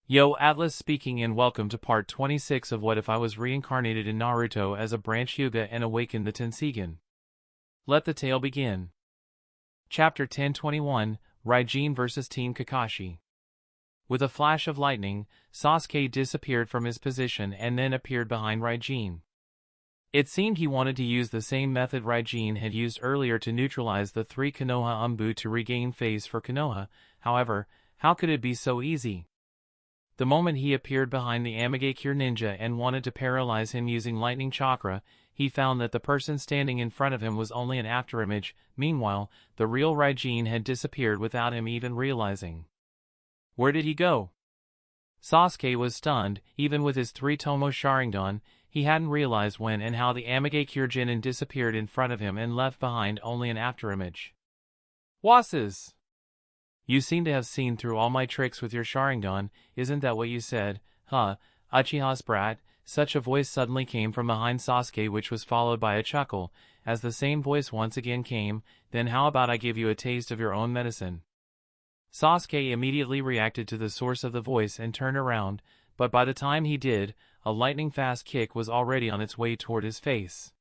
Yo, Atlas speaking and welcome to part 26 of What If I Was Reincarnated in Naruto as a branch Hyuga and awakened the Tenseigan. Let the tale begin. Chapter 1021, Ryene vs Team Kakashi. With a flash of lightning, Sasuke disappeared from his position and then appeared behind Ryene. It seemed he wanted to use the same method Ryene had used earlier to neutralize the three Konoha Umbu to regain phase for Konoha. However, how could it be so easy? The moment he appeared behind the Amigakure ninja and wanted to paralyze him using lightning chakra, he found that the person standing in front of him was only an afterimage. Meanwhile, the real Ryene had disappeared without him even realizing. Where did he go? Sasuke was stunned. Even with his 3 Tomo Sharingan, he hadn't realized when and how the Amigakure Genin disappeared in front of him and left behind only an afterimage. Wasses! You seem to have seen through all my tricks with your Sharingan, isn't that what you said? Huh, Uchiha's brat. Such a voice suddenly came from behind Sasuke, which was followed by a chuckle, as the same voice once again came. Then how about I give you a taste of your own medicine? Sasuke immediately reacted to the source of the voice and turned around, but by the time he did, a lightning-fast kick was already on its way toward his face.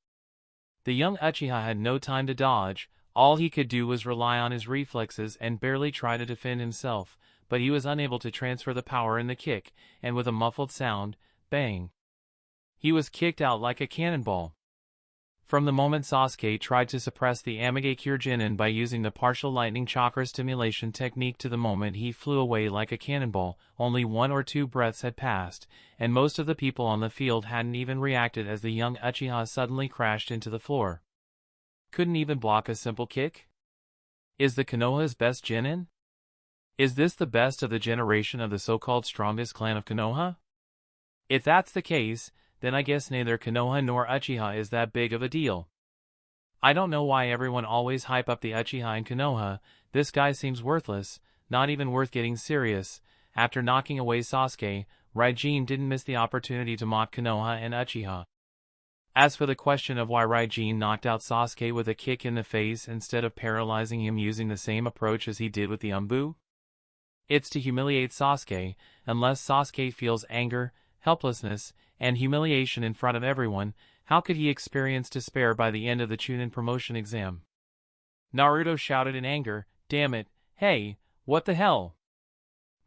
The young Uchiha had no time to dodge. All he could do was rely on his reflexes and barely try to defend himself, but he was unable to transfer the power in the kick, and with a muffled sound, bang! He was kicked out like a cannonball. From the moment Sasuke tried to suppress the Amigakure Genin by using the partial lightning chakra stimulation technique to the moment he flew away like a cannonball, only 1 or 2 breaths had passed, and most of the people on the field hadn't even reacted as the young Uchiha suddenly crashed into the floor. Couldn't even block a simple kick? Is the Konoha's best Genin? Is this the best of the generation of the so-called strongest clan of Konoha? If that's the case, then I guess neither Konoha nor Uchiha is that big of a deal. I don't know why everyone always hype up the Uchiha and Konoha. This guy seems worthless, not even worth getting serious. After knocking away Sasuke, Ryene didn't miss the opportunity to mock Konoha and Uchiha. As for the question of why Ryene knocked out Sasuke with a kick in the face instead of paralyzing him using the same approach as he did with the Umbu, it's to humiliate Sasuke. Unless Sasuke feels anger, helplessness, and humiliation in front of everyone, how could he experience despair by the end of the Chunin promotion exam? Naruto shouted in anger, "Damn it, hey, what the hell?"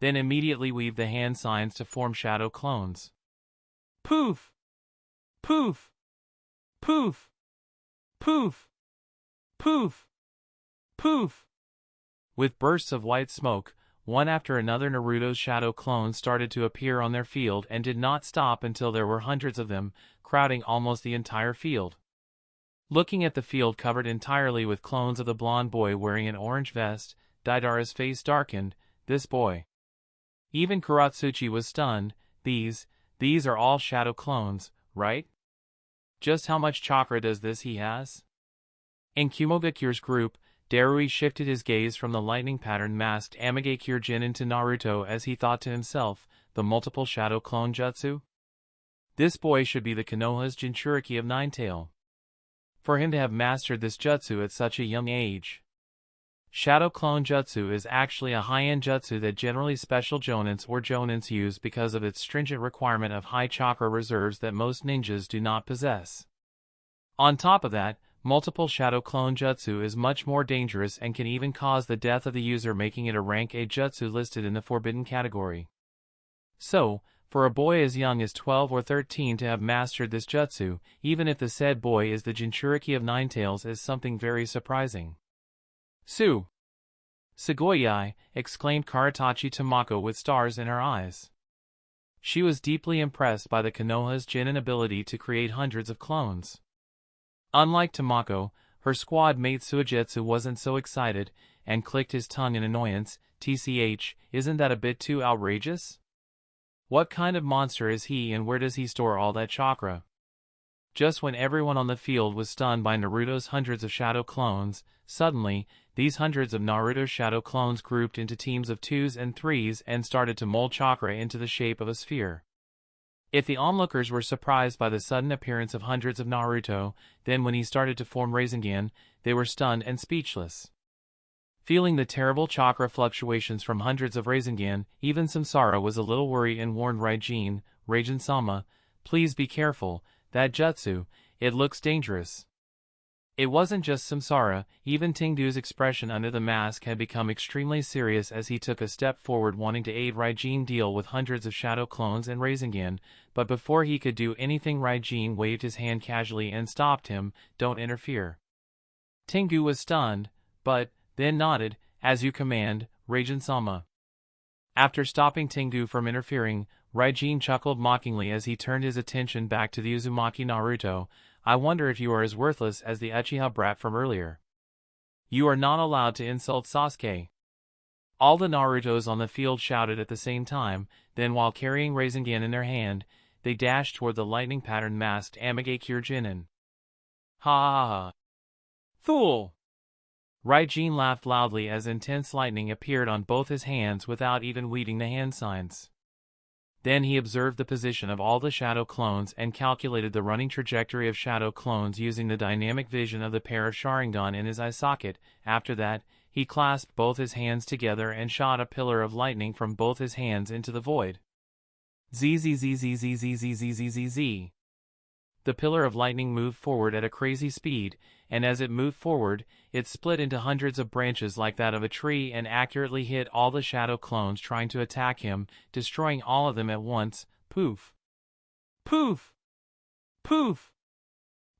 Then immediately weaved the hand signs to form shadow clones. Poof! Poof! Poof! Poof! Poof! Poof! With bursts of white smoke, one after another Naruto's shadow clones started to appear on their field and did not stop until there were hundreds of them, crowding almost the entire field. Looking at the field covered entirely with clones of the blonde boy wearing an orange vest, Deidara's face darkened. This boy. Even Kuratsuchi was stunned. These are all shadow clones, right? Just how much chakra does this he has? In Kumogakure's group, Darui shifted his gaze from the lightning pattern masked Amigakure Genin to Naruto as he thought to himself, the multiple shadow clone jutsu? This boy should be the Konoha's Jinchuriki of Ninetail. For him to have mastered this jutsu at such a young age. Shadow clone jutsu is actually a high-end jutsu that generally special jonins or jonins use because of its stringent requirement of high chakra reserves that most ninjas do not possess. On top of that, multiple shadow clone jutsu is much more dangerous and can even cause the death of the user, making it a rank A jutsu listed in the forbidden category. So, for a boy as young as 12 or 13 to have mastered this jutsu, even if the said boy is the Jinchuriki of Ninetails, is something very surprising. Sugoi! Exclaimed Karatachi Tamako with stars in her eyes. She was deeply impressed by the Konoha's Genin ability to create hundreds of clones. Unlike Tamako, her squad mate Suigetsu wasn't so excited, and clicked his tongue in annoyance. TCH, isn't that a bit too outrageous? What kind of monster is he and where does he store all that chakra? Just when everyone on the field was stunned by Naruto's hundreds of shadow clones, suddenly, these hundreds of Naruto shadow clones grouped into teams of 2s and 3s and started to mold chakra into the shape of a sphere. If the onlookers were surprised by the sudden appearance of hundreds of Naruto, then when he started to form Rasengan, they were stunned and speechless. Feeling the terrible chakra fluctuations from hundreds of Rasengan, even Samsara was a little worried and warned Ryene, Raijin-sama, please be careful, that jutsu, it looks dangerous. It wasn't just Samsara, even Tengu's expression under the mask had become extremely serious as he took a step forward wanting to aid Ryene deal with hundreds of shadow clones and Rasengan, but before he could do anything Ryene waved his hand casually and stopped him, don't interfere. Tengu was stunned, but then nodded, as you command, Raijin-sama. After stopping Tengu from interfering, Ryene chuckled mockingly as he turned his attention back to the Uzumaki Naruto. I wonder if you are as worthless as the Uchiha brat from earlier. You are not allowed to insult Sasuke. All the Narutos on the field shouted at the same time, then while carrying Rasengan in their hand, they dashed toward the lightning-patterned masked Amage Kyurjinin. Ha ha ha. Fool! Ryene laughed loudly as intense lightning appeared on both his hands without even weeding the hand signs. Then he observed the position of all the shadow clones and calculated the running trajectory of shadow clones using the dynamic vision of the pair of Sharingan in his eye socket. After that, he clasped both his hands together and shot a pillar of lightning from both his hands into the void. Zzzzzzzzzzzzzzzzz. The pillar of lightning moved forward at a crazy speed, and as it moved forward, it split into hundreds of branches like that of a tree and accurately hit all the shadow clones trying to attack him, destroying all of them at once. Poof! Poof! Poof!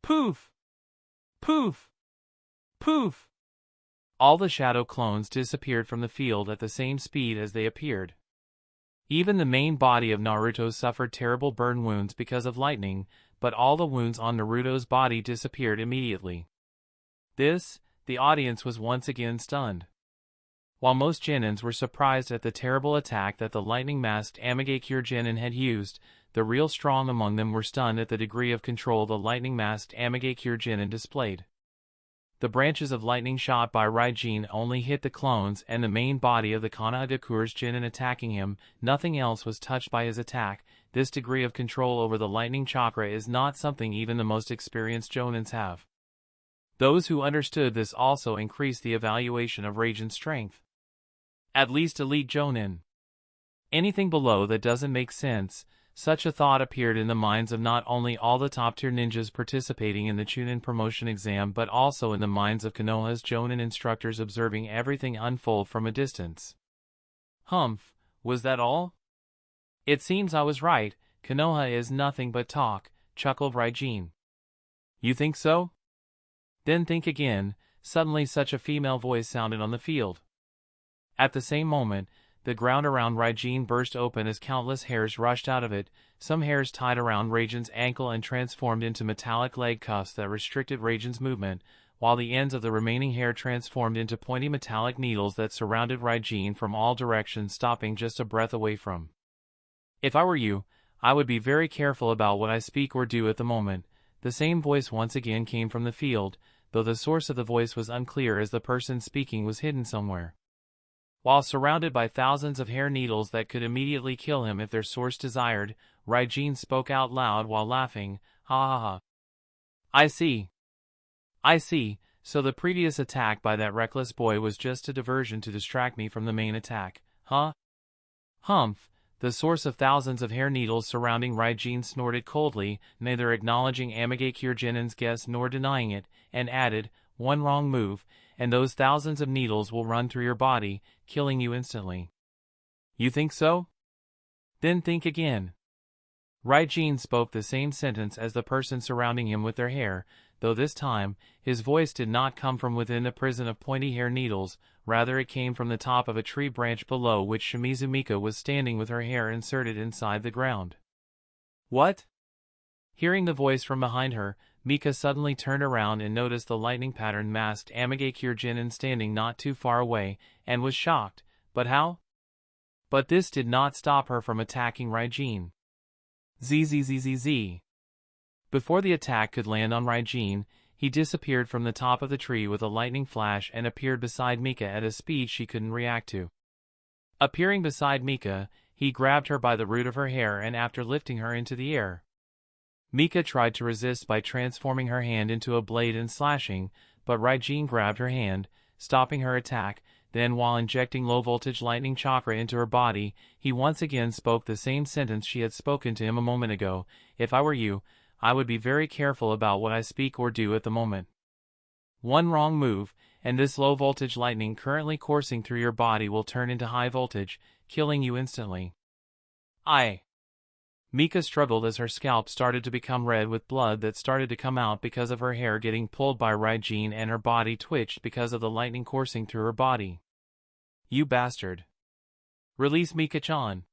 Poof! Poof! Poof! All the shadow clones disappeared from the field at the same speed as they appeared. Even the main body of Naruto suffered terrible burn wounds because of lightning, but all the wounds on Naruto's body disappeared immediately. The audience was once again stunned. While most genins were surprised at the terrible attack that the lightning-masked Amage Kyurjinin had used, the real strong among them were stunned at the degree of control the lightning-masked Amage Kyurjinin displayed. The branches of lightning shot by Ryene only hit the clones and the main body of the Konoha Gakure's genin attacking him. Nothing else was touched by his attack. This degree of control over the lightning chakra is not something even the most experienced jonins have. Those who understood this also increased the evaluation of Raiden's strength. At least elite jonin. Anything below that doesn't make sense. Such a thought appeared in the minds of not only all the top-tier ninjas participating in the Chunin promotion exam but also in the minds of Konoha's Jonin instructors observing everything unfold from a distance. Humph, was that all? It seems I was right, Konoha is nothing but talk, chuckled Ryene. You think so? Then think again. Suddenly such a female voice sounded on the field. At the same moment, the ground around Ryene burst open as countless hairs rushed out of it, some hairs tied around Raiden's ankle and transformed into metallic leg cuffs that restricted Raiden's movement, while the ends of the remaining hair transformed into pointy metallic needles that surrounded Ryene from all directions, stopping just a breath away from. If I were you, I would be very careful about what I speak or do at the moment. The same voice once again came from the field, though the source of the voice was unclear as the person speaking was hidden somewhere. While surrounded by thousands of hair needles that could immediately kill him if their source desired, Ryene spoke out loud while laughing, ha ha ha. I see. So the previous attack by that reckless boy was just a diversion to distract me from the main attack, huh? Humph, the source of thousands of hair needles surrounding Ryene snorted coldly, neither acknowledging Amage Kyurjinin's guess nor denying it, and added, one wrong move, and those thousands of needles will run through your body, killing you instantly. You think so? Then think again. Ryene spoke the same sentence as the person surrounding him with their hair, though this time, his voice did not come from within the prison of pointy hair needles, rather it came from the top of a tree branch below which Shimizu Mika was standing with her hair inserted inside the ground. What? Hearing the voice from behind her, Mika suddenly turned around and noticed the lightning-patterned masked Amage Kyurjinin standing not too far away, and was shocked. But how? But this did not stop her from attacking Ryene. Zzzzzzz. Before the attack could land on Ryene, he disappeared from the top of the tree with a lightning flash and appeared beside Mika at a speed she couldn't react to. Appearing beside Mika, he grabbed her by the root of her hair and after lifting her into the air. Mika tried to resist by transforming her hand into a blade and slashing, but Ryene grabbed her hand, stopping her attack. then while injecting low-voltage lightning chakra into her body, he once again spoke the same sentence she had spoken to him a moment ago. "If I were you, I would be very careful about what I speak or do at the moment. One wrong move, and this low-voltage lightning currently coursing through your body will turn into high voltage, killing you instantly." Mika struggled as her scalp started to become red with blood that started to come out because of her hair getting pulled by Ryene, and her body twitched because of the lightning coursing through her body. "You bastard. Release Mika-chan."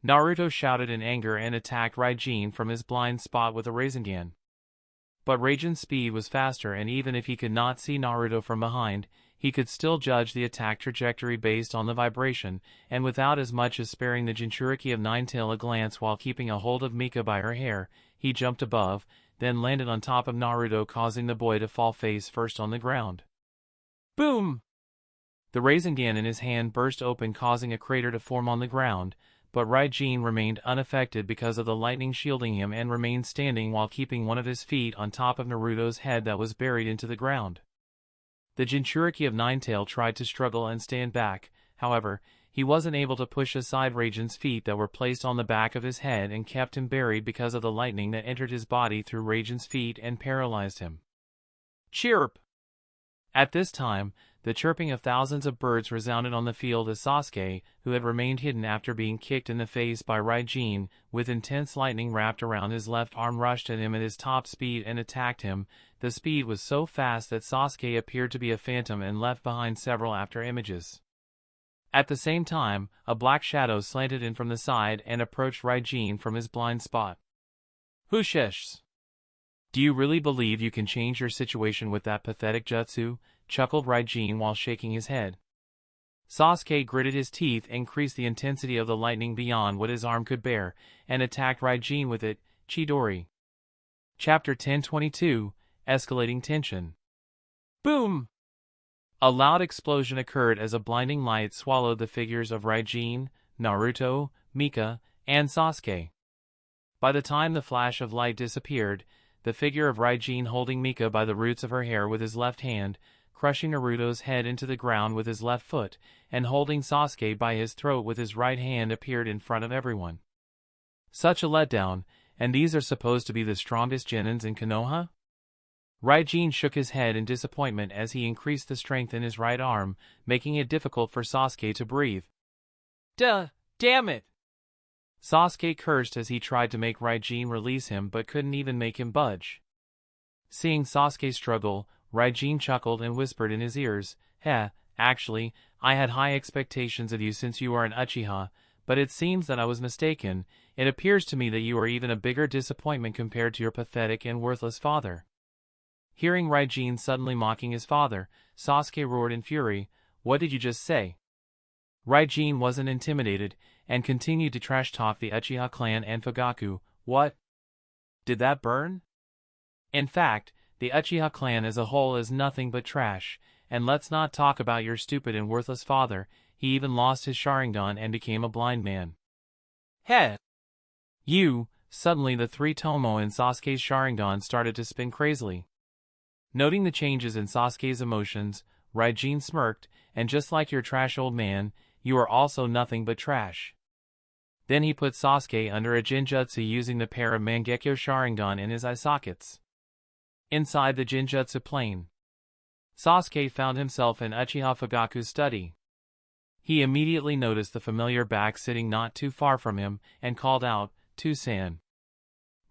Naruto shouted in anger and attacked Ryene from his blind spot with a Rasengan. But Raiden's speed was faster, and even if he could not see Naruto from behind, he could still judge the attack trajectory based on the vibration, and without as much as sparing the Jinchuriki of Ninetail a glance while keeping a hold of Mika by her hair, he jumped above, then landed on top of Naruto, causing the boy to fall face first on the ground. Boom! The Rasengan in his hand burst open, causing a crater to form on the ground, but Ryene remained unaffected because of the lightning shielding him and remained standing while keeping one of his feet on top of Naruto's head that was buried into the ground. The Jinchuriki of Ninetail tried to struggle and stand back, however, he wasn't able to push aside Raiden's feet that were placed on the back of his head and kept him buried because of the lightning that entered his body through Raiden's feet and paralyzed him. Chirp! At this time, the chirping of thousands of birds resounded on the field as Sasuke, who had remained hidden after being kicked in the face by Ryene, with intense lightning wrapped around his left arm, rushed at him at his top speed and attacked him. The speed was so fast that Sasuke appeared to be a phantom and left behind several after images. At the same time, a black shadow slanted in from the side and approached Ryene from his blind spot. "Hushesh! Do you really believe you can change your situation with that pathetic jutsu?" chuckled Ryene while shaking his head. Sasuke gritted his teeth, increased the intensity of the lightning beyond what his arm could bear, and attacked Ryene with it. Chidori. Chapter 1022, Escalating Tension. Boom! A loud explosion occurred as a blinding light swallowed the figures of Ryene, Naruto, Mika, and Sasuke. By the time the flash of light disappeared, the figure of Ryene holding Mika by the roots of her hair with his left hand, crushing Naruto's head into the ground with his left foot, and holding Sasuke by his throat with his right hand appeared in front of everyone. Such a letdown, and these are supposed to be the strongest genins in Konoha? Ryene shook his head in disappointment as he increased the strength in his right arm, making it difficult for Sasuke to breathe. Damn it! Sasuke cursed as he tried to make Ryene release him but couldn't even make him budge. Seeing Sasuke struggle, Ryene chuckled and whispered in his ears, Actually, I had high expectations of you since you are an Uchiha, but it seems that I was mistaken. It appears to me that you are even a bigger disappointment compared to your pathetic and worthless father." Hearing Ryene suddenly mocking his father, Sasuke roared in fury, "What did you just say?" Ryene wasn't intimidated, and continued to trash-talk the Uchiha clan and Fugaku. "What? Did that burn? In fact, the Uchiha clan as a whole is nothing but trash, and let's not talk about your stupid and worthless father. He even lost his Sharingan and became a blind man." Suddenly the three Tomo in Sasuke's Sharingan started to spin crazily. Noting the changes in Sasuke's emotions, Ryene smirked, "And just like your trash old man, you are also nothing but trash." Then he put Sasuke under a Jinjutsu using the pair of Mangekyo Sharingan in his eye sockets. Inside the Jinjutsu plane, Sasuke found himself in Uchiha Fugaku's study. He immediately noticed the familiar back sitting not too far from him, and called out, "To-san."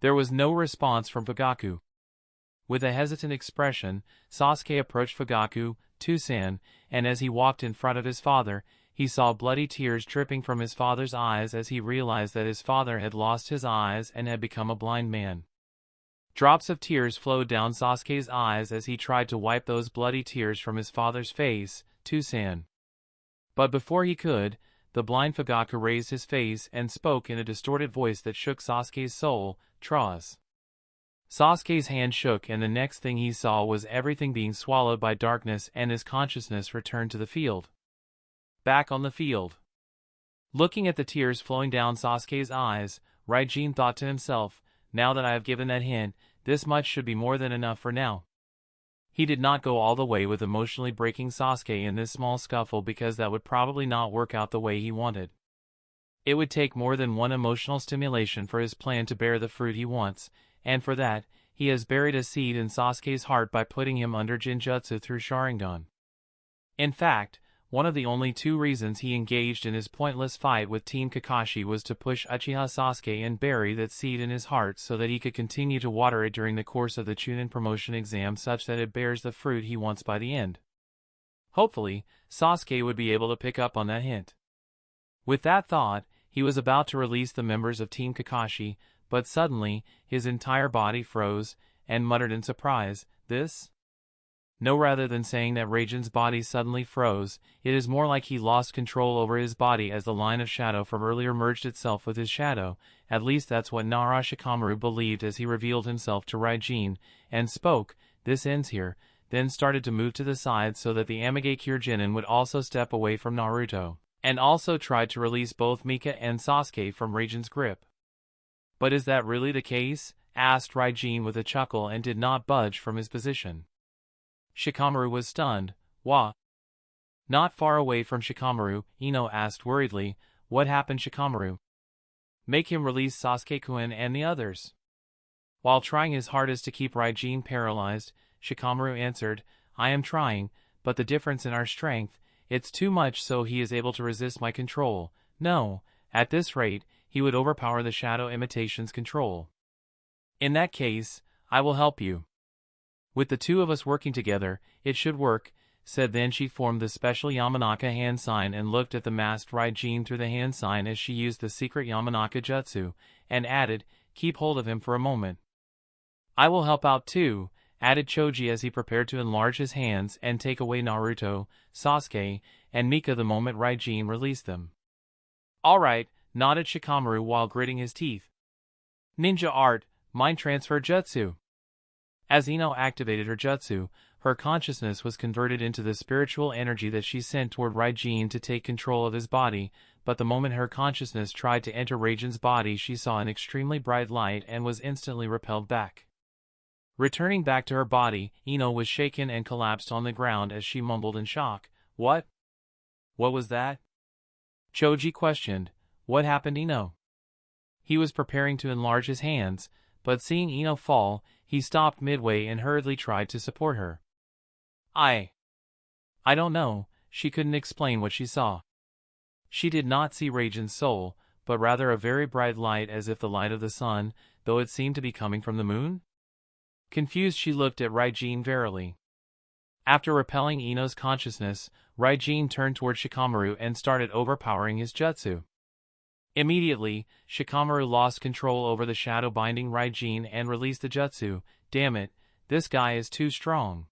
There was no response from Fugaku. With a hesitant expression, Sasuke approached Fugaku, "To-san," and as he walked in front of his father, he saw bloody tears dripping from his father's eyes as he realized that his father had lost his eyes and had become a blind man. Drops of tears flowed down Sasuke's eyes as he tried to wipe those bloody tears from his father's face. "To-san." But before he could, the blind Fugaku raised his face and spoke in a distorted voice that shook Sasuke's soul, "Trause." Sasuke's hand shook, and the next thing he saw was everything being swallowed by darkness, and his consciousness returned to the field. Back on the field, looking at the tears flowing down Sasuke's eyes, Ryene thought to himself, "Now that I have given that hint, this much should be more than enough for now." He did not go all the way with emotionally breaking Sasuke in this small scuffle because that would probably not work out the way he wanted. It would take more than one emotional stimulation for his plan to bear the fruit he wants, and for that, he has buried a seed in Sasuke's heart by putting him under Jinjutsu through Sharingan. In fact, one of the only two reasons he engaged in his pointless fight with Team Kakashi was to push Uchiha Sasuke and bury that seed in his heart so that he could continue to water it during the course of the Chunin promotion exam such that it bears the fruit he wants by the end. Hopefully, Sasuke would be able to pick up on that hint. With that thought, he was about to release the members of Team Kakashi, but suddenly, his entire body froze, and muttered in surprise, "This?" No, rather than saying that Raiden's body suddenly froze, it is more like he lost control over his body as the line of shadow from earlier merged itself with his shadow. At least that's what Orochimaru believed as he revealed himself to Ryene, and spoke, "This ends here," then started to move to the side so that the Amigakure Genin would also step away from Naruto, and also tried to release both Mika and Sasuke from Raiden's grip. "But is that really the case?" asked Ryene with a chuckle and did not budge from his position. Shikamaru was stunned. "Wha?" Not far away from Shikamaru, Ino asked worriedly, "What happened, Shikamaru?" "Make him release Sasuke-kun and the others." While trying his hardest to keep Ryene paralyzed, Shikamaru answered, "I am trying, but the difference in our strength, it's too much so he is able to resist my control. No, at this rate, he would overpower the Shadow Imitation's control." "In that case, I will help you. With the two of us working together, it should work," said. Then she formed the special Yamanaka hand sign and looked at the masked Ryene through the hand sign as she used the secret Yamanaka jutsu, and added, "Keep hold of him for a moment." "I will help out too," added Choji as he prepared to enlarge his hands and take away Naruto, Sasuke, and Mika the moment Ryene released them. "All right," nodded Shikamaru while gritting his teeth. "Ninja art, mind transfer jutsu." As Ino activated her jutsu, her consciousness was converted into the spiritual energy that she sent toward Ryene to take control of his body, but the moment her consciousness tried to enter Raiden's body she saw an extremely bright light and was instantly repelled back. Returning back to her body, Ino was shaken and collapsed on the ground as she mumbled in shock, "What? What was that?" Choji questioned, "What happened, Ino?" He was preparing to enlarge his hands, but seeing Ino fall, he stopped midway and hurriedly tried to support her. I don't know," she couldn't explain what she saw. She did not see Raiden's soul, but rather a very bright light as if the light of the sun, though it seemed to be coming from the moon. Confused she looked at Ryene verily. After repelling Ino's consciousness, Ryene turned toward Shikamaru and started overpowering his jutsu. Immediately, Shikamaru lost control over the shadow binding Ryene and released the jutsu. "Damn it, this guy is too strong."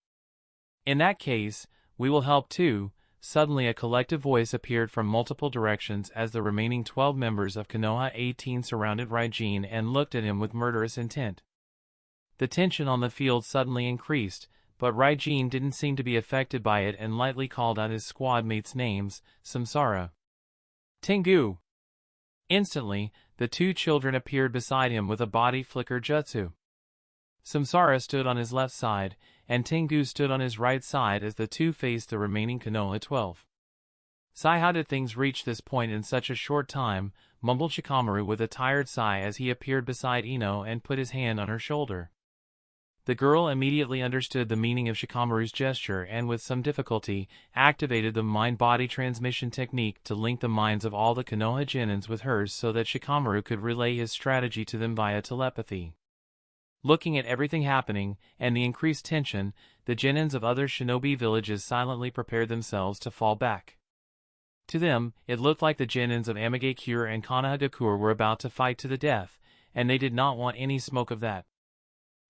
"In that case, we will help too." Suddenly a collective voice appeared from multiple directions as the remaining 12 members of Konoha 18 surrounded Ryene and looked at him with murderous intent. The tension on the field suddenly increased, but Ryene didn't seem to be affected by it and lightly called out his squad mates' names, Samsara, Tengu. Instantly, the two children appeared beside him with a body flicker jutsu. Samsara stood on his left side, and Tengu stood on his right side as the two faced the remaining Konoha 12. "Sigh, how did things reach this point in such a short time?" mumbled Shikamaru with a tired sigh as he appeared beside Ino and put his hand on her shoulder. The girl immediately understood the meaning of Shikamaru's gesture and with some difficulty, activated the mind-body transmission technique to link the minds of all the Konoha Genins with hers so that Shikamaru could relay his strategy to them via telepathy. Looking at everything happening, and the increased tension, the Genins of other shinobi villages silently prepared themselves to fall back. To them, it looked like the Genins of Amigakure and Konohagakure were about to fight to the death, and they did not want any smoke of that.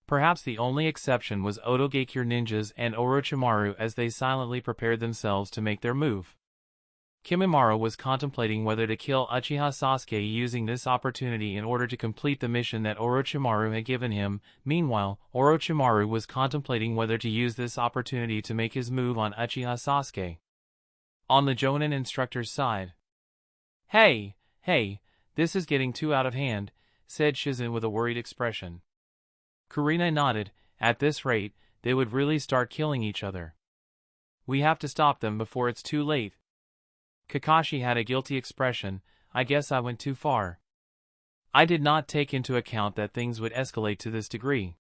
Perhaps the only exception was Otogakure ninjas and Orochimaru as they silently prepared themselves to make their move. Kimimaro was contemplating whether to kill Uchiha Sasuke using this opportunity in order to complete the mission that Orochimaru had given him. Meanwhile, Orochimaru was contemplating whether to use this opportunity to make his move on Uchiha Sasuke. On the Jonin instructor's side. Hey, this is getting too out of hand," said Shizen with a worried expression. Kurine nodded. "At this rate, they would really start killing each other. We have to stop them before it's too late. Kakashi had a guilty expression. I guess I went too far. I did not take into account that things would escalate to this degree.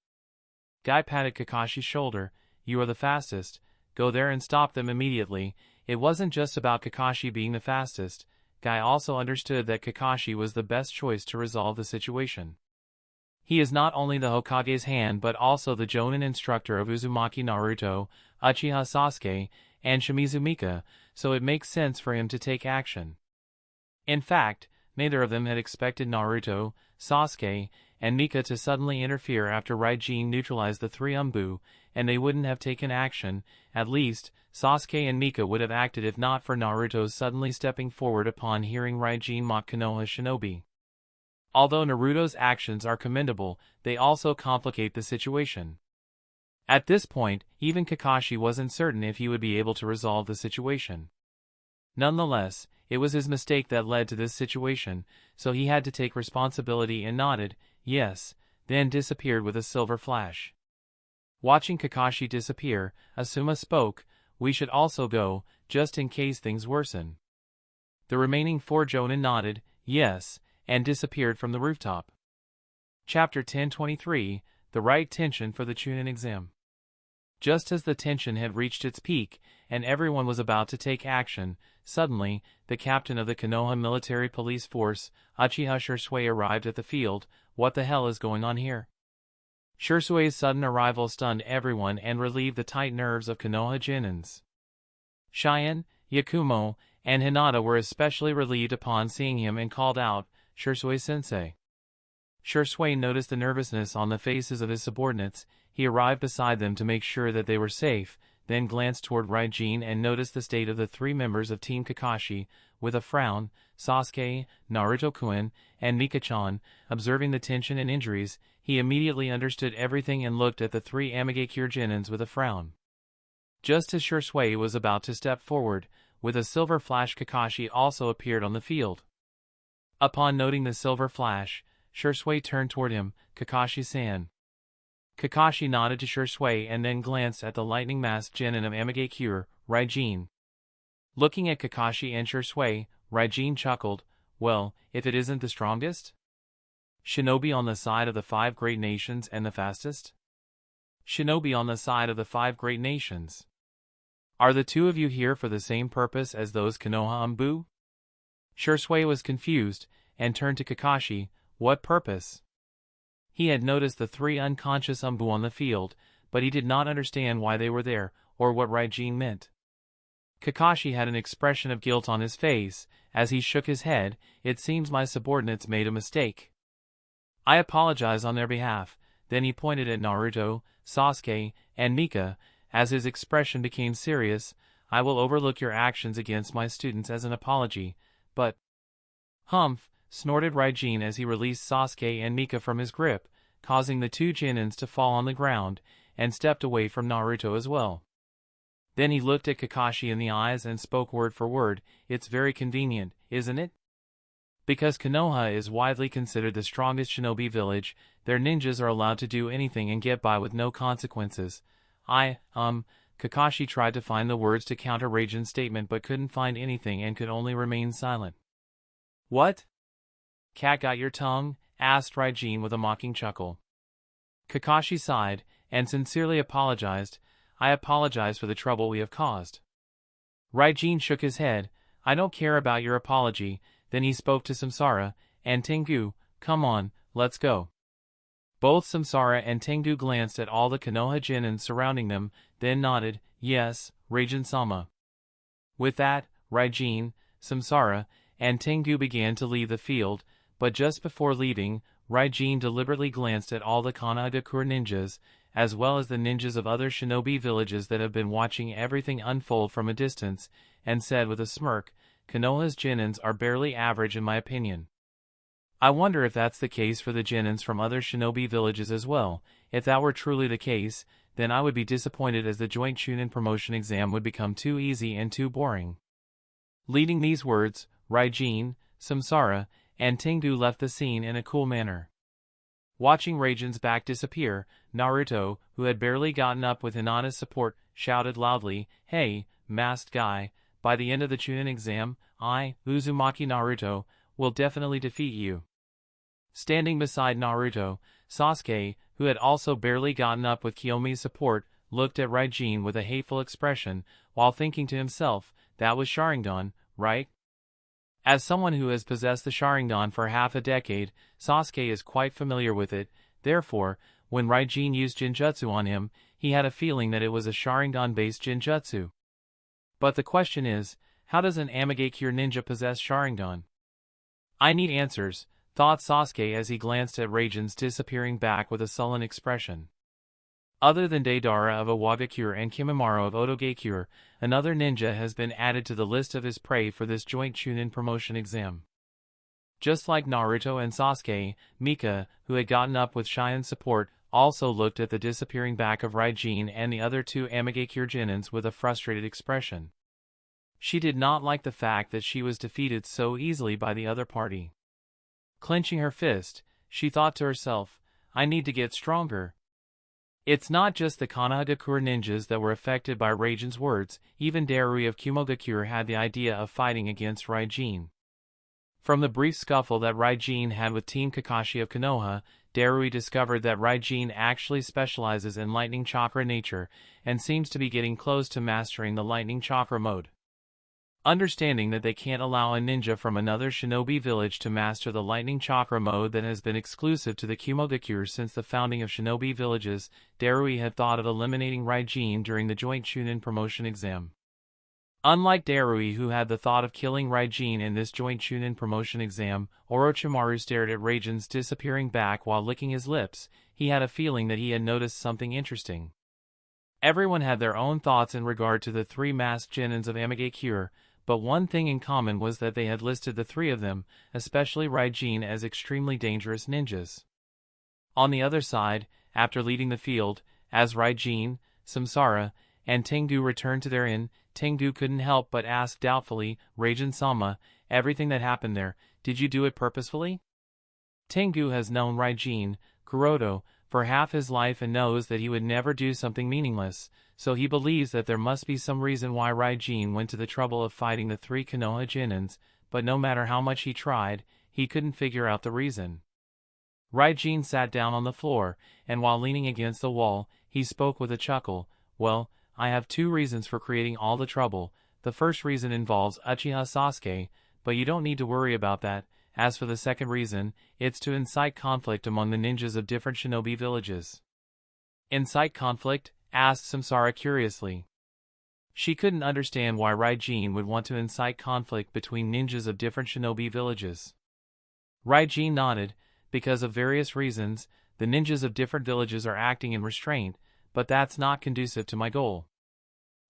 Guy patted Kakashi's shoulder. You are the fastest. Go there and stop them immediately. It wasn't just about Kakashi being the fastest. Guy also understood that Kakashi was the best choice to resolve the situation. He is not only the Hokage's hand but also the Jonin instructor of Uzumaki Naruto, Uchiha Sasuke, and Shimizu Mika, so it makes sense for him to take action. In fact, neither of them had expected Naruto, Sasuke, and Mika to suddenly interfere after Ryene neutralized the three Umbu, and they wouldn't have taken action. At least, Sasuke and Mika would have acted if not for Naruto's suddenly stepping forward upon hearing Ryene mock Konoha shinobi. Although Naruto's actions are commendable, they also complicate the situation. At this point, even Kakashi wasn't certain if he would be able to resolve the situation. Nonetheless, it was his mistake that led to this situation, so he had to take responsibility and nodded, yes, then disappeared with a silver flash. Watching Kakashi disappear, Asuma spoke, we should also go, just in case things worsen. The remaining 4 Jonin nodded, yes, and disappeared from the rooftop. Chapter 1023, The Right Tension for the Chunin Exam. Just as the tension had reached its peak, and everyone was about to take action, suddenly, the captain of the Konoha military police force, Uchiha Shisui, arrived at the field. What the hell is going on here? Shisui's sudden arrival stunned everyone and relieved the tight nerves of Konoha Genins. Cheyenne, Yakumo, and Hinata were especially relieved upon seeing him and called out, Shisui-sensei. Shisui noticed the nervousness on the faces of his subordinates. He arrived beside them to make sure that they were safe, then glanced toward Ryene and noticed the state of the 3 members of Team Kakashi. With a frown, Sasuke, Naruto-kun, and Mika-chan, observing the tension and injuries, he immediately understood everything and looked at the 3 Amigakure Genins with a frown. Just as Shisui was about to step forward, with a silver flash, Kakashi also appeared on the field. Upon noting the silver flash, Shisui turned toward him, Kakashi-san. Kakashi nodded to Shisui and then glanced at the lightning-masked genin of Amigakure, Ryene. Looking at Kakashi and Shisui, Ryene chuckled, well, if it isn't the strongest? Shinobi on the side of the 5 great nations and the fastest? Shinobi on the side of the 5 great nations. Are the 2 of you here for the same purpose as those Konoha Umbu? Shisui was confused, and turned to Kakashi, what purpose? He had noticed the 3 unconscious Umbu on the field, but he did not understand why they were there, or what Ryene meant. Kakashi had an expression of guilt on his face, as he shook his head. It seems my subordinates made a mistake. I apologize on their behalf. Then he pointed at Naruto, Sasuke, and Mika. As his expression became serious, I will overlook your actions against my students as an apology, but... Humph, snorted Ryene as he released Sasuke and Mika from his grip, causing the 2 Genins to fall on the ground, and stepped away from Naruto as well. Then he looked at Kakashi in the eyes and spoke word for word, it's very convenient, isn't it? Because Konoha is widely considered the strongest shinobi village, their ninjas are allowed to do anything and get by with no consequences. Kakashi tried to find the words to counter Ryene's statement but couldn't find anything and could only remain silent. What? Cat got your tongue? Asked Ryene with a mocking chuckle. Kakashi sighed, and sincerely apologized. I apologize for the trouble we have caused. Ryene shook his head. I don't care about your apology. Then he spoke to Samsara and Tengu, come on, let's go. Both Samsara and Tengu glanced at all the Konoha Genins surrounding them, then nodded, yes, Raijin-sama. With that, Ryene, Samsara, and Tengu began to leave the field, but just before leaving, Ryene deliberately glanced at all the Kanagakure ninjas, as well as the ninjas of other shinobi villages that have been watching everything unfold from a distance, and said with a smirk, Konoha's Genins are barely average in my opinion. I wonder if that's the case for the Genins from other shinobi villages as well. If that were truly the case, then I would be disappointed as the joint Chunin promotion exam would become too easy and too boring. Leading these words, Ryene, Samsara, and Tengu left the scene in a cool manner. Watching Raiden's back disappear, Naruto, who had barely gotten up with Hinata's support, shouted loudly, "Hey, masked guy, by the end of the Chunin exam, I, Uzumaki Naruto, will definitely defeat you." Standing beside Naruto, Sasuke, who had also barely gotten up with Kiyomi's support, looked at Ryene with a hateful expression, while thinking to himself, that was Sharingan, right? As someone who has possessed the Sharingan for half a decade, Sasuke is quite familiar with it. Therefore, when Ryene used Jinjutsu on him, he had a feeling that it was a Sharingan-based Jinjutsu. But the question is, how does an Amigakure ninja possess Sharingan? I need answers, thought Sasuke as he glanced at Raiden's disappearing back with a sullen expression. Other than Deidara of Iwagakure and Kimimaro of Otogakure, another ninja has been added to the list of his prey for this joint Chunin promotion exam. Just like Naruto and Sasuke, Mika, who had gotten up with Shion's support, also looked at the disappearing back of Ryene and the other two Amigakure Genins with a frustrated expression. She did not like the fact that she was defeated so easily by the other party. Clenching her fist, she thought to herself, I need to get stronger. It's not just the Konohagakure ninjas that were affected by Raiden's words, even Darui of Kumogakure had the idea of fighting against Ryene. From the brief scuffle that Ryene had with Team Kakashi of Konoha, Darui discovered that Ryene actually specializes in lightning chakra nature, and seems to be getting close to mastering the lightning chakra mode. Understanding that they can't allow a ninja from another shinobi village to master the lightning chakra mode that has been exclusive to the Kumogakure since the founding of shinobi villages, Darui had thought of eliminating Ryene during the joint Chunin promotion exam. Unlike Darui, who had the thought of killing Ryene in this joint Chunin promotion exam, Orochimaru stared at Raiden's disappearing back while licking his lips. He had a feeling that he had noticed something interesting. Everyone had their own thoughts in regard to the three masked genins of Amigakure, but one thing in common was that they had listed the three of them, especially Ryene, as extremely dangerous ninjas. On the other side, after leading the field, as Ryene, Samsara, and Tengu returned to their inn, Tengu couldn't help but ask doubtfully, Raiden-sama, everything that happened there, did you do it purposefully? Tengu has known Ryene, Kuroto, for half his life and knows that he would never do something meaningless, so he believes that there must be some reason why Ryene went to the trouble of fighting the three Konoha genins, but no matter how much he tried, he couldn't figure out the reason. Ryene sat down on the floor, and while leaning against the wall, he spoke with a chuckle, well, I have two reasons for creating all the trouble. The first reason involves Uchiha Sasuke, but you don't need to worry about that. As for the second reason, it's to incite conflict among the ninjas of different shinobi villages. Incite conflict? Asked Samsara curiously. She couldn't understand why Ryene would want to incite conflict between ninjas of different shinobi villages. Ryene nodded. Because of various reasons, the ninjas of different villages are acting in restraint, but that's not conducive to my goal.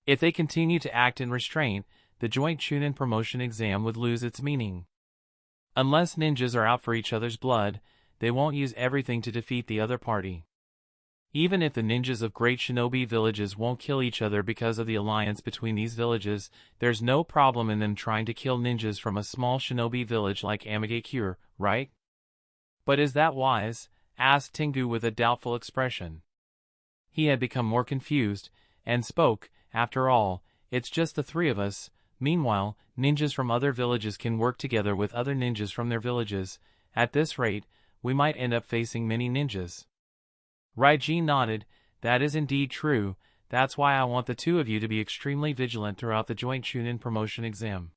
If they continue to act in restraint, the joint Chunin promotion exam would lose its meaning. Unless ninjas are out for each other's blood, they won't use everything to defeat the other party. Even if the ninjas of great shinobi villages won't kill each other because of the alliance between these villages, there's no problem in them trying to kill ninjas from a small shinobi village like Amigakure, right? But is that wise? Asked Tengu with a doubtful expression. He had become more confused, and spoke, after all, it's just the three of us. Meanwhile, ninjas from other villages can work together with other ninjas from their villages. At this rate, we might end up facing many ninjas. Ryene nodded. That is indeed true. That's why I want the two of you to be extremely vigilant throughout the joint Chunin promotion exam.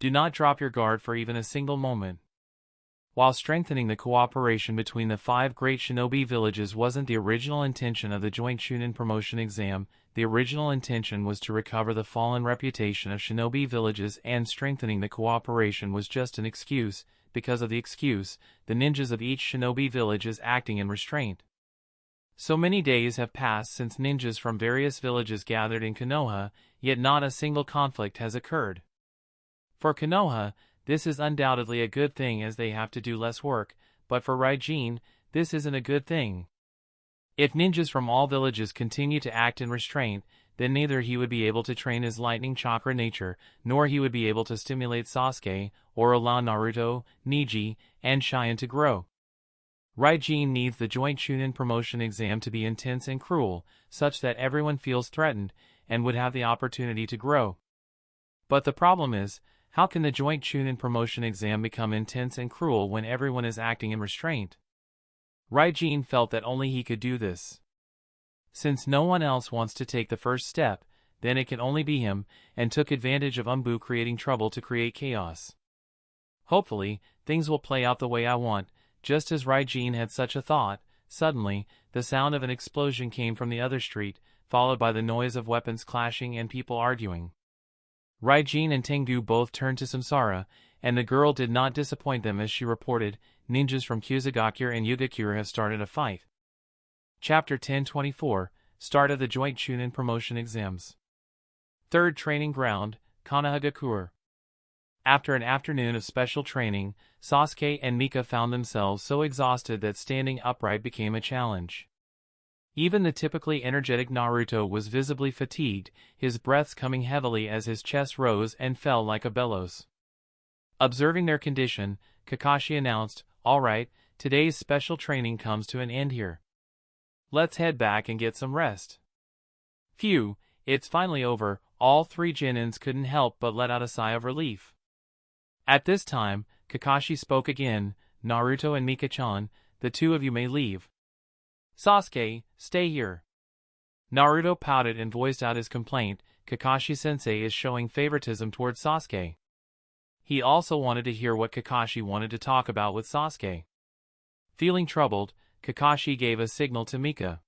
Do not drop your guard for even a single moment. While strengthening the cooperation between the 5 great shinobi villages wasn't the original intention of the joint Chunin promotion exam, the original intention was to recover the fallen reputation of shinobi villages, and strengthening the cooperation was just an excuse. Because of the excuse, the ninjas of each shinobi village is acting in restraint. So many days have passed since ninjas from various villages gathered in Konoha, yet not a single conflict has occurred. For Konoha, this is undoubtedly a good thing as they have to do less work, but for Ryene, this isn't a good thing. If ninjas from all villages continue to act in restraint, then neither he would be able to train his lightning chakra nature, nor he would be able to stimulate Sasuke, or allow Naruto, Neji, and Shion to grow. Ryene needs the joint Chunin promotion exam to be intense and cruel, such that everyone feels threatened and would have the opportunity to grow. But the problem is, how can the joint Chunin promotion exam become intense and cruel when everyone is acting in restraint? Ryene felt that only he could do this. Since no one else wants to take the first step, then it can only be him, and took advantage of Umbu creating trouble to create chaos. Hopefully, things will play out the way I want. Just as Ryene had such a thought, suddenly, the sound of an explosion came from the other street, followed by the noise of weapons clashing and people arguing. Ryene and Tengu both turned to Samsara, and the girl did not disappoint them as she reported, ninjas from Kusagakure and Yugakure have started a fight. Chapter 1024, Start of the Joint Chunin Promotion Exams. Third Training Ground, Konoha. After an afternoon of special training, Sasuke and Mika found themselves so exhausted that standing upright became a challenge. Even the typically energetic Naruto was visibly fatigued, his breaths coming heavily as his chest rose and fell like a bellows. Observing their condition, Kakashi announced, "All right, today's special training comes to an end here. Let's head back and get some rest." Phew, it's finally over. All three Genins couldn't help but let out a sigh of relief. At this time, Kakashi spoke again, "Naruto and Mika-chan, the two of you may leave. Sasuke, stay here." Naruto pouted and voiced out his complaint. Kakashi-sensei is showing favoritism towards Sasuke. He also wanted to hear what Kakashi wanted to talk about with Sasuke. Feeling troubled, Kakashi gave a signal to Mika.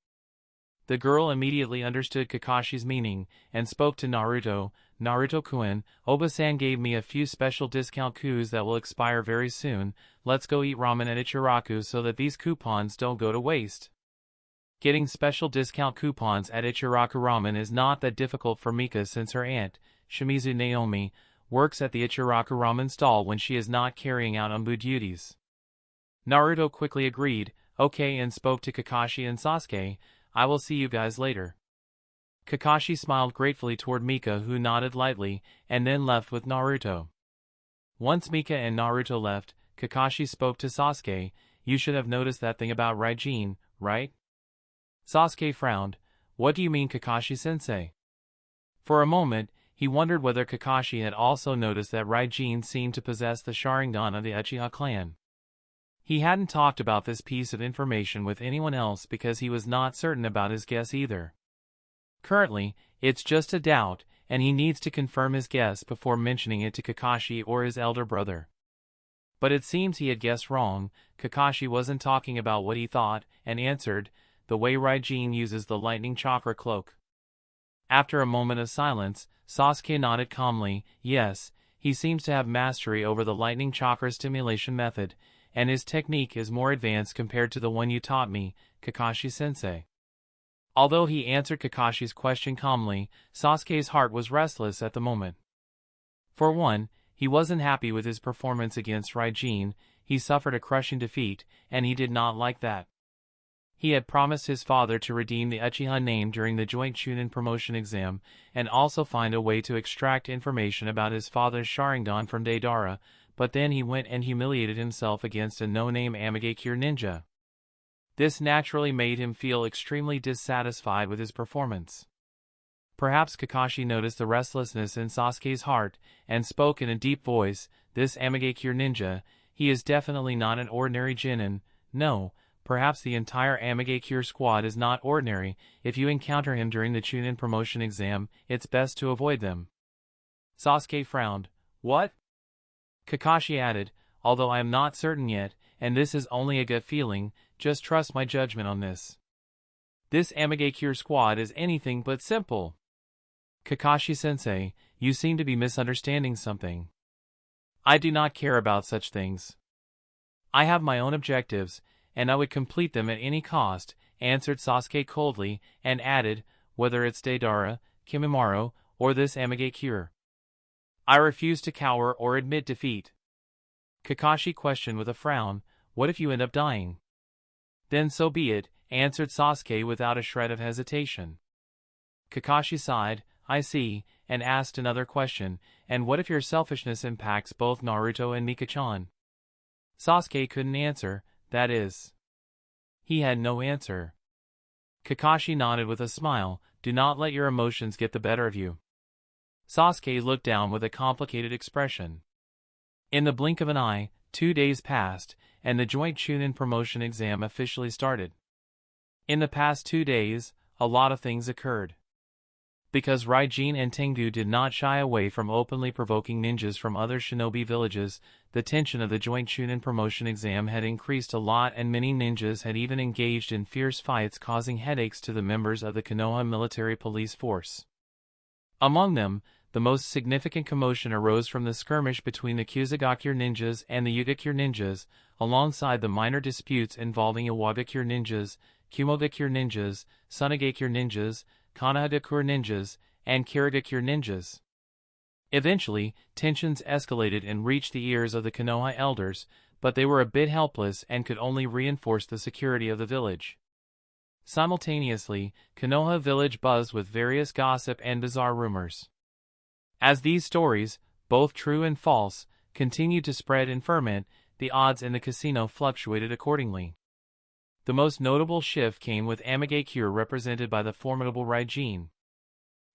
The girl immediately understood Kakashi's meaning, and spoke to Naruto. "Naruto-kun, Oba-san gave me a few special discount coupons that will expire very soon. Let's go eat ramen at Ichiraku so that these coupons don't go to waste." Getting special discount coupons at Ichiraku Ramen is not that difficult for Mika since her aunt, Shimizu Naomi, works at the Ichiraku Ramen stall when she is not carrying out Umbu duties. Naruto quickly agreed, "Okay," and spoke to Kakashi and Sasuke, "I will see you guys later." Kakashi smiled gratefully toward Mika, who nodded lightly, and then left with Naruto. Once Mika and Naruto left, Kakashi spoke to Sasuke, "You should have noticed that thing about Ryene, right?" Sasuke frowned. "What do you mean, Kakashi-sensei?" For a moment, he wondered whether Kakashi had also noticed that Ryene seemed to possess the Sharingan of the Uchiha clan. He hadn't talked about this piece of information with anyone else because he was not certain about his guess either. Currently, it's just a doubt, and he needs to confirm his guess before mentioning it to Kakashi or his elder brother. But it seems he had guessed wrong. Kakashi wasn't talking about what he thought, and answered, "The way Ryene uses the lightning chakra cloak." After a moment of silence, Sasuke nodded calmly. "Yes, he seems to have mastery over the lightning chakra stimulation method, and his technique is more advanced compared to the one you taught me, Kakashi-sensei." Although he answered Kakashi's question calmly, Sasuke's heart was restless at the moment. For one, he wasn't happy with his performance against Ryene. He suffered a crushing defeat, and he did not like that. He had promised his father to redeem the Uchiha name during the joint Chunin promotion exam, and also find a way to extract information about his father's Sharingan from Deidara, but then he went and humiliated himself against a no-name Amigakure ninja. This naturally made him feel extremely dissatisfied with his performance. Perhaps Kakashi noticed the restlessness in Sasuke's heart, and spoke in a deep voice, "This Amigakure ninja, he is definitely not an ordinary Genin. No, perhaps the entire Amigakure squad is not ordinary. If you encounter him during the Chunin promotion exam, it's best to avoid them." Sasuke frowned. "What?" Kakashi added, "Although I am not certain yet, and this is only a gut feeling, just trust my judgment on this. This Amigakure squad is anything but simple." "Kakashi-sensei, you seem to be misunderstanding something. I do not care about such things. I have my own objectives, and I would complete them at any cost," answered Sasuke coldly, and added, "Whether it's Deidara, Kimimaro, or this Amigakure. I refuse to cower or admit defeat." Kakashi questioned with a frown, "What if you end up dying?" "Then so be it," answered Sasuke without a shred of hesitation. Kakashi sighed, "I see," and asked another question, "And what if your selfishness impacts both Naruto and Mika-chan?" Sasuke couldn't answer, "That is." He had no answer. Kakashi nodded with a smile. Do not let your emotions get the better of you. Sasuke looked down with a complicated expression. In the blink of an eye, 2 days passed, and the joint Chunin promotion exam officially started. In the past 2 days, a lot of things occurred. Because Ryene and Tengu did not shy away from openly provoking ninjas from other shinobi villages, the tension of the joint Chunin promotion exam had increased a lot, and many ninjas had even engaged in fierce fights, causing headaches to the members of the Konoha military police force. Among them, the most significant commotion arose from the skirmish between the Kusagakure ninjas and the Hyuga ninjas, alongside the minor disputes involving Iwagakure ninjas, Kumogakure ninjas, Sunagakure ninjas, Konohagakure ninjas, and Kirigakure ninjas. Eventually, tensions escalated and reached the ears of the Konoha elders, but they were a bit helpless and could only reinforce the security of the village. Simultaneously, Konoha village buzzed with various gossip and bizarre rumors. As these stories, both true and false, continued to spread and ferment, the odds in the casino fluctuated accordingly. The most notable shift came with Amigakure, represented by the formidable Ryene.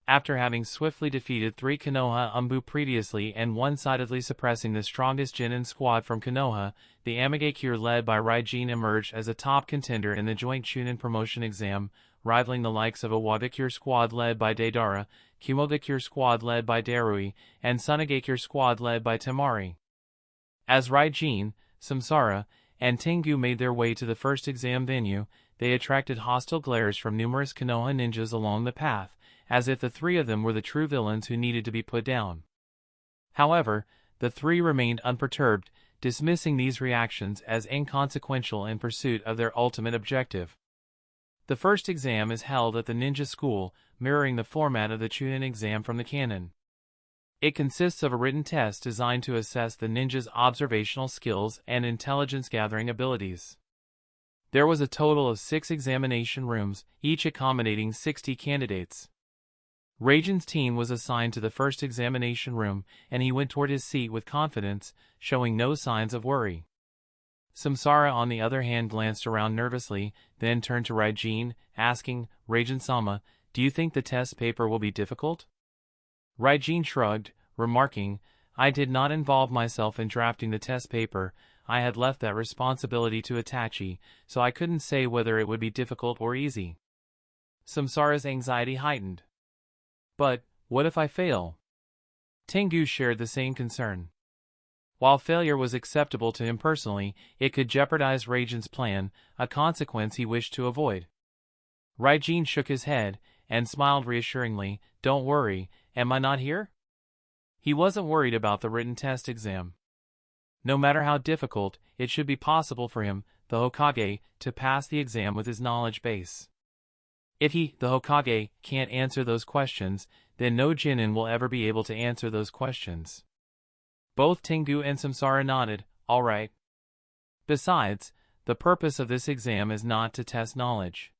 After having swiftly defeated 3 Konoha Umbu previously and one-sidedly suppressing the strongest Genin squad from Konoha, the Amigakure led by Ryene emerged as a top contender in the joint Chunin promotion exam, rivaling the likes of Iwagakure squad led by Deidara, Kumogakure squad led by Darui, and Sunagakure squad led by Temari. As Ryene, Samsara, and Tengu made their way to the first exam venue, they attracted hostile glares from numerous Konoha ninjas along the path, as if the 3 of them were the true villains who needed to be put down. However, the 3 remained unperturbed, dismissing these reactions as inconsequential in pursuit of their ultimate objective. The first exam is held at the ninja school, mirroring the format of the Chunin exam from the Canon. It consists of a written test designed to assess the ninja's observational skills and intelligence-gathering abilities. There was a total of 6 examination rooms, each accommodating 60 candidates. Reigen's team was assigned to the first examination room, and he went toward his seat with confidence, showing no signs of worry. Samsara, on the other hand, glanced around nervously, then turned to Ryene, asking, "Reigen-sama, do you think the test paper will be difficult?" Ryene shrugged, remarking, "I did not involve myself in drafting the test paper. I had left that responsibility to Itachi, so I couldn't say whether it would be difficult or easy." Samsara's anxiety heightened. "But, what if I fail?" Tengu shared the same concern. While failure was acceptable to him personally, it could jeopardize Reigen's plan, a consequence he wished to avoid. Ryene shook his head, and smiled reassuringly. "Don't worry, am I not here?" He wasn't worried about the written test exam. No matter how difficult, it should be possible for him, the Hokage, to pass the exam with his knowledge base. If he, the Hokage, can't answer those questions, then no Genin will ever be able to answer those questions. Both Tengu and Samsara nodded. "All right." Besides, the purpose of this exam is not to test knowledge.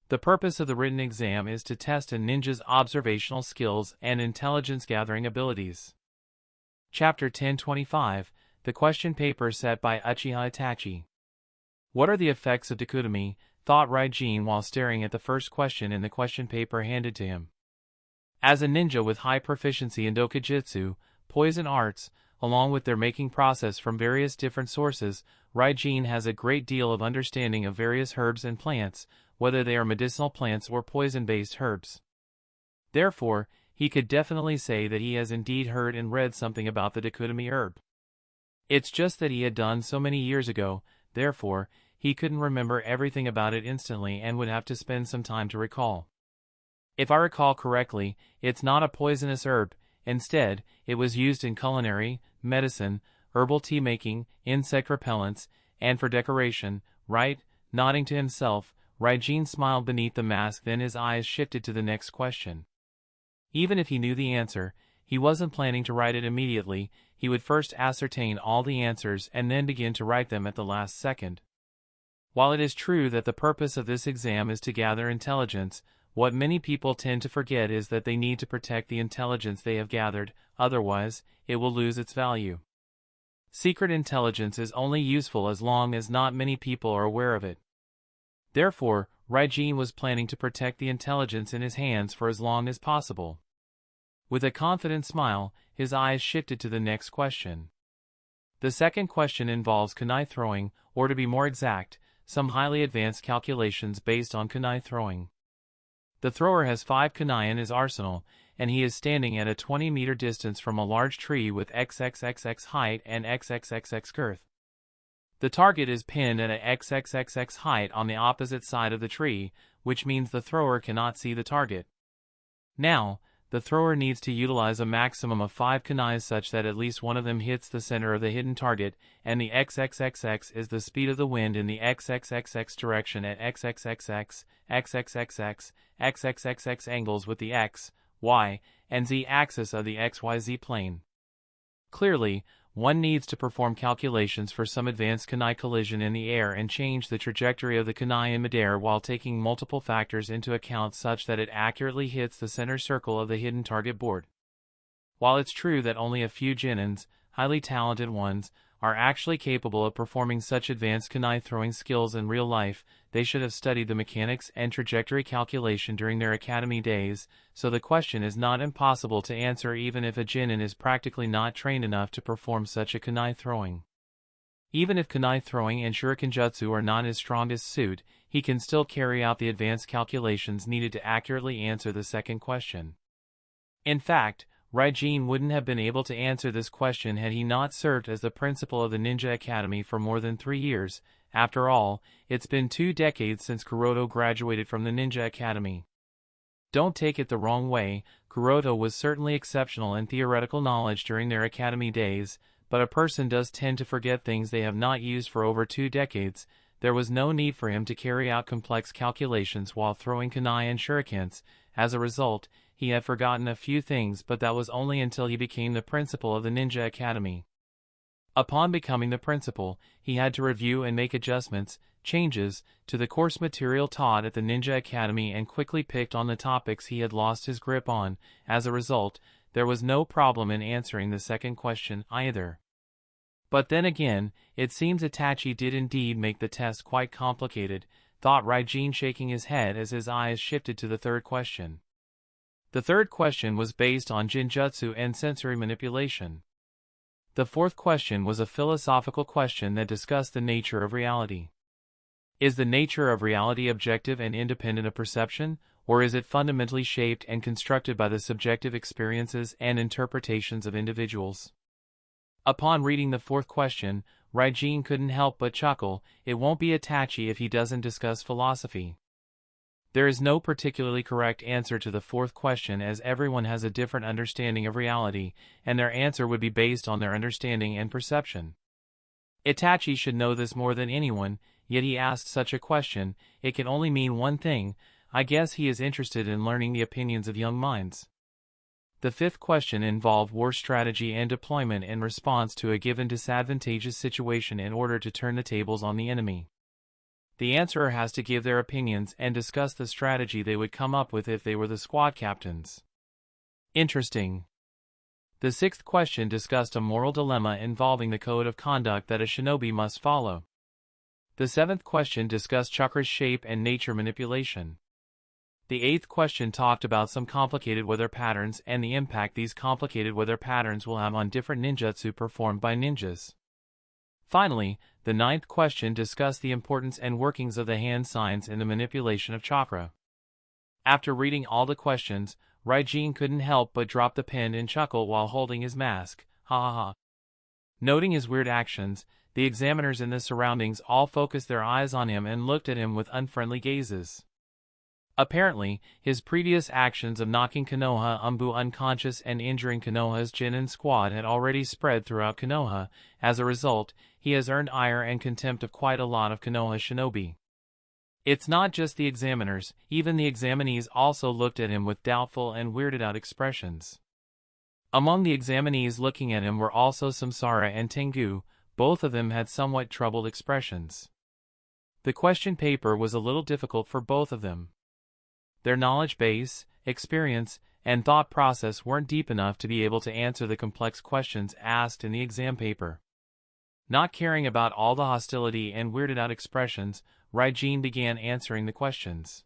The purpose of the written exam is to test a ninja's observational skills and intelligence-gathering abilities. Chapter 1025, The Question Paper Set by Uchiha Itachi. What are the effects of dichotomy, thought Ryene while staring at the first question in the question paper handed to him. As a ninja with high proficiency in dokujutsu, poison arts, along with their making process from various different sources, Ryene has a great deal of understanding of various herbs and plants, whether they are medicinal plants or poison-based herbs. Therefore, he could definitely say that he has indeed heard and read something about the dichotomy herb. It's just that he had done so many years ago, therefore, he couldn't remember everything about it instantly and would have to spend some time to recall. If I recall correctly, it's not a poisonous herb. Instead, it was used in culinary, medicine, herbal tea making, insect repellents, and for decoration, right? Nodding to himself, Ryene smiled beneath the mask, then his eyes shifted to the next question. Even if he knew the answer, he wasn't planning to write it immediately. He would first ascertain all the answers and then begin to write them at the last second. While it is true that the purpose of this exam is to gather intelligence, what many people tend to forget is that they need to protect the intelligence they have gathered, otherwise, it will lose its value. Secret intelligence is only useful as long as not many people are aware of it. Therefore, Ryene was planning to protect the intelligence in his hands for as long as possible. With a confident smile, his eyes shifted to the next question. The second question involves kunai throwing, or to be more exact, some highly advanced calculations based on kunai throwing. The thrower has 5 kunai in his arsenal, and he is standing at a 20-meter distance from a large tree with XXXX height and XXXX girth. The target is pinned at a XXXX height on the opposite side of the tree, which means the thrower cannot see the target. Now, the thrower needs to utilize a maximum of 5 kunai such that at least one of them hits the center of the hidden target, and the XXXX is the speed of the wind in the XXXX direction at XXXX, XXXX, XXXX angles with the X, Y, and Z axis of the XYZ plane. Clearly, one needs to perform calculations for some advanced kunai collision in the air and change the trajectory of the kunai in midair while taking multiple factors into account such that it accurately hits the center circle of the hidden target board. While it's true that only a few genins, highly talented ones, are actually capable of performing such advanced kunai throwing skills in real life, they should have studied the mechanics and trajectory calculation during their academy days, so the question is not impossible to answer even if a genin is practically not trained enough to perform such a kunai throwing. Even if kunai throwing and shuriken jutsu are not his strongest suit, he can still carry out the advanced calculations needed to accurately answer the second question. In fact, Ryene wouldn't have been able to answer this question had he not served as the principal of the Ninja Academy for more than 3 years. After all, it's been 2 decades since Kuroto graduated from the Ninja Academy. Don't take it the wrong way, Kuroto was certainly exceptional in theoretical knowledge during their academy days, but a person does tend to forget things they have not used for over 2 decades. There was no need for him to carry out complex calculations while throwing kunai and shurikens. As a result, he had forgotten a few things, but that was only until he became the principal of the Ninja Academy. Upon becoming the principal, he had to review and make adjustments, changes, to the course material taught at the Ninja Academy and quickly picked on the topics he had lost his grip on. As a result, there was no problem in answering the second question either. But then again, it seems Itachi did indeed make the test quite complicated, thought Ryene, shaking his head as his eyes shifted to the third question. The third question was based on Jinjutsu and sensory manipulation. The fourth question was a philosophical question that discussed the nature of reality. Is the nature of reality objective and independent of perception, or is it fundamentally shaped and constructed by the subjective experiences and interpretations of individuals? Upon reading the fourth question, Ryene couldn't help but chuckle. It won't be Itachi if he doesn't discuss philosophy. There is no particularly correct answer to the fourth question, as everyone has a different understanding of reality, and their answer would be based on their understanding and perception. Itachi should know this more than anyone, yet he asked such a question. It can only mean one thing. I guess he is interested in learning the opinions of young minds. The fifth question involved war strategy and deployment in response to a given disadvantageous situation in order to turn the tables on the enemy. The answerer has to give their opinions and discuss the strategy they would come up with if they were the squad captains. Interesting. The sixth question discussed a moral dilemma involving the code of conduct that a shinobi must follow. The seventh question discussed chakra's shape and nature manipulation. The eighth question talked about some complicated weather patterns and the impact these complicated weather patterns will have on different ninjutsu performed by ninjas. Finally, the ninth question discussed the importance and workings of the hand signs in the manipulation of chakra. After reading all the questions, Ryene couldn't help but drop the pen and chuckle while holding his mask. Ha ha ha. Noting his weird actions, the examiners in the surroundings all focused their eyes on him and looked at him with unfriendly gazes. Apparently, his previous actions of knocking Konoha Umbu unconscious and injuring Konoha's Genin squad had already spread throughout Konoha. As a result, he has earned ire and contempt of quite a lot of Konoha shinobi. It's not just the examiners, even the examinees also looked at him with doubtful and weirded out expressions. Among the examinees looking at him were also Samsara and Tengu. Both of them had somewhat troubled expressions. The question paper was a little difficult for both of them. Their knowledge base, experience, and thought process weren't deep enough to be able to answer the complex questions asked in the exam paper. Not caring about all the hostility and weirded out expressions, Ryene began answering the questions.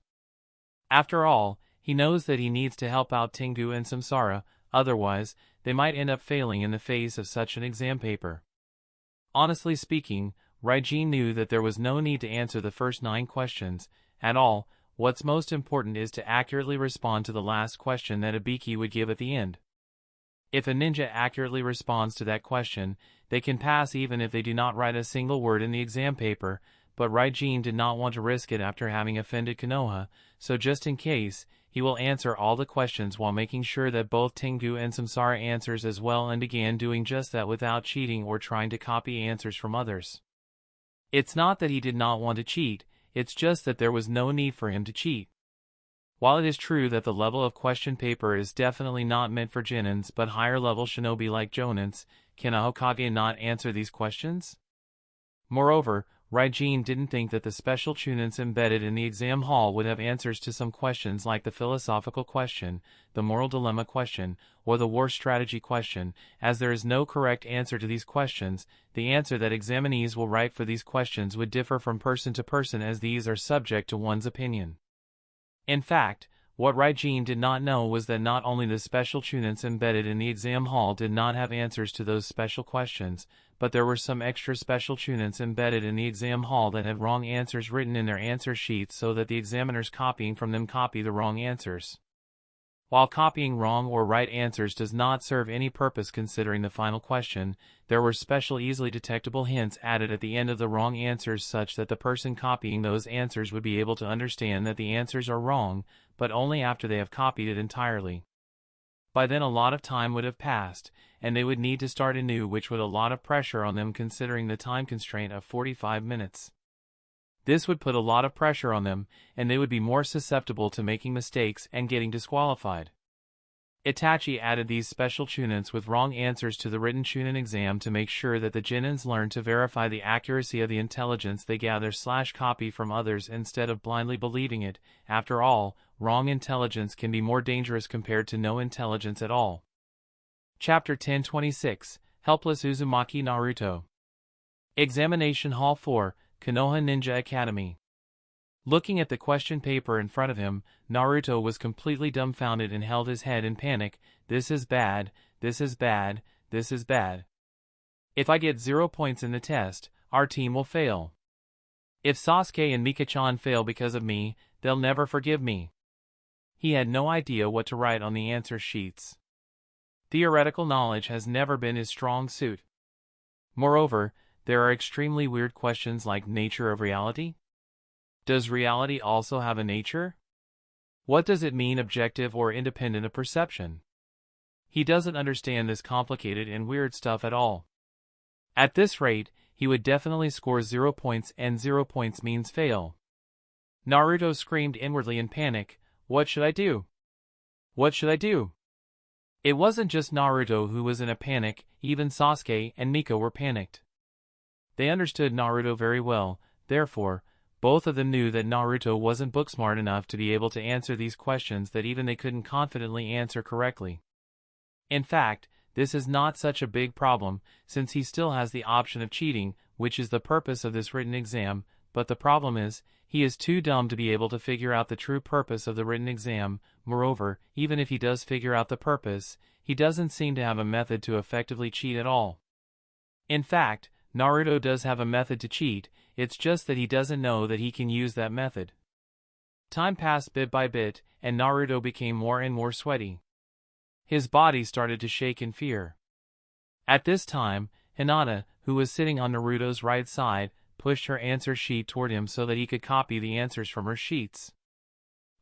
After all, he knows that he needs to help out Tengu and Samsara, otherwise, they might end up failing in the face of such an exam paper. Honestly speaking, Ryene knew that there was no need to answer the first 9 questions at all. What's most important is to accurately respond to the last question that Ibiki would give at the end. If a ninja accurately responds to that question, they can pass even if they do not write a single word in the exam paper, but Ryene did not want to risk it after having offended Konoha, so just in case, he will answer all the questions while making sure that both Tengu and Samsara answers as well, and began doing just that without cheating or trying to copy answers from others. It's not that he did not want to cheat, it's just that there was no need for him to cheat. While it is true that the level of question paper is definitely not meant for Genins, but higher level shinobi like Jonins, can a Hokage not answer these questions? Moreover, Ryene didn't think that the special Chunins embedded in the exam hall would have answers to some questions like the philosophical question, the moral dilemma question, or the war strategy question. As there is no correct answer to these questions, the answer that examinees will write for these questions would differ from person to person, as these are subject to one's opinion. In fact, what Ryene did not know was that not only the special Chunins embedded in the exam hall did not have answers to those special questions, but there were some extra special Chunins embedded in the exam hall that had wrong answers written in their answer sheets, so that the examiners copying from them copy the wrong answers. While copying wrong or right answers does not serve any purpose considering the final question, there were special easily detectable hints added at the end of the wrong answers such that the person copying those answers would be able to understand that the answers are wrong, but only after they have copied it entirely. By then a lot of time would have passed, and they would need to start anew, which would a lot of pressure on them considering the time constraint of 45 minutes. This would put a lot of pressure on them, and they would be more susceptible to making mistakes and getting disqualified. Itachi added these special Chunins with wrong answers to the written Chunin exam to make sure that the Genins learn to verify the accuracy of the intelligence they gather/copy from others instead of blindly believing it. After all, wrong intelligence can be more dangerous compared to no intelligence at all. Chapter 1026, Helpless Uzumaki Naruto. Examination Hall 4, Konoha Ninja Academy. Looking at the question paper in front of him, Naruto was completely dumbfounded and held his head in panic. This is bad, this is bad, this is bad. If I get 0 points in the test, our team will fail. If Sasuke and Mika-chan fail because of me, they'll never forgive me. He had no idea what to write on the answer sheets. Theoretical knowledge has never been his strong suit. Moreover, there are extremely weird questions like nature of reality? Does reality also have a nature? What does it mean objective or independent of perception? He doesn't understand this complicated and weird stuff at all. At this rate, he would definitely score 0 points, and 0 points means fail. Naruto screamed inwardly in panic, "What should I do? What should I do?" It wasn't just Naruto who was in a panic, even Sasuke and Mika were panicked. They understood Naruto very well, therefore, both of them knew that Naruto wasn't book-smart enough to be able to answer these questions, that even they couldn't confidently answer correctly. In fact, this is not such a big problem, since he still has the option of cheating, which is the purpose of this written exam, but the problem is, he is too dumb to be able to figure out the true purpose of the written exam. Moreover, even if he does figure out the purpose, he doesn't seem to have a method to effectively cheat at all. In fact, Naruto does have a method to cheat, it's just that he doesn't know that he can use that method. Time passed bit by bit, and Naruto became more and more sweaty. His body started to shake in fear. At this time, Hinata, who was sitting on Naruto's right side, pushed her answer sheet toward him so that he could copy the answers from her sheets.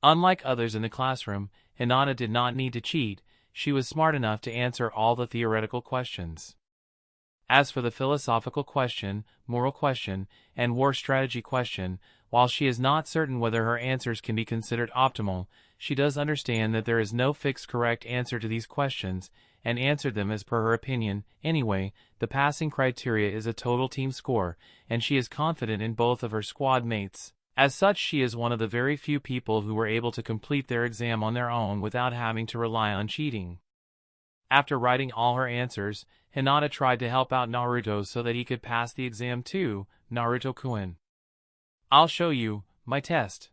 Unlike others in the classroom, Hinata did not need to cheat, she was smart enough to answer all the theoretical questions. As for the philosophical question, moral question, and war strategy question, while she is not certain whether her answers can be considered optimal, she does understand that there is no fixed correct answer to these questions, and answered them as per her opinion. Anyway, the passing criteria is a total team score, and she is confident in both of her squad mates. As such, she is one of the very few people who were able to complete their exam on their own without having to rely on cheating. After writing all her answers, Hinata tried to help out Naruto so that he could pass the exam too. Naruto-kun. I'll show you my test.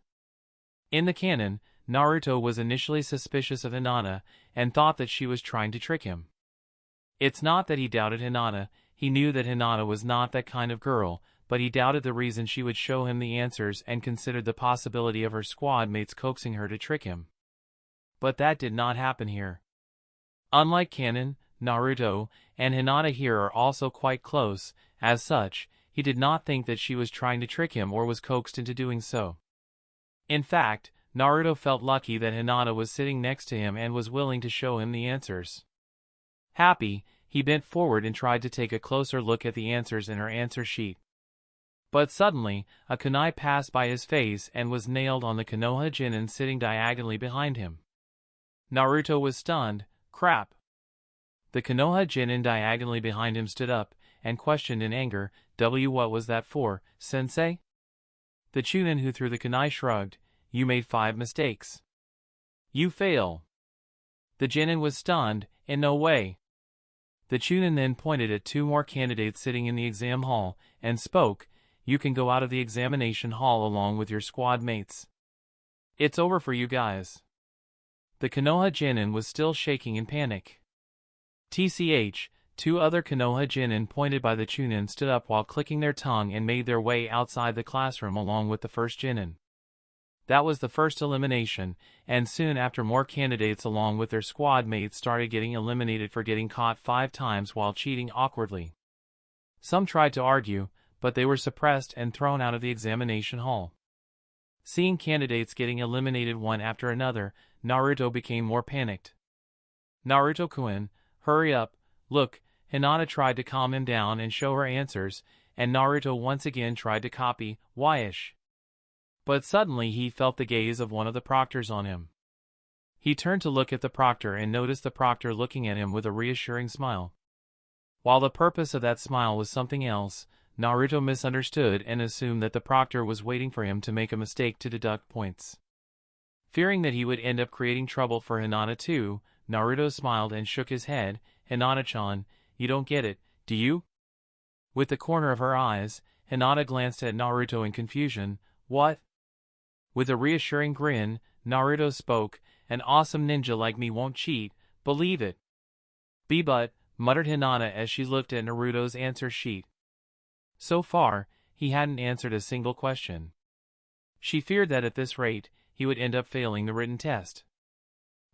In the canon, Naruto was initially suspicious of Hinata and thought that she was trying to trick him. It's not that he doubted Hinata, he knew that Hinata was not that kind of girl, but he doubted the reason she would show him the answers and considered the possibility of her squad mates coaxing her to trick him. But that did not happen here. Unlike Canon, Naruto, and Hinata here are also quite close, as such, he did not think that she was trying to trick him or was coaxed into doing so. In fact, Naruto felt lucky that Hinata was sitting next to him and was willing to show him the answers. Happy, he bent forward and tried to take a closer look at the answers in her answer sheet. But suddenly, a kunai passed by his face and was nailed on the Konoha Genin sitting diagonally behind him. Naruto was stunned. Crap! The Konoha Genin diagonally behind him stood up and questioned in anger, What was that for, sensei? The Chunin who threw the kunai shrugged, You made 5 mistakes. You fail. The Genin was stunned, In no way. The Chunin then pointed at 2 more candidates sitting in the exam hall and spoke, You can go out of the examination hall along with your squad mates. It's over for you guys. The Konoha Genin was still shaking in panic. TCH, 2 other Konoha Genin pointed by the Chunin stood up while clicking their tongue and made their way outside the classroom along with the first Genin. That was the first elimination, and soon after more candidates along with their squad mates started getting eliminated for getting caught 5 times while cheating awkwardly. Some tried to argue, but they were suppressed and thrown out of the examination hall. Seeing candidates getting eliminated one after another, Naruto became more panicked. Naruto-kun, hurry up, look, Hinata tried to calm him down and show her answers, and Naruto once again tried to copy, why-ish. But suddenly he felt the gaze of one of the proctors on him. He turned to look at the proctor and noticed the proctor looking at him with a reassuring smile. While the purpose of that smile was something else, Naruto misunderstood and assumed that the proctor was waiting for him to make a mistake to deduct points. Fearing that he would end up creating trouble for Hinata too, Naruto smiled and shook his head, Hinata-chan, you don't get it, do you? With the corner of her eyes, Hinata glanced at Naruto in confusion, what? With a reassuring grin, Naruto spoke, an awesome ninja like me won't cheat, believe it. But, muttered Hinata as she looked at Naruto's answer sheet. So far, he hadn't answered a single question. She feared that at this rate, he would end up failing the written test.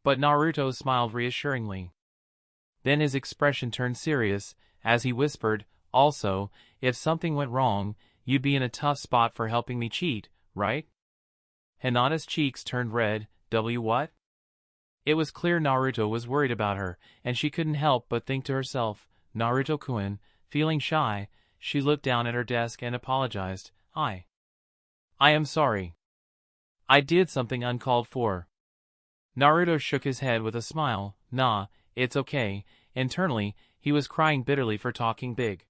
But Naruto smiled reassuringly. Then his expression turned serious, as he whispered, also, if something went wrong, you'd be in a tough spot for helping me cheat, right? Hinata's cheeks turned red, what? It was clear Naruto was worried about her, and she couldn't help but think to herself, Naruto-kun, feeling shy, she looked down at her desk and apologized, I am sorry. I did something uncalled for. Naruto shook his head with a smile, nah, it's okay. Internally, he was crying bitterly for talking big.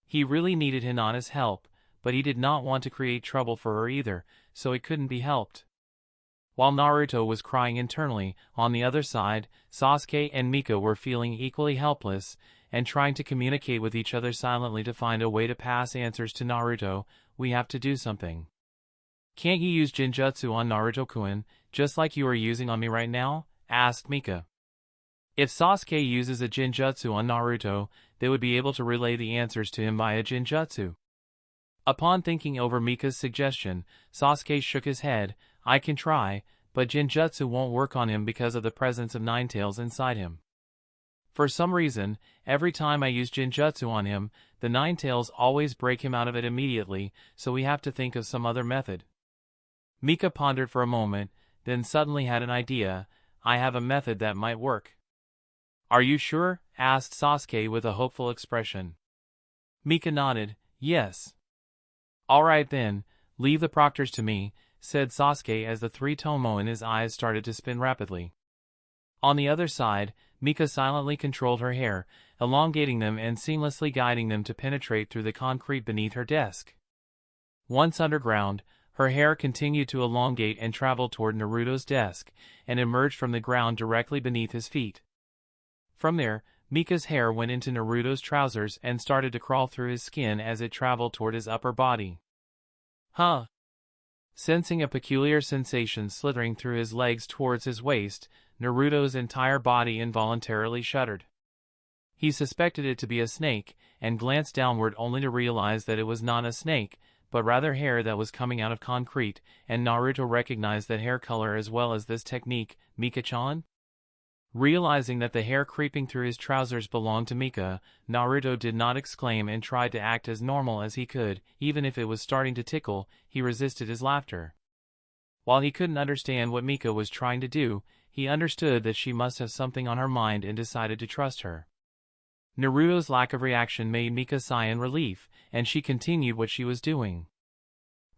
He really needed Hinata's help, but he did not want to create trouble for her either, so it couldn't be helped. While Naruto was crying internally, on the other side, Sasuke and Mika were feeling equally helpless, and trying to communicate with each other silently to find a way to pass answers to Naruto. We have to do something. Can't you use Jinjutsu on Naruto-kun, just like you are using on me right now? Asked Mika. If Sasuke uses a Jinjutsu on Naruto, they would be able to relay the answers to him via Jinjutsu. Upon thinking over Mika's suggestion, Sasuke shook his head, I can try, but Jinjutsu won't work on him because of the presence of Ninetales inside him. For some reason, every time I use Jinjutsu on him, the Ninetales always break him out of it immediately, so we have to think of some other method. Mika pondered for a moment, then suddenly had an idea, I have a method that might work. Are you sure? Asked Sasuke with a hopeful expression. Mika nodded, yes. Alright then, leave the proctors to me, said Sasuke as the 3 tomo in his eyes started to spin rapidly. On the other side, Mika silently controlled her hair, elongating them and seamlessly guiding them to penetrate through the concrete beneath her desk. Once underground, her hair continued to elongate and travel toward Naruto's desk, and emerged from the ground directly beneath his feet. From there, Mika's hair went into Naruto's trousers and started to crawl through his skin as it traveled toward his upper body. Huh? Sensing a peculiar sensation slithering through his legs towards his waist, Naruto's entire body involuntarily shuddered. He suspected it to be a snake, and glanced downward only to realize that it was not a snake, but rather hair that was coming out of concrete, and Naruto recognized that hair color as well as this technique. Mika-chan? Realizing that the hair creeping through his trousers belonged to Mika, Naruto did not exclaim and tried to act as normal as he could. Even if it was starting to tickle, he resisted his laughter. While he couldn't understand what Mika was trying to do, he understood that she must have something on her mind and decided to trust her. Naruto's lack of reaction made Mika sigh in relief, and she continued what she was doing.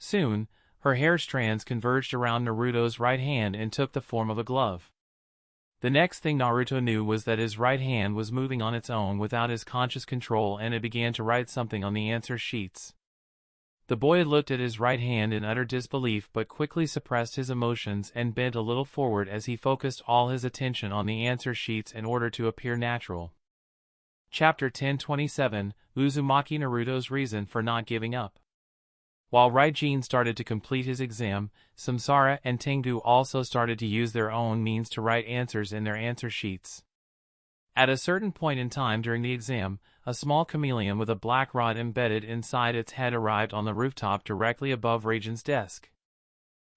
Soon, her hair strands converged around Naruto's right hand and took the form of a glove. The next thing Naruto knew was that his right hand was moving on its own without his conscious control, and it began to write something on the answer sheets. The boy looked at his right hand in utter disbelief but quickly suppressed his emotions and bent a little forward as he focused all his attention on the answer sheets in order to appear natural. Chapter 1027, Uzumaki Naruto's Reason for Not Giving Up. While Ryene started to complete his exam, Samsara and Tengu also started to use their own means to write answers in their answer sheets. At a certain point in time during the exam, a small chameleon with a black rod embedded inside its head arrived on the rooftop directly above Ryene's desk.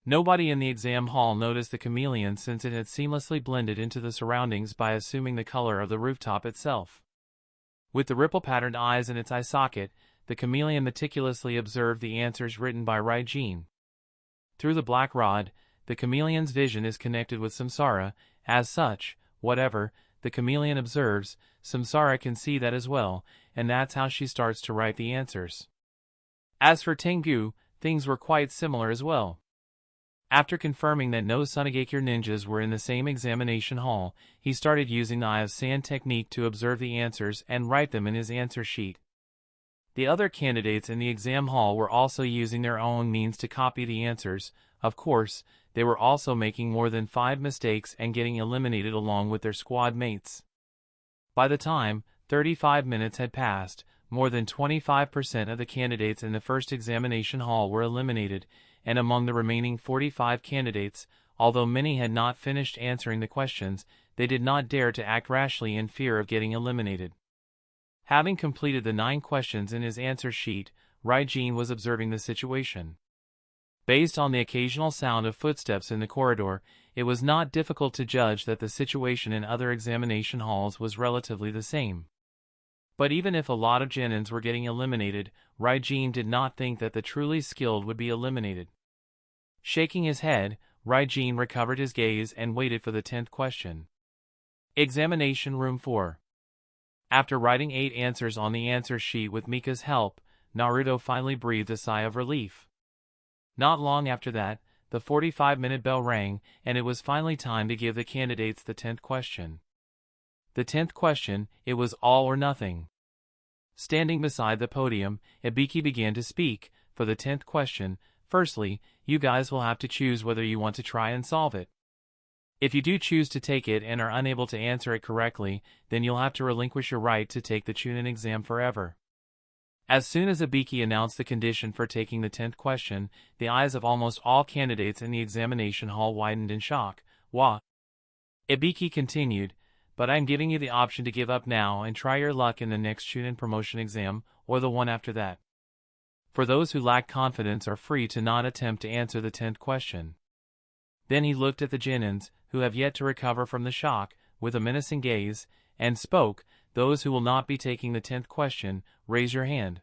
Nobody in the exam hall noticed the chameleon since it had seamlessly blended into the surroundings by assuming the color of the rooftop itself. With the ripple-patterned eyes in its eye socket, the chameleon meticulously observed the answers written by Ryene. Through the black rod, the chameleon's vision is connected with Samsara. As such, whatever the chameleon observes, Samsara can see that as well, and that's how she starts to write the answers. As for Tengu, things were quite similar as well. After confirming that no Sunagakure ninjas were in the same examination hall, he started using the Eye of Sand technique to observe the answers and write them in his answer sheet. The other candidates in the exam hall were also using their own means to copy the answers. Of course, they were also making more than 5 mistakes and getting eliminated along with their squad mates. By the time 35 minutes had passed, more than 25% of the candidates in the first examination hall were eliminated, and among the remaining 45 candidates, although many had not finished answering the questions, they did not dare to act rashly in fear of getting eliminated. Having completed the 9 questions in his answer sheet, Ryene was observing the situation. Based on the occasional sound of footsteps in the corridor, it was not difficult to judge that the situation in other examination halls was relatively the same. But even if a lot of genins were getting eliminated, Ryene did not think that the truly skilled would be eliminated. Shaking his head, Ryene recovered his gaze and waited for the 10th question. Examination Room 4. After writing 8 answers on the answer sheet with Mika's help, Naruto finally breathed a sigh of relief. Not long after that, the 45-minute bell rang, and it was finally time to give the candidates the 10th question. The 10th question, it was all or nothing. Standing beside the podium, Ibiki began to speak. For the 10th question, firstly, you guys will have to choose whether you want to try and solve it. If you do choose to take it and are unable to answer it correctly, then you'll have to relinquish your right to take the Chunin exam forever. As soon as Ibiki announced the condition for taking the 10th question, the eyes of almost all candidates in the examination hall widened in shock. Wah! Ibiki continued, but I'm giving you the option to give up now and try your luck in the next Chunin promotion exam, or the one after that. For those who lack confidence are free to not attempt to answer the 10th question. Then he looked at the genins, who have yet to recover from the shock, with a menacing gaze, and spoke. Those who will not be taking the 10th question, raise your hand.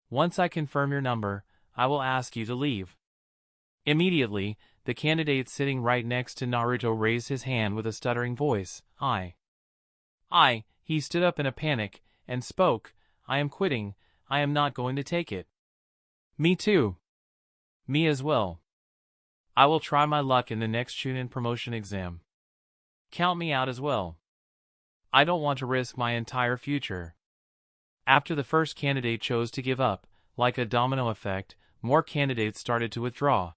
Once I confirm your number, I will ask you to leave. Immediately, the candidate sitting right next to Naruto raised his hand with a stuttering voice. He stood up in a panic, and spoke. I am quitting. I am not going to take it. Me too. Me as well. I will try my luck in the next Chunin promotion exam. Count me out as well. I don't want to risk my entire future. After the first candidate chose to give up, like a domino effect, more candidates started to withdraw.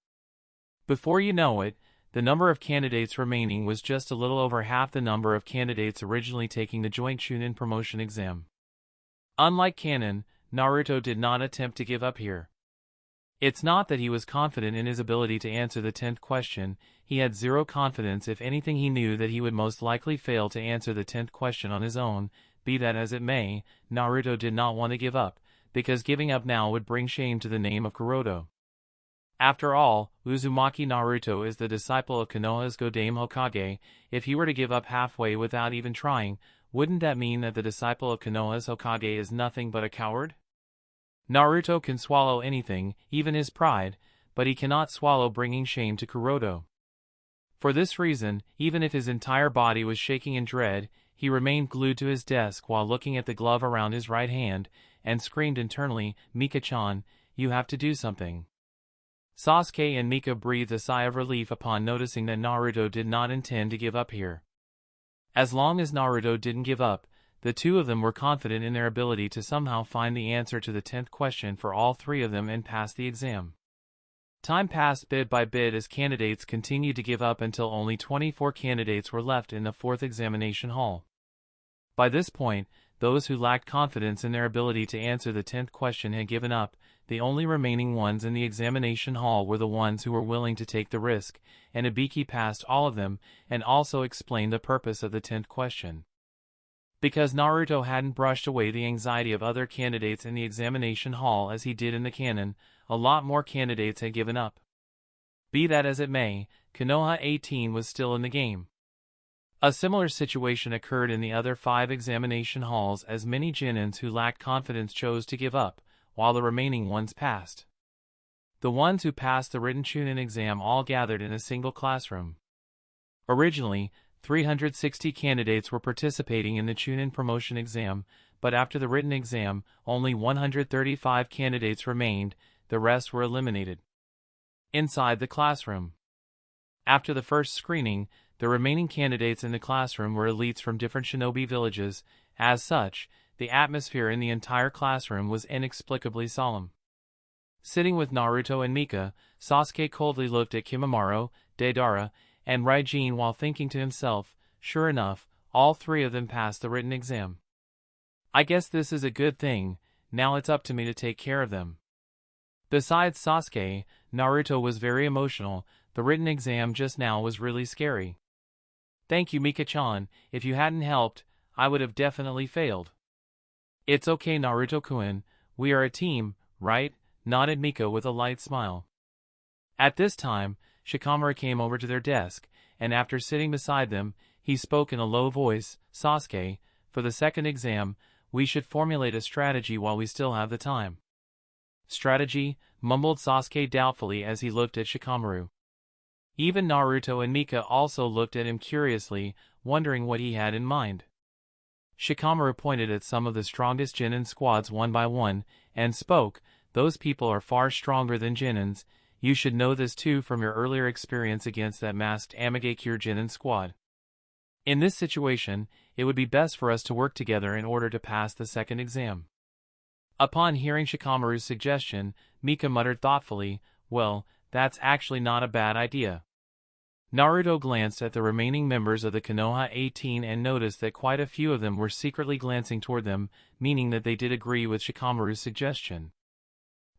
Before you know it, the number of candidates remaining was just a little over half the number of candidates originally taking the joint Chunin promotion exam. Unlike Canon, Naruto did not attempt to give up here. It's not that he was confident in his ability to answer the 10th question, he had zero confidence. If anything, he knew that he would most likely fail to answer the 10th question on his own. Be that as it may, Naruto did not want to give up, because giving up now would bring shame to the name of Kuroda. After all, Uzumaki Naruto is the disciple of Konoha's Godame Hokage. If he were to give up halfway without even trying, wouldn't that mean that the disciple of Konoha's Hokage is nothing but a coward? Naruto can swallow anything, even his pride, but he cannot swallow bringing shame to Kuroda. For this reason, even if his entire body was shaking in dread, he remained glued to his desk while looking at the glove around his right hand, and screamed internally, "Mika-chan, you have to do something." Sasuke and Mika breathed a sigh of relief upon noticing that Naruto did not intend to give up here. As long as Naruto didn't give up, the two of them were confident in their ability to somehow find the answer to the 10th question for all three of them and pass the exam. Time passed bit by bit as candidates continued to give up until only 24 candidates were left in the 4th examination hall. By this point, those who lacked confidence in their ability to answer the 10th question had given up. The only remaining ones in the examination hall were the ones who were willing to take the risk, and Ibiki passed all of them, and also explained the purpose of the 10th question. Because Naruto hadn't brushed away the anxiety of other candidates in the examination hall as he did in the canon, a lot more candidates had given up. Be that as it may, Konoha 18 was still in the game. A similar situation occurred in the other 5 examination halls as many Genins who lacked confidence chose to give up, while the remaining ones passed. The ones who passed the written Chunin exam all gathered in a single classroom. Originally, 360 candidates were participating in the Chunin promotion exam, but after the written exam, only 135 candidates remained, the rest were eliminated. Inside the classroom. After the first screening, the remaining candidates in the classroom were elites from different shinobi villages. As such, the atmosphere in the entire classroom was inexplicably solemn. Sitting with Naruto and Mika, Sasuke coldly looked at Kimimaro, Deidara, and Ryene while thinking to himself, sure enough, all three of them passed the written exam. I guess this is a good thing, now it's up to me to take care of them. Besides Sasuke, Naruto was very emotional. The written exam just now was really scary. Thank you, Mika-chan, if you hadn't helped, I would have definitely failed. It's okay, Naruto-kun, we are a team, right? Nodded Mika with a light smile. At this time, Shikamaru came over to their desk, and after sitting beside them, he spoke in a low voice, Sasuke, for the second exam, we should formulate a strategy while we still have the time. Strategy, mumbled Sasuke doubtfully as he looked at Shikamaru. Even Naruto and Mika also looked at him curiously, wondering what he had in mind. Shikamaru pointed at some of the strongest Genin squads one by one, and spoke, those people are far stronger than Genins, you should know this too from your earlier experience against that masked Amigakure Genin squad. In this situation, it would be best for us to work together in order to pass the second exam. Upon hearing Shikamaru's suggestion, Mika muttered thoughtfully, well, that's actually not a bad idea. Naruto glanced at the remaining members of the Konoha 18 and noticed that quite a few of them were secretly glancing toward them, meaning that they did agree with Shikamaru's suggestion.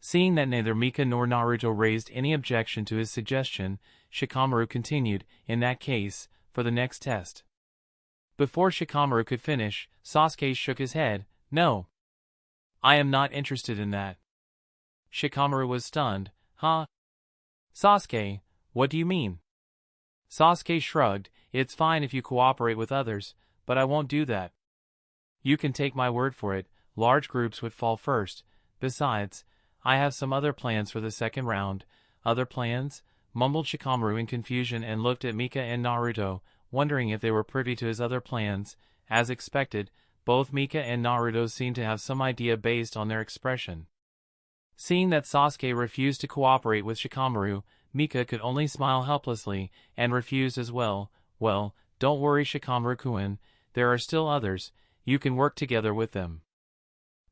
Seeing that neither Mika nor Naruto raised any objection to his suggestion, Shikamaru continued, in that case, for the next test. Before Shikamaru could finish, Sasuke shook his head, no. I am not interested in that. Shikamaru was stunned, huh? Sasuke, what do you mean? Sasuke shrugged, it's fine if you cooperate with others, but I won't do that. You can take my word for it, large groups would fall first. Besides, I have some other plans for the second round. Other plans? Mumbled Shikamaru in confusion and looked at Mika and Naruto, wondering if they were privy to his other plans. As expected, both Mika and Naruto seemed to have some idea based on their expression. Seeing that Sasuke refused to cooperate with Shikamaru, Mika could only smile helplessly, and refused as well. Well, don't worry, Shikamaru-kun, there are still others, you can work together with them.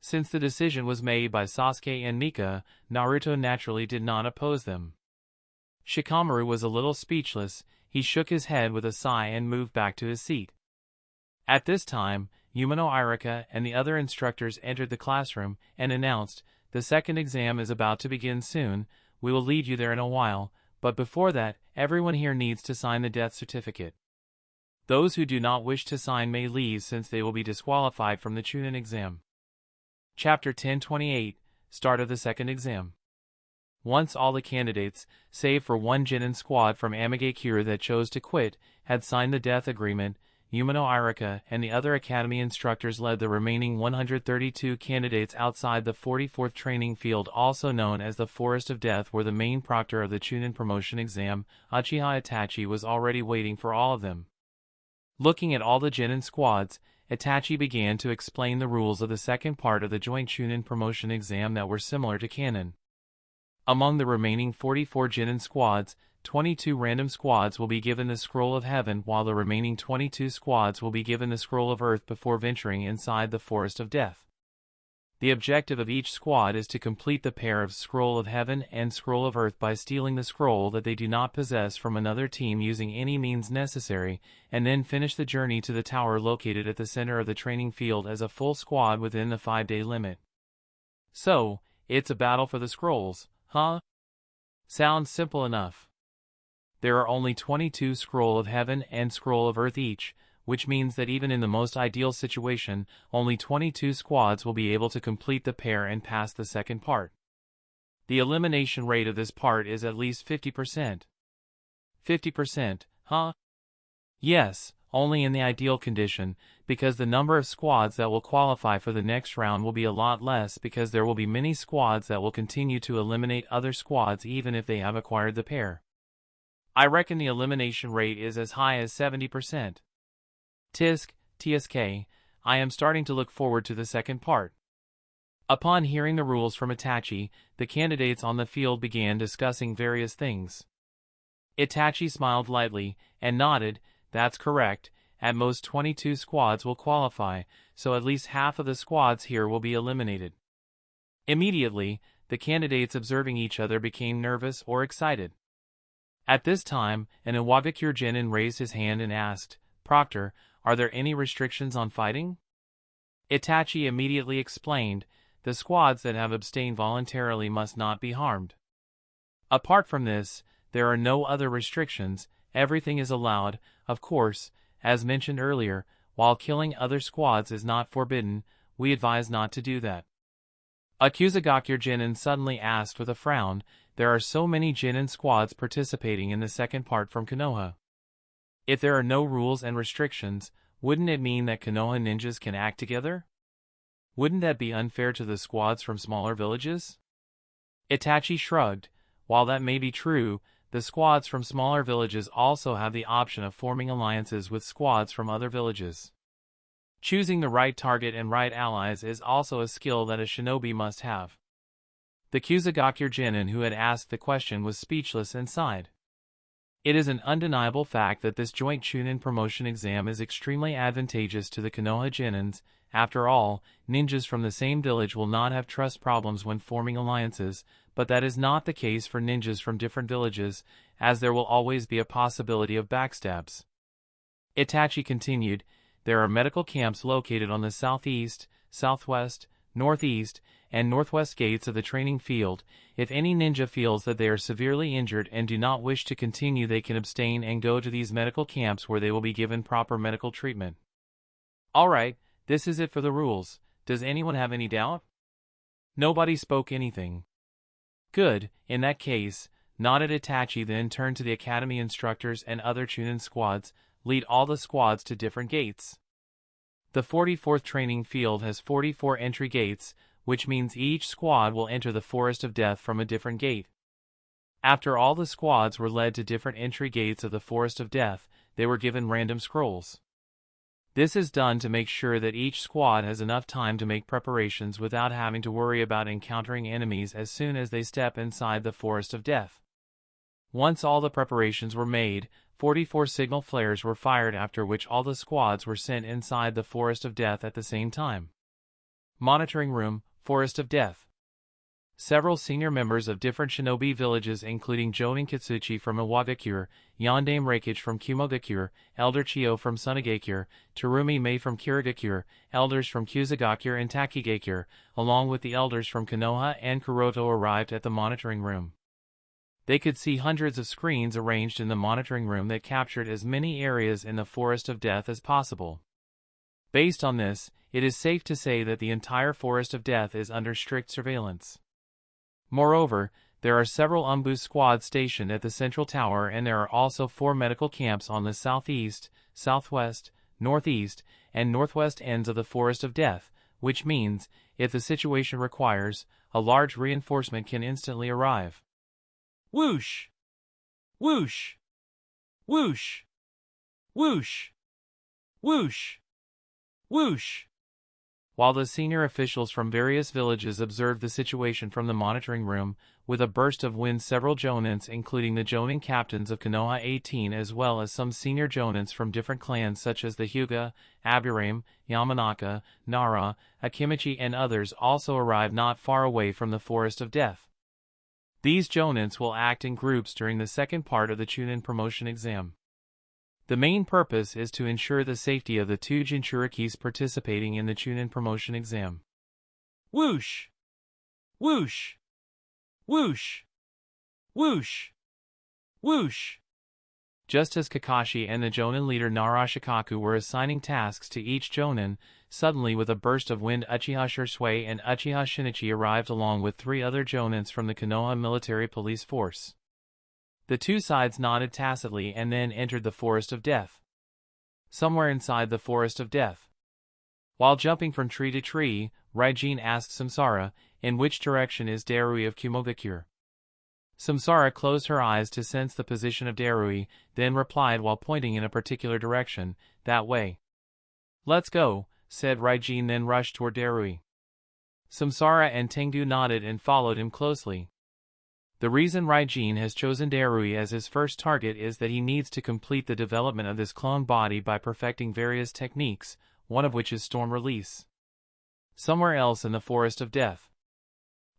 Since the decision was made by Sasuke and Mika, Naruto naturally did not oppose them. Shikamaru was a little speechless. He shook his head with a sigh and moved back to his seat. At this time, Umino Irika and the other instructors entered the classroom and announced, "The second exam is about to begin soon. We will lead you there in a while, but before that, everyone here needs to sign the death certificate. Those who do not wish to sign may leave since they will be disqualified from the Chunin exam." Chapter 1028, Start of the Second Exam. Once all the candidates, save for one Genin squad from Amigakure that chose to quit, had signed the death agreement, Umino Irika and the other academy instructors led the remaining 132 candidates outside the 44th training field, also known as the Forest of Death, where the main proctor of the Chunin promotion exam, Uchiha Itachi, was already waiting for all of them. Looking at all the Genin squads, Itachi began to explain the rules of the second part of the joint Chunin promotion exam that were similar to Canon. Among the remaining 44 Genin squads, 22 random squads will be given the Scroll of Heaven, while the remaining 22 squads will be given the Scroll of Earth before venturing inside the Forest of Death. The objective of each squad is to complete the pair of Scroll of Heaven and Scroll of Earth by stealing the scroll that they do not possess from another team using any means necessary, and then finish the journey to the tower located at the center of the training field as a full squad within the 5-day limit. So, it's a battle for the scrolls, huh? Sounds simple enough. There are only 22 Scroll of Heaven and Scroll of Earth each, which means that even in the most ideal situation, only 22 squads will be able to complete the pair and pass the second part. The elimination rate of this part is at least 50%. 50%, huh? Yes, only in the ideal condition, because the number of squads that will qualify for the next round will be a lot less, because there will be many squads that will continue to eliminate other squads even if they have acquired the pair. I reckon the elimination rate is as high as 70%. TSK, I am starting to look forward to the second part. Upon hearing the rules from Itachi, the candidates on the field began discussing various things. Itachi smiled lightly and nodded. That's correct, at most 22 squads will qualify, so at least half of the squads here will be eliminated. Immediately, the candidates observing each other became nervous or excited. At this time, an Iwagakure Genin raised his hand and asked, "Proctor, are there any restrictions on fighting?" Itachi immediately explained, "The squads that have abstained voluntarily must not be harmed. Apart from this, there are no other restrictions. Everything is allowed, of course, as mentioned earlier, while killing other squads is not forbidden, we advise not to do that." Akuzagakure Genin suddenly asked with a frown, "There are so many Genin squads participating in the second part from Konoha. If there are no rules and restrictions, wouldn't it mean that Konoha ninjas can act together? Wouldn't that be unfair to the squads from smaller villages?" Itachi shrugged. While that may be true, the squads from smaller villages also have the option of forming alliances with squads from other villages. Choosing the right target and right allies is also a skill that a shinobi must have. The Kusagakure Genin who had asked the question was speechless and sighed. It is an undeniable fact that this joint Chunin promotion exam is extremely advantageous to the Konoha Genins. After all, ninjas from the same village will not have trust problems when forming alliances, but that is not the case for ninjas from different villages, as there will always be a possibility of backstabs. Itachi continued, "There are medical camps located on the southeast, southwest, northeast, and northwest gates of the training field. If any ninja feels that they are severely injured and do not wish to continue, they can abstain and go to these medical camps where they will be given proper medical treatment." Alright, this is it for the rules. Does anyone have any doubt? Nobody spoke anything. Good, in that case, nodded Itachi, then turned to the academy instructors and other Chunin squads, "Lead all the squads to different gates." The 44th training field has 44 entry gates, which means each squad will enter the Forest of Death from a different gate. After all the squads were led to different entry gates of the Forest of Death, they were given random scrolls. This is done to make sure that each squad has enough time to make preparations without having to worry about encountering enemies as soon as they step inside the Forest of Death. Once all the preparations were made, 44 signal flares were fired, after which all the squads were sent inside the Forest of Death at the same time. Monitoring Room, Forest of Death. Several senior members of different shinobi villages including Jonin Kitsuchi from Iwagakure, Yondame Reikage from Kumogakure, Elder Chiyo from Sunagakure, Terumi Mei from Kirigakure, elders from Kusagakure and Takigakure, along with the elders from Konoha and Kuroto arrived at the monitoring room. They could see hundreds of screens arranged in the monitoring room that captured as many areas in the Forest of Death as possible. Based on this, it is safe to say that the entire Forest of Death is under strict surveillance. Moreover, there are several Umbu squads stationed at the central tower and there are also 4 medical camps on the southeast, southwest, northeast, and northwest ends of the Forest of Death, which means, if the situation requires, a large reinforcement can instantly arrive. Whoosh! Whoosh! Whoosh! Whoosh! Whoosh! Whoosh! While the senior officials from various villages observed the situation from the monitoring room, with a burst of wind several jonins including the jonin captains of Konoha 18 as well as some senior jonins from different clans such as the Hyuga, Aburame, Yamanaka, Nara, Akimichi and others also arrived not far away from the Forest of Death. These jonins will act in groups during the second part of the Chunin promotion exam. The main purpose is to ensure the safety of the 2 Jinchurikis participating in the Chunin promotion exam. Whoosh! Whoosh! Whoosh! Whoosh! Whoosh! Just as Kakashi and the Jonin leader Narashikaku were assigning tasks to each Jonin, suddenly with a burst of wind Uchiha Shursui and Uchiha Shinichi arrived along with 3 other Jonins from the Konoha military police force. The 2 sides nodded tacitly and then entered the Forest of Death. Somewhere inside the Forest of Death. While jumping from tree to tree, Ryene asked Samsara, in which direction is Darui of Kumogakure? Samsara closed her eyes to sense the position of Darui, then replied while pointing in a particular direction, that way. Let's go, said Ryene then rushed toward Darui. Samsara and Tengu nodded and followed him closely. The reason Ryene has chosen Darui as his first target is that he needs to complete the development of this clone body by perfecting various techniques, one of which is storm release. Somewhere else in the Forest of Death.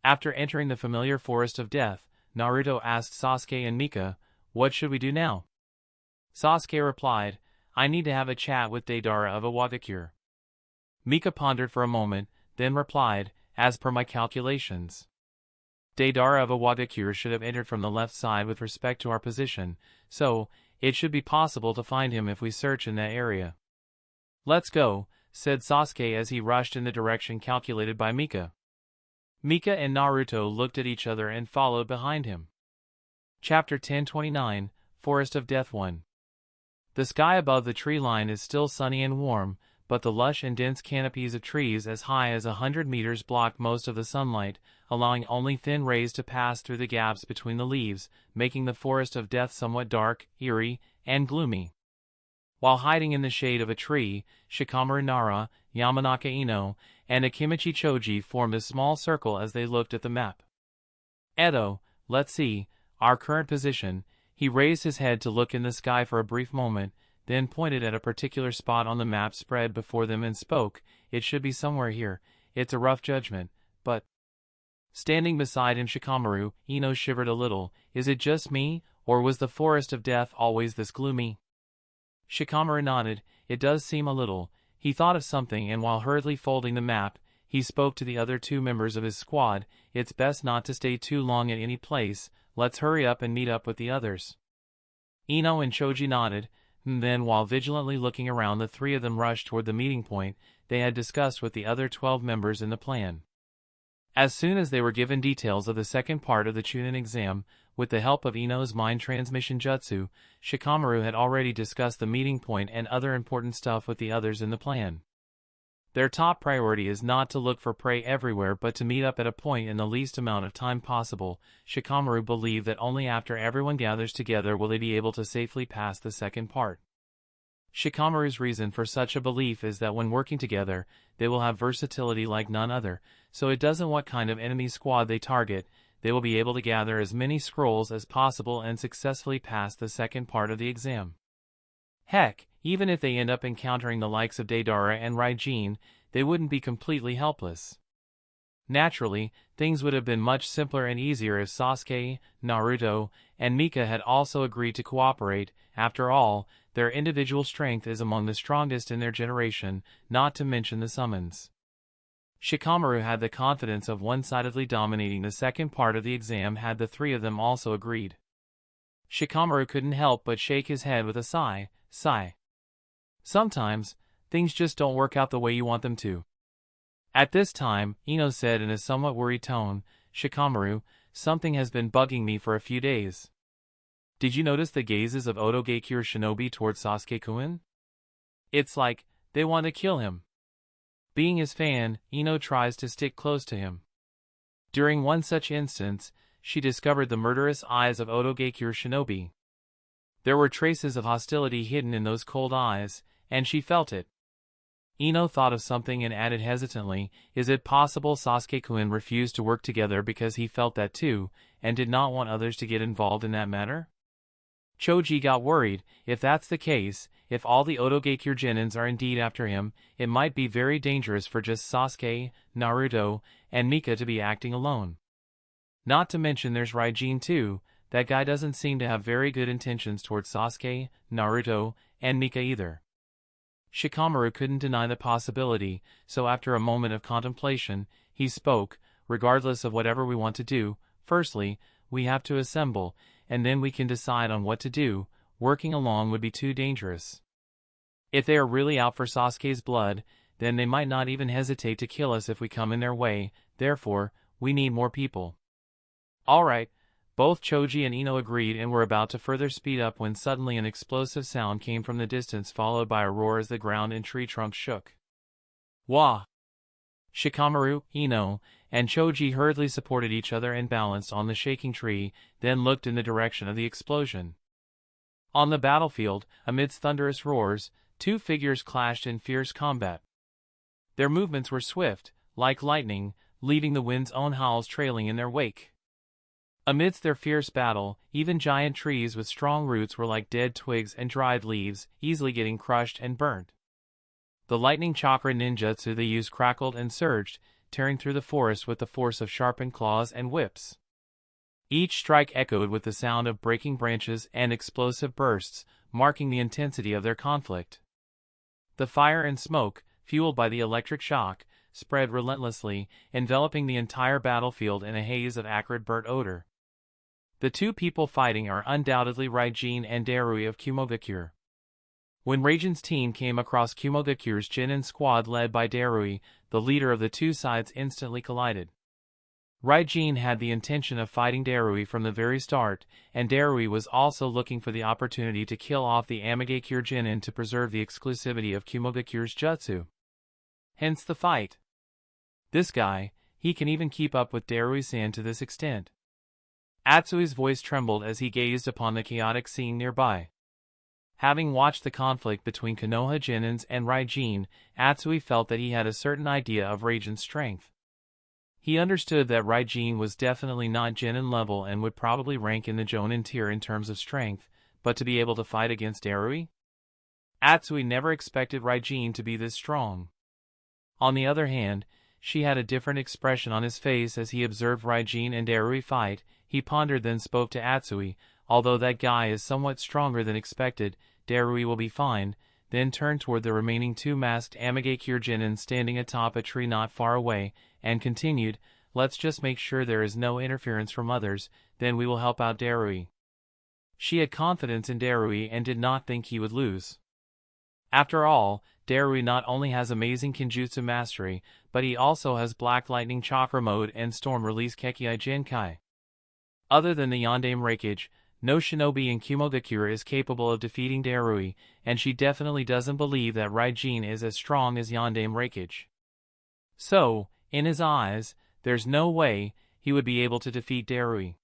After entering the familiar Forest of Death, Naruto asked Sasuke and Mika, "What should we do now?" Sasuke replied, "I need to have a chat with Deidara of Iwagakure." Mika pondered for a moment, then replied, "As per my calculations, Deidara of Iwagakure should have entered from the left side with respect to our position, so it should be possible to find him if we search in that area." "Let's go," said Sasuke as he rushed in the direction calculated by Mika. Mika and Naruto looked at each other and followed behind him. Chapter 1029, Forest of Death 1. The sky above the tree line is still sunny and warm, but the lush and dense canopies of trees as high as 100 meters block most of the sunlight, allowing only thin rays to pass through the gaps between the leaves, making the Forest of Death somewhat dark, eerie, and gloomy. While hiding in the shade of a tree, Shikamaru Nara, Yamanaka Ino, and Akimichi Choji formed a small circle as they looked at the map. "Edo, let's see, our current position." He raised his head to look in the sky for a brief moment, then pointed at a particular spot on the map spread before them and spoke, "It should be somewhere here. It's a rough judgment, but—" Standing beside him Shikamaru, Ino shivered a little. "Is it just me, or was the Forest of Death always this gloomy?" Shikamaru nodded. "It does seem a little." He thought of something and while hurriedly folding the map, he spoke to the other 2 members of his squad, "It's best not to stay too long at any place, let's hurry up and meet up with the others." Ino and Choji nodded. Then while vigilantly looking around the 3 of them rushed toward the meeting point they had discussed with the other 12 members in the plan. As soon as they were given details of the second part of the Chunin exam, with the help of Ino's mind transmission jutsu, Shikamaru had already discussed the meeting point and other important stuff with the others in the plan. Their top priority is not to look for prey everywhere but to meet up at a point in the least amount of time possible. Shikamaru believed that only after everyone gathers together will they be able to safely pass the second part. Shikamaru's reason for such a belief is that when working together, they will have versatility like none other, so it doesn't what kind of enemy squad they target, they will be able to gather as many scrolls as possible and successfully pass the second part of the exam. Heck, even if they end up encountering the likes of Deidara and Ryene, they wouldn't be completely helpless. Naturally, things would have been much simpler and easier if Sasuke, Naruto, and Mika had also agreed to cooperate. After all, their individual strength is among the strongest in their generation, not to mention the summons. Shikamaru had the confidence of one-sidedly dominating the second part of the exam had the three of them also agreed. Shikamaru couldn't help but shake his head with a sigh. Sometimes, things just don't work out the way you want them to. At this time, Ino said in a somewhat worried tone, "Shikamaru, something has been bugging me for a few days. Did you notice the gazes of Otogekyure shinobi towards Sasuke-kun? It's like, they want to kill him." Being his fan, Ino tries to stick close to him. During one such instance, she discovered the murderous eyes of Otogekyure shinobi. There were traces of hostility hidden in those cold eyes, and she felt it. Ino thought of something and added hesitantly, "Is it possible Sasuke-kun refused to work together because he felt that too, and did not want others to get involved in that matter?" Choji got worried. If that's the case, if all the Otogekyure genins are indeed after him, it might be very dangerous for just Sasuke, Naruto, and Mika to be acting alone. Not to mention there's Ryene too. That guy doesn't seem to have very good intentions towards Sasuke, Naruto, and Mika either. Shikamaru couldn't deny the possibility, so after a moment of contemplation, he spoke, "Regardless of whatever we want to do, firstly, we have to assemble, and then we can decide on what to do. Working alone would be too dangerous. If they are really out for Sasuke's blood, then they might not even hesitate to kill us if we come in their way, therefore, we need more people." "Alright." Both Choji and Ino agreed and were about to further speed up when suddenly an explosive sound came from the distance followed by a roar as the ground and tree trunks shook. "Wah!" Shikamaru, Ino, and Choji hurriedly supported each other and balanced on the shaking tree, then looked in the direction of the explosion. On the battlefield, amidst thunderous roars, two figures clashed in fierce combat. Their movements were swift, like lightning, leaving the wind's own howls trailing in their wake. Amidst their fierce battle, even giant trees with strong roots were like dead twigs and dried leaves, easily getting crushed and burnt. The lightning chakra ninjutsu they used crackled and surged, tearing through the forest with the force of sharpened claws and whips. Each strike echoed with the sound of breaking branches and explosive bursts, marking the intensity of their conflict. The fire and smoke, fueled by the electric shock, spread relentlessly, enveloping the entire battlefield in a haze of acrid burnt odor. The two people fighting are undoubtedly Ryene and Darui of Kumogakyure. When Raiden's team came across Kumogakyure's Genin squad led by Darui, the leader of the two sides instantly collided. Ryene had the intention of fighting Darui from the very start, and Darui was also looking for the opportunity to kill off the Amagakyure Genin to preserve the exclusivity of Kumogakyure's jutsu. Hence the fight. This guy, he can even keep up with Darui-san to this extent. Atsui's voice trembled as he gazed upon the chaotic scene nearby. Having watched the conflict between Konoha genins and Ryene, Atsui felt that he had a certain idea of Raiden's strength. He understood that Ryene was definitely not genin level and would probably rank in the Jonin tier in terms of strength, but to be able to fight against Darui? Atsui never expected Ryene to be this strong. On the other hand, she had a different expression on his face as he observed Ryene and Darui fight. He pondered then spoke to Atsui, "Although that guy is somewhat stronger than expected, Darui will be fine," then turned toward the remaining two masked Amagakyure genins standing atop a tree not far away, and continued, "Let's just make sure there is no interference from others, then we will help out Darui." She had confidence in Darui and did not think he would lose. After all, Darui not only has amazing Kenjutsu mastery, but he also has Black Lightning Chakra Mode and Storm Release Kekkei Genkai. Other than the Yandame Reikage, no shinobi in Kumogakyure is capable of defeating Darui, and she definitely doesn't believe that Ryene is as strong as Yandame Reikage. So, in his eyes, there's no way he would be able to defeat Darui.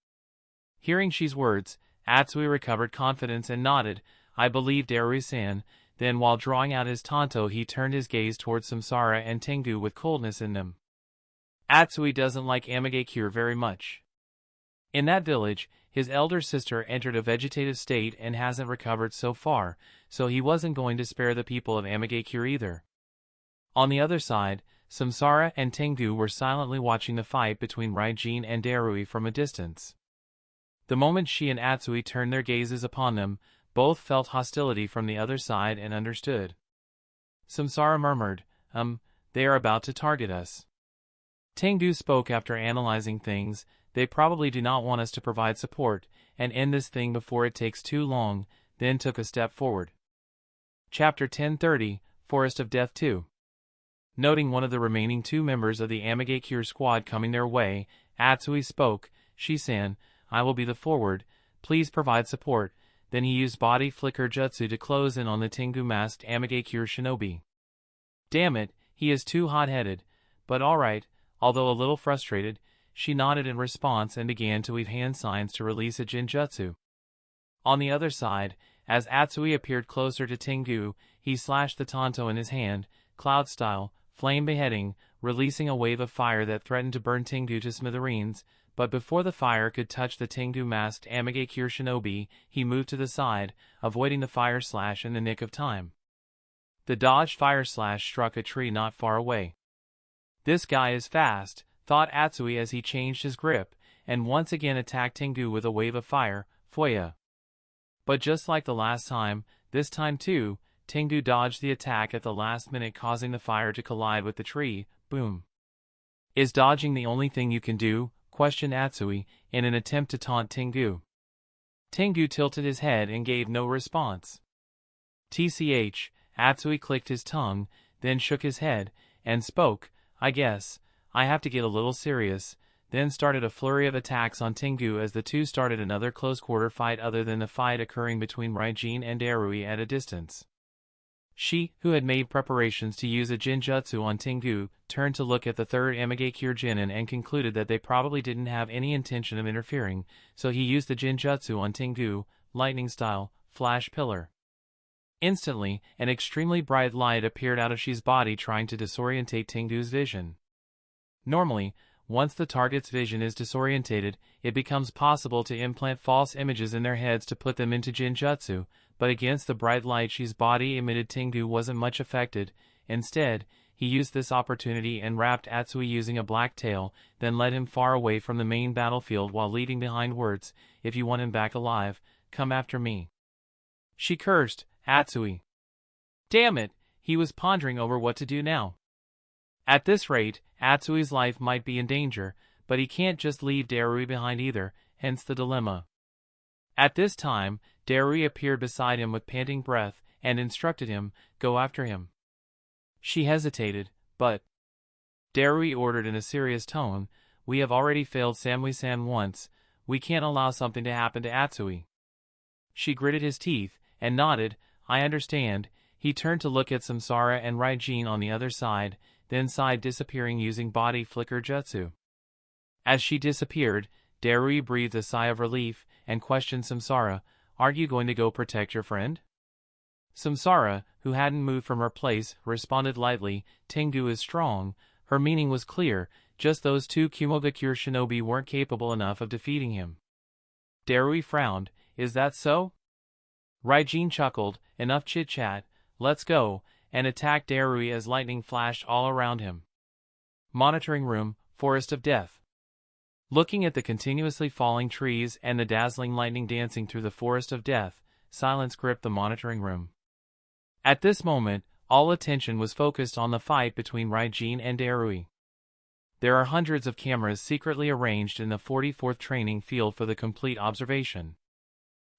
Hearing Shi's words, Atsui recovered confidence and nodded, "I believe Darui-san," then while drawing out his tanto he turned his gaze towards Samsara and Tengu with coldness in them. Atsui doesn't like Amagakyure very much. In that village, his elder sister entered a vegetative state and hasn't recovered so far, so he wasn't going to spare the people of Amagakyure either. On the other side, Samsara and Tengu were silently watching the fight between Ryene and Darui from a distance. The moment she and Atsui turned their gazes upon them, both felt hostility from the other side and understood. Samsara murmured, they are about to target us. Tengu spoke after analyzing things. They probably do not want us to provide support and end this thing before it takes too long, then took a step forward. Chapter 1030, Forest of Death 2. Noting one of the remaining 2 members of the Amigakure squad coming their way, Atsui spoke, Shisan, I will be the forward, please provide support. Then he used body flicker jutsu to close in on the Tengu masked Amigakure shinobi. Damn it, he is too hot-headed, but alright. Although a little frustrated, she nodded in response and began to weave hand signs to release a Jinjutsu. On the other side, as Atsui appeared closer to Tengu, he slashed the tanto in his hand, cloud-style, flame beheading, releasing a wave of fire that threatened to burn Tengu to smithereens, but before the fire could touch the Tengu-masked Amigakure shinobi, he moved to the side, avoiding the fire slash in the nick of time. The dodged fire slash struck a tree not far away. This guy is fast, thought Atsui as he changed his grip, and once again attacked Tengu with a wave of fire, Foya. But just like the last time, this time too, Tengu dodged the attack at the last minute, causing the fire to collide with the tree, boom. Is dodging the only thing you can do? Questioned Atsui, in an attempt to taunt Tengu. Tengu tilted his head and gave no response. TCH, Atsui clicked his tongue, then shook his head, and spoke, I guess, I have to get a little serious, then started a flurry of attacks on Tengu as the two started another close-quarter fight other than the fight occurring between Ryene and Darui at a distance. She, who had made preparations to use a Jinjutsu on Tengu, turned to look at the third Amigakure Genin and concluded that they probably didn't have any intention of interfering, so he used the Jinjutsu on Tengu, lightning style, flash pillar. Instantly, an extremely bright light appeared out of Shi's body, trying to disorientate Tengu's vision. Normally, once the target's vision is disorientated, it becomes possible to implant false images in their heads to put them into Jinjutsu, but against the bright light Shi's body emitted, Tengu wasn't much affected. Instead, he used this opportunity and wrapped Atsui using a black tail, then led him far away from the main battlefield while leaving behind words, if you want him back alive, come after me. She cursed, Atsui. Damn it, he was pondering over what to do now. At this rate, Atsui's life might be in danger, but he can't just leave Darui behind either, hence the dilemma. At this time, Darui appeared beside him with panting breath, and instructed him, go after him. She hesitated, but Darui ordered in a serious tone, we have already failed Samui-san once, we can't allow something to happen to Atsui. She gritted his teeth, and nodded, I understand. He turned to look at Samsara and Ryene on the other side, then sighed, disappearing using body flicker jutsu. As she disappeared, Darui breathed a sigh of relief, and questioned Samsara, aren't you going to go protect your friend? Samsara, who hadn't moved from her place, responded lightly, Tengu is strong. Her meaning was clear, just those two Kumogakure shinobi weren't capable enough of defeating him. Darui frowned, is that so? Ryene chuckled, enough chit-chat, let's go, and attacked Darui as lightning flashed all around him. Monitoring room, Forest of Death. Looking at the continuously falling trees and the dazzling lightning dancing through the Forest of Death, silence gripped the monitoring room. At this moment, all attention was focused on the fight between Ryene and Darui. There are hundreds of cameras secretly arranged in the 44th training field for the complete observation.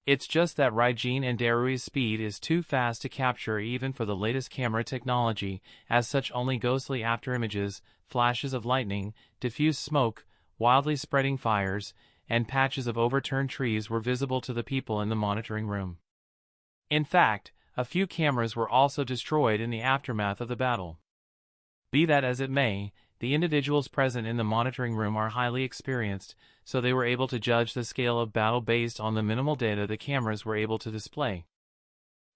It's just that Ryene and Darui's speed is too fast to capture even for the latest camera technology, as such only ghostly afterimages, flashes of lightning, diffuse smoke, wildly spreading fires, and patches of overturned trees were visible to the people in the monitoring room. In fact, a few cameras were also destroyed in the aftermath of the battle. Be that as it may, the individuals present in the monitoring room are highly experienced, so they were able to judge the scale of battle based on the minimal data the cameras were able to display.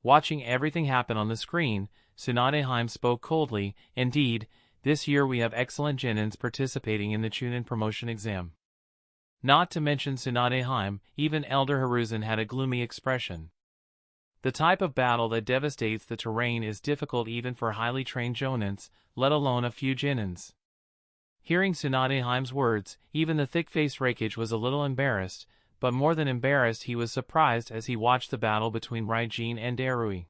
Watching everything happen on the screen, Tsunade spoke coldly, indeed, this year we have excellent genins participating in the Chunin promotion exam. Not to mention Tsunade, even Elder Hiruzen had a gloomy expression. The type of battle that devastates the terrain is difficult even for highly trained jonins, let alone a few genins. Hearing Tsunadeheim's words, even the thick-faced Reikage was a little embarrassed, but more than embarrassed he was surprised as he watched the battle between Ryene and Darui.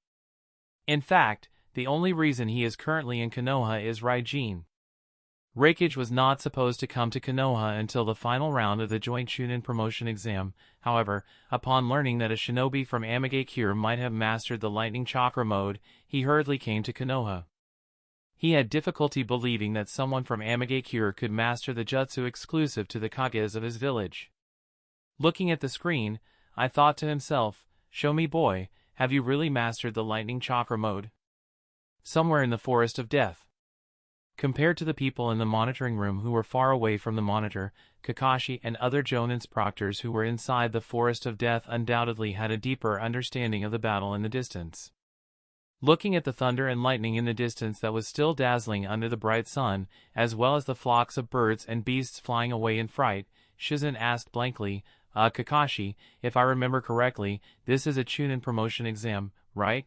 In fact, the only reason he is currently in Konoha is Ryene. Reikage was not supposed to come to Konoha until the final round of the joint Chunin promotion exam. However, upon learning that a shinobi from Amigakure might have mastered the lightning chakra mode, he hurriedly came to Konoha. He had difficulty believing that someone from Amigakure could master the jutsu exclusive to the kages of his village. Looking at the screen, I thought to himself, "Show me, boy, have you really mastered the lightning chakra mode?" Somewhere in the Forest of Death. Compared to the people in the monitoring room who were far away from the monitor, Kakashi and other Jonin's proctors who were inside the Forest of Death undoubtedly had a deeper understanding of the battle in the distance. Looking at the thunder and lightning in the distance that was still dazzling under the bright sun, as well as the flocks of birds and beasts flying away in fright, Shizen asked blankly, Kakashi, if I remember correctly, this is a Chunin promotion exam, right?"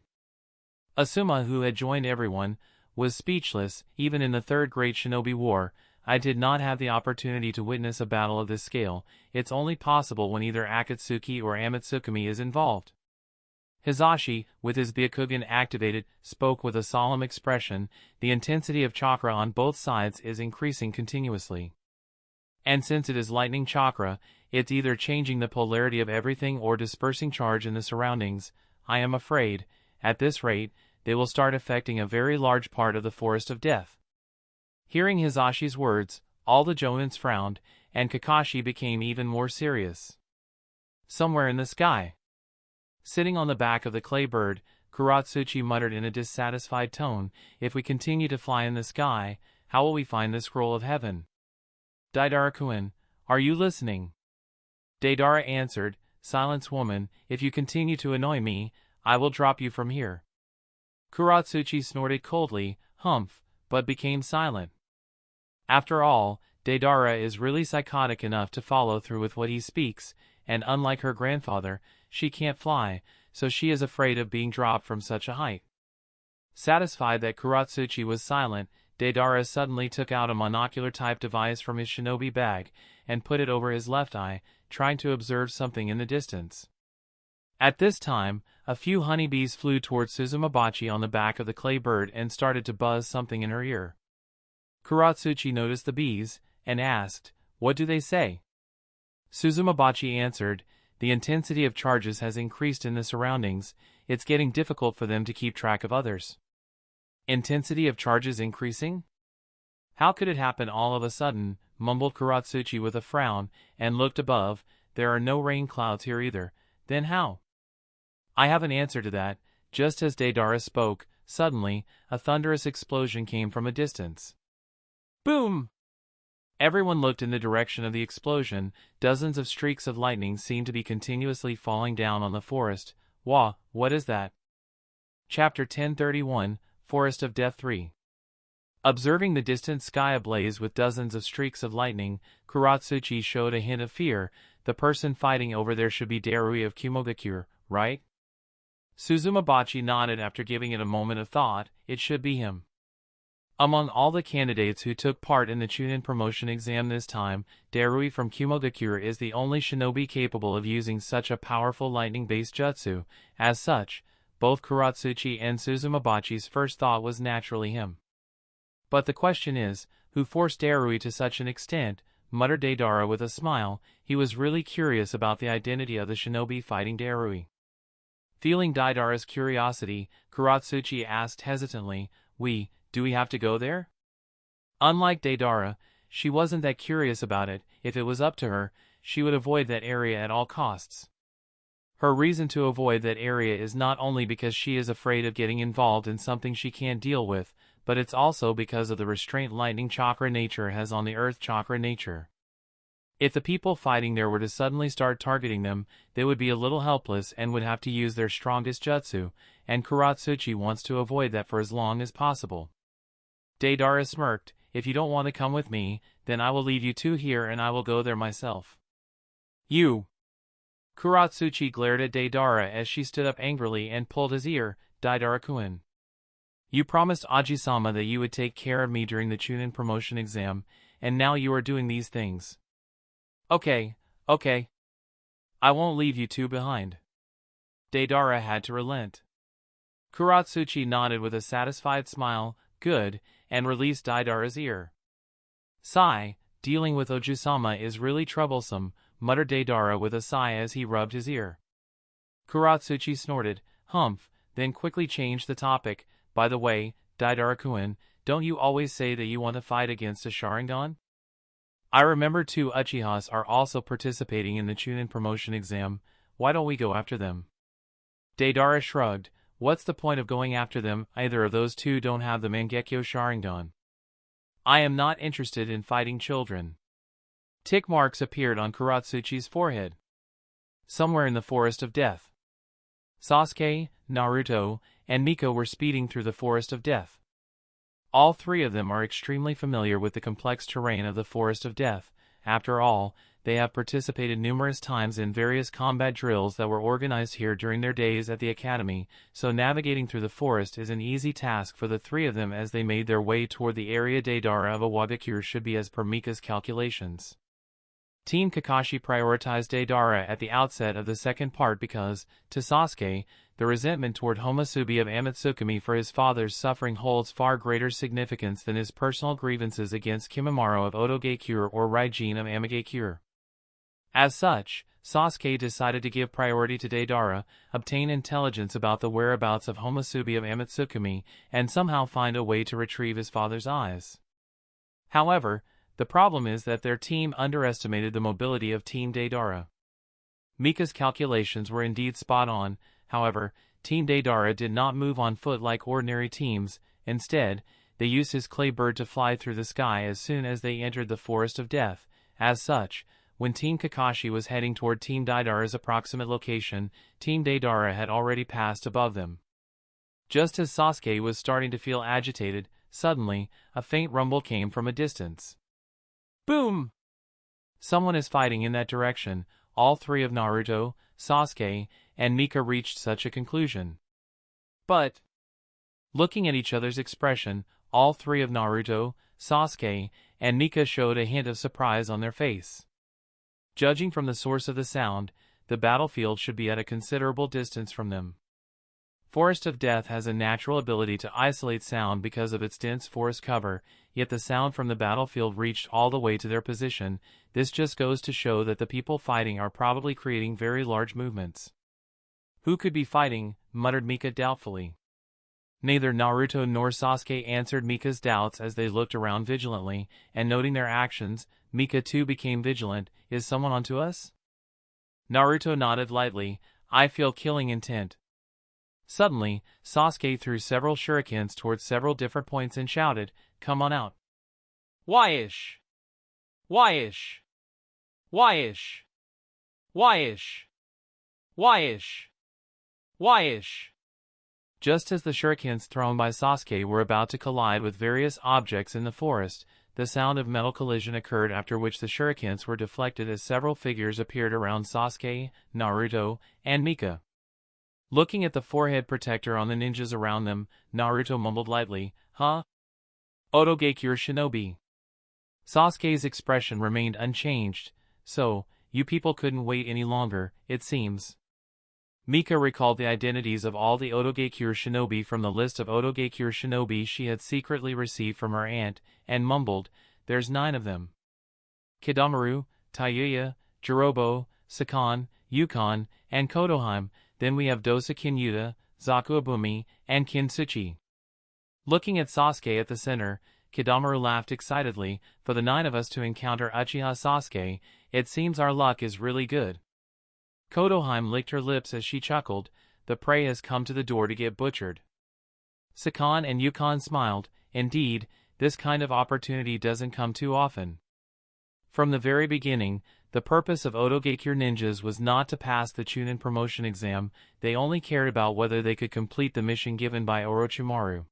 Asuma, who had joined everyone, was speechless. Even in the Third Great Shinobi War, I did not have the opportunity to witness a battle of this scale. It's only possible when either Akatsuki or Amatsukami is involved. Hisashi, with his Byakugan activated, spoke with a solemn expression. The intensity of chakra on both sides is increasing continuously. And since it is lightning chakra, it's either changing the polarity of everything or dispersing charge in the surroundings. I am afraid, at this rate, they will start affecting a very large part of the Forest of Death. Hearing Hisashi's words, all the Jonins frowned, and Kakashi became even more serious. Somewhere in the sky. Sitting on the back of the clay bird, Kuratsuchi muttered in a dissatisfied tone, "If we continue to fly in the sky, how will we find the scroll of heaven?" "Deidara-kun, are you listening?" Deidara answered, "Silence, woman, if you continue to annoy me, I will drop you from here." Kuratsuchi snorted coldly, "Humph," but became silent. After all, Deidara is really psychotic enough to follow through with what he speaks, and unlike her grandfather, she can't fly, so she is afraid of being dropped from such a height. Satisfied that Kuratsuchi was silent, Deidara suddenly took out a monocular-type device from his shinobi bag, and put it over his left eye, trying to observe something in the distance. At this time, a few honeybees flew towards Suzumabachi on the back of the clay bird and started to buzz something in her ear. Kuratsuchi noticed the bees, and asked, "What do they say?" Suzumabachi answered, "The intensity of charges has increased in the surroundings, it's getting difficult for them to keep track of others." "Intensity of charges increasing? How could it happen all of a sudden?" mumbled Kuratsuchi with a frown, and looked above. "There are no rain clouds here either, then how?" "I have an answer to that." Just as Deidara spoke, suddenly, a thunderous explosion came from a distance. Boom! Everyone looked in the direction of the explosion. Dozens of streaks of lightning seemed to be continuously falling down on the forest. Wah, what is that? Chapter 1031, Forest of Death 3. Observing the distant sky ablaze with dozens of streaks of lightning, Kuratsuchi showed a hint of fear. The person fighting over there should be Darui of Kumogakure, right? Suzumabachi nodded after giving it a moment of thought. It should be him. Among all the candidates who took part in the Chunin promotion exam this time, Darui from Kumogakure is the only shinobi capable of using such a powerful lightning-based jutsu. As such, both Kuratsuchi and Suzumabachi's first thought was naturally him. But the question is, who forced Darui to such an extent? Muttered Deidara with a smile. He was really curious about the identity of the shinobi fighting Darui. Feeling Deidara's curiosity, Kuratsuchi asked hesitantly, Do we have to go there?" Unlike Deidara, she wasn't that curious about it. If it was up to her, she would avoid that area at all costs. Her reason to avoid that area is not only because she is afraid of getting involved in something she can't deal with, but it's also because of the restraint lightning chakra nature has on the earth chakra nature. If the people fighting there were to suddenly start targeting them, they would be a little helpless and would have to use their strongest jutsu, and Kuratsuchi wants to avoid that for as long as possible. Deidara smirked. "If you don't want to come with me, then I will leave you two here and I will go there myself." "You!" Kuratsuchi glared at Deidara as she stood up angrily and pulled his ear. Deidara-kun. You promised Aji-sama that you would take care of me during the Chunin promotion exam, and now you are doing these things. Okay. I won't leave you two behind. Deidara had to relent. Kuratsuchi nodded with a satisfied smile, good, and released Deidara's ear. Sigh, dealing with Oju-sama is really troublesome, muttered Deidara with a sigh as he rubbed his ear. Kuratsuchi snorted, humph, then quickly changed the topic. By the way, Deidara-kun, don't you always say that you want to fight against a Sharingan? I remember 2 Uchihas are also participating in the Chunin promotion exam. Why don't we go after them? Deidara shrugged. What's the point of going after them? Either of those 2 don't have the Mangekyo Sharingan. I am not interested in fighting children. Tick marks appeared on Kuratsuchi's forehead. Somewhere in the Forest of Death. Sasuke, Naruto, and Mika were speeding through the Forest of Death. All 3 of them are extremely familiar with the complex terrain of the Forest of Death. After all, they have participated numerous times in various combat drills that were organized here during their days at the academy, so navigating through the forest is an easy task for the 3 of them as they made their way toward the area. Deidara of Awagakure should be as per Mika's calculations. Team Kakashi prioritized Deidara at the outset of the second part because, to Sasuke, the resentment toward Homasubi of Amatsukami for his father's suffering holds far greater significance than his personal grievances against Kimimaro of Otogakure or Ryene of Amagakure. As such, Sasuke decided to give priority to Deidara, obtain intelligence about the whereabouts of Homasubi of Amatsukami, and somehow find a way to retrieve his father's eyes. However, the problem is that their team underestimated the mobility of Team Deidara. Mika's calculations were indeed spot on. However, Team Deidara did not move on foot like ordinary teams. Instead, they used his clay bird to fly through the sky as soon as they entered the Forest of Death. As such, when Team Kakashi was heading toward Team Deidara's approximate location, Team Deidara had already passed above them. Just as Sasuke was starting to feel agitated, suddenly, a faint rumble came from a distance. Boom! Someone is fighting in that direction. All 3 of Naruto, Sasuke, and Mika reached such a conclusion. But, looking at each other's expression, all 3 of Naruto, Sasuke, and Mika showed a hint of surprise on their face. Judging from the source of the sound, the battlefield should be at a considerable distance from them. Forest of Death has a natural ability to isolate sound because of its dense forest cover, yet the sound from the battlefield reached all the way to their position. This just goes to show that the people fighting are probably creating very large movements. Who could be fighting? Muttered Mika doubtfully. Neither Naruto nor Sasuke answered Mika's doubts as they looked around vigilantly, and noting their actions, Mika too became vigilant. Is someone onto us? Naruto nodded lightly. I feel killing intent. Suddenly, Sasuke threw several shurikens towards several different points and shouted, Come on out. Why-ish? Why-ish? Why-ish? Why-ish? Why-ish? Why-ish? Just as the shurikens thrown by Sasuke were about to collide with various objects in the forest, the sound of metal collision occurred, after which the shurikens were deflected as several figures appeared around Sasuke, Naruto, and Mika. Looking at the forehead protector on the ninjas around them, Naruto mumbled lightly, Huh? Otogakure Shinobi. Sasuke's expression remained unchanged. So, you people couldn't wait any longer, it seems. Mika recalled the identities of all the Otogakure Shinobi from the list of Otogakure Shinobi she had secretly received from her aunt, and mumbled, There's 9 of them. Kidamaru, Tayuya, Jirobo, Sakan, Yukon, and Kodohime. Then we have Dosa Kinyuta, Zaku Abumi, and Kintsuchi. Looking at Sasuke at the center, Kidamaru laughed excitedly. For the 9 of us to encounter Uchiha Sasuke, it seems our luck is really good. Kodohime licked her lips as she chuckled. The prey has come to the door to get butchered. Sakan and Yukon smiled. Indeed, this kind of opportunity doesn't come too often. From the very beginning, the purpose of Otogakure ninjas was not to pass the Chunin promotion exam. They only cared about whether they could complete the mission given by Orochimaru.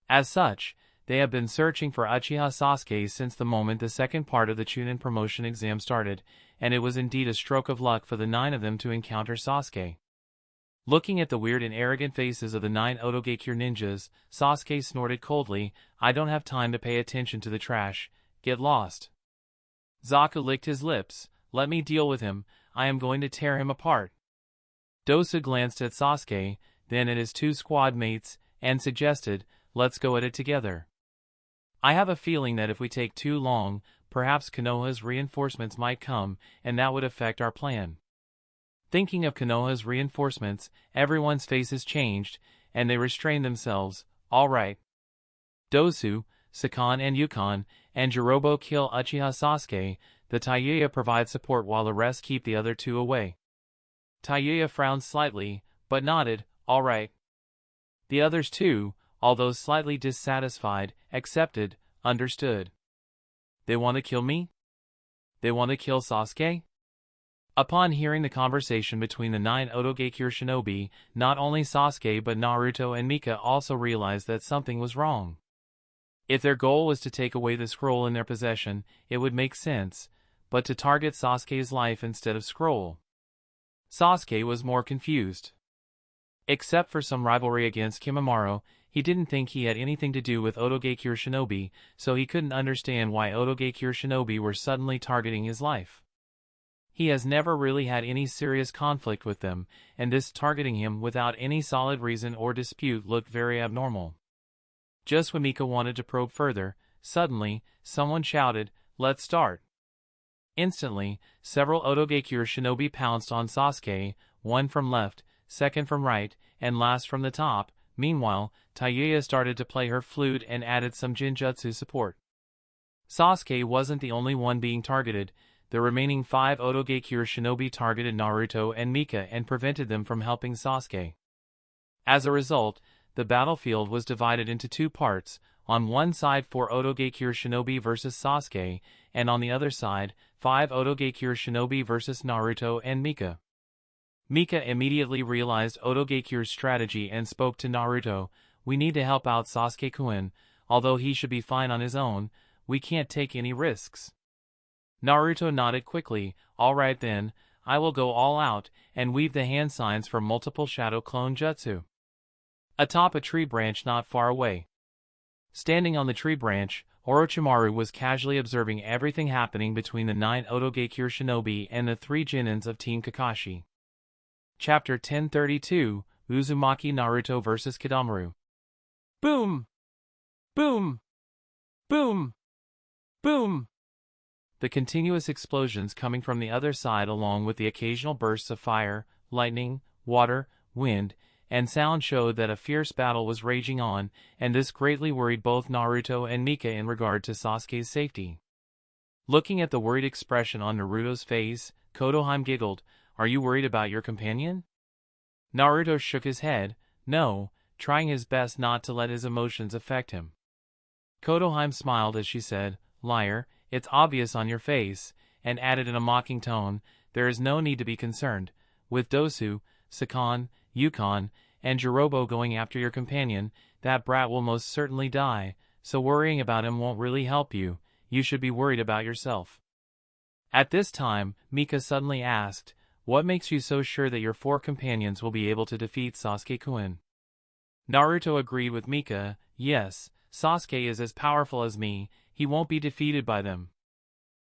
As such, they have been searching for Uchiha Sasuke since the moment the second part of the Chunin promotion exam started, and it was indeed a stroke of luck for the 9 of them to encounter Sasuke. Looking at the weird and arrogant faces of the 9 Otogekure ninjas, Sasuke snorted coldly, "I don't have time to pay attention to the trash, get lost." Zaku licked his lips, "Let me deal with him, I am going to tear him apart." Dosu glanced at Sasuke, then at his 2 squad mates, and suggested, "Let's go at it together. I have a feeling that if we take too long, perhaps Konoha's reinforcements might come, and that would affect our plan." Thinking of Konoha's reinforcements, everyone's faces changed, and they restrained themselves. "All right. Dosu, Sakan and Yukon, and Jirobo kill Uchiha Sasuke, the Tayuya provide support while the rest keep the other 2 away." Tayuya frowned slightly, but nodded, "All right." The others too, although slightly dissatisfied, accepted, understood. "They want to kill me? They want to kill Sasuke?" Upon hearing the conversation between the 9 Otogekure shinobi, not only Sasuke but Naruto and Mika also realized that something was wrong. If their goal was to take away the scroll in their possession, it would make sense, but to target Sasuke's life instead of scroll. Sasuke was more confused. Except for some rivalry against Kimimaro, he didn't think he had anything to do with Otogekure shinobi, so he couldn't understand why Otogekure shinobi were suddenly targeting his life. He has never really had any serious conflict with them, and this targeting him without any solid reason or dispute looked very abnormal. Just when Mika wanted to probe further, suddenly, someone shouted, "Let's start." Instantly, several Otogekure shinobi pounced on Sasuke, one from left, second from right, and last from the top. Meanwhile, Tayuya started to play her flute and added some Jinjutsu support. Sasuke wasn't the only one being targeted. The remaining 5 Otogekure shinobi targeted Naruto and Mika and prevented them from helping Sasuke. As a result, the battlefield was divided into 2 parts, on one side 4 Otogekure shinobi versus Sasuke, and on the other side, 5 Otogekure shinobi versus Naruto and Mika. Mika immediately realized Otogekyure's strategy and spoke to Naruto, "We need to help out Sasuke-kun, although he should be fine on his own, we can't take any risks." Naruto nodded quickly, "All right then, I will go all out, and weave the hand signs for multiple shadow clone jutsu." Atop a tree branch not far away. Standing on the tree branch, Orochimaru was casually observing everything happening between the 9 Otogekure shinobi and the 3 Genins of Team Kakashi. Chapter 1032, Uzumaki Naruto vs. Kidamaru. Boom! Boom! Boom! Boom! The continuous explosions coming from the other side along with the occasional bursts of fire, lightning, water, wind, and sound showed that a fierce battle was raging on, and this greatly worried both Naruto and Mika in regard to Sasuke's safety. Looking at the worried expression on Naruto's face, Konoha giggled, "Are you worried about your companion?" Naruto shook his head, "No," trying his best not to let his emotions affect him. Konoha smiled as she said, "Liar, it's obvious on your face," and added in a mocking tone, "There is no need to be concerned. With Dosu, Sakan, Yukon, and Jirobo going after your companion, that brat will most certainly die, so worrying about him won't really help you. You should be worried about yourself." At this time, Mika suddenly asked, "What makes you so sure that your 4 companions will be able to defeat Sasuke-kun?" Naruto agreed with Mika, "Yes, Sasuke is as powerful as me, he won't be defeated by them."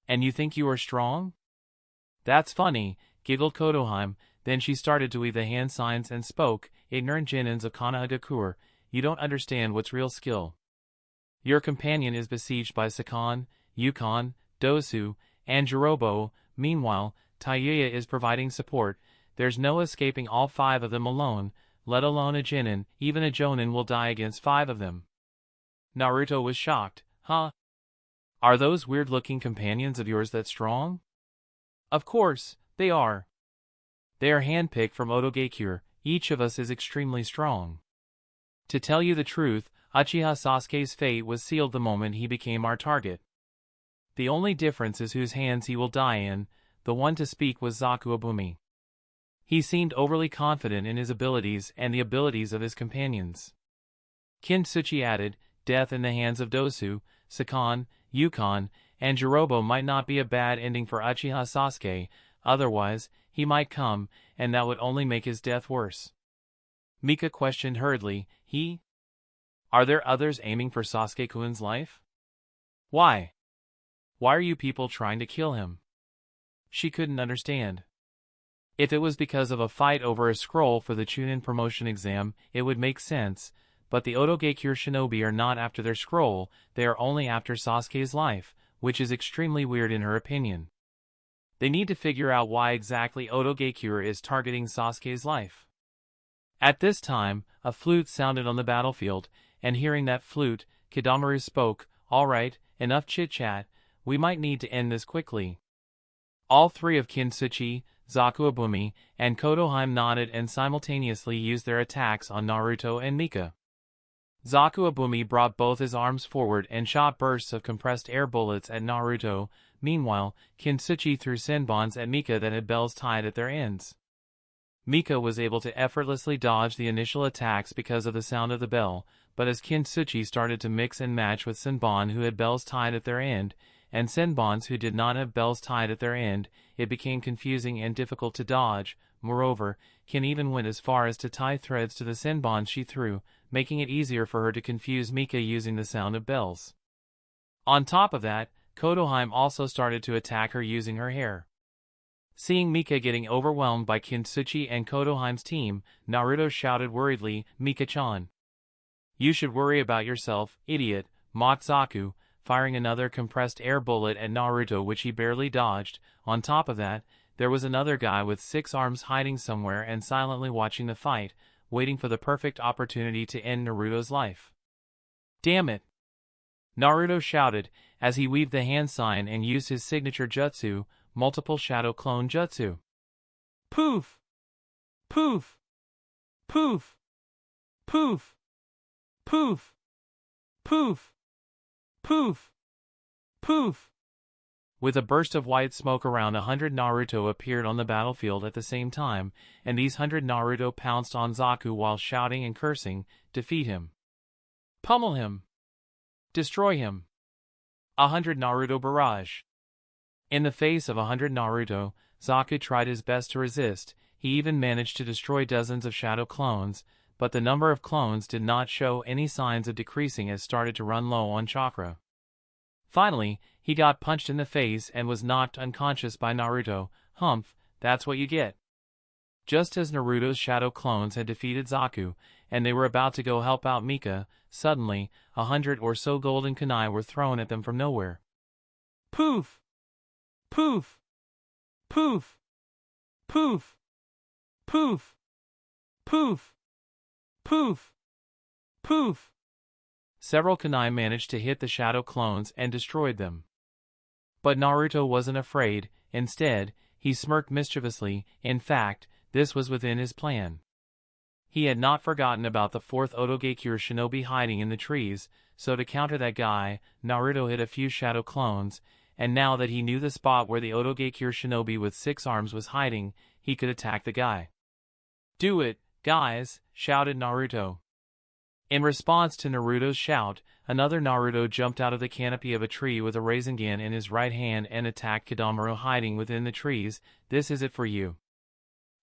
"And you think you are strong?" "That's funny," giggled Konoha. Then she started to weave the hand signs and spoke, "Ignorant Genins of Konoha, you don't understand what's real skill. Your companion is besieged by Sakan, Yukon, Dosu, and Jirobo. Meanwhile, Tayuya is providing support. There's no escaping all 5 of them alone, let alone a Genin. Even a Jonin will die against 5 of them." Naruto was shocked. "Huh? Are those weird-looking companions of yours that strong?" "Of course, they are. They are handpicked from Otogekure. Each of us is extremely strong. To tell you the truth, Uchiha Sasuke's fate was sealed the moment he became our target. The only difference is whose hands he will die in." The one to speak was Zaku Abumi. He seemed overly confident in his abilities and the abilities of his companions. Kintsuchi added, death in the hands of Dosu, Sakon, Yukon, and Jirobo might not be a bad ending for Uchiha Sasuke, otherwise, he might come, and that would only make his death worse. Mika questioned hurriedly, Are there others aiming for Sasuke-kun's life? Why? Why are you people trying to kill him? She couldn't understand. If it was because of a fight over a scroll for the Chunin promotion exam, it would make sense, but the Otogekure shinobi are not after their scroll, they are only after Sasuke's life, which is extremely weird in her opinion. They need to figure out why exactly Otogekure is targeting Sasuke's life. At this time, a flute sounded on the battlefield, and hearing that flute, Kidomaru spoke, Alright, enough chit-chat, we might need to end this quickly. All three of Kintsuchi, Zakuabumi, and Kodohime nodded and simultaneously used their attacks on Naruto and Mika. Zakuabumi brought both his arms forward and shot bursts of compressed air bullets at Naruto. Meanwhile, Kintsuchi threw senbons at Mika that had bells tied at their ends. Mika was able to effortlessly dodge the initial attacks because of the sound of the bell, but as Kintsuchi started to mix and match with senbon who had bells tied at their end, and senbons who did not have bells tied at their end, it became confusing and difficult to dodge. Moreover, Kin even went as far as to tie threads to the senbons she threw, making it easier for her to confuse Mika using the sound of bells. On top of that, Kodohime also started to attack her using her hair. Seeing Mika getting overwhelmed by Kintsuchi and Kodohime's team, Naruto shouted worriedly, Mika-chan. You should worry about yourself, idiot, mocked Zaku, firing another compressed air bullet at Naruto which he barely dodged. On top of that, there was another guy with 6 arms hiding somewhere and silently watching the fight, waiting for the perfect opportunity to end Naruto's life. Damn it! Naruto shouted, as he weaved the hand sign and used his signature jutsu, multiple shadow clone jutsu. Poof! Poof! Poof! Poof! Poof! Poof! Poof! Poof! With a burst of white smoke around 100 Naruto appeared on the battlefield at the same time, and these 100 Naruto pounced on Zaku while shouting and cursing, defeat him. Pummel him. Destroy him. 100 Naruto barrage. In the face of 100 Naruto, Zaku tried his best to resist. He even managed to destroy dozens of shadow clones, but the number of clones did not show any signs of decreasing as started to run low on chakra. Finally, he got punched in the face and was knocked unconscious by Naruto. Humph, that's what you get. Just as Naruto's shadow clones had defeated Zaku, and they were about to go help out Mika, suddenly, 100 or so golden kunai were thrown at them from nowhere. Poof! Poof! Poof! Poof! Poof! Poof! Poof! Poof! Several kunai managed to hit the shadow clones and destroyed them. But Naruto wasn't afraid. Instead, he smirked mischievously. In fact, this was within his plan. He had not forgotten about the 4th Otogekure shinobi hiding in the trees, so to counter that guy, Naruto hit a few shadow clones, and now that he knew the spot where the Otogekure shinobi with 6 arms was hiding, he could attack the guy. Do it, guys, shouted Naruto. In response to Naruto's shout, another Naruto jumped out of the canopy of a tree with a Rasengan in his right hand and attacked Kidomaru hiding within the trees. This is it for you.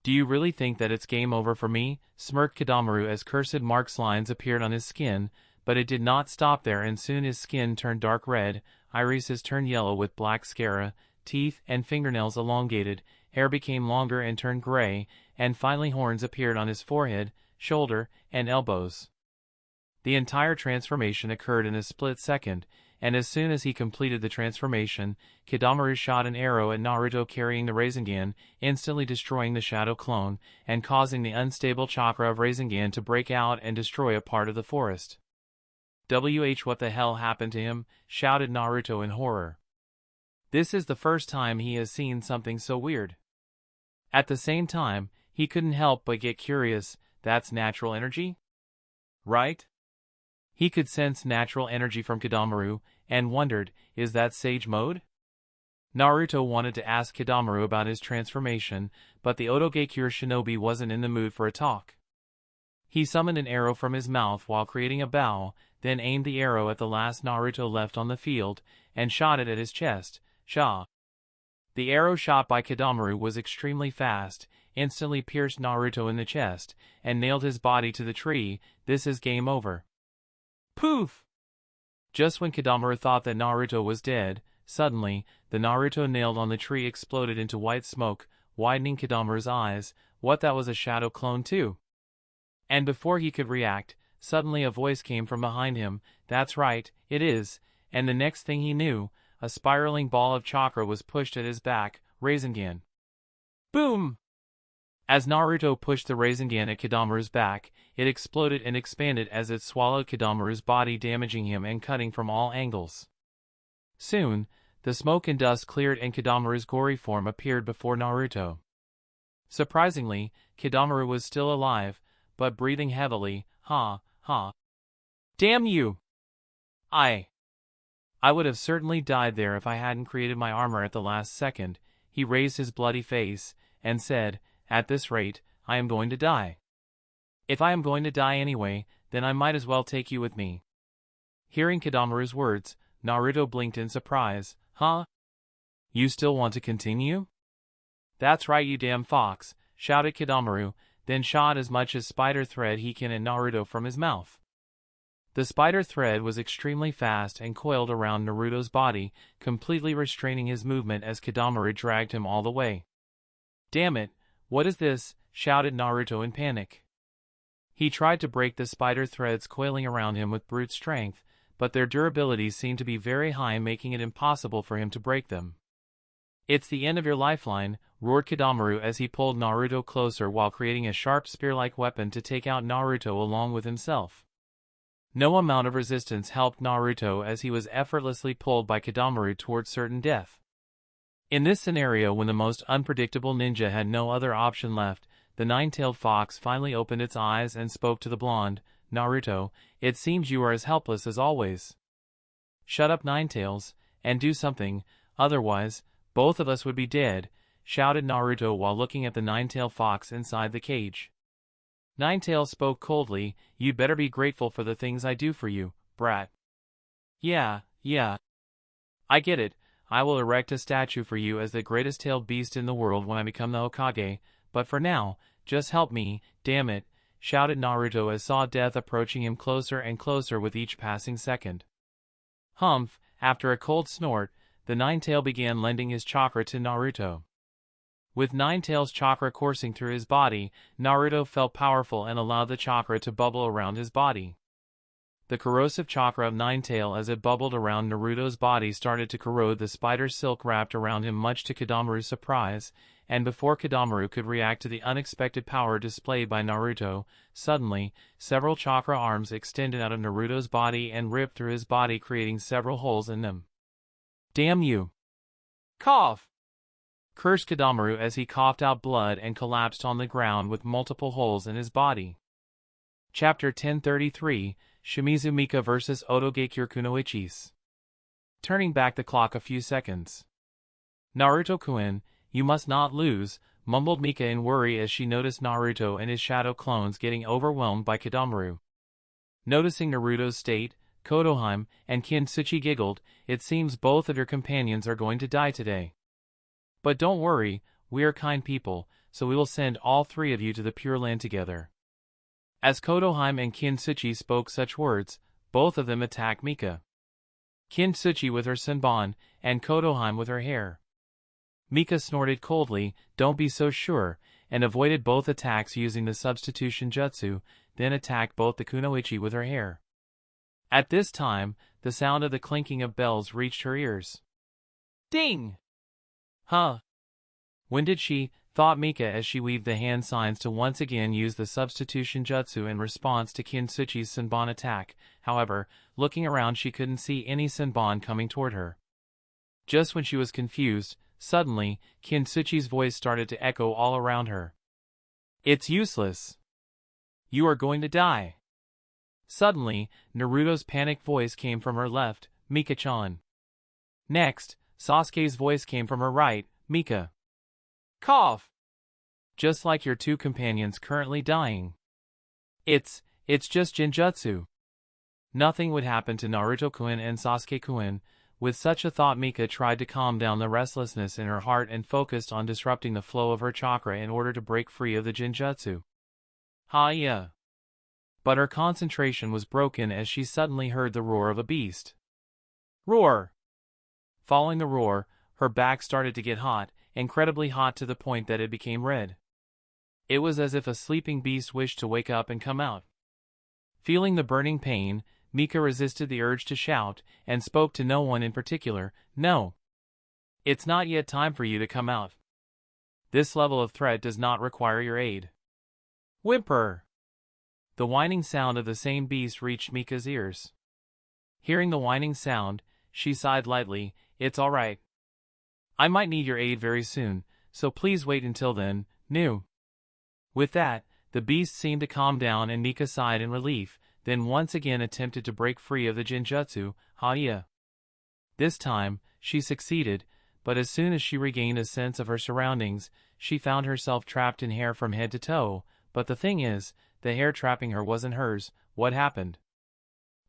Do you really think that it's game over for me? Smirked Kidomaru as cursed marks lines appeared on his skin, but it did not stop there and soon his skin turned dark red, irises turned yellow with black scara, teeth and fingernails elongated, hair became longer and turned gray, and finally horns appeared on his forehead, shoulder, and elbows. The entire transformation occurred in a split second, and as soon as he completed the transformation, Kidomaru shot an arrow at Naruto carrying the Rasengan, instantly destroying the shadow clone, and causing the unstable chakra of Rasengan to break out and destroy a part of the forest. What the hell happened to him? Shouted Naruto in horror. This is the first time he has seen something so weird. At the same time, he couldn't help but get curious. That's natural energy? Right? He could sense natural energy from Kidomaru, and wondered, is that Sage Mode? Naruto wanted to ask Kidomaru about his transformation, but the Otogekure shinobi wasn't in the mood for a talk. He summoned an arrow from his mouth while creating a bow, then aimed the arrow at the last Naruto left on the field, and shot it at his chest. Sha! The arrow shot by Konoha was extremely fast, instantly pierced Naruto in the chest, and nailed his body to the tree. This is game over. Poof! Just when Konoha thought that Naruto was dead, suddenly, the Naruto nailed on the tree exploded into white smoke, widening Konoha's eyes. What, that was a shadow clone too? And before he could react, suddenly a voice came from behind him. That's right, it is. And the next thing he knew, a spiraling ball of chakra was pushed at his back. Rasengan. Boom! As Naruto pushed the Rasengan at Konoha's back, it exploded and expanded as it swallowed Konoha's body, damaging him and cutting from all angles. Soon, the smoke and dust cleared and Konoha's gory form appeared before Naruto. Surprisingly, Konoha was still alive, but breathing heavily. Ha, ha. Damn you! I would have certainly died there if I hadn't created my armor at the last second. He raised his bloody face, and said, at this rate, I am going to die. If I am going to die anyway, then I might as well take you with me. Hearing Konoha's words, Naruto blinked in surprise. Huh? You still want to continue? That's right, you damn fox, shouted Konoha, then shot as much as spider thread he can at Naruto from his mouth. The spider thread was extremely fast and coiled around Naruto's body, completely restraining his movement as Konoha dragged him all the way. Damn it, what is this? Shouted Naruto in panic. He tried to break the spider threads coiling around him with brute strength, but their durability seemed to be very high, making it impossible for him to break them. It's the end of your lifeline, roared Konoha as he pulled Naruto closer while creating a sharp spear-like weapon to take out Naruto along with himself. No amount of resistance helped Naruto as he was effortlessly pulled by Konoha towards certain death. In this scenario, when the most unpredictable ninja had no other option left, the nine-tailed fox finally opened its eyes and spoke to the blonde. Naruto, it seems you are as helpless as always. Shut up, Ninetails, and do something, otherwise, both of us would be dead, shouted Naruto while looking at the nine-tailed fox inside the cage. Ninetails spoke coldly, you'd better be grateful for the things I do for you, brat. Yeah. I get it, I will erect a statue for you as the greatest tailed beast in the world when I become the Hokage, but for now, just help me, damn it, shouted Naruto as saw death approaching him closer and closer with each passing second. Humph, after a cold snort, the Ninetail began lending his chakra to Naruto. With Ninetail's chakra coursing through his body, Naruto felt powerful and allowed the chakra to bubble around his body. The corrosive chakra of Ninetail as it bubbled around Naruto's body started to corrode the spider silk wrapped around him, much to Konoha's surprise, and before Konoha could react to the unexpected power displayed by Naruto, suddenly, several chakra arms extended out of Naruto's body and ripped through his body, creating several holes in them. Damn you! Cough! Cursed Konoha as he coughed out blood and collapsed on the ground with multiple holes in his body. Chapter 1033, Shimizu Mika vs. Otogekure Kunoichis. Turning back the clock a few seconds. Naruto-kun, you must not lose, mumbled Mika in worry as she noticed Naruto and his shadow clones getting overwhelmed by Konoha. Noticing Naruto's state, Konoha and Kintsuchi giggled, it seems both of your companions are going to die today. But don't worry, we are kind people, so we will send all three of you to the Pure Land together. As Konoha and Kintsuchi spoke such words, both of them attacked Mika. Kintsuchi with her senbon, and Konoha with her hair. Mika snorted coldly, don't be so sure, and avoided both attacks using the substitution jutsu, then attacked both the kunoichi with her hair. At this time, the sound of the clinking of bells reached her ears. Ding! Huh? When did she, thought Mika as she weaved the hand signs to once again use the substitution jutsu in response to Kintsuchi's senbon attack. However, looking around she couldn't see any senbon coming toward her. Just when she was confused, suddenly, Kintsuchi's voice started to echo all around her. It's useless. You are going to die. Suddenly, Naruto's panicked voice came from her left, Mika-chan. Next, Sasuke's voice came from her right, Mika. Cough! Just like your two companions currently dying. It's just Jinjutsu. Nothing would happen to Naruto-kun and Sasuke-kun. With such a thought, Mika tried to calm down the restlessness in her heart and focused on disrupting the flow of her chakra in order to break free of the Jinjutsu. Hyuga. But her concentration was broken as she suddenly heard the roar of a beast. Roar! Following the roar, her back started to get hot, incredibly hot to the point that it became red. It was as if a sleeping beast wished to wake up and come out. Feeling the burning pain, Mika resisted the urge to shout, and spoke to no one in particular. No. It's not yet time for you to come out. This level of threat does not require your aid. Whimper! The whining sound of the same beast reached Mika's ears. Hearing the whining sound, she sighed lightly. It's all right. I might need your aid very soon, so please wait until then. No. With that, the beast seemed to calm down and Mika sighed in relief, then once again attempted to break free of the Jinjutsu, Hyuga. This time, she succeeded, but as soon as she regained a sense of her surroundings, she found herself trapped in hair from head to toe. But the thing is, the hair trapping her wasn't hers. What happened?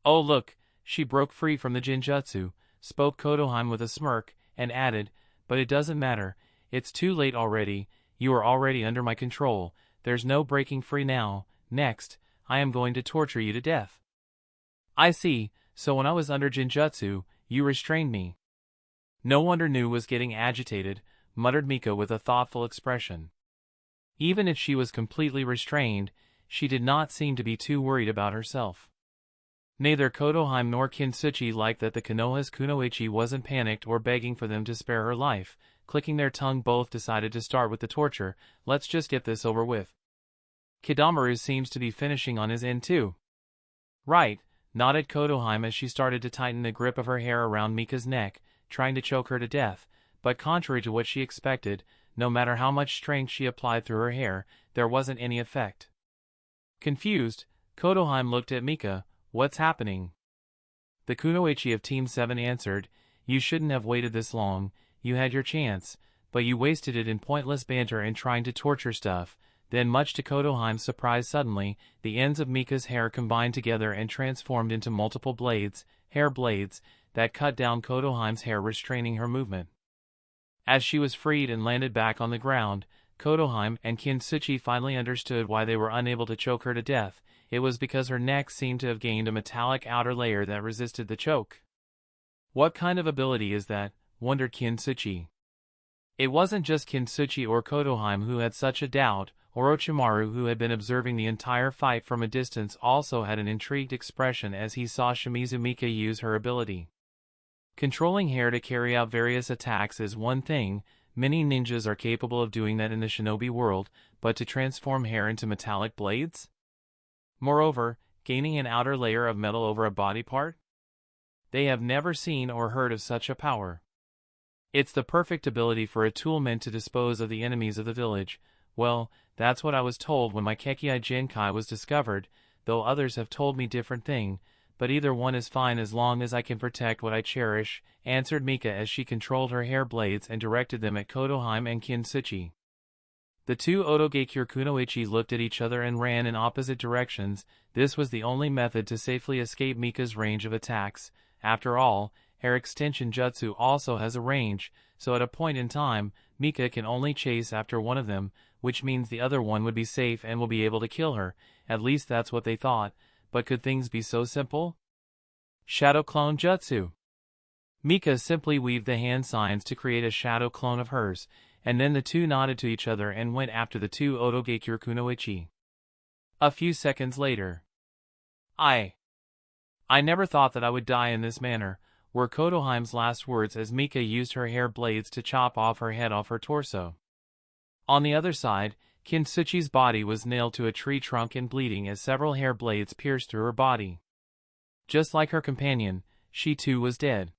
Oh look, she broke free from the Jinjutsu, spoke Konoha with a smirk, and added, but it doesn't matter, it's too late already, you are already under my control, there's no breaking free now. Next, I am going to torture you to death. I see, so when I was under Jinjutsu, you restrained me. No wonder Nu was getting agitated, muttered Mika with a thoughtful expression. Even if she was completely restrained, she did not seem to be too worried about herself. Neither Konoha nor Kintsuchi liked that the Konoha's kunoichi wasn't panicked or begging for them to spare her life. Clicking their tongue, both decided to start with the torture. Let's just get this over with. Kidamaru seems to be finishing on his end too. Right, nodded Konoha as she started to tighten the grip of her hair around Mika's neck, trying to choke her to death, but contrary to what she expected, no matter how much strength she applied through her hair, there wasn't any effect. Confused, Konoha looked at Mika. What's happening? The kunoichi of Team 7 answered, you shouldn't have waited this long, you had your chance, but you wasted it in pointless banter and trying to torture stuff. Then, much to Konoha's surprise, suddenly, the ends of Mika's hair combined together and transformed into multiple blades, hair blades, that cut down Konoha's hair, restraining her movement. As she was freed and landed back on the ground, Konoha and Kintsuchi finally understood why they were unable to choke her to death. It was because her neck seemed to have gained a metallic outer layer that resisted the choke. What kind of ability is that? Wondered Kintsuchi. It wasn't just Kintsuchi or Konoha who had such a doubt. Orochimaru, who had been observing the entire fight from a distance, also had an intrigued expression as he saw Shimizu Mika use her ability. Controlling hair to carry out various attacks is one thing, many ninjas are capable of doing that in the shinobi world, but to transform hair into metallic blades? Moreover, gaining an outer layer of metal over a body part? They have never seen or heard of such a power. It's the perfect ability for a tool meant to dispose of the enemies of the village. Well, that's what I was told when my Kekei Genkai was discovered, though others have told me different thing, but either one is fine as long as I can protect what I cherish, answered Mika as she controlled her hair blades and directed them at Konoha and Kintsuchi. The two Otogekure kunoichi looked at each other and ran in opposite directions. This was the only method to safely escape Mika's range of attacks. After all, hair extension jutsu also has a range, so at a point in time, Mika can only chase after one of them, which means the other one would be safe and will be able to kill her. At least that's what they thought, but could things be so simple? Shadow clone jutsu. Mika simply weaved the hand signs to create a shadow clone of hers, and then the two nodded to each other and went after the two Otogekure kunoichi. A few seconds later. I never thought that I would die in this manner, were Konoha's last words as Mika used her hair blades to chop off her head off her torso. On the other side, Kintsuchi's body was nailed to a tree trunk and bleeding as several hair blades pierced through her body. Just like her companion, she too was dead.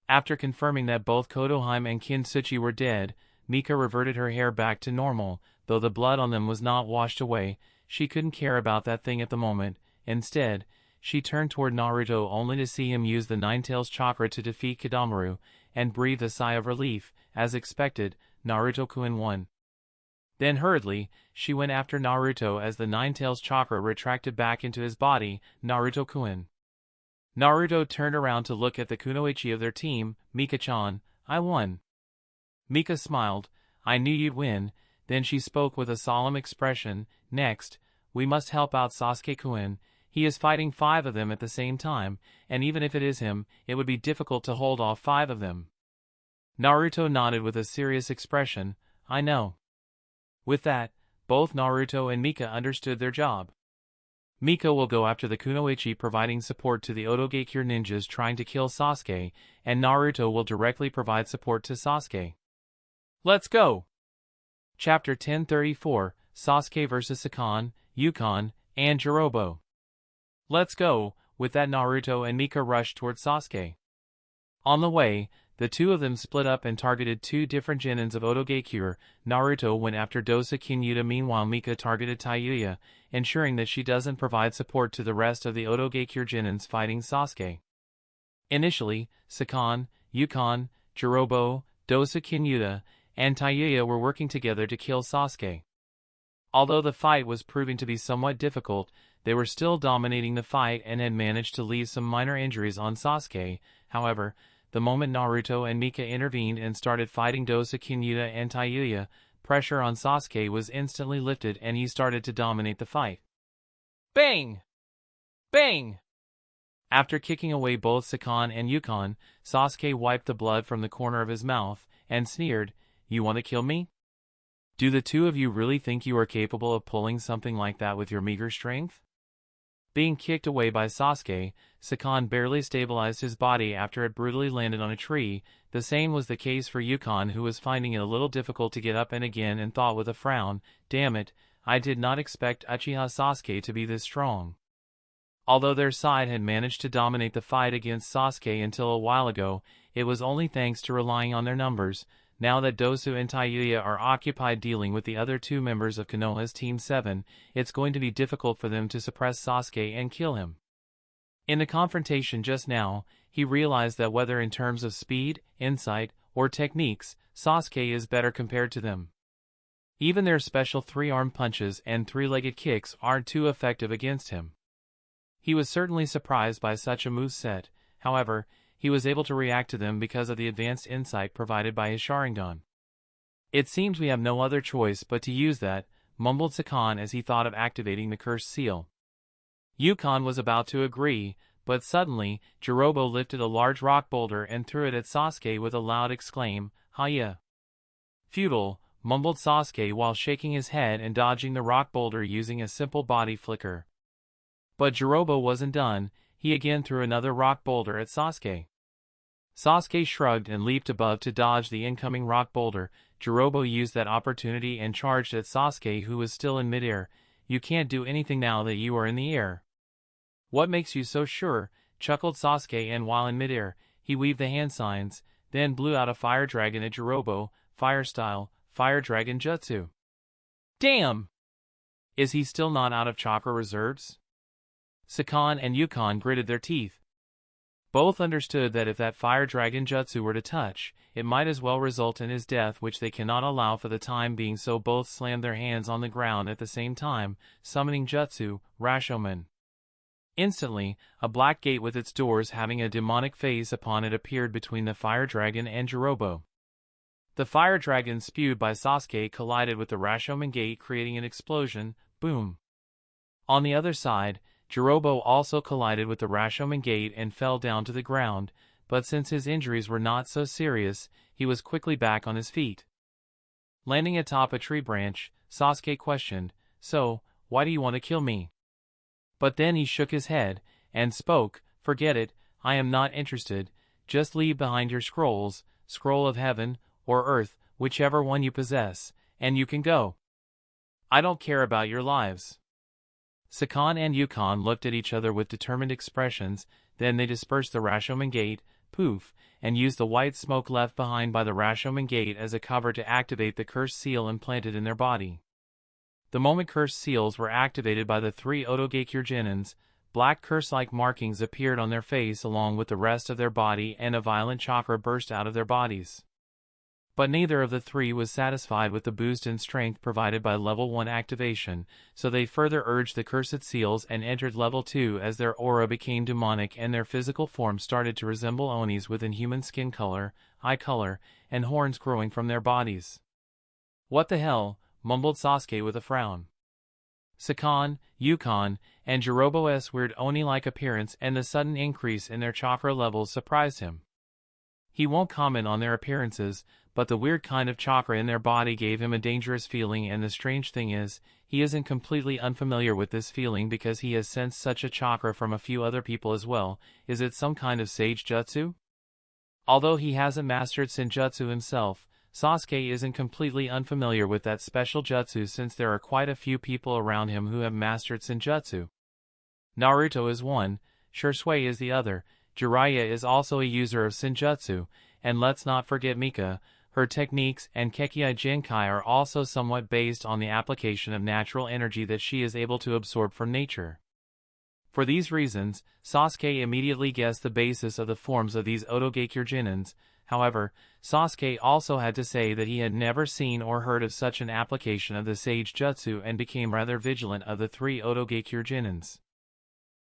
After confirming that both Konoha and Kintsuchi were dead, Mika reverted her hair back to normal. Though the blood on them was not washed away, she couldn't care about that thing at the moment. Instead, she turned toward Naruto only to see him use the Ninetales chakra to defeat Kidamaru, and breathed a sigh of relief. As expected, Naruto-kun won. Then hurriedly, she went after Naruto as the Nine-Tails chakra retracted back into his body. Naruto-kun. Naruto turned around to look at the kunoichi of their team. Mika-chan, I won. Mika smiled. I knew you'd win. Then she spoke with a solemn expression. Next, we must help out Sasuke-kun. He is fighting 5 of them at the same time, and even if it is him, it would be difficult to hold off 5 of them. Naruto nodded with a serious expression. I know. With that, both Naruto and Mika understood their job. Mika will go after the kunoichi providing support to the Otogakure ninjas trying to kill Sasuke, and Naruto will directly provide support to Sasuke. Let's go! Chapter 1034, Sasuke vs Sakan, Yukon, and Jirobo. Let's go! With that, Naruto and Mika rushed towards Sasuke. On the way, the two of them split up and targeted 2 different genins of Otogakure. Naruto went after Dosa Kinyuta, meanwhile Mika targeted Hyuga, ensuring that she doesn't provide support to the rest of the Otogakure genins fighting Sasuke. Initially, Sakan, Yukon, Jirobo, Dosa Kinyuta, and Hyuga were working together to kill Sasuke. Although the fight was proving to be somewhat difficult, they were still dominating the fight and had managed to leave some minor injuries on Sasuke. However, the moment Naruto and Mika intervened and started fighting Dosa Kinyuta and Hyuga, pressure on Sasuke was instantly lifted and he started to dominate the fight. Bang! Bang! After kicking away both Sakan and Yukon, Sasuke wiped the blood from the corner of his mouth and sneered, You want to kill me? Do the two of you really think you are capable of pulling something like that with your meager strength? Being kicked away by Sasuke, Sakan barely stabilized his body after it brutally landed on a tree. The same was the case for Yukon, who was finding it a little difficult to get up and again and thought with a frown, damn it, I did not expect Uchiha Sasuke to be this strong. Although their side had managed to dominate the fight against Sasuke until a while ago, it was only thanks to relying on their numbers. Now that Dosu and Hyuga are occupied dealing with the other 2 members of Konoha's Team 7, it's going to be difficult for them to suppress Sasuke and kill him. In the confrontation just now, he realized that whether in terms of speed, insight, or techniques, Sasuke is better compared to them. Even their special 3-arm punches and 3-legged kicks aren't too effective against him. He was certainly surprised by such a moveset. However, he was able to react to them because of the advanced insight provided by his Sharingan. It seems we have no other choice but to use that, mumbled Sakan as he thought of activating the cursed seal. Yukon was about to agree, but suddenly, Jirobo lifted a large rock boulder and threw it at Sasuke with a loud exclaim, Hiya! Futile, mumbled Sasuke while shaking his head and dodging the rock boulder using a simple body flicker. But Jirobo wasn't done. He again threw another rock boulder at Sasuke. Sasuke shrugged and leaped above to dodge the incoming rock boulder. Jirobo used that opportunity and charged at Sasuke, who was still in midair. You can't do anything now that you are in the air. What makes you so sure? Chuckled Sasuke, and while in midair, he weaved the hand signs, then blew out a fire dragon at Jirobo, fire style, fire dragon jutsu. Damn! Is he still not out of chakra reserves? Sakan and Yukon gritted their teeth. Both understood that if that fire dragon jutsu were to touch, it might as well result in his death, which they cannot allow for the time being, so both slammed their hands on the ground at the same time, summoning jutsu, Rashomon. Instantly, a black gate with its doors having a demonic face upon it appeared between the fire dragon and Jirobo. The fire dragon spewed by Sasuke collided with the Rashomon gate, creating an explosion. Boom. On the other side, Jirobo also collided with the Rashomon gate and fell down to the ground, but since his injuries were not so serious, he was quickly back on his feet. Landing atop a tree branch, Sasuke questioned, So, why do you want to kill me? But then he shook his head, and spoke, Forget it, I am not interested, just leave behind your scrolls, scroll of heaven, or earth, whichever one you possess, and you can go. I don't care about your lives. Sakan and Yukon looked at each other with determined expressions, then they dispersed the Rashomon gate, poof, and used the white smoke left behind by the Rashomon gate as a cover to activate the cursed seal implanted in their body. The moment cursed seals were activated by the 3 Otogakure genins, black curse-like markings appeared on their face along with the rest of their body, and a violent chakra burst out of their bodies. But neither of the three was satisfied with the boost in strength provided by level 1 activation, so they further urged the cursed seals and entered level 2 as their aura became demonic and their physical form started to resemble Onis with inhuman skin color, eye color, and horns growing from their bodies. "What the hell?" mumbled Sasuke with a frown. Sakan, Yukon, and Jirobo's weird Oni-like appearance and the sudden increase in their chakra levels surprised him. He won't comment on their appearances, but the weird kind of chakra in their body gave him a dangerous feeling, and the strange thing is, he isn't completely unfamiliar with this feeling because he has sensed such a chakra from a few other people as well. Is it some kind of sage jutsu? Although he hasn't mastered Senjutsu himself, Sasuke isn't completely unfamiliar with that special jutsu since there are quite a few people around him who have mastered Senjutsu. Naruto is one, Shisui is the other, Jiraiya is also a user of Senjutsu, and let's not forget Mika. Her techniques and Kekkei Genkai are also somewhat based on the application of natural energy that she is able to absorb from nature. For these reasons, Sasuke immediately guessed the basis of the forms of these Otogakure Genins. However, Sasuke also had to say that he had never seen or heard of such an application of the Sage Jutsu and became rather vigilant of the three Otogakure Genins.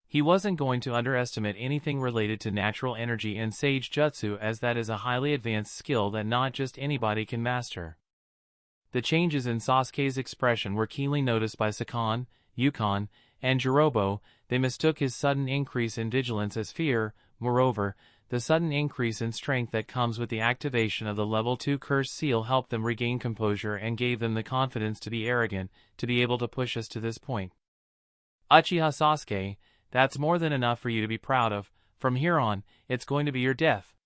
He wasn't going to underestimate anything related to natural energy in Sage Jutsu, as that is a highly advanced skill that not just anybody can master. The changes in Sasuke's expression were keenly noticed by Sakan, Yukon, and Jirobo. They mistook his sudden increase in vigilance as fear. Moreover, the sudden increase in strength that comes with the activation of the level 2 curse seal helped them regain composure and gave them the confidence to be arrogant, to be able to push us to this point. Uchiha Sasuke, that's more than enough for you to be proud of. From here on, it's going to be your death.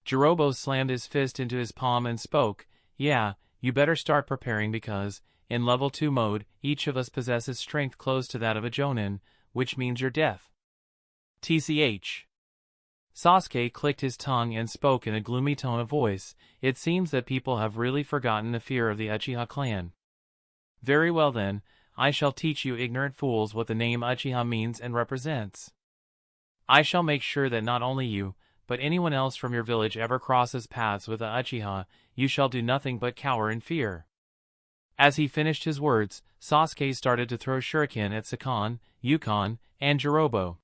Jirobo slammed his fist into his palm and spoke. Yeah, you better start preparing because, in level 2 mode, each of us possesses strength close to that of a Jonin, which means your death. TCH. Sasuke clicked his tongue and spoke in a gloomy tone of voice. It seems that people have really forgotten the fear of the Uchiha clan. Very well then, I shall teach you ignorant fools what the name Uchiha means and represents. I shall make sure that not only you, but anyone else from your village ever crosses paths with a Uchiha, you shall do nothing but cower in fear. As he finished his words, Sasuke started to throw shuriken at Sakan, Yukon, and Jirobo.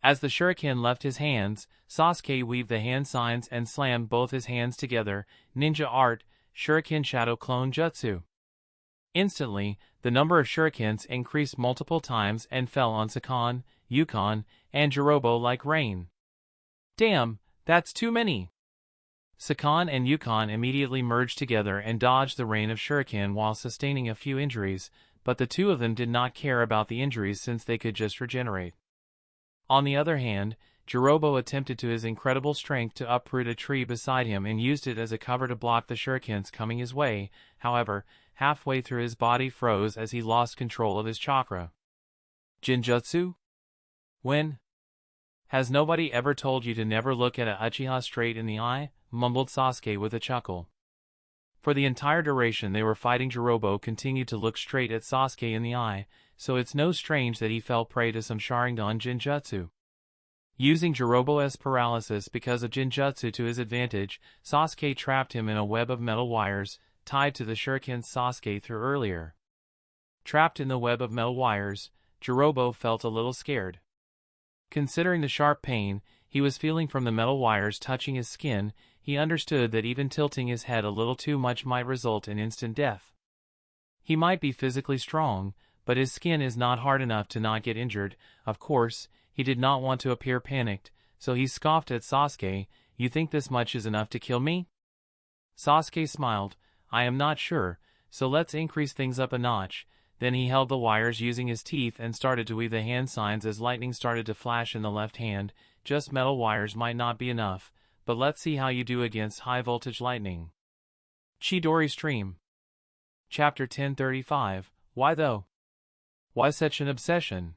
As the shuriken left his hands, Sasuke weaved the hand signs and slammed both his hands together. Ninja art, shuriken shadow clone jutsu. Instantly, the number of shurikens increased multiple times and fell on Sakan, Yukon, and Jirobo like rain. Damn, that's too many! Sakan and Yukon immediately merged together and dodged the rain of shuriken while sustaining a few injuries, but the two of them did not care about the injuries since they could just regenerate. On the other hand, Jirobo attempted to his incredible strength to uproot a tree beside him and used it as a cover to block the shurikens coming his way. However, halfway through his body froze as he lost control of his chakra. Jinjutsu? When? Has nobody ever told you to never look at a Uchiha straight in the eye? Mumbled Sasuke with a chuckle. For the entire duration they were fighting, Jirobo continued to look straight at Sasuke in the eye, so it's no strange that he fell prey to some Sharingan Jinjutsu. Using Jirobo's paralysis because of Jinjutsu to his advantage, Sasuke trapped him in a web of metal wires, tied to the shurikens Sasuke threw earlier. Trapped in the web of metal wires, Jirobo felt a little scared. Considering the sharp pain he was feeling from the metal wires touching his skin, he understood that even tilting his head a little too much might result in instant death. He might be physically strong, but his skin is not hard enough to not get injured. Of course, he did not want to appear panicked, so he scoffed at Sasuke. You think this much is enough to kill me? Sasuke smiled. I am not sure, so let's increase things up a notch. Then he held the wires using his teeth and started to weave the hand signs as lightning started to flash in the left hand. Just metal wires might not be enough, but let's see how you do against high-voltage lightning. Chidori Stream. Chapter 1035, Why though? Why such an obsession?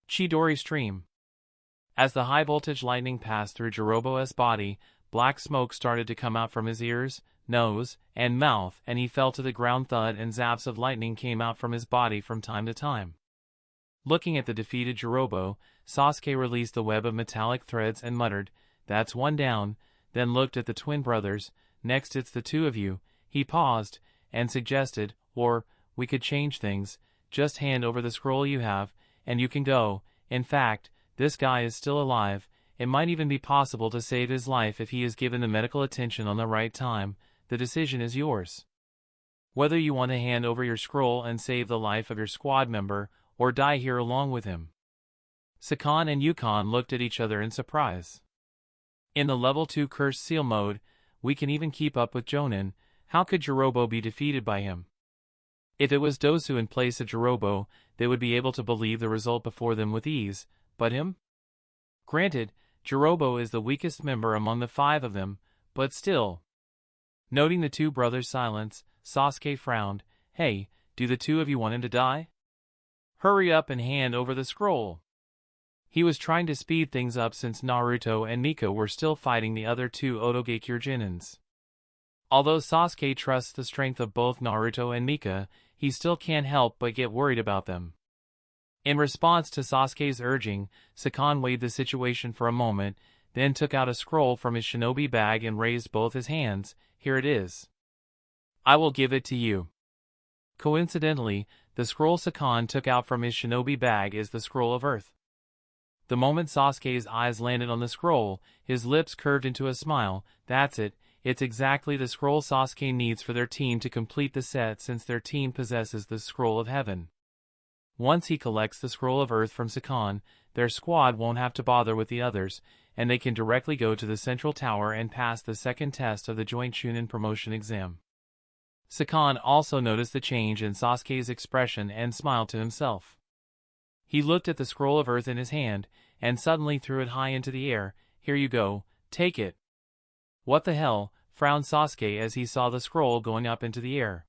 Chidori Stream. As the high-voltage lightning passed through Jirobo's body, black smoke started to come out from his ears, nose, and mouth, and he fell to the ground. Thud and zaps of lightning came out from his body from time to time. Looking at the defeated Jirobo, Sasuke released the web of metallic threads and muttered, "That's one down," then looked at the twin brothers. next it's the two of you." He paused, and suggested, "Or, we could change things, just hand over the scroll you have, and you can go. In fact, this guy is still alive. It might even be possible to save his life if he is given the medical attention on the right time. The decision is yours. Whether you want to hand over your scroll and save the life of your squad member, or die here along with him." Sakan and Yukon looked at each other in surprise. In the level 2 cursed seal mode, we can even keep up with Jonin. How could Jirobo be defeated by him? If it was Dosu in place of Jirobo, they would be able to believe the result before them with ease, but him? Granted, Jirobo is the weakest member among the 5 of them, but still. Noting the two brothers' silence, Sasuke frowned. "Hey, do the two of you want him to die? Hurry up and hand over the scroll." He was trying to speed things up since Naruto and Mika were still fighting the other two Otogakure Genins. Although Sasuke trusts the strength of both Naruto and Mika, he still can't help but get worried about them. In response to Sasuke's urging, Sakan weighed the situation for a moment, then took out a scroll from his shinobi bag and raised both his hands. "Here it is. I will give it to you." Coincidentally, the scroll Sakan took out from his shinobi bag is the Scroll of Earth. The moment Sasuke's eyes landed on the scroll, his lips curved into a smile. "That's it. It's exactly the scroll Sasuke needs for their team to complete the set, since their team possesses the Scroll of Heaven. Once he collects the Scroll of Earth from Sakan, their squad won't have to bother with the others, and they can directly go to the central tower and pass the second test of the joint Chunin promotion exam." Sakan also noticed the change in Sasuke's expression and smiled to himself. He looked at the Scroll of Earth in his hand, and suddenly threw it high into the air. "Here you go, take it." "What the hell?" frowned Sasuke as he saw the scroll going up into the air.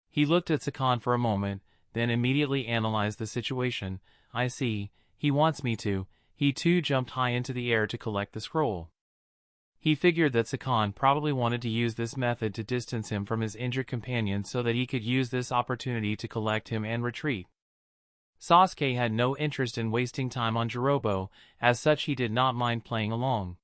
He looked at Sakan for a moment, then immediately analyzed the situation. "I see, he wants me to." He too jumped high into the air to collect the scroll. He figured that Sakan probably wanted to use this method to distance him from his injured companion so that he could use this opportunity to collect him and retreat. Sasuke had no interest in wasting time on Jirobo, as such he did not mind playing along.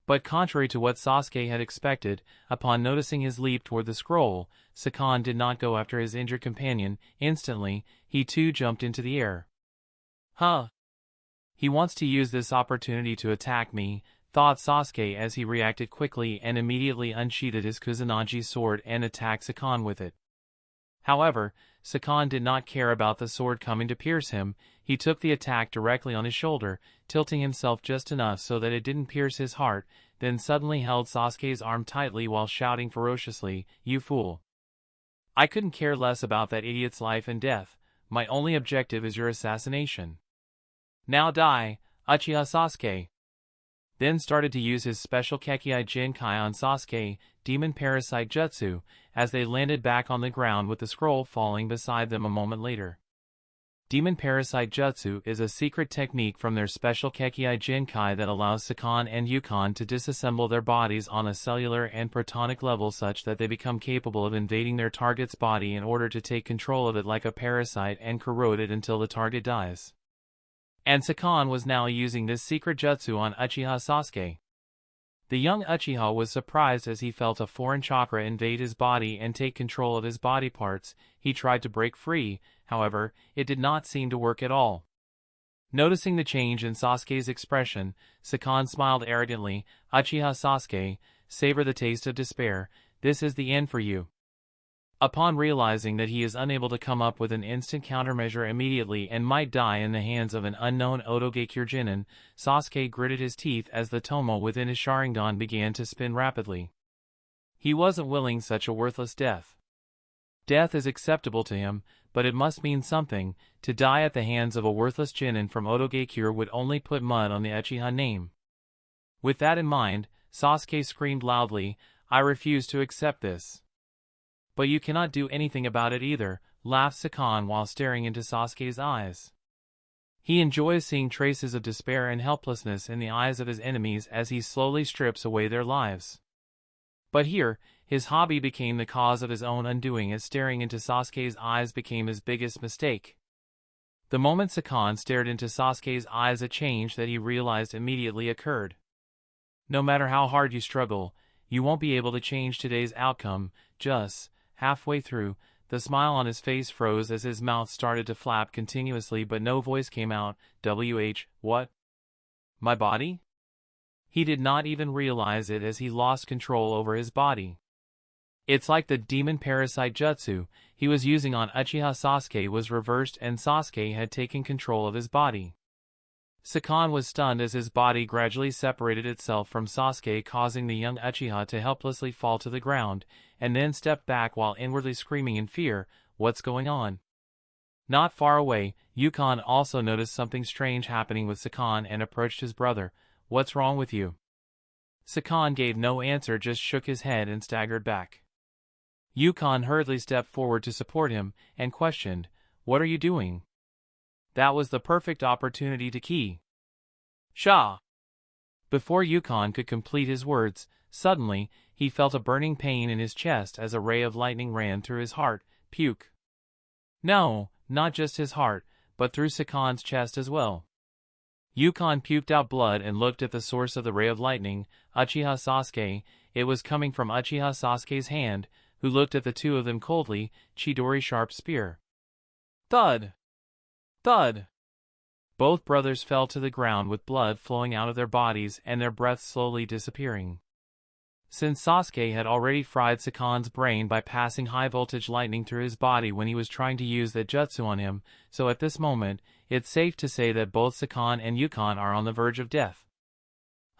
But contrary to what Sasuke had expected, upon noticing his leap toward the scroll, Sakan did not go after his injured companion. Instantly, he too jumped into the air. "Huh. He wants to use this opportunity to attack me," thought Sasuke as he reacted quickly and immediately unsheathed his Kusanagi sword and attacked Sakan with it. However, Sakan did not care about the sword coming to pierce him. He took the attack directly on his shoulder, tilting himself just enough so that it didn't pierce his heart, then suddenly held Sasuke's arm tightly while shouting ferociously, "You fool! I couldn't care less about that idiot's life and death. My only objective is your assassination. Now die, Uchiha Sasuke!" Then started to use his special Kekkai Jinkai on Sasuke, Demon Parasite Jutsu, as they landed back on the ground with the scroll falling beside them a moment later. Demon Parasite Jutsu is a secret technique from their special Kekkai Jinkai that allows Sakan and Yukon to disassemble their bodies on a cellular and protonic level such that they become capable of invading their target's body in order to take control of it like a parasite and corrode it until the target dies. And Sakan was now using this secret jutsu on Uchiha Sasuke. The young Uchiha was surprised as he felt a foreign chakra invade his body and take control of his body parts. He tried to break free, however, it did not seem to work at all. Noticing the change in Sasuke's expression, Sakan smiled arrogantly. "Uchiha Sasuke, savor the taste of despair. This is the end for you." Upon realizing that he is unable to come up with an instant countermeasure immediately and might die in the hands of an unknown Otogakure Genin, Sasuke gritted his teeth as the Tomo within his Sharingan began to spin rapidly. He wasn't willing such a worthless death. Death is acceptable to him, but it must mean something. To die at the hands of a worthless Genin from Otogakure would only put mud on the Uchiha name. With that in mind, Sasuke screamed loudly, "I refuse to accept this." "But you cannot do anything about it either," laughed Sakan while staring into Sasuke's eyes. He enjoys seeing traces of despair and helplessness in the eyes of his enemies as he slowly strips away their lives. But here, his hobby became the cause of his own undoing as staring into Sasuke's eyes became his biggest mistake. The moment Sakan stared into Sasuke's eyes, a change that he realized immediately occurred. No matter how hard you struggle, You won't be able to change today's outcome. Just halfway through, the smile on his face froze as his mouth started to flap continuously, but no voice came out. What? My body? He did not even realize it as he lost control over his body. It's like the demon parasite jutsu he was using on Uchiha Sasuke was reversed and Sasuke had taken control of his body. Sakan was stunned as his body gradually separated itself from Sasuke, causing the young Uchiha to helplessly fall to the ground, and then step back while inwardly screaming in fear, "What's going on?" Not far away, Yukon also noticed something strange happening with Sakan and approached his brother. "What's wrong with you?" Sakan gave no answer, just shook his head and staggered back. Yukon hurriedly stepped forward to support him, and questioned, "What are you doing?" That was the perfect opportunity to key. Sha! Before Yukon could complete his words, suddenly, he felt a burning pain in his chest as a ray of lightning ran through his heart. Puke. No, not just his heart, but through Sakan's chest as well. Yukon puked out blood and looked at the source of the ray of lightning, Uchiha Sasuke. It was coming from Uchiha Sasuke's hand, who looked at the two of them coldly. Chidori's sharp spear. Thud! Thud! Both brothers fell to the ground with blood flowing out of their bodies and their breaths slowly disappearing. Since Sasuke had already fried Sakan's brain by passing high-voltage lightning through his body when he was trying to use that jutsu on him, so at this moment, it's safe to say that both Sakan and Yukon are on the verge of death.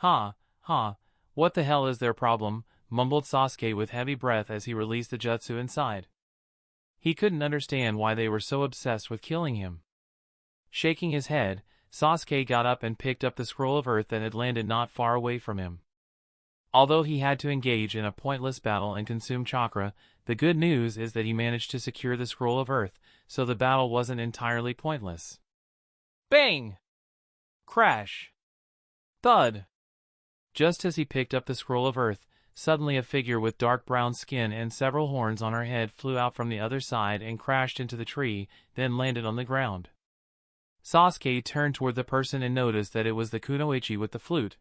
What the hell is their problem? Mumbled Sasuke with heavy breath as he released the jutsu inside. He couldn't understand why they were so obsessed with killing him. Shaking his head, Sasuke got up and picked up the scroll of earth that had landed not far away from him. Although he had to engage in a pointless battle and consume chakra, the good news is that he managed to secure the scroll of earth, so the battle wasn't entirely pointless. Bang! Crash! Thud! Just as he picked up the scroll of earth, suddenly a figure with dark brown skin and several horns on her head flew out from the other side and crashed into the tree, then landed on the ground. Sasuke turned toward the person and noticed that it was the kunoichi with the flute.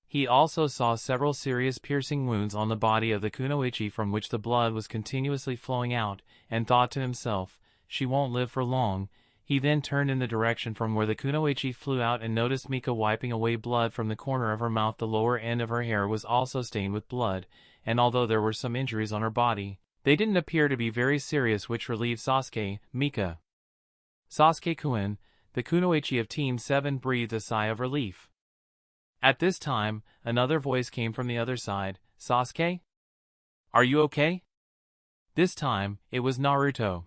He also saw several serious piercing wounds on the body of the kunoichi from which the blood was continuously flowing out, and thought to himself, "She won't live for long." He then turned in the direction from where the kunoichi flew out and noticed Mika wiping away blood from the corner of her mouth. The lower end of her hair was also stained with blood, and although there were some injuries on her body, they didn't appear to be very serious, which relieved Sasuke. "Mika." Sasuke-kun, the kunoichi of Team 7, breathed a sigh of relief. At this time, another voice came from the other side. "Sasuke? Are you okay?" This time, it was Naruto.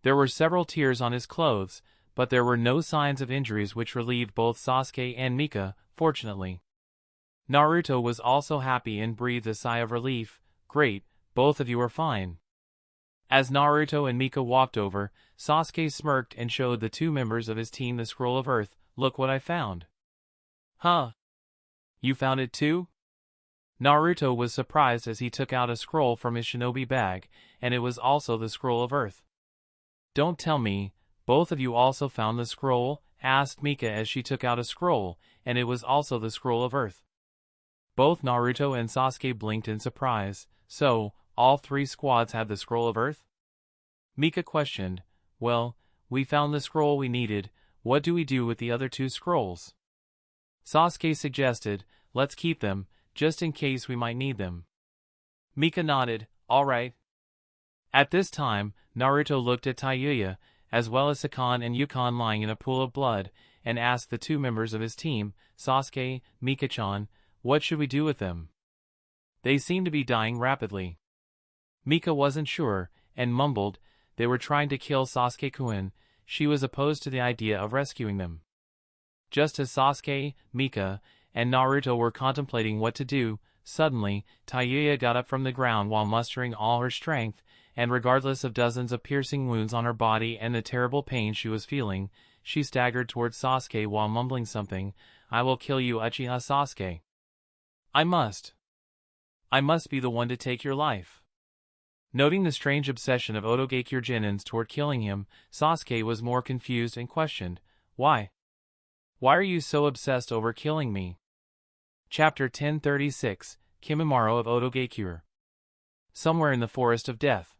There were several tears on his clothes, but there were no signs of injuries, which relieved both Sasuke and Mika, fortunately. Naruto was also happy and breathed a sigh of relief. "Great, both of you are fine." As Naruto and Mika walked over, Sasuke smirked and showed the two members of his team the scroll of earth. "Look what I found." "Huh? You found it too?" Naruto was surprised as he took out a scroll from his shinobi bag, and it was also the scroll of earth. "Don't tell me, both of you also found the scroll?" asked Mika as she took out a scroll, and it was also the scroll of earth. Both Naruto and Sasuke blinked in surprise. "So, all three squads have the scroll of earth?" Mika questioned. "Well, we found the scroll we needed. What do we do with the other two scrolls?" Sasuke suggested, "Let's keep them, just in case we might need them." Mika nodded. "All right." At this time, Naruto looked at Hyuga, as well as Sakan and Yukon lying in a pool of blood, and asked the two members of his team, "Sasuke, Mika-chan, what should we do with them? They seem to be dying rapidly." Mika wasn't sure, and mumbled, "They were trying to kill Sasuke-kun." She was opposed to the idea of rescuing them. Just as Sasuke, Mika, and Naruto were contemplating what to do, suddenly, Hyuga got up from the ground while mustering all her strength, and regardless of dozens of piercing wounds on her body and the terrible pain she was feeling, she staggered towards Sasuke while mumbling something. "I will kill you, Uchiha Sasuke. I must be the one to take your life." Noting the strange obsession of Otogakure Genins toward killing him, Sasuke was more confused and questioned, "Why? Why are you so obsessed over killing me?" Chapter 1036, Kimimaro of Otogakure. Somewhere in the Forest of Death.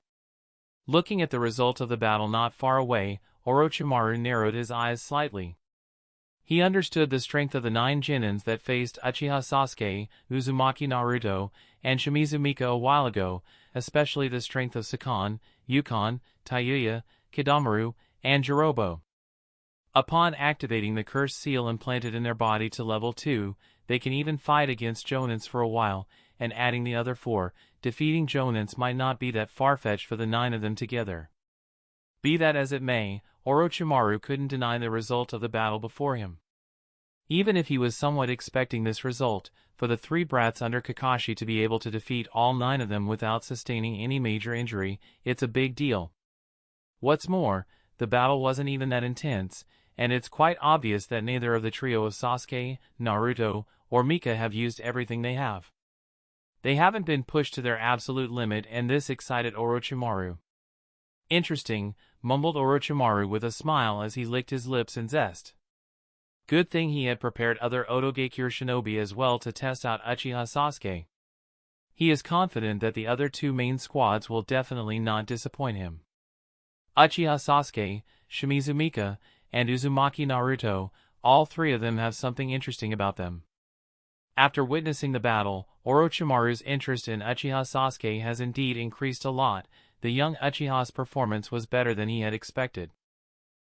Looking at the result of the battle not far away, Orochimaru narrowed his eyes slightly. He understood the strength of the 9 Genins that faced Uchiha Sasuke, Uzumaki Naruto, and Shimizu Mika a while ago, especially the strength of Sakon, Yukon, Hyuga, Kidomaru, and Jirobo. Upon activating the cursed seal implanted in their body to level 2, they can even fight against Jonins for a while, and adding the other 4, defeating Jonins might not be that far-fetched for the 9 of them together. Be that as it may, Orochimaru couldn't deny the result of the battle before him. Even if he was somewhat expecting this result, for the 3 brats under Kakashi to be able to defeat all 9 of them without sustaining any major injury, it's a big deal. What's more, the battle wasn't even that intense, and it's quite obvious that neither of the trio of Sasuke, Naruto, or Mika have used everything they have. They haven't been pushed to their absolute limit, and this excited Orochimaru. Interesting, mumbled Orochimaru with a smile as he licked his lips in zest. Good thing he had prepared other Otogakure shinobi as well to test out Uchiha Sasuke. He is confident that the other 2 main squads will definitely not disappoint him. Uchiha Sasuke, Shimizu Mika, and Uzumaki Naruto, all 3 of them have something interesting about them. After witnessing the battle, Orochimaru's interest in Uchiha Sasuke has indeed increased a lot. The young Uchiha's performance was better than he had expected.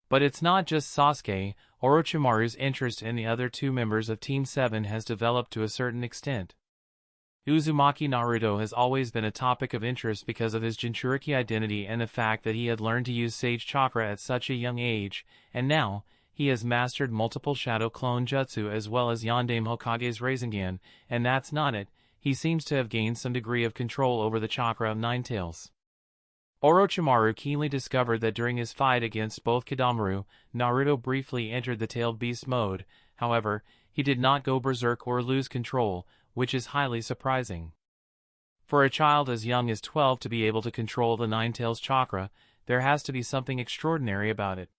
But it's not just Sasuke. Orochimaru's interest in the other 2 members of Team 7 has developed to a certain extent. Uzumaki Naruto has always been a topic of interest because of his Jinchuriki identity and the fact that he had learned to use Sage Chakra at such a young age, and now, he has mastered multiple Shadow Clone Jutsu as well as Yondaime Hokage's Rasengan, and that's not it, he seems to have gained some degree of control over the chakra of Ninetales. Orochimaru keenly discovered that during his fight against both Kidomaru, Naruto briefly entered the tailed beast mode. However, he did not go berserk or lose control, which is highly surprising. For a child as young as 12 to be able to control the Ninetales chakra, there has to be something extraordinary about it.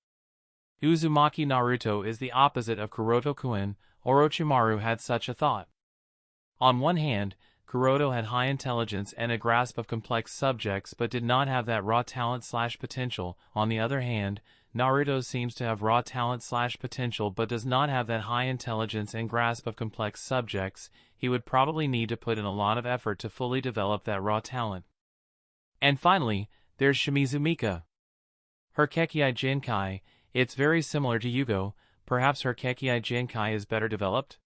Uzumaki Naruto is the opposite of Kuroto-kun. Orochimaru had such a thought. On one hand, Kuroto had high intelligence and a grasp of complex subjects but did not have that raw talent/potential. On the other hand, Naruto seems to have raw talent/potential but does not have that high intelligence and grasp of complex subjects. He would probably need to put in a lot of effort to fully develop that raw talent. And finally, there's Shimizu Mika. Her Kekkei Genkai, it's very similar to Yugo. Perhaps her Kekkei Genkai is better developed?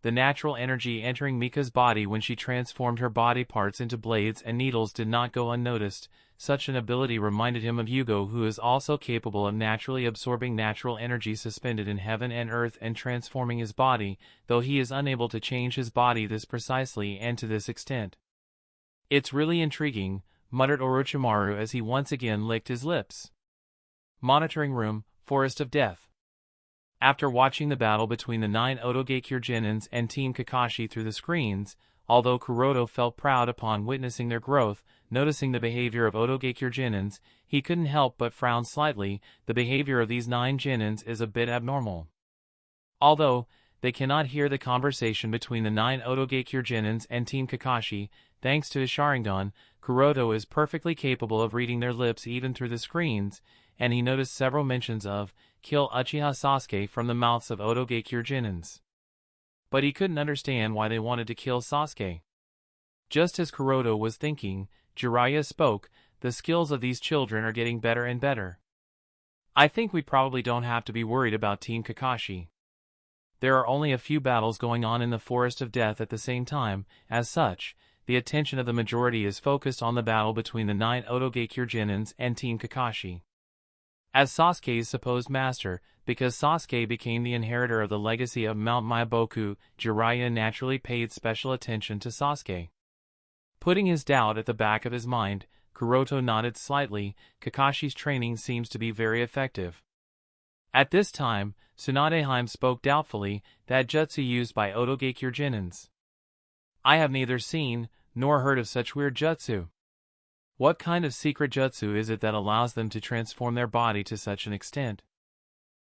The natural energy entering Mika's body when she transformed her body parts into blades and needles did not go unnoticed. Such an ability reminded him of Yugo, who is also capable of naturally absorbing natural energy suspended in heaven and earth and transforming his body, though he is unable to change his body this precisely and to this extent. It's really intriguing, muttered Orochimaru as he once again licked his lips. Monitoring Room, Forest of Death. After watching the battle between the 9 Otogakure Genins and Team Kakashi through the screens, although Kuroto felt proud upon witnessing their growth, noticing the behavior of Otogakure Genins, he couldn't help but frown slightly. The behavior of these 9 Genins is a bit abnormal. Although they cannot hear the conversation between the 9 Otogakure Genins and Team Kakashi, thanks to his Sharingan, Kuroto is perfectly capable of reading their lips even through the screens, and he noticed several mentions of "kill Uchiha Sasuke" from the mouths of Otogakure Genins. But he couldn't understand why they wanted to kill Sasuke. Just as Kuroto was thinking, Jiraiya spoke, "The skills of these children are getting better and better. I think we probably don't have to be worried about Team Kakashi. There are only a few battles going on in the Forest of Death at the same time. As such, the attention of the majority is focused on the battle between the 9 Otogakure Genins and Team Kakashi. As Sasuke's supposed master, because Sasuke became the inheritor of the legacy of Mount Myoboku, Jiraiya naturally paid special attention to Sasuke. Putting his doubt at the back of his mind, Kuroto nodded slightly. Kakashi's training seems to be very effective. At this time, Tsunadeheim spoke doubtfully, "That jutsu used by Otogakure Genins. I have neither seen nor heard of such weird jutsu. What kind of secret jutsu is it that allows them to transform their body to such an extent?"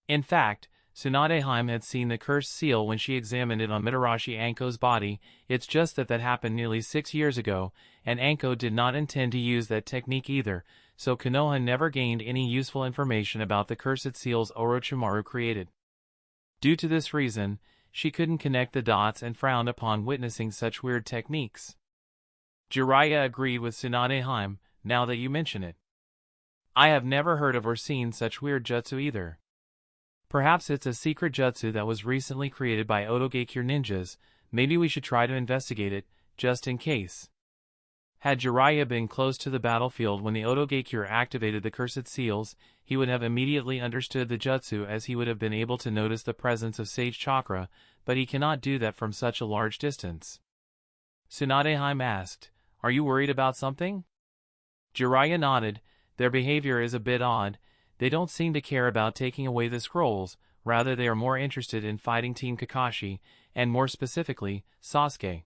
In fact, Tsunade had seen the cursed seal when she examined it on Mitarashi Anko's body. It's just that happened nearly 6 years ago, and Anko did not intend to use that technique either, so Konoha never gained any useful information about the cursed seals Orochimaru created. Due to this reason, she couldn't connect the dots and frowned upon witnessing such weird techniques. Jiraiya agreed with Tsunade, now that you mention it. I have never heard of or seen such weird jutsu either. Perhaps it's a secret jutsu that was recently created by Otogakure ninjas. Maybe we should try to investigate it, just in case. Had Jiraiya been close to the battlefield when the Otogakure activated the cursed seals, he would have immediately understood the jutsu, as he would have been able to notice the presence of sage chakra, but he cannot do that from such a large distance. Tsunade asked, "Are you worried about something?" Jiraiya nodded. Their behavior is a bit odd. They don't seem to care about taking away the scrolls, rather they are more interested in fighting Team Kakashi, and more specifically, Sasuke.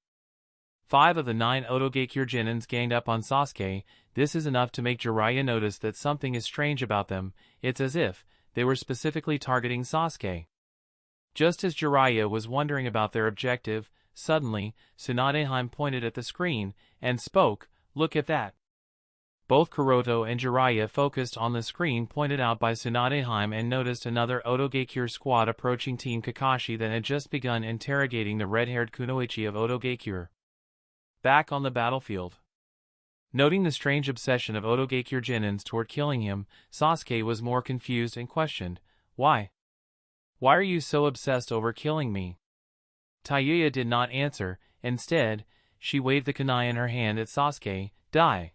5 of the 9 Otogakure Genins ganged up on Sasuke. This is enough to make Jiraiya notice that something is strange about them. It's as if they were specifically targeting Sasuke. Just as Jiraiya was wondering about their objective, suddenly, Tsunade pointed at the screen and spoke, "Look at that." Both Kuroto and Jiraiya focused on the screen pointed out by Tsunade and noticed another Otogakure squad approaching Team Kakashi that had just begun interrogating the red-haired kunoichi of Otogakure. Back on the battlefield. Noting the strange obsession of Otogakure Genins toward killing him, Sasuke was more confused and questioned, "Why? Why are you so obsessed over killing me?" Hyuga did not answer. Instead, she waved the kunai in her hand at Sasuke, "Die."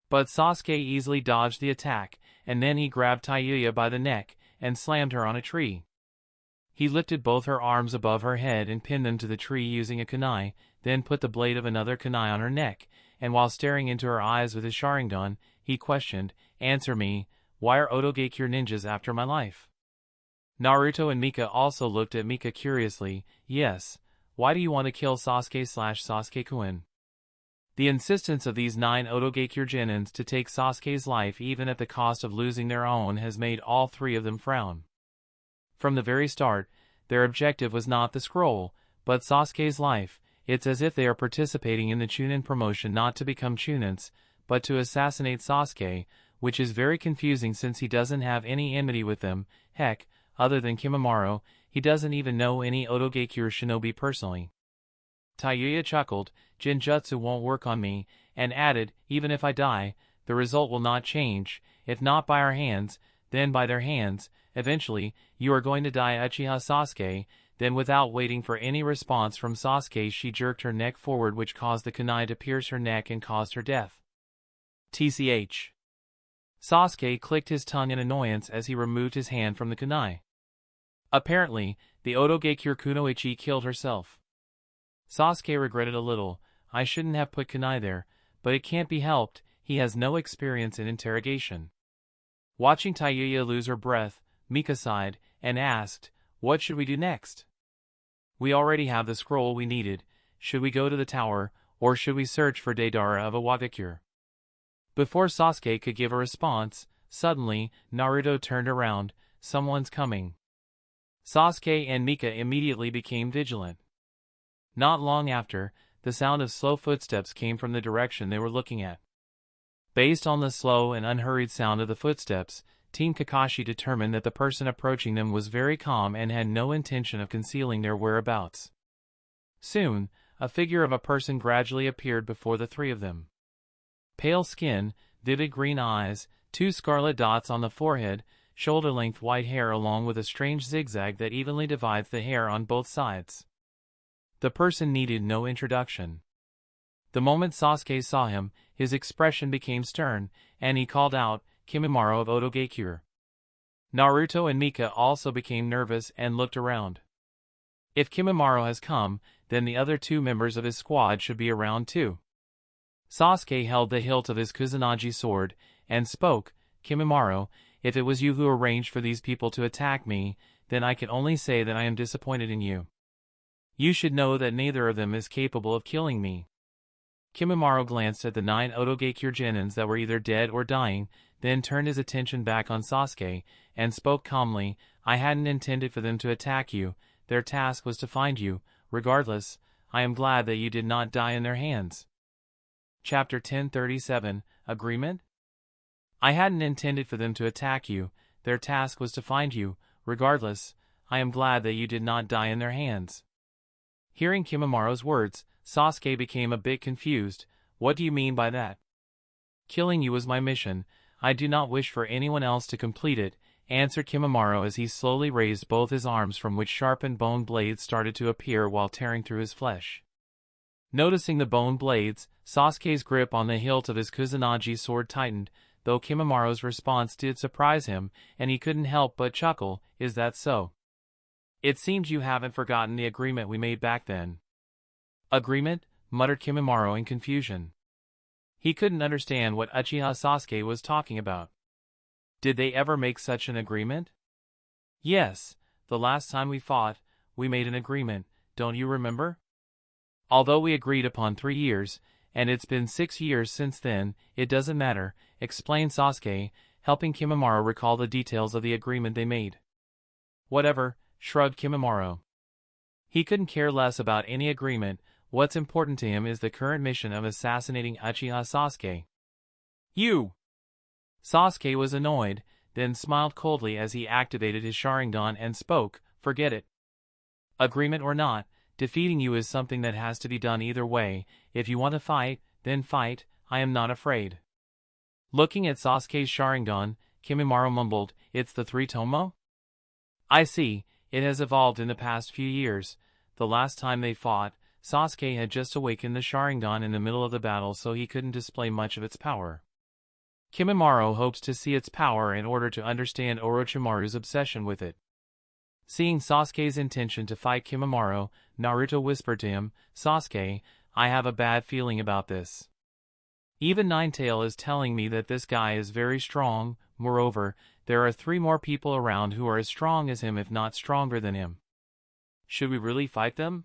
But Sasuke easily dodged the attack, and then he grabbed Hyuga by the neck and slammed her on a tree. He lifted both her arms above her head and pinned them to the tree using a kunai, then put the blade of another kunai on her neck, and while staring into her eyes with his Sharingan, he questioned, "Answer me, why are Otogakure ninjas after my life?" Naruto and Mika also looked at Mika curiously. "Yes, why do you want to kill Sasuke/Sasuke-kun?" The insistence of these 9 Otogakure Genins to take Sasuke's life even at the cost of losing their own has made all 3 of them frown. From the very start, their objective was not the scroll, but Sasuke's life. It's as if they are participating in the Chunin promotion not to become Chunins, but to assassinate Sasuke, which is very confusing since he doesn't have any enmity with them. Heck, other than Kimimaro, he doesn't even know any Otogakure shinobi personally. Hyuga chuckled, "Genjutsu won't work on me," and added, "Even if I die, the result will not change. If not by our hands, then by their hands. Eventually, you are going to die, Uchiha Sasuke." Then without waiting for any response from Sasuke, she jerked her neck forward, which caused the kunai to pierce her neck and caused her death. TCH. Sasuke clicked his tongue in annoyance as he removed his hand from the kunai. Apparently, the Otogakure kunoichi killed herself. Sasuke regretted a little. "I shouldn't have put kunai there, but it can't be helped, he has no experience in interrogation." Watching Hyuga lose her breath, Mika sighed and asked, "What should we do next? We already have the scroll we needed. Should we go to the tower, or should we search for Deidara of Iwagakure?" Before Sasuke could give a response, suddenly, Naruto turned around. "Someone's coming." Sasuke and Mika immediately became vigilant. Not long after, the sound of slow footsteps came from the direction they were looking at. Based on the slow and unhurried sound of the footsteps, Team Kakashi determined that the person approaching them was very calm and had no intention of concealing their whereabouts. Soon, a figure of a person gradually appeared before the 3 of them. Pale skin, vivid green eyes, 2 scarlet dots on the forehead, shoulder-length white hair along with a strange zigzag that evenly divides the hair on both sides. The person needed no introduction. The moment Sasuke saw him, his expression became stern, and he called out, "Kimimaro of Otogakure." Naruto and Mika also became nervous and looked around. If Kimimaro has come, then the other 2 members of his squad should be around too. Sasuke held the hilt of his Kusanagi sword, and spoke, "Kimimaro, if it was you who arranged for these people to attack me, then I can only say that I am disappointed in you. You should know that neither of them is capable of killing me." Kimimaro glanced at the 9 Otogakure Genins that were either dead or dying, then turned his attention back on Sasuke, and spoke calmly. I hadn't intended for them to attack you. Their task was to find you. Regardless, I am glad that you did not die in their hands. Chapter 1037, Agreement? I hadn't intended for them to attack you. Their task was to find you. Regardless, I am glad that you did not die in their hands. Hearing Kimimura's words, Sasuke became a bit confused. What do you mean by that? Killing you was my mission. I do not wish for anyone else to complete it, answered Kimimura as he slowly raised both his arms from which sharpened bone blades started to appear while tearing through his flesh. Noticing the bone blades, Sasuke's grip on the hilt of his Kusanagi sword tightened, though Kimimura's response did surprise him, and he couldn't help but chuckle. Is that so? It seems you haven't forgotten the agreement we made back then. Agreement? Muttered Kimimura in confusion. He couldn't understand what Uchiha Sasuke was talking about. Did they ever make such an agreement? Yes, the last time we fought, we made an agreement, don't you remember? Although we agreed upon 3 years, and it's been 6 years since then, it doesn't matter, explained Sasuke, helping Kimimura recall the details of the agreement they made. Whatever, shrugged Kimimura. He couldn't care less about any agreement. What's important to him is the current mission of assassinating Uchiha Sasuke. You! Sasuke was annoyed, then smiled coldly as he activated his Sharingan and spoke, forget it. Agreement or not, defeating you is something that has to be done either way. If you want to fight, then fight, I am not afraid. Looking at Sasuke's Sharingan, Kimimura mumbled, it's the 3 Tomo? I see, it has evolved in the past few years. The last time they fought, Sasuke had just awakened the Sharingan in the middle of the battle, so he couldn't display much of its power. Kimimura hopes to see its power in order to understand Orochimaru's obsession with it. Seeing Sasuke's intention to fight Kimimura, Naruto whispered to him, Sasuke, I have a bad feeling about this. Even Ninetail is telling me that this guy is very strong. Moreover, there are 3 more people around who are as strong as him if not stronger than him. Should we really fight them?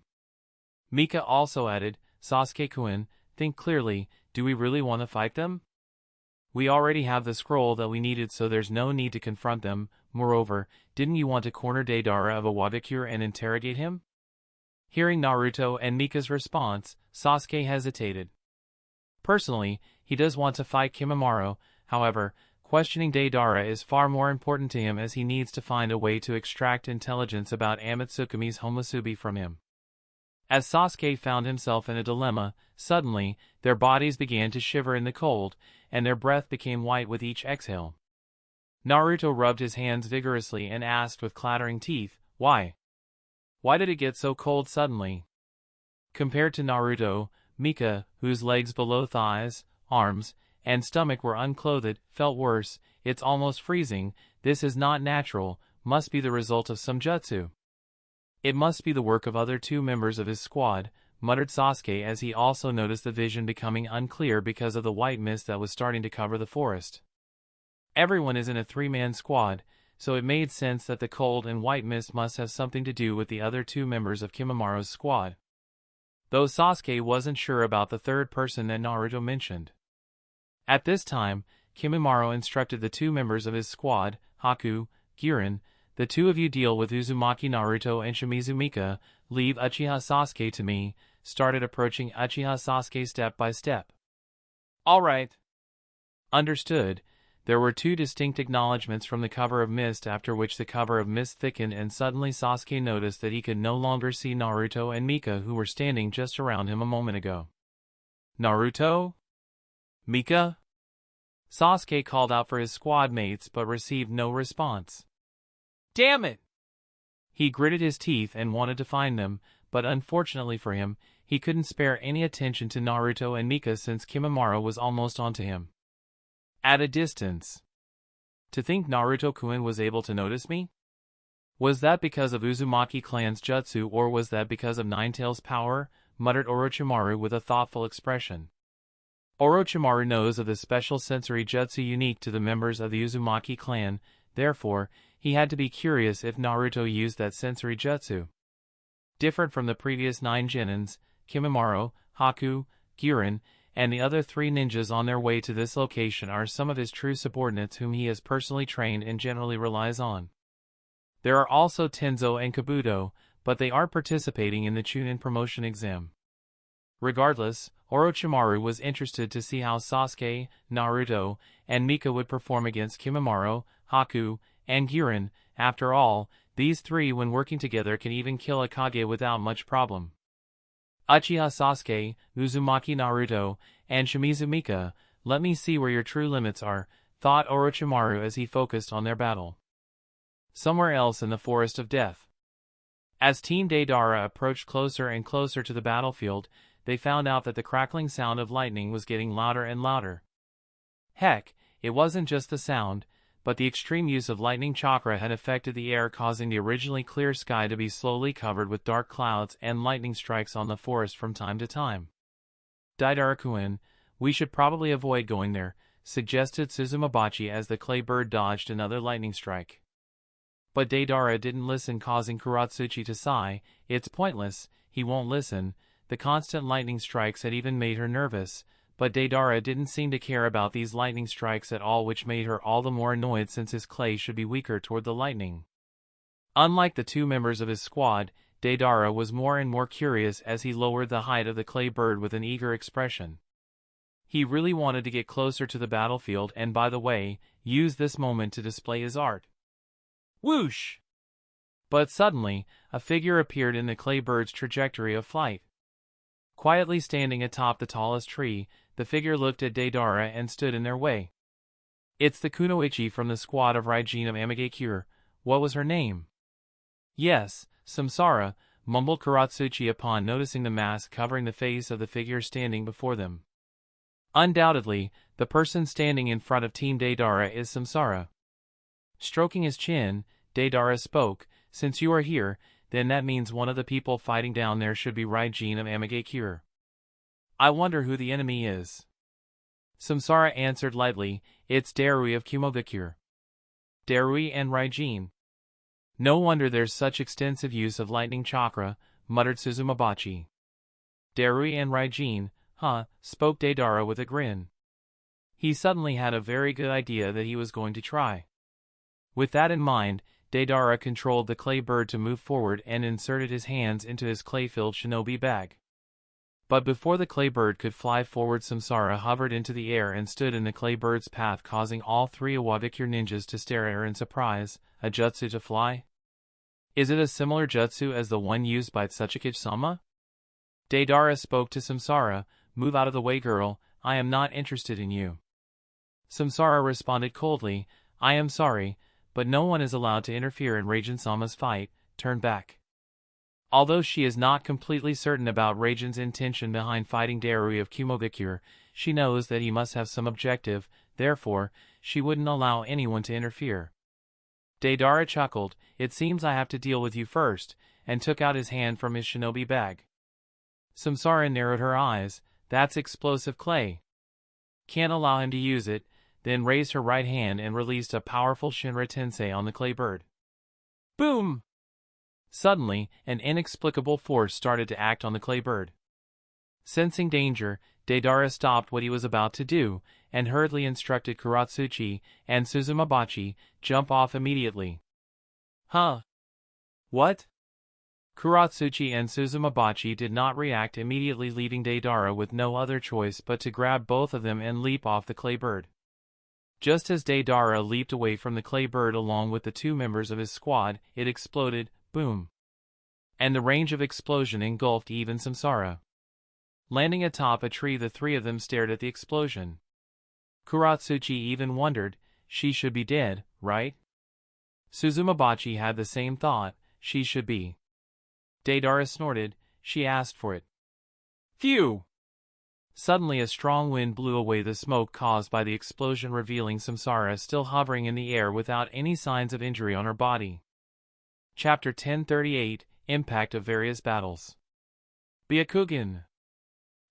Mika also added, Sasuke-kun, think clearly, do we really want to fight them? We already have the scroll that we needed, so there's no need to confront them. Moreover, didn't you want to corner Deidara of Iwadakure and interrogate him? Hearing Naruto and Mika's response, Sasuke hesitated. Personally, he does want to fight Kimimura. However, questioning Deidara is far more important to him as he needs to find a way to extract intelligence about Amatsukumi's Homusubi from him. As Sasuke found himself in a dilemma, suddenly, their bodies began to shiver in the cold, and their breath became white with each exhale. Naruto rubbed his hands vigorously and asked with clattering teeth, why? Why did it get so cold suddenly? Compared to Naruto, Mika, whose legs below thighs, arms, and stomach were unclothed, felt worse. It's almost freezing. This is not natural, must be the result of some jutsu. It must be the work of other 2 members of his squad, muttered Sasuke as he also noticed the vision becoming unclear because of the white mist that was starting to cover the forest. Everyone is in a 3-man squad, so it made sense that the cold and white mist must have something to do with the other 2 members of Kimimura's squad. Though Sasuke wasn't sure about the 3rd person that Naruto mentioned. At this time, Kimimura instructed the 2 members of his squad, Haku, Girin, the 2 of you deal with Uzumaki Naruto and Shimizu Mika, leave Uchiha Sasuke to me, started approaching Uchiha Sasuke step by step. All right. Understood. There were 2 distinct acknowledgments from the cover of mist, after which the cover of mist thickened and suddenly Sasuke noticed that he could no longer see Naruto and Mika, who were standing just around him a moment ago. Naruto? Mika? Sasuke called out for his squad mates but received no response. Damn it! He gritted his teeth and wanted to find them, but unfortunately for him, he couldn't spare any attention to Naruto and Mika since Kimimura was almost onto him. At a distance. To think Naruto-kun was able to notice me? Was that because of Uzumaki clan's jutsu, or was that because of Ninetail's power? Muttered Orochimaru with a thoughtful expression. Orochimaru knows of the special sensory jutsu unique to the members of the Uzumaki clan, therefore, he had to be curious if Naruto used that sensory jutsu. Different from the previous 9 genins, Kimimura, Haku, Girin, and the other 3 ninjas on their way to this location are some of his true subordinates whom he has personally trained and generally relies on. There are also Tenzo and Kabuto, but they aren't participating in the Chunin promotion exam. Regardless, Orochimaru was interested to see how Sasuke, Naruto, and Mika would perform against Kimimaro, Haku, and Guren. After all, these 3 when working together can even kill a Kage without much problem. Uchiha Sasuke, Uzumaki Naruto, and Shimizu Mika, let me see where your true limits are, thought Orochimaru as he focused on their battle. Somewhere else in the Forest of Death. As Team Deidara approached closer and closer to the battlefield, they found out that the crackling sound of lightning was getting louder and louder. Heck, it wasn't just the sound, but the extreme use of lightning chakra had affected the air, causing the originally clear sky to be slowly covered with dark clouds and lightning strikes on the forest from time to time. Deidara-kun, we should probably avoid going there, suggested Suzumabachi as the clay bird dodged another lightning strike. But Deidara didn't listen, causing Kuratsuchi to sigh. It's pointless, he won't listen. The constant lightning strikes had even made her nervous, but Deidara didn't seem to care about these lightning strikes at all, which made her all the more annoyed since his clay should be weaker toward the lightning. Unlike the 2 members of his squad, Deidara was more and more curious as he lowered the height of the clay bird with an eager expression. He really wanted to get closer to the battlefield and, by the way, use this moment to display his art. Whoosh! But suddenly, a figure appeared in the clay bird's trajectory of flight. Quietly standing atop the tallest tree, the figure looked at Deidara and stood in their way. It's the kunoichi from the squad of Ryene of Amigakure. What was her name? Yes, Samsara, mumbled Kuratsuchi upon noticing the mask covering the face of the figure standing before them. Undoubtedly, the person standing in front of Team Deidara is Samsara. Stroking his chin, Deidara spoke, since you are here, then that means one of the people fighting down there should be Ryene of Amigakure. I wonder who the enemy is. Samsara answered lightly, it's Darui of Kumogakure. Darui and Ryene. No wonder there's such extensive use of lightning chakra, muttered Suzumabachi. Darui and Ryene, huh, spoke Deidara with a grin. He suddenly had a very good idea that he was going to try. With that in mind, Deidara controlled the clay bird to move forward and inserted his hands into his clay-filled shinobi bag. But before the clay bird could fly forward, Samsara hovered into the air and stood in the clay bird's path, causing all 3 Iwabikure ninjas to stare at her in surprise. A jutsu to fly? Is it a similar jutsu as the one used by Tsuchikage-sama? Deidara spoke to Samsara, move out of the way, girl, I am not interested in you. Samsara responded coldly, I am sorry, but no one is allowed to interfere in Raijin-sama's fight, turn back. Although she is not completely certain about Raijin's intention behind fighting Darui of Kumogakure, she knows that he must have some objective, therefore, she wouldn't allow anyone to interfere. Deidara chuckled, it seems I have to deal with you first, and took out his hand from his shinobi bag. Samsara narrowed her eyes, that's explosive clay. Can't allow him to use it, then raised her right hand and released a powerful Shinra Tensei on the clay bird. Boom! Suddenly, an inexplicable force started to act on the clay bird. Sensing danger, Deidara stopped what he was about to do, and hurriedly instructed Kuratsuchi and Suzumabachi, jump off immediately. Huh? What? Kuratsuchi and Suzumabachi did not react immediately, leaving Deidara with no other choice but to grab both of them and leap off the clay bird. Just as Deidara leaped away from the clay bird along with the 2 members of his squad, it exploded, boom. And the range of explosion engulfed even Samsara. Landing atop a tree, the 3 of them stared at the explosion. Kuratsuchi even wondered, she should be dead, right? Suzumabachi had the same thought, she should be. Deidara snorted, she asked for it. Phew! Suddenly a strong wind blew away the smoke caused by the explosion, revealing Samsara still hovering in the air without any signs of injury on her body. Chapter 1038, Impact of Various Battles. Byakugan.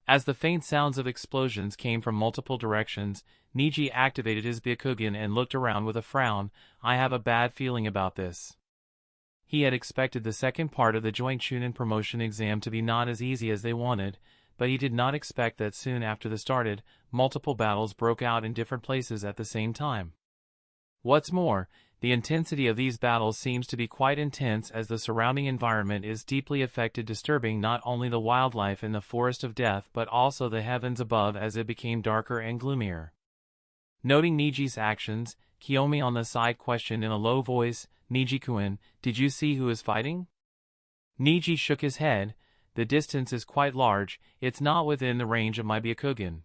As the faint sounds of explosions came from multiple directions, Niji activated his Byakugan and looked around with a frown. I have a bad feeling about this. He had expected the second part of the joint Chunin promotion exam to be not as easy as they wanted, but he did not expect that soon after the started, multiple battles broke out in different places at the same time. What's more, the intensity of these battles seems to be quite intense as the surrounding environment is deeply affected, disturbing not only the wildlife in the Forest of Death but also the heavens above as it became darker and gloomier. Noting Niji's actions, Kiyomi on the side questioned in a low voice, "Niji-kun, did you see who is fighting?" Niji shook his head. "The distance is quite large, it's not within the range of my Byakugan."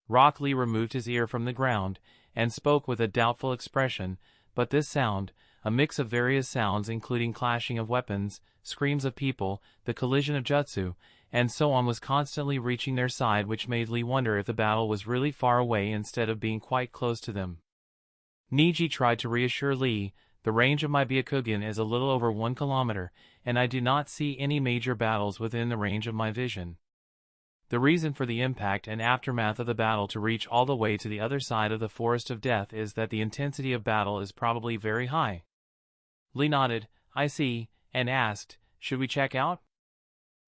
Rock Lee removed his ear from the ground, and spoke with a doubtful expression, but this sound, a mix of various sounds including clashing of weapons, screams of people, the collision of jutsu, and so on was constantly reaching their side, which made Lee wonder if the battle was really far away instead of being quite close to them. Niji tried to reassure Lee, "The range of my Byakugan is a little over 1 kilometer, and I do not see any major battles within the range of my vision. The reason for the impact and aftermath of the battle to reach all the way to the other side of the Forest of Death is that the intensity of battle is probably very high." Lee nodded, "I see," and asked, "Should we check out?"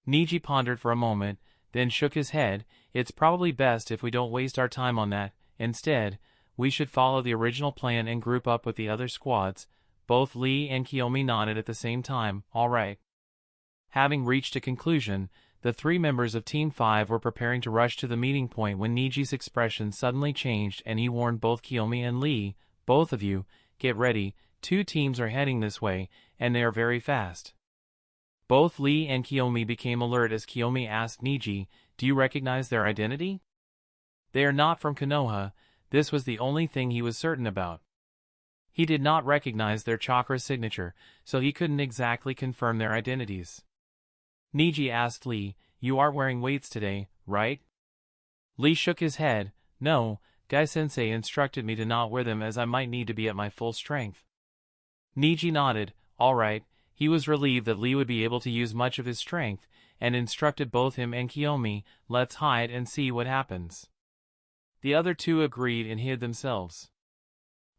Niji pondered for a moment, then shook his head. "It's probably best if we don't waste our time on that. Instead, we should follow the original plan and group up with the other squads." Both Lee and Kiyomi nodded at the same time. "All right." Having reached a conclusion, the 3 members of Team 5 were preparing to rush to the meeting point when Niji's expression suddenly changed and he warned both Kiyomi and Lee, "Both of you, get ready, 2 teams are heading this way, and they are very fast." Both Lee and Kiyomi became alert as Kiyomi asked Niji, "Do you recognize their identity?" They are not from Konoha. This was the only thing he was certain about. He did not recognize their chakra signature, so he couldn't exactly confirm their identities. Niji asked Lee, "You aren't wearing weights today, right?" Lee shook his head. "No, Gai-sensei instructed me to not wear them as I might need to be at my full strength." Niji nodded. "All right." He was relieved that Lee would be able to use much of his strength, and instructed both him and Kiyomi, "Let's hide and see what happens." The other 2 agreed and hid themselves.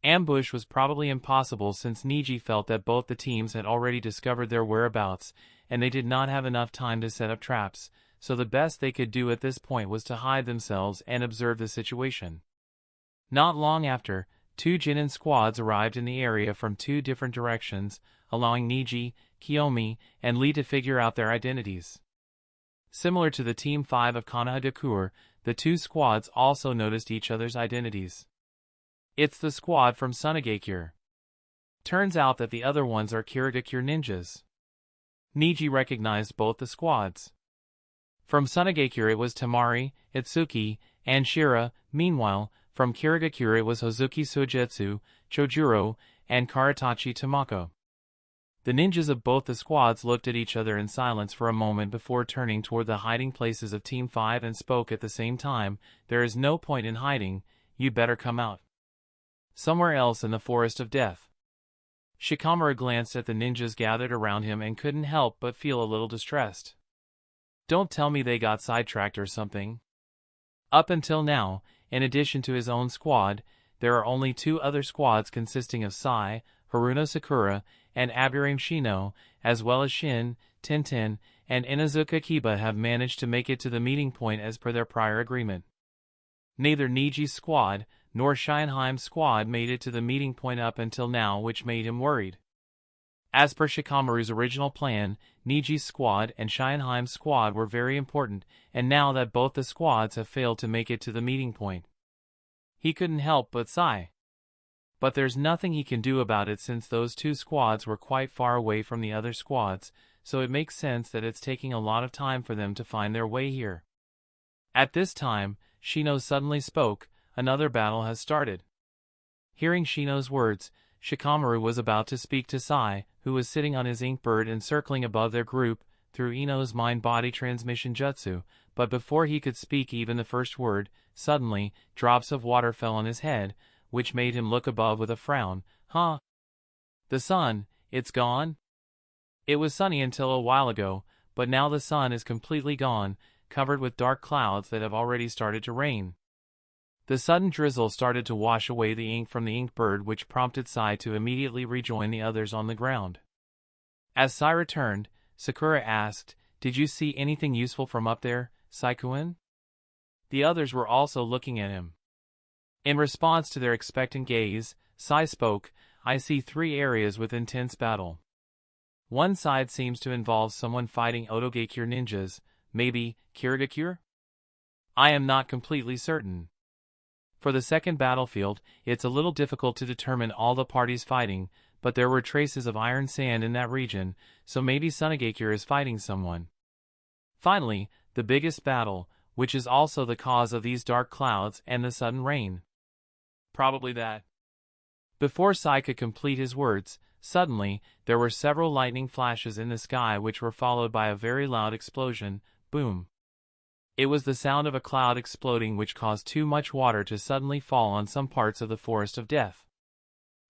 Ambush was probably impossible since Niji felt that both the teams had already discovered their whereabouts, and they did not have enough time to set up traps, so the best they could do at this point was to hide themselves and observe the situation. Not long after, 2 Genin squads arrived in the area from 2 different directions, allowing Niji, Kiyomi, and Lee to figure out their identities. Similar to the Team 5 of Konoha, the 2 squads also noticed each other's identities. "It's the squad from Sunagakure. Turns out that the other ones are Kirigakure ninjas." Niji recognized both the squads. From Sunagakure it was Temari, Itsuki, and Shira. Meanwhile, from Kirigakure it was Hozuki Suigetsu, Chojuro, and Karatachi Tamako. The ninjas of both the squads looked at each other in silence for a moment before turning toward the hiding places of Team 5 and spoke at the same time, "There is no point in hiding, you better come out. Somewhere else in the Forest of Death." Shikamaru glanced at the ninjas gathered around him and couldn't help but feel a little distressed. Don't tell me they got sidetracked or something. Up until now, in addition to his own squad, there are only 2 other squads consisting of Sai, Haruno Sakura, and Aburame Shino, as well as Shin, Tenten, and Inazuka Kiba have managed to make it to the meeting point as per their prior agreement. Neither Niji's squad nor Scheinheim's squad made it to the meeting point up until now, which made him worried. As per Shikamaru's original plan, Niji's squad and Scheinheim's squad were very important, and now that both the squads have failed to make it to the meeting point, he couldn't help but sigh. But there's nothing he can do about it since those 2 squads were quite far away from the other squads, so it makes sense that it's taking a lot of time for them to find their way here. At this time, Shino suddenly spoke, "Another battle has started." Hearing Shino's words, Shikamaru was about to speak to Sai, who was sitting on his ink bird and circling above their group, through Ino's mind-body transmission jutsu, but before he could speak even the first word, suddenly, drops of water fell on his head, which made him look above with a frown. "Huh? The sun, it's gone?" It was sunny until a while ago, but now the sun is completely gone, covered with dark clouds that have already started to rain. The sudden drizzle started to wash away the ink from the ink bird, which prompted Sai to immediately rejoin the others on the ground. As Sai returned, Sakura asked, "Did you see anything useful from up there, Saikuin?" The others were also looking at him. In response to their expectant gaze, Sai spoke, "I see 3 areas with intense battle. One side seems to involve someone fighting Otogakure ninjas, maybe Kirigakure? I am not completely certain. For the second battlefield, it's a little difficult to determine all the parties fighting, but there were traces of iron sand in that region, so maybe Sunagakure is fighting someone. Finally, the biggest battle, which is also the cause of these dark clouds and the sudden rain. Probably that." Before Sai could complete his words, suddenly, there were several lightning flashes in the sky which were followed by a very loud explosion, boom. It was the sound of a cloud exploding which caused too much water to suddenly fall on some parts of the Forest of Death.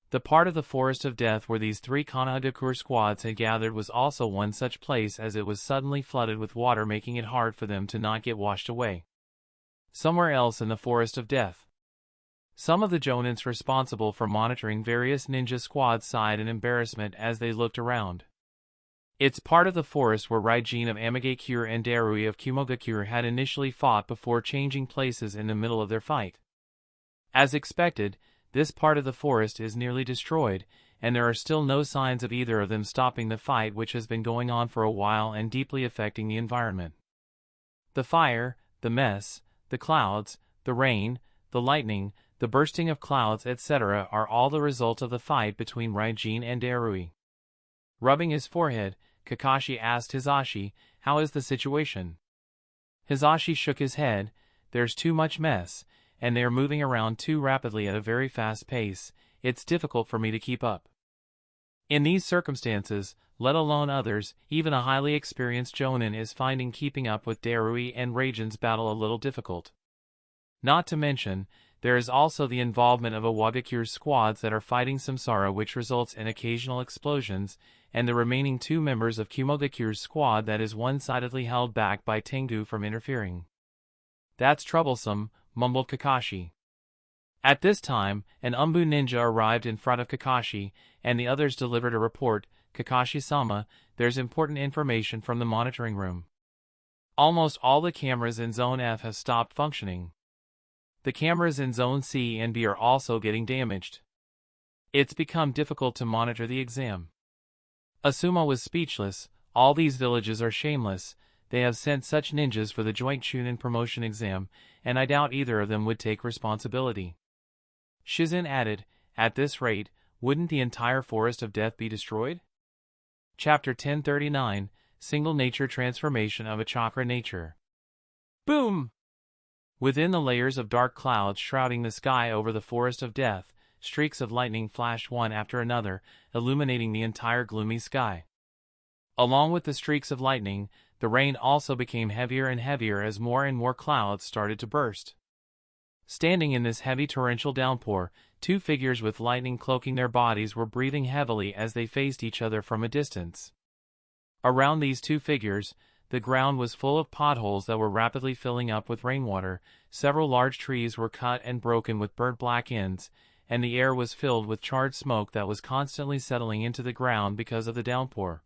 The part of the Forest of Death where these 3 Konoha squads had gathered was also one such place, as it was suddenly flooded with water, making it hard for them to not get washed away. Somewhere else in the Forest of Death, some of the jonins responsible for monitoring various ninja squads sighed in embarrassment as they looked around. It's part of the forest where Ryene of Amagakure and Darui of Kumogakure had initially fought before changing places in the middle of their fight. As expected, this part of the forest is nearly destroyed, and there are still no signs of either of them stopping the fight, which has been going on for a while and deeply affecting the environment. The fire, the mess, the clouds, the rain, the lightning, the bursting of clouds, etc. are all the result of the fight between Ryene and Darui. Rubbing his forehead, Kakashi asked Hisashi, "How is the situation?" Hisashi shook his head, "There's too much mess, and they are moving around too rapidly at a very fast pace. It's difficult for me to keep up. In these circumstances, let alone others, even a highly experienced jonin is finding keeping up with Darui and Ryene's battle a little difficult. Not to mention, there is also the involvement of Awagakure's squads that are fighting Samsara, which results in occasional explosions, and the remaining 2 members of Kumogakure's squad that is one-sidedly held back by Tengu from interfering." "That's troublesome," mumbled Kakashi. At this time, an Umbu ninja arrived in front of Kakashi, and the others delivered a report. "Kakashi-sama, there's important information from the monitoring room. Almost all the cameras in Zone F have stopped functioning. The cameras in Zone C and B are also getting damaged. It's become difficult to monitor the exam." Asuma was speechless. All these villages are shameless. They have sent such ninjas for the joint Chunin promotion exam, and I doubt either of them would take responsibility. Shizen added, "At this rate, wouldn't the entire Forest of Death be destroyed?" Chapter 1039, Single Nature Transformation of a Chakra Nature. Boom! Within the layers of dark clouds shrouding the sky over the Forest of Death, streaks of lightning flashed one after another, illuminating the entire gloomy sky. Along with the streaks of lightning, the rain also became heavier and heavier as more and more clouds started to burst. Standing in this heavy torrential downpour, 2 figures with lightning cloaking their bodies were breathing heavily as they faced each other from a distance. Around these 2 figures, the ground was full of potholes that were rapidly filling up with rainwater, several large trees were cut and broken with burnt black ends, and the air was filled with charred smoke that was constantly settling into the ground because of the downpour.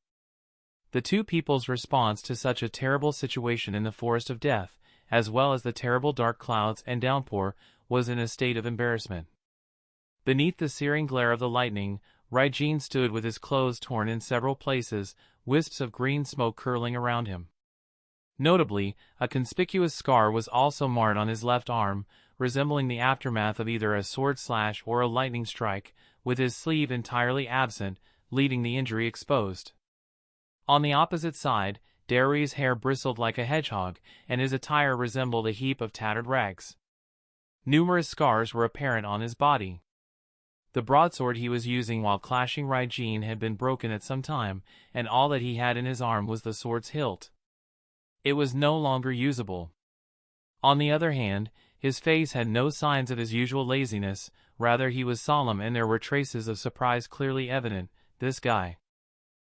The 2 people's response to such a terrible situation in the Forest of Death, as well as the terrible dark clouds and downpour, was in a state of embarrassment. Beneath the searing glare of the lightning, Ryene stood with his clothes torn in several places, wisps of green smoke curling around him. Notably, a conspicuous scar was also marked on his left arm, resembling the aftermath of either a sword slash or a lightning strike, with his sleeve entirely absent, leaving the injury exposed. On the opposite side, Darui's hair bristled like a hedgehog, and his attire resembled a heap of tattered rags. Numerous scars were apparent on his body. The broadsword he was using while clashing Ryene had been broken at some time, and all that he had in his arm was the sword's hilt. It was no longer usable. On the other hand, his face had no signs of his usual laziness, rather he was solemn and there were traces of surprise clearly evident. This guy.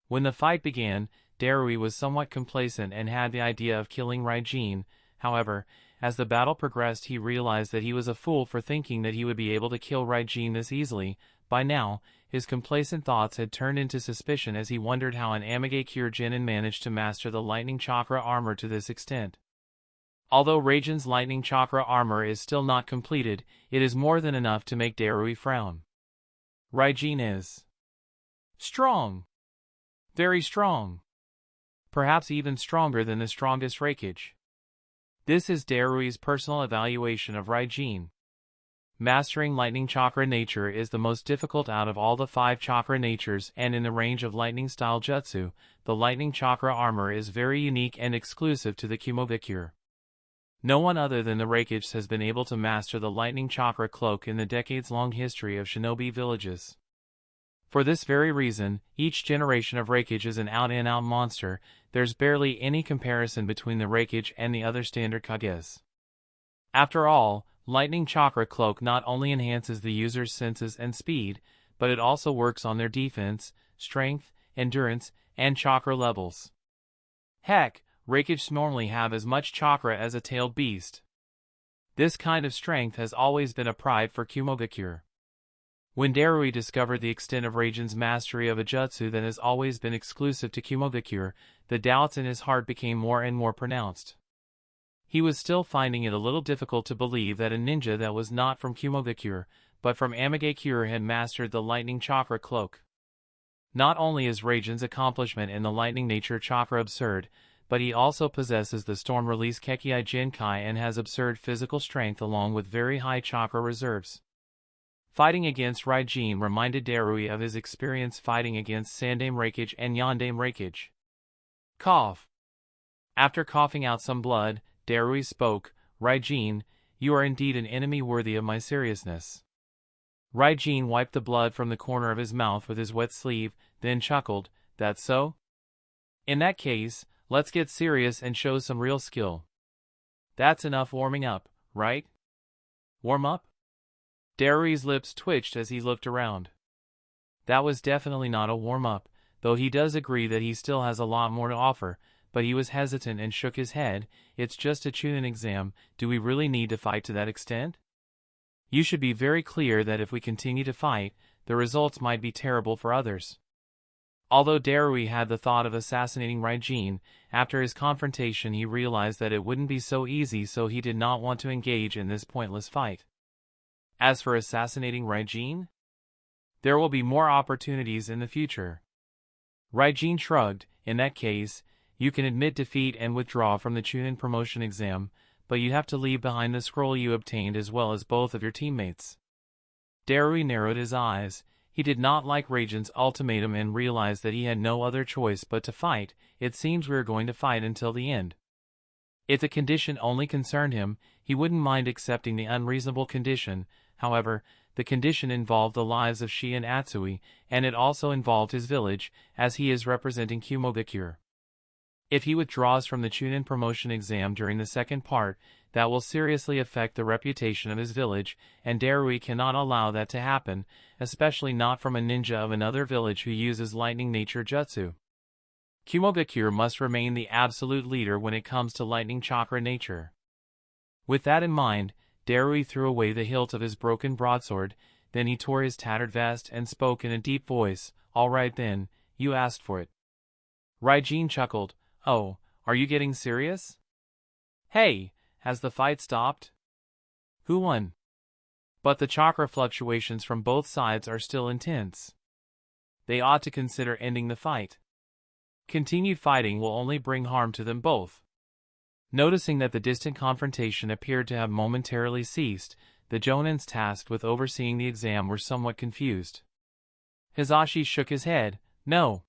When the fight began, Darui was somewhat complacent and had the idea of killing Ryene. However, as the battle progressed he realized that he was a fool for thinking that he would be able to kill Ryene this easily. By now, his complacent thoughts had turned into suspicion as he wondered how an Amagakure Genin managed to master the lightning chakra armor to this extent. Although Raiden's lightning chakra armor is still not completed, it is more than enough to make Darui frown. Ryene is strong. Very strong. Perhaps even stronger than the strongest Raikage. This is Darui's personal evaluation of Ryene. Mastering lightning chakra nature is the most difficult out of all the 5 chakra natures, and in the range of lightning-style jutsu, the lightning chakra armor is very unique and exclusive to the Kumogakure. No one other than the Raikage has been able to master the lightning chakra cloak in the decades-long history of shinobi villages. For this very reason, each generation of Raikage is an out-and-out monster. There's barely any comparison between the Raikage and the other standard Kages. After all, lightning chakra cloak not only enhances the user's senses and speed, but it also works on their defense, strength, endurance, and chakra levels. Heck, Raikage normally have as much chakra as a tailed beast. This kind of strength has always been a pride for Kumogakure. When Darui discovered the extent of Raiden's mastery of a jutsu that has always been exclusive to Kumogakure, the doubts in his heart became more and more pronounced. He was still finding it a little difficult to believe that a ninja that was not from Kumogakure, but from Amigakure had mastered the lightning chakra cloak. Not only is Raiden's accomplishment in the lightning nature chakra absurd, but he also possesses the storm release Kekei Jinkai and has absurd physical strength along with very high chakra reserves. Fighting against Ryene reminded Darui of his experience fighting against Sandame Raikage and Yandame Raikage. Cough. After coughing out some blood, Darui spoke, "Ryene, you are indeed an enemy worthy of my seriousness." Ryene wiped the blood from the corner of his mouth with his wet sleeve, then chuckled, "That's so? In that case, let's get serious and show some real skill. That's enough warming up, right? Warm up?" Darui's lips twitched as he looked around. That was definitely not a warm-up, though he does agree that he still has a lot more to offer, but he was hesitant and shook his head. "It's just a Chunin exam, do we really need to fight to that extent? You should be very clear that if we continue to fight, the results might be terrible for others." Although Darui had the thought of assassinating Ryene, after his confrontation he realized that it wouldn't be so easy, so he did not want to engage in this pointless fight. As for assassinating Ryene, there will be more opportunities in the future. Ryene shrugged. "In that case, you can admit defeat and withdraw from the Chunin promotion exam, but you have to leave behind the scroll you obtained as well as both of your teammates." Darui narrowed his eyes. He did not like Raiden's ultimatum and realized that he had no other choice but to fight. "It seems we are going to fight until the end." If the condition only concerned him, he wouldn't mind accepting the unreasonable condition. However, the condition involved the lives of Shi and Atsui, and it also involved his village, as he is representing Kumogakure. If he withdraws from the Chunin promotion exam during the second part, that will seriously affect the reputation of his village, and Darui cannot allow that to happen, especially not from a ninja of another village who uses lightning nature jutsu. Kumogakure must remain the absolute leader when it comes to lightning chakra nature. With that in mind, Darui threw away the hilt of his broken broadsword, then he tore his tattered vest and spoke in a deep voice, "All right then, you asked for it." Ryene chuckled, "Oh, are you getting serious? Hey, has the fight stopped? Who won?" But the chakra fluctuations from both sides are still intense. They ought to consider ending the fight. Continued fighting will only bring harm to them both. Noticing that the distant confrontation appeared to have momentarily ceased, the Jonins tasked with overseeing the exam were somewhat confused. Hisashi shook his head. "No.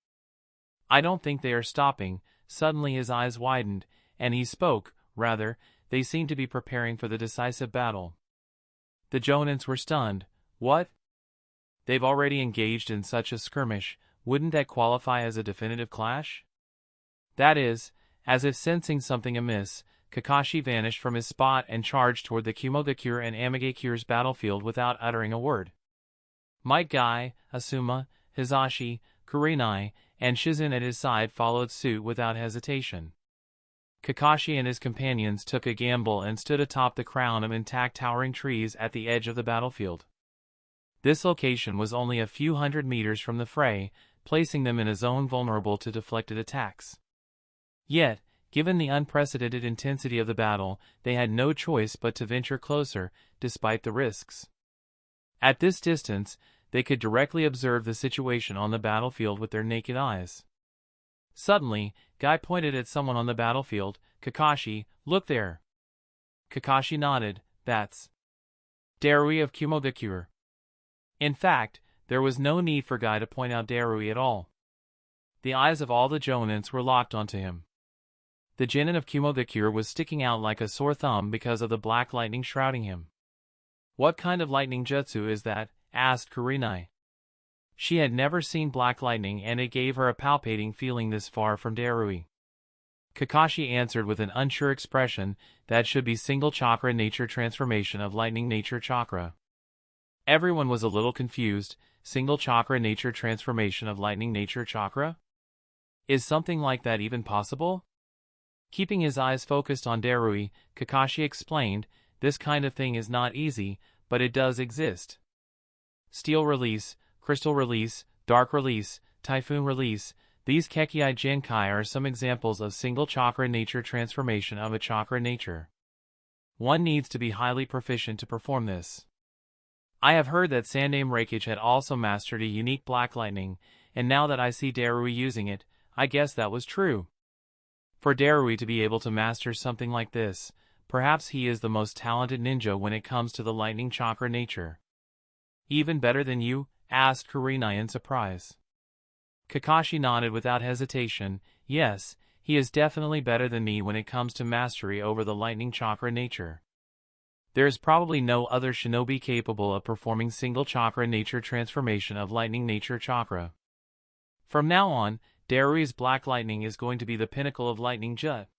I don't think they are stopping." Suddenly his eyes widened, and he spoke, "Rather, they seem to be preparing for the decisive battle." The Jonins were stunned. "What? They've already engaged in such a skirmish, wouldn't that qualify as a definitive clash?" That is, as if sensing something amiss, Kakashi vanished from his spot and charged toward the Kumogakure and Amigakure's battlefield without uttering a word. Might Guy, Asuma, Hisashi, Kurenai, and Shizen at his side followed suit without hesitation. Kakashi and his companions took a gamble and stood atop the crown of intact towering trees at the edge of the battlefield. This location was only a few hundred meters from the fray, placing them in a zone vulnerable to deflected attacks. Yet, Given the unprecedented intensity of the battle, they had no choice but to venture closer, despite the risks. At this distance, they could directly observe the situation on the battlefield with their naked eyes. Suddenly, Guy pointed at someone on the battlefield. "Kakashi, look there." Kakashi nodded. "That's Darui of Kumogakure." In fact, there was no need for Guy to point out Darui at all. The eyes of all the Jonins were locked onto him. The Genin of Kumogakure was sticking out like a sore thumb because of the black lightning shrouding him. "What kind of lightning jutsu is that?" asked Kurenai. She had never seen black lightning, and it gave her a palpitating feeling this far from Darui. Kakashi answered with an unsure expression, "That should be single chakra nature transformation of lightning nature chakra." Everyone was a little confused. Single chakra nature transformation of lightning nature chakra? Is something like that even possible? Keeping his eyes focused on Darui, Kakashi explained, "This kind of thing is not easy, but it does exist. Steel release, crystal release, dark release, typhoon release, these Kekkai Genkai are some examples of single chakra nature transformation of a chakra nature. One needs to be highly proficient to perform this. I have heard that Sandaime Reikage had also mastered a unique black lightning, and now that I see Darui using it, I guess that was true. For Darui to be able to master something like this, perhaps he is the most talented ninja when it comes to the lightning chakra nature." "Even better than you?" asked Kurenai in surprise. Kakashi nodded without hesitation. "Yes, he is definitely better than me when it comes to mastery over the lightning chakra nature. There is probably no other shinobi capable of performing single chakra nature transformation of lightning nature chakra. From now on, Darui's black lightning is going to be the pinnacle of lightning jut."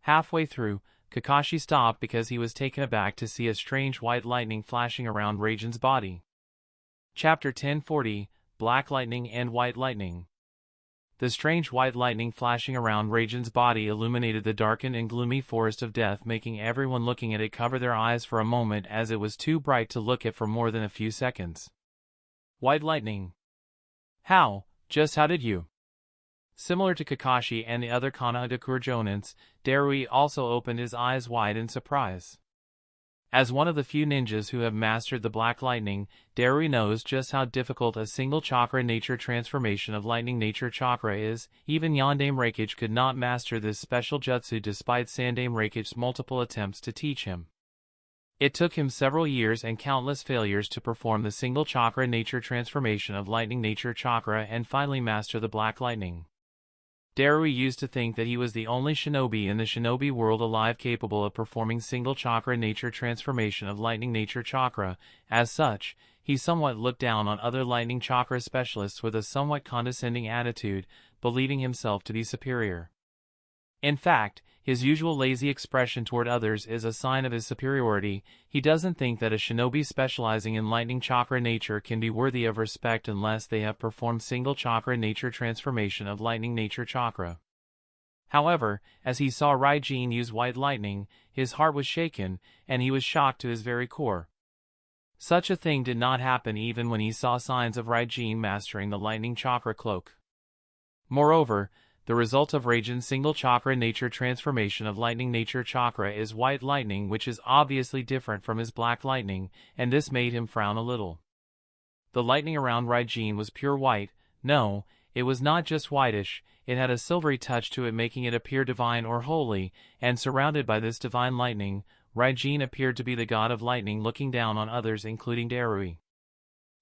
Halfway through, Kakashi stopped because he was taken aback to see a strange white lightning flashing around Raijin's body. Chapter 1040, Black Lightning and White Lightning. The strange white lightning flashing around Raijin's body illuminated the darkened and gloomy forest of death, making everyone looking at it cover their eyes for a moment as it was too bright to look at for more than a few seconds. "White lightning. How? Just how did you?" Similar to Kakashi and the other Konoha Jonins, Darui also opened his eyes wide in surprise. As one of the few ninjas who have mastered the black lightning, Darui knows just how difficult a single chakra nature transformation of lightning nature chakra is. Even Yondaime Reikage could not master this special jutsu despite Sandaime Reikage's multiple attempts to teach him. It took him several years and countless failures to perform the single chakra nature transformation of lightning nature chakra and finally master the black lightning. Darui used to think that he was the only shinobi in the shinobi world alive capable of performing single chakra nature transformation of lightning nature chakra. As such, he somewhat looked down on other lightning chakra specialists with a somewhat condescending attitude, believing himself to be superior. In fact, his usual lazy expression toward others is a sign of his superiority. He doesn't think that a shinobi specializing in lightning chakra nature can be worthy of respect unless they have performed single chakra nature transformation of lightning nature chakra. However, as he saw Ryene use white lightning, his heart was shaken, and he was shocked to his very core. Such a thing did not happen even when he saw signs of Ryene mastering the lightning chakra cloak. Moreover, the result of Raijin's single chakra nature transformation of lightning nature chakra is white lightning, which is obviously different from his black lightning, and this made him frown a little. The lightning around Ryene was pure white. No, it was not just whitish, it had a silvery touch to it, making it appear divine or holy, and surrounded by this divine lightning, Ryene appeared to be the god of lightning looking down on others, including Darui.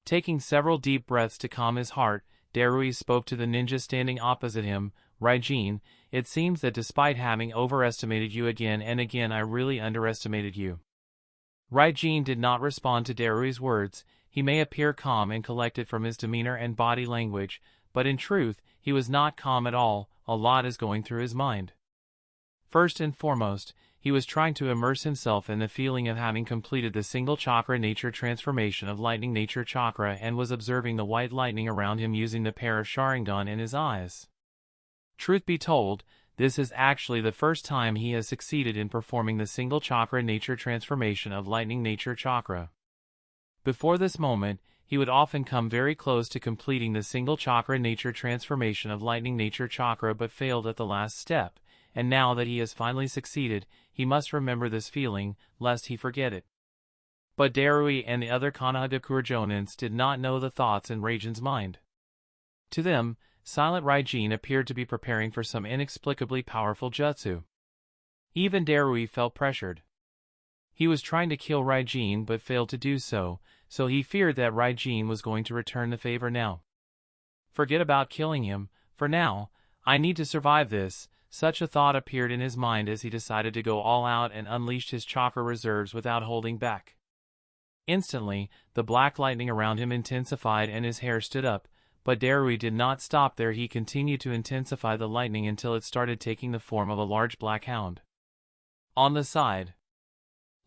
Taking several deep breaths to calm his heart, Darui spoke to the ninja standing opposite him. "Ryene, it seems that despite having overestimated you again and again, I really underestimated you." Ryene did not respond to Darui's words. He may appear calm and collected from his demeanor and body language, but in truth, he was not calm at all. A lot is going through his mind. First and foremost, he was trying to immerse himself in the feeling of having completed the single chakra nature transformation of lightning nature chakra and was observing the white lightning around him using the pair of Sharingan in his eyes. Truth be told, this is actually the first time he has succeeded in performing the single chakra nature transformation of lightning nature chakra. Before this moment, he would often come very close to completing the single chakra nature transformation of lightning nature chakra but failed at the last step, and now that he has finally succeeded, he must remember this feeling, lest he forget it. But Darui and the other Konoha Jonins did not know the thoughts in Raijin's mind. To them, silent Ryene appeared to be preparing for some inexplicably powerful jutsu. Even Darui felt pressured. He was trying to kill Ryene but failed to do so, so he feared that Ryene was going to return the favor now. Forget about killing him, for now, I need to survive this. Such a thought appeared in his mind as he decided to go all out and unleashed his chakra reserves without holding back. Instantly, the black lightning around him intensified and his hair stood up, but Darui did not stop there. He continued to intensify the lightning until it started taking the form of a large black hound. On the side,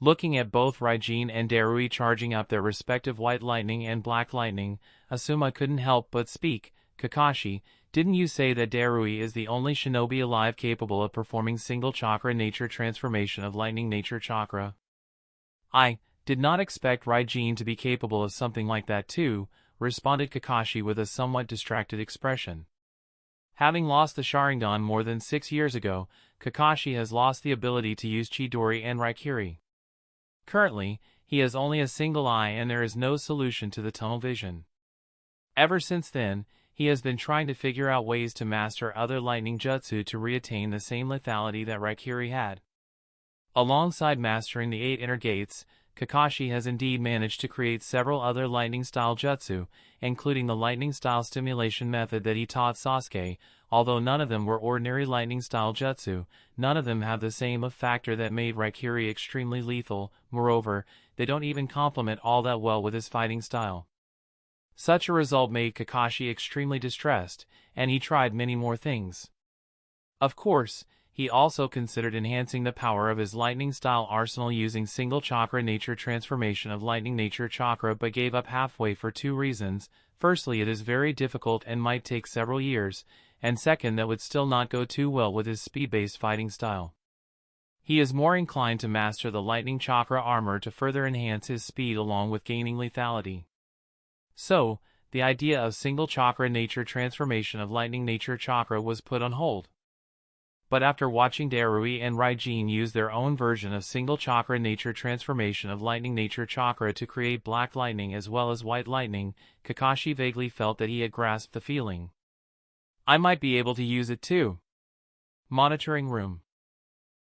looking at both Ryene and Darui charging up their respective white lightning and black lightning, Asuma couldn't help but speak. Kakashi, didn't you say that Darui is the only shinobi alive capable of performing single chakra nature transformation of lightning nature chakra? I did not expect Ryene to be capable of something like that too, responded Kakashi with a somewhat distracted expression. Having lost the Sharingan more than 6 years ago, Kakashi has lost the ability to use Chidori and Raikiri. Currently, he has only a single eye and there is no solution to the tunnel vision. Ever since then, he has been trying to figure out ways to master other lightning jutsu to reattain the same lethality that Raikiri had. Alongside mastering the 8 inner gates, Kakashi has indeed managed to create several other lightning-style jutsu, including the lightning-style stimulation method that he taught Sasuke. Although none of them were ordinary lightning-style jutsu, none of them have the same factor that made Raikiri extremely lethal. Moreover, they don't even complement all that well with his fighting style. Such a result made Kakashi extremely distressed, and he tried many more things. Of course, he also considered enhancing the power of his lightning-style arsenal using single chakra nature transformation of lightning nature chakra but gave up halfway for 2 reasons. Firstly, it is very difficult and might take several years, and second, that would still not go too well with his speed-based fighting style. He is more inclined to master the lightning chakra armor to further enhance his speed along with gaining lethality. So, the idea of single chakra nature transformation of lightning nature chakra was put on hold. But after watching Darui and Ryene use their own version of single chakra nature transformation of lightning nature chakra to create black lightning as well as white lightning, Kakashi vaguely felt that he had grasped the feeling. I might be able to use it too. Monitoring room.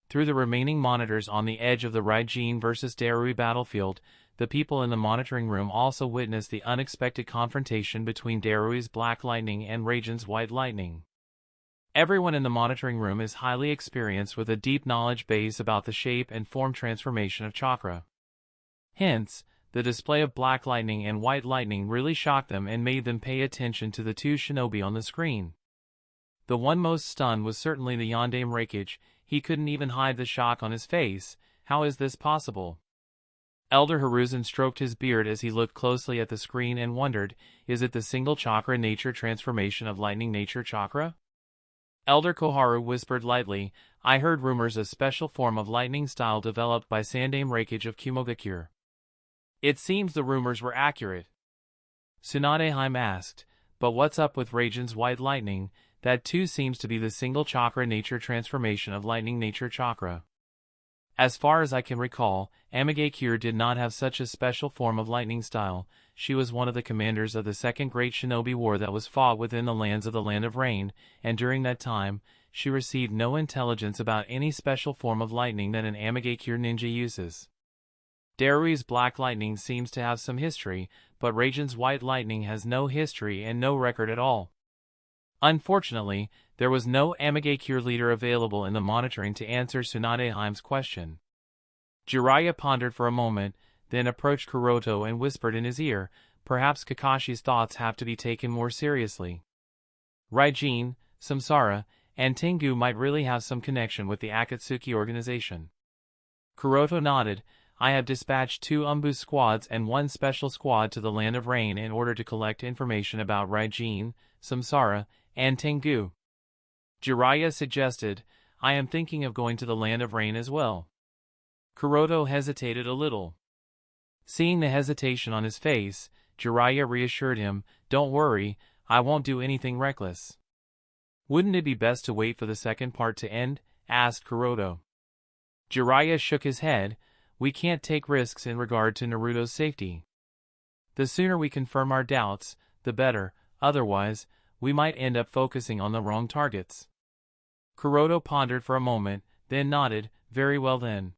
Through the remaining monitors on the edge of the Ryene vs Darui battlefield, the people in the monitoring room also witnessed the unexpected confrontation between Darui's black lightning and Raijin's white lightning. Everyone in the monitoring room is highly experienced with a deep knowledge base about the shape and form transformation of chakra. Hence, the display of black lightning and white lightning really shocked them and made them pay attention to the 2 shinobi on the screen. The one most stunned was certainly the yondaime Raikage. He couldn't even hide the shock on his face. How is this possible? Elder Hiruzen stroked his beard as he looked closely at the screen and wondered, is it the single chakra nature transformation of lightning nature chakra? Elder Koharu whispered lightly, I heard rumors a special form of lightning style developed by Sandaime Raikage of Kumogakure. It seems the rumors were accurate. Tsunadeheim asked, but what's up with Raijin's white lightning? That too seems to be the single chakra nature transformation of lightning nature chakra. As far as I can recall, Amigakure did not have such a special form of lightning style. She was one of the commanders of the Second Great Shinobi War that was fought within the lands of the Land of Rain, and during that time, she received no intelligence about any special form of lightning that an Amigakure ninja uses. Darui's black lightning seems to have some history, but Raijin's white lightning has no history and no record at all. Unfortunately, there was no Amigakure leader available in the monitoring to answer Tsunadeheim's question. Jiraiya pondered for a moment, then approached Kuroto and whispered in his ear, perhaps Kakashi's thoughts have to be taken more seriously. Ryene, Samsara, and Tengu might really have some connection with the Akatsuki organization. Kuroto nodded, I have dispatched 2 Umbu squads and 1 special squad to the Land of Rain in order to collect information about Ryene, Samsara, and Tengu. Jiraiya suggested, I am thinking of going to the Land of Rain as well. Kuroto hesitated a little. Seeing the hesitation on his face, Jiraiya reassured him, don't worry, I won't do anything reckless. Wouldn't it be best to wait for the second part to end? asked Kuroda. Jiraiya shook his head. We can't take risks in regard to Naruto's safety. The sooner we confirm our doubts, the better, otherwise, we might end up focusing on the wrong targets. Kuroda pondered for a moment, then nodded. Very well then.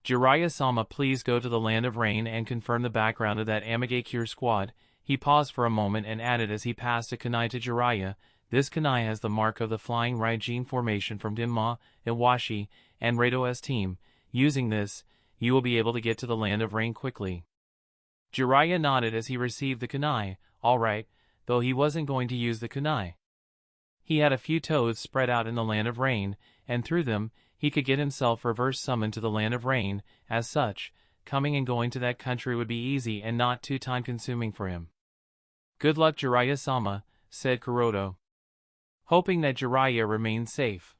Jiraiya-sama, please go to the Land of Rain and confirm the background of that Amigakure squad. He paused for a moment and added as he passed a kunai to Jiraiya, this kunai has the mark of the flying Ryene formation from Denma, Iwashi, and Rato's team. Using this, you will be able to get to the Land of Rain quickly. Jiraiya nodded as he received the kunai. All right, though he wasn't going to use the kunai. He had a few toads spread out in the Land of Rain, and through them, he could get himself reverse summoned to the Land of Rain. As such, coming and going to that country would be easy and not too time-consuming for him. Good luck, Jiraiya-sama, said Kuroda, hoping that Jiraiya remained safe.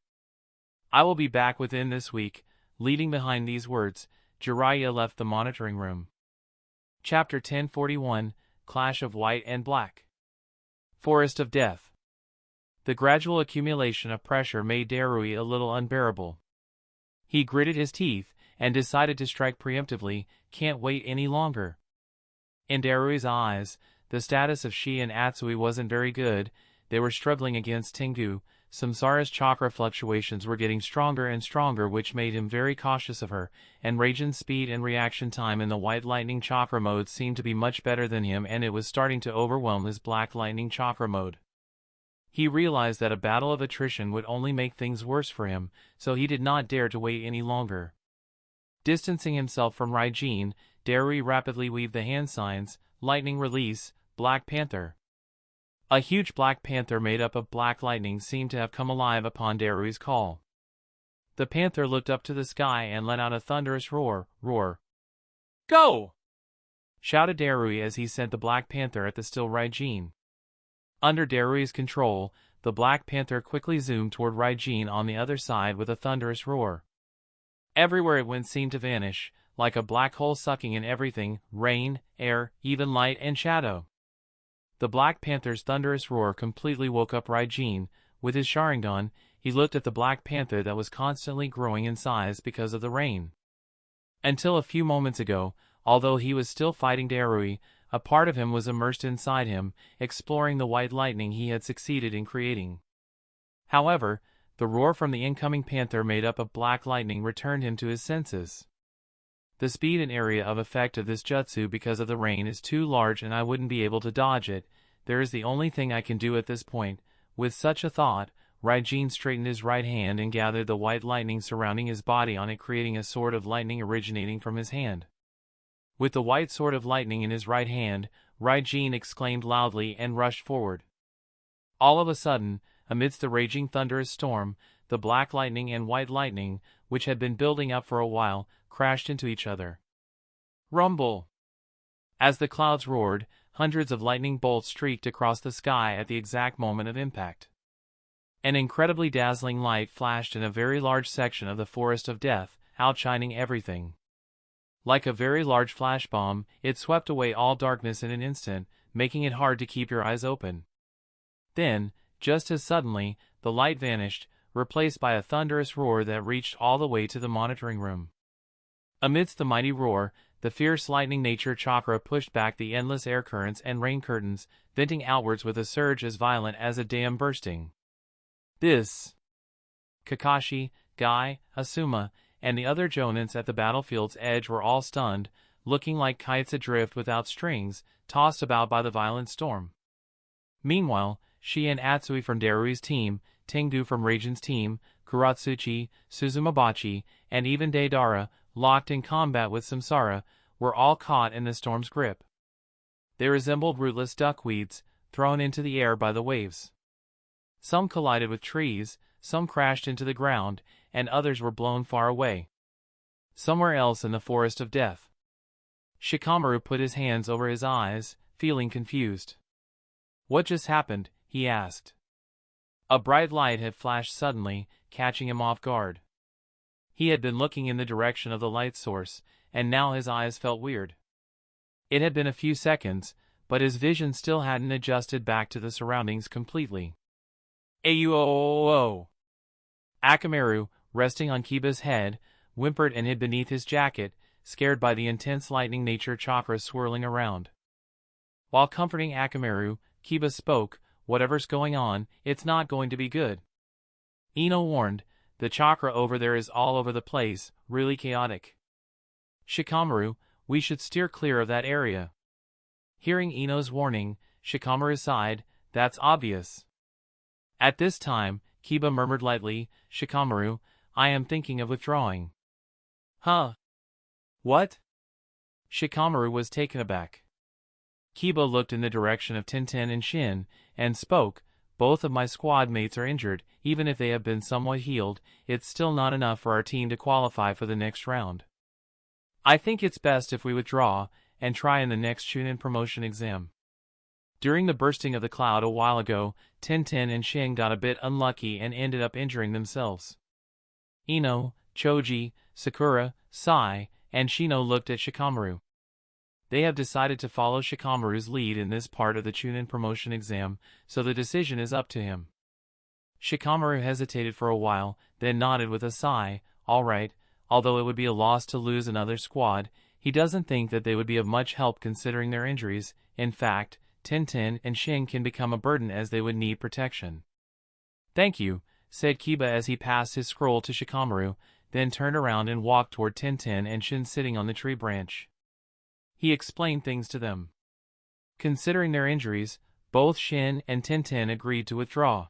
I will be back within this week. Leading behind these words, Jiraiya left the monitoring room. Chapter 1041, Clash of White and Black. Forest of Death. The gradual accumulation of pressure made Darui a little unbearable. He gritted his teeth and decided to strike preemptively. Can't wait any longer. In Darui's eyes, the status of she and Atsui wasn't very good. They were struggling against Tengu. Samsara's chakra fluctuations were getting stronger and stronger, which made him very cautious of her, and Raiden's speed and reaction time in the White Lightning chakra mode seemed to be much better than him, and it was starting to overwhelm his Black Lightning chakra mode. He realized that a battle of attrition would only make things worse for him, so he did not dare to wait any longer. Distancing himself from Ryene, Darui rapidly weaved the hand signs, Lightning Release, Black Panther. A huge black panther made up of black lightning seemed to have come alive upon Darui's call. The panther looked up to the sky and let out a thunderous roar. Go! Shouted Darui as he sent the black panther at the still Ryene. Under Darui's control, the black panther quickly zoomed toward Ryene on the other side with a thunderous roar. Everywhere it went seemed to vanish, like a black hole sucking in everything, rain, air, even light and shadow. The Black Panther's thunderous roar completely woke up Ryene. With his Sharingan, he looked at the Black Panther that was constantly growing in size because of the rain. Until a few moments ago, although he was still fighting Darui, a part of him was immersed inside him, exploring the white lightning he had succeeded in creating. However, the roar from the incoming panther made up of black lightning returned him to his senses. The speed and area of effect of this jutsu because of the rain is too large and I wouldn't be able to dodge it. There is the only thing I can do at this point. With such a thought, Ryene straightened his right hand and gathered the white lightning surrounding his body on it, creating a sword of lightning originating from his hand. With the white sword of lightning in his right hand, Ryene exclaimed loudly and rushed forward. All of a sudden, amidst the raging thunderous storm, the black lightning and white lightning, which had been building up for a while, crashed into each other. Rumble! As the clouds roared, hundreds of lightning bolts streaked across the sky at the exact moment of impact. An incredibly dazzling light flashed in a very large section of the Forest of Death, outshining everything. Like a very large flash bomb, it swept away all darkness in an instant, making it hard to keep your eyes open. Then, just as suddenly, the light vanished, replaced by a thunderous roar that reached all the way to the monitoring room. Amidst the mighty roar, the fierce lightning nature chakra pushed back the endless air currents and rain curtains, venting outwards with a surge as violent as a dam bursting. This! Kakashi, Guy, Asuma, and the other jonins at the battlefield's edge were all stunned, looking like kites adrift without strings, tossed about by the violent storm. Meanwhile, she and Atsui from Darui's team, Tengu from Raiden's team, Kuratsuchi, Suzumabachi, and even Deidara, locked in combat with Samsara, were all caught in the storm's grip. They resembled rootless duckweeds, thrown into the air by the waves. Some collided with trees, some crashed into the ground, and others were blown far away. Somewhere else in the Forest of Death. Shikamaru put his hands over his eyes, feeling confused. What just happened? He asked. A bright light had flashed suddenly, catching him off guard. He had been looking in the direction of the light source, and now his eyes felt weird. It had been a few seconds, but his vision still hadn't adjusted back to the surroundings completely. Auo! Akamaru, resting on Kiba's head, whimpered and hid beneath his jacket, scared by the intense lightning nature chakra swirling around. While comforting Akamaru, Kiba spoke, "Whatever's going on, it's not going to be good." Ino warned, "The chakra over there is all over the place, really chaotic. Shikamaru, we should steer clear of that area." Hearing Ino's warning, Shikamaru sighed, "That's obvious." At this time, Kiba murmured lightly, "Shikamaru, I am thinking of withdrawing." "Huh? What?" Shikamaru was taken aback. Kiba looked in the direction of Tenten and Shin, and spoke, "Both of my squad mates are injured. Even if they have been somewhat healed, it's still not enough for our team to qualify for the next round. I think it's best if we withdraw, and try in the next Chunin promotion exam." During the bursting of the cloud a while ago, Tenten and Shin got a bit unlucky and ended up injuring themselves. Ino, Choji, Sakura, Sai, and Shino looked at Shikamaru. They have decided to follow Shikamaru's lead in this part of the Chunin promotion exam, so the decision is up to him. Shikamaru hesitated for a while, then nodded with a sigh. "All right, although it would be a loss to lose another squad, he doesn't think that they would be of much help considering their injuries. In fact, Tenten and Shin can become a burden as they would need protection." "Thank you," said Kiba as he passed his scroll to Shikamaru, then turned around and walked toward Tenten and Shin sitting on the tree branch. He explained things to them. Considering their injuries, both Shin and Tenten agreed to withdraw.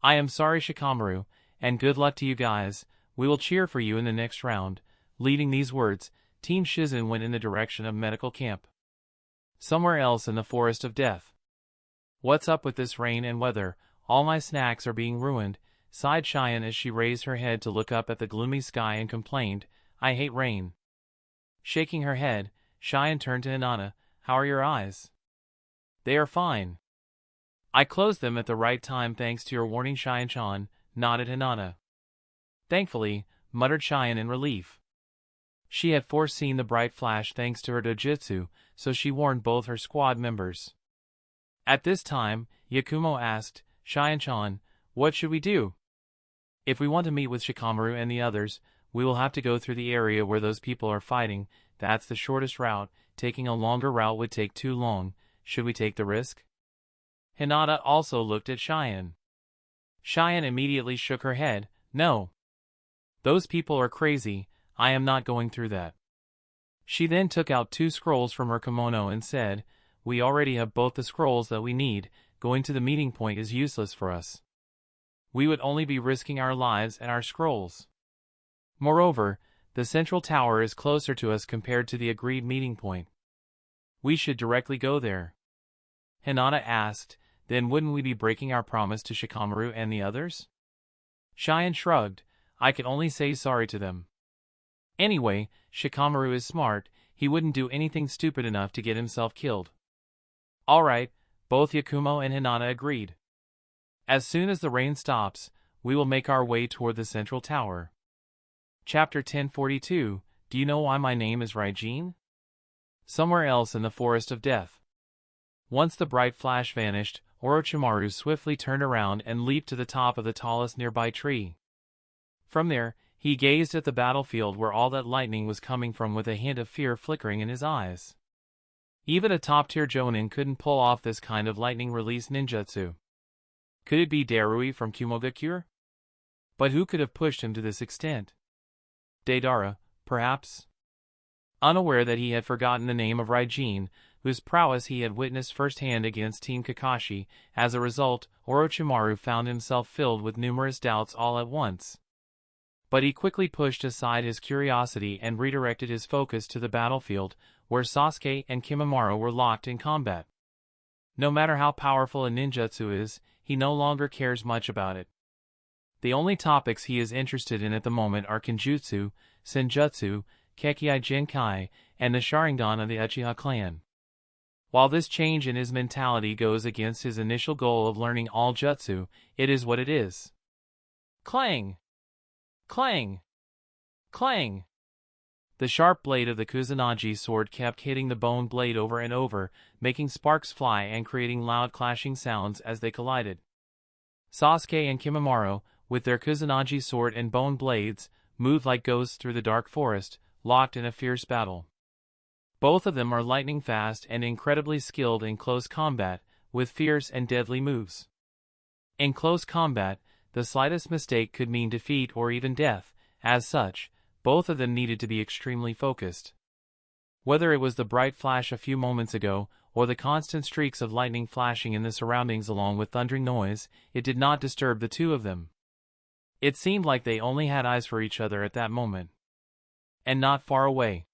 "I am sorry, Shikamaru, and good luck to you guys. We will cheer for you in the next round." Leading these words, Team Shizen went in the direction of medical camp. Somewhere else in the forest of death. "What's up with this rain and weather? All my snacks are being ruined," sighed Cheyenne as she raised her head to look up at the gloomy sky and complained, "I hate rain." Shaking her head, Cheyenne turned to Hinata. "How are your eyes?" "They are fine. I closed them at the right time thanks to your warning, Cheyenne-chan," nodded Hinata. "Thankfully," muttered Cheyenne in relief. She had foreseen the bright flash thanks to her dojutsu, so she warned both her squad members. At this time, Yakumo asked, "Cheyenne-chan, what should we do? If we want to meet with Shikamaru and the others, we will have to go through the area where those people are fighting. That's the shortest route. Taking a longer route would take too long. Should we take the risk?" Hinata also looked at Cheyenne. Cheyenne immediately shook her head. "No. Those people are crazy. I am not going through that." She then took out 2 scrolls from her kimono and said, "We already have both the scrolls that we need. Going to the meeting point is useless for us. We would only be risking our lives and our scrolls. Moreover, the central tower is closer to us compared to the agreed meeting point. We should directly go there." Hinata asked, "Then wouldn't we be breaking our promise to Shikamaru and the others?" Cheyenne shrugged. "I can only say sorry to them. Anyway, Shikamaru is smart. He wouldn't do anything stupid enough to get himself killed." "All right," both Yakumo and Hinata agreed. "As soon as the rain stops, we will make our way toward the central tower." Chapter 1042, Do you know why my name is Ryene? Somewhere else in the forest of death. Once the bright flash vanished, Orochimaru swiftly turned around and leaped to the top of the tallest nearby tree. From there, he gazed at the battlefield where all that lightning was coming from with a hint of fear flickering in his eyes. Even a top-tier jonin couldn't pull off this kind of lightning-release ninjutsu. Could it be Darui from Kumogakure? But who could have pushed him to this extent? Deidara, perhaps? Unaware that he had forgotten the name of Ryene, whose prowess he had witnessed firsthand against Team Kakashi, as a result, Orochimaru found himself filled with numerous doubts all at once. But he quickly pushed aside his curiosity and redirected his focus to the battlefield, where Sasuke and Kimimaro were locked in combat. No matter how powerful a ninjutsu is, he no longer cares much about it. The only topics he is interested in at the moment are Kenjutsu, Senjutsu, Kekkei Genkai, and the Sharingan of the Uchiha clan. While this change in his mentality goes against his initial goal of learning all jutsu, it is what it is. Clang! Clang! Clang! The sharp blade of the Kusanagi sword kept hitting the bone blade over and over, making sparks fly and creating loud clashing sounds as they collided. Sasuke and Kimimaro, with their Kusanagi sword and bone blades, moved like ghosts through the dark forest, locked in a fierce battle. Both of them are lightning fast and incredibly skilled in close combat, with fierce and deadly moves. In close combat, the slightest mistake could mean defeat or even death. As such, both of them needed to be extremely focused. Whether it was the bright flash a few moments ago, or the constant streaks of lightning flashing in the surroundings along with thundering noise, it did not disturb the two of them. It seemed like they only had eyes for each other at that moment. And not far away.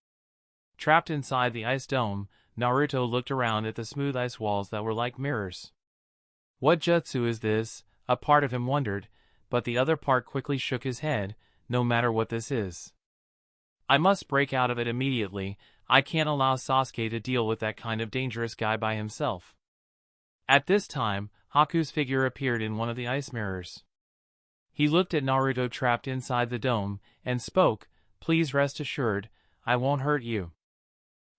Trapped inside the ice dome, Naruto looked around at the smooth ice walls that were like mirrors. What jutsu is this? A part of him wondered, but the other part quickly shook his head. No matter what this is, I must break out of it immediately. I can't allow Sasuke to deal with that kind of dangerous guy by himself. At this time, Haku's figure appeared in one of the ice mirrors. He looked at Naruto trapped inside the dome, and spoke, "Please rest assured, I won't hurt you.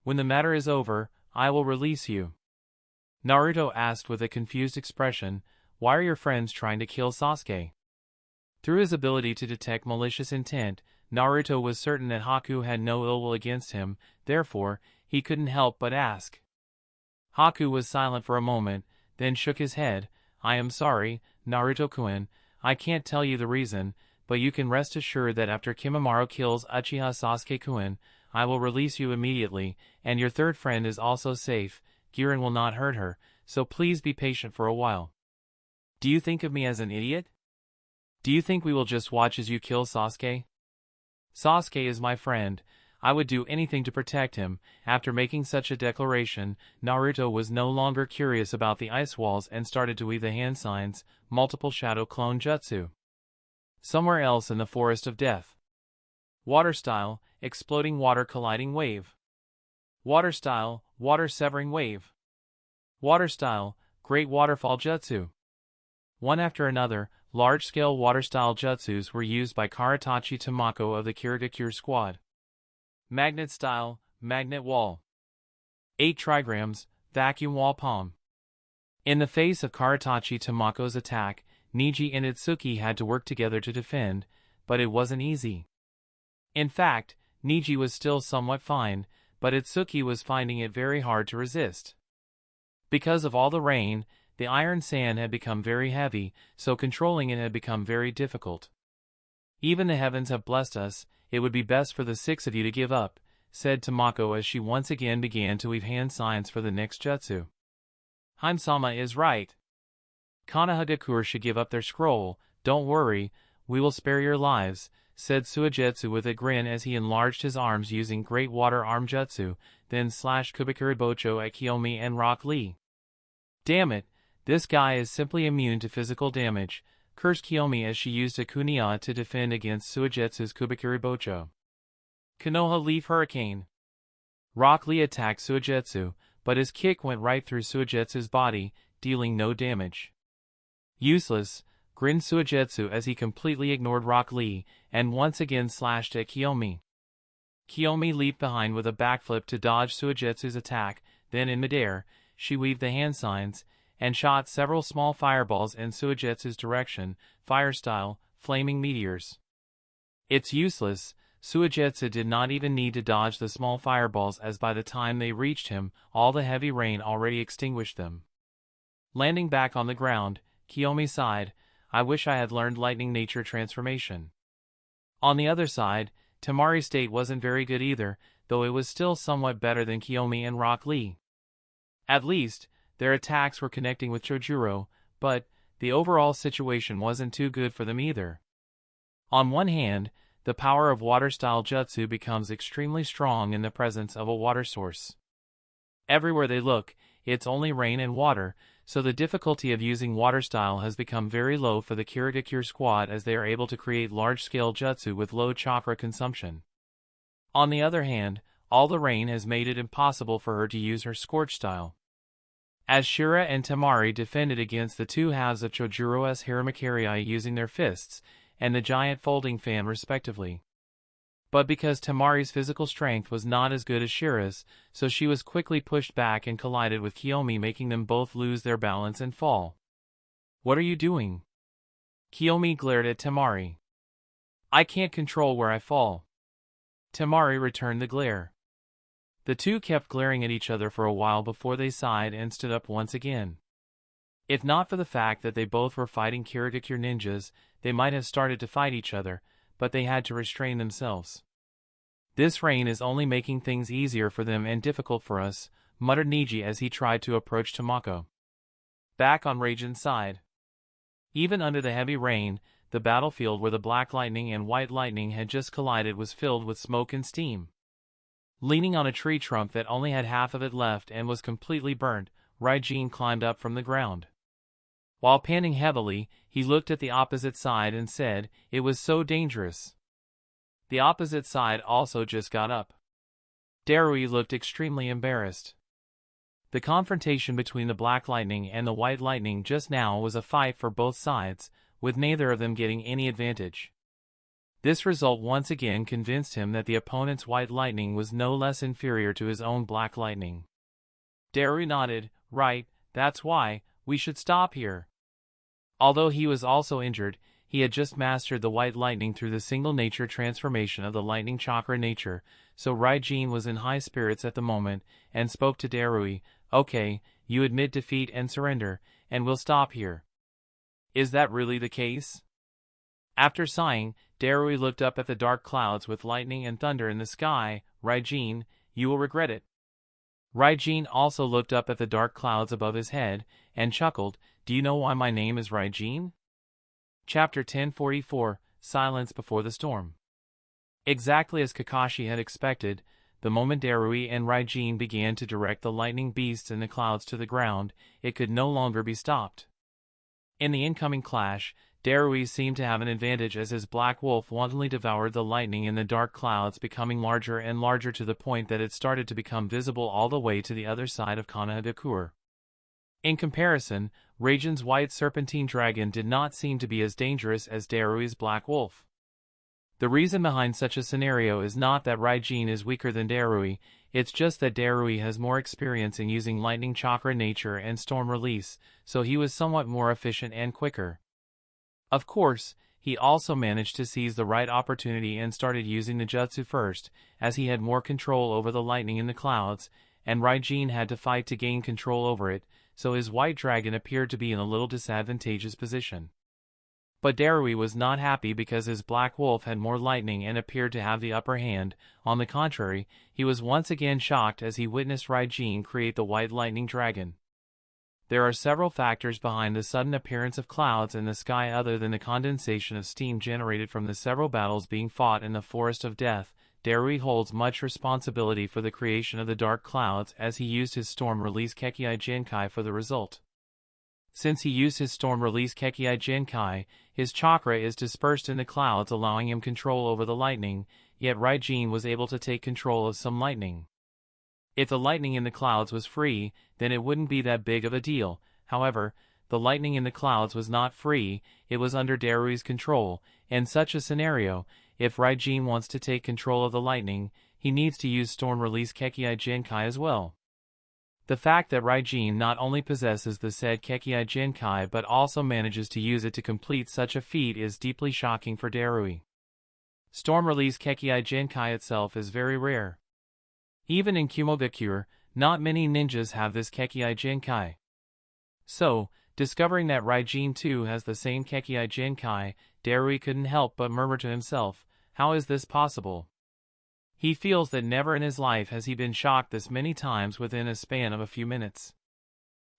When the matter is over, I will release you." Naruto asked with a confused expression, "Why are your friends trying to kill Sasuke?" Through his ability to detect malicious intent, Naruto was certain that Haku had no ill will against him, therefore, he couldn't help but ask. Haku was silent for a moment, then shook his head. "I am sorry, Naruto-kun, I can't tell you the reason, but you can rest assured that after Kimimaro kills Uchiha Sasuke-kun, I will release you immediately, and your third friend is also safe. Giren will not hurt her, so please be patient for a while." "Do you think of me as an idiot? Do you think we will just watch as you kill Sasuke?" "Sasuke is my friend. I would do anything to protect him." After making such a declaration, Naruto was no longer curious about the ice walls and started to weave the hand signs, multiple shadow clone jutsu. Somewhere else in the forest of death. Water style, exploding water colliding wave. Water style, water severing wave. Water style, great waterfall jutsu. One after another, large-scale water-style jutsus were used by Karatachi Tamako of the Kirigakure squad. Magnet style, magnet wall. 8 trigrams, vacuum wall palm. In the face of Karatachi Tamako's attack, Neji and Itsuki had to work together to defend, but it wasn't easy. In fact, Neji was still somewhat fine, but Itsuki was finding it very hard to resist. Because of all the rain, the iron sand had become very heavy, so controlling it had become very difficult. "Even the heavens have blessed us, it would be best for the 6 of you to give up," said Tamako as she once again began to weave hand signs for the next jutsu. "Haim-sama is right. Konoha Gakure should give up their scroll. Don't worry, we will spare your lives," said Suigetsu with a grin as he enlarged his arms using Great Water Arm Jutsu, then slashed Kubikuri Bocho at Kiyomi and Rock Lee. "Damn it, this guy is simply immune to physical damage," cursed Kiyomi as she used a Kunia to defend against Suigetsu's Kubikuri Bocho. Konoha Leaf Hurricane. Rock Lee attacked Suigetsu, but his kick went right through Suigetsu's body, dealing no damage. "Useless," grinned Suigetsu as he completely ignored Rock Lee, and once again slashed at Kiyomi. Kiyomi leaped behind with a backflip to dodge Suigetsu's attack, then in midair, she weaved the hand signs, and shot several small fireballs in Suigetsu's direction, fire-style, flaming meteors. "It's useless," Suigetsu did not even need to dodge the small fireballs as by the time they reached him, all the heavy rain already extinguished them. Landing back on the ground, Kiyomi sighed, "I wish I had learned lightning nature transformation." On the other side, Temari's state wasn't very good either, though it was still somewhat better than Kiyomi and Rock Lee. At least, their attacks were connecting with Chojuro, but the overall situation wasn't too good for them either. On one hand, the power of water-style jutsu becomes extremely strong in the presence of a water source. Everywhere they look, it's only rain and water, so the difficulty of using water style has become very low for the Kirigakure squad as they are able to create large-scale jutsu with low chakra consumption. On the other hand, all the rain has made it impossible for her to use her scorch style. As Shira and Temari defended against the two halves of Chojuro's Haramakiri using their fists, and the giant folding fan respectively. But because Temari's physical strength was not as good as Shira's, so she was quickly pushed back and collided with Kiyomi, making them both lose their balance and fall. "What are you doing?" Kiyomi glared at Temari. I can't control where I fall. Temari returned the glare. The two kept glaring at each other for a while before they sighed and stood up once again. If not for the fact that they both were fighting Kirigakure ninjas, they might have started to fight each other, but they had to restrain themselves. This rain is only making things easier for them and difficult for us, muttered Niji as he tried to approach Tomoko. Back on Raijin's side. Even under the heavy rain, the battlefield where the black lightning and white lightning had just collided was filled with smoke and steam. Leaning on a tree trunk that only had half of it left and was completely burnt, Ryene climbed up from the ground. While panting heavily, he looked at the opposite side and said, "It was so dangerous." The opposite side also just got up. Darui looked extremely embarrassed. The confrontation between the black lightning and the white lightning just now was a fight for both sides, with neither of them getting any advantage. This result once again convinced him that the opponent's white lightning was no less inferior to his own black lightning. Darui nodded. Right, that's why, we should stop here. Although he was also injured, he had just mastered the white lightning through the single nature transformation of the lightning chakra nature, so Ryene was in high spirits at the moment, and spoke to Darui. Okay, you admit defeat and surrender, and we'll stop here. Is that really the case? After sighing, Darui looked up at the dark clouds with lightning and thunder in the sky. Ryene, you will regret it. Ryene also looked up at the dark clouds above his head, and chuckled. Do you know why my name is Ryene? Chapter 1044, Silence Before the Storm. Exactly as Kakashi had expected, the moment Darui and Ryene began to direct the lightning beasts in the clouds to the ground, it could no longer be stopped. In the incoming clash, Darui seemed to have an advantage as his black wolf wantonly devoured the lightning in the dark clouds, becoming larger and larger to the point that it started to become visible all the way to the other side of Konoha. In comparison, Raijin's white serpentine dragon did not seem to be as dangerous as Darui's black wolf. The reason behind such a scenario is not that Ryene is weaker than Darui, it's just that Darui has more experience in using lightning chakra nature and storm release, so he was somewhat more efficient and quicker. Of course, he also managed to seize the right opportunity and started using the jutsu first, as he had more control over the lightning in the clouds, and Ryene had to fight to gain control over it, so his white dragon appeared to be in a little disadvantageous position. But Darui was not happy because his black wolf had more lightning and appeared to have the upper hand. On the contrary, he was once again shocked as he witnessed Ryene create the white lightning dragon. There are several factors behind the sudden appearance of clouds in the sky other than the condensation of steam generated from the several battles being fought in the Forest of Death. Darui holds much responsibility for the creation of the dark clouds as he used his storm release Kekii Genkai for the result. Since he used his storm release Kekii Genkai, his chakra is dispersed in the clouds, allowing him control over the lightning, yet Ryene was able to take control of some lightning. If the lightning in the clouds was free, then it wouldn't be that big of a deal. However, the lightning in the clouds was not free, it was under Darui's control. In such a scenario, if Ryene wants to take control of the lightning, he needs to use storm release Kekii Genkai as well. The fact that Ryene not only possesses the said Kekii Genkai but also manages to use it to complete such a feat is deeply shocking for Darui. Storm release Kekii Genkai itself is very rare. Even in Kumogakure, not many ninjas have this Kekii Genkai. So, discovering that Ryene too has the same Kekii Genkai, Darui couldn't help but murmur to himself, how is this possible? He feels that never in his life has he been shocked this many times within a span of a few minutes.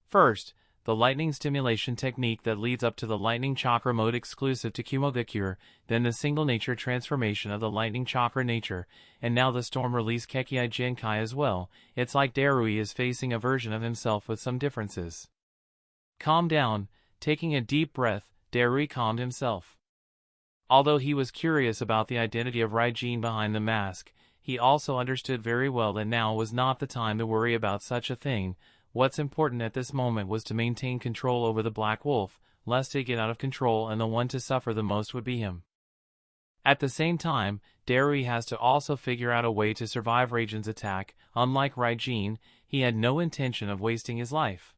First, the lightning stimulation technique that leads up to the lightning chakra mode exclusive to Kumogakure, then the single nature transformation of the lightning chakra nature, and now the storm release Kekii Genkai as well. It's like Darui is facing a version of himself with some differences. Calm down. Taking a deep breath, Darui calmed himself. Although he was curious about the identity of Ryene behind the mask, he also understood very well that now was not the time to worry about such a thing. What's important at this moment was to maintain control over the Black Wolf, lest it get out of control and the one to suffer the most would be him. At the same time, Darui has to also figure out a way to survive Raijin's attack. Unlike Ryene, he had no intention of wasting his life.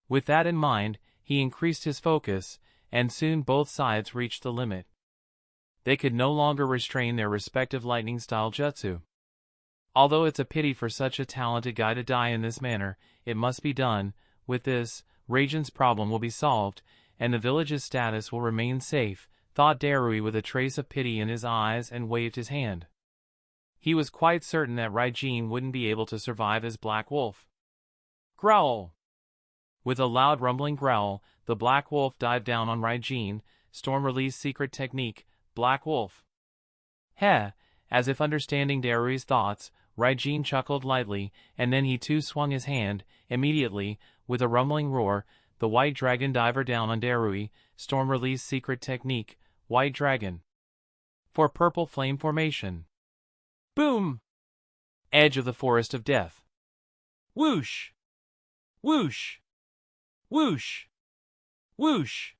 With that in mind, he increased his focus, and soon both sides reached the limit. They could no longer restrain their respective lightning-style jutsu. Although it's a pity for such a talented guy to die in this manner, it must be done. With this, Raijin's problem will be solved, and the village's status will remain safe, thought Darui with a trace of pity in his eyes and waved his hand. He was quite certain that Ryene wouldn't be able to survive as Black Wolf. Growl! With a loud rumbling growl, the Black Wolf dived down on Ryene. Storm released secret technique, Black Wolf. Heh! As if understanding Darui's thoughts, Ryene chuckled lightly, and then he too swung his hand. Immediately, with a rumbling roar, the White Dragon diver down on Darui. Storm released secret technique, White Dragon. For purple flame formation. Boom! Edge of the Forest of Death. Whoosh! Whoosh! Whoosh! Whoosh!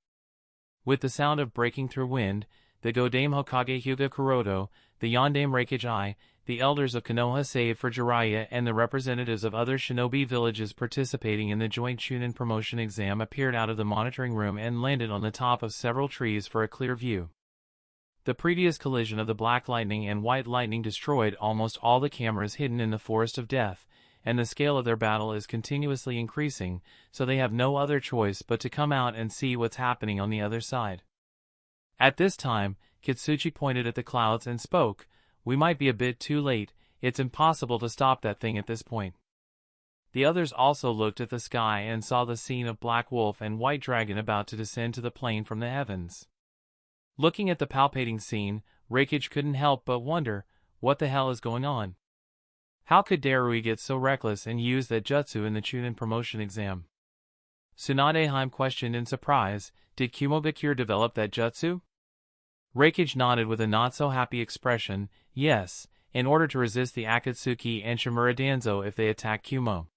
With the sound of breaking through wind, the Godame Hokage Hyuga Kuroto, the Yondaime Reikage, the elders of Konoha save for Jiraiya and the representatives of other shinobi villages participating in the joint Chunin promotion exam appeared out of the monitoring room and landed on the top of several trees for a clear view. The previous collision of the Black Lightning and White Lightning destroyed almost all the cameras hidden in the Forest of Death, and the scale of their battle is continuously increasing, so they have no other choice but to come out and see what's happening on the other side. At this time, Kitsuchi pointed at the clouds and spoke, "We might be a bit too late, it's impossible to stop that thing at this point." The others also looked at the sky and saw the scene of Black Wolf and White Dragon about to descend to the plain from the heavens. Looking at the palpating scene, Reikage couldn't help but wonder, what the hell is going on? How could Darui get so reckless and use that jutsu in the Chunin promotion exam? Tsunadeheim questioned in surprise, did Kumogakure develop that jutsu? Reikage nodded with a not-so-happy expression, yes, in order to resist the Akatsuki and Shimura Danzo if they attack Kumo.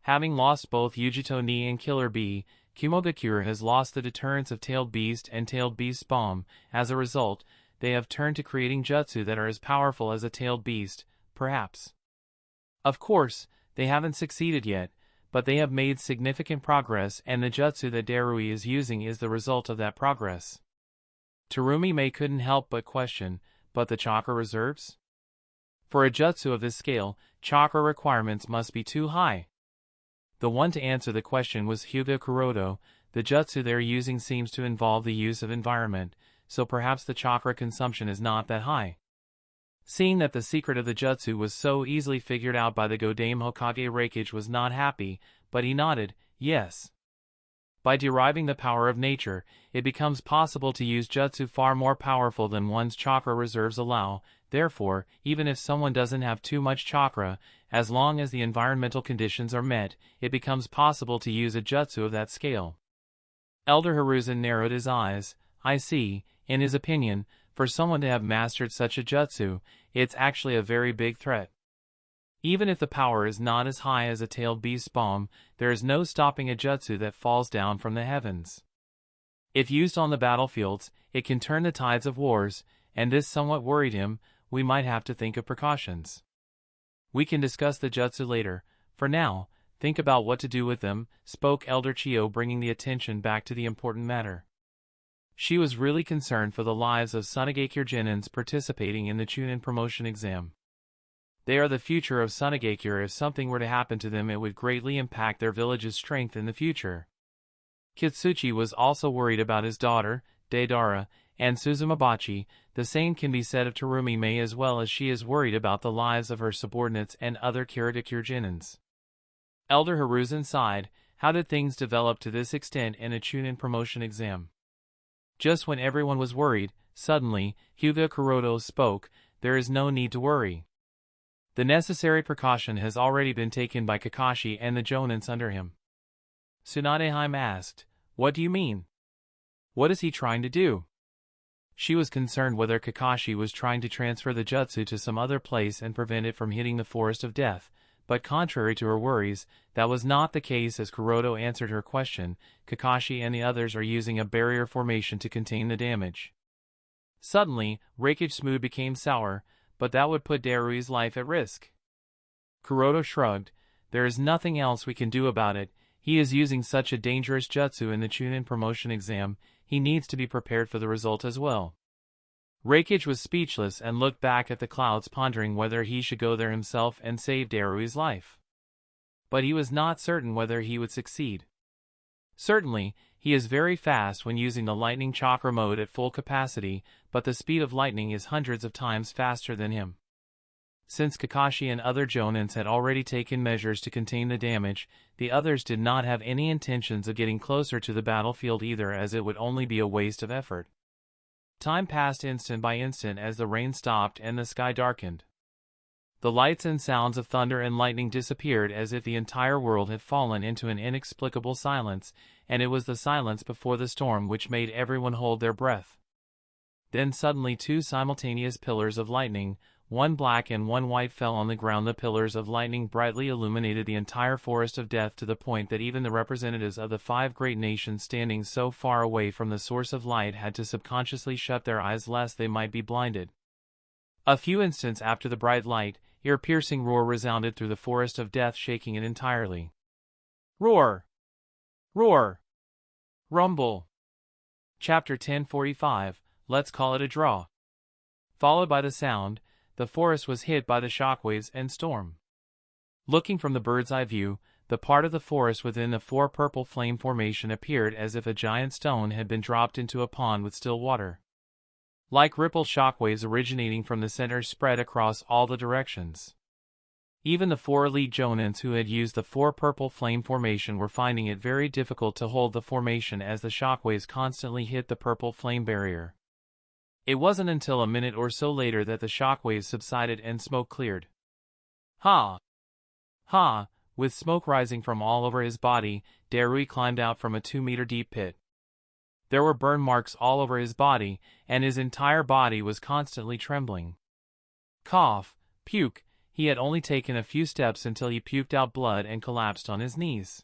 Having lost both Yujito Ni and Killer Bee, Kumogakure has lost the deterrence of Tailed Beast and Tailed Beast's bomb. As a result, they have turned to creating jutsu that are as powerful as a Tailed Beast, perhaps. Of course, they haven't succeeded yet, but they have made significant progress and the jutsu that Darui is using is the result of that progress. Terumi Mei couldn't help but question, but the chakra reserves? For a jutsu of this scale, chakra requirements must be too high. The one to answer the question was Hyuga Kuroto. The jutsu they're using seems to involve the use of environment, so perhaps the chakra consumption is not that high. Seeing that the secret of the jutsu was so easily figured out by the Godame Hokage, Reikage was not happy, but he nodded, yes. By deriving the power of nature, it becomes possible to use jutsu far more powerful than one's chakra reserves allow. Therefore, even if someone doesn't have too much chakra, as long as the environmental conditions are met, it becomes possible to use a jutsu of that scale. Elder Hiruzen narrowed his eyes. I see, in his opinion, for someone to have mastered such a jutsu, it's actually a very big threat. Even if the power is not as high as a Tailed Beast's bomb, there is no stopping a jutsu that falls down from the heavens. If used on the battlefields, it can turn the tides of wars, and this somewhat worried him. We might have to think of precautions. We can discuss the jutsu later. For now, think about what to do with them, spoke Elder Chiyo, bringing the attention back to the important matter. She was really concerned for the lives of Sunagakure Genins participating in the Chunin promotion exam. They are the future of Sunagakure. If something were to happen to them, it would greatly impact their village's strength in the future. Kitsuchi was also worried about his daughter, Deidara, and Suzumabachi. The same can be said of Terumi Mei, as well as she is worried about the lives of her subordinates and other Kiradakure Genins. Elder Hiruzen sighed. How did things develop to this extent in a Chunin promotion exam? Just when everyone was worried, suddenly, Hyuga Kuroto spoke. There is no need to worry. The necessary precaution has already been taken by Kakashi and the Jonins under him. Tsunadeheim asked, what do you mean? What is he trying to do? She was concerned whether Kakashi was trying to transfer the jutsu to some other place and prevent it from hitting the Forest of Death, but contrary to her worries, that was not the case. As Kuroto answered her question, Kakashi and the others are using a barrier formation to contain the damage. Suddenly, Reikage's mood became sour, but that would put Darui's life at risk. Kuroto shrugged. There is nothing else we can do about it. He is using such a dangerous jutsu in the Chunin promotion exam. he needs to be prepared for the result as well. Reikage was speechless and looked back at the clouds, pondering whether he should go there himself and save Darui's life. But he was not certain whether he would succeed. Certainly, he is very fast when using the lightning chakra mode at full capacity, but the speed of lightning is hundreds of times faster than him. Since Kakashi and other jonins had already taken measures to contain the damage, the others did not have any intentions of getting closer to the battlefield either, as it would only be a waste of effort. Time passed instant by instant as the rain stopped and the sky darkened. The lights and sounds of thunder and lightning disappeared as if the entire world had fallen into an inexplicable silence, and it was the silence before the storm which made everyone hold their breath. Then suddenly two simultaneous pillars of lightning, one black and one white, fell on the ground. The pillars of lightning brightly illuminated the entire forest of death, to the point that even the representatives of the 5 great nations standing so far away from the source of light had to subconsciously shut their eyes lest they might be blinded. A few instants after the bright light, ear-piercing roar resounded through the forest of death, shaking it entirely. Roar! Roar! Rumble! Chapter 1045, Let's Call It a Draw. Followed by the sound, the forest was hit by the shockwaves and storm. Looking from the bird's eye view, the part of the forest within the 4 purple flame formation appeared as if a giant stone had been dropped into a pond with still water. Like ripple shockwaves originating from the center spread across all the directions. Even the 4 elite jonins who had used the 4 purple flame formation were finding it very difficult to hold the formation as the shockwaves constantly hit the purple flame barrier. It wasn't until a minute or so later that the shockwaves subsided and smoke cleared. Ha! Ha! With smoke rising from all over his body, Darui climbed out from a 2-meter deep pit. There were burn marks all over his body, and his entire body was constantly trembling. Cough, puke, he had only taken a few steps until he puked out blood and collapsed on his knees.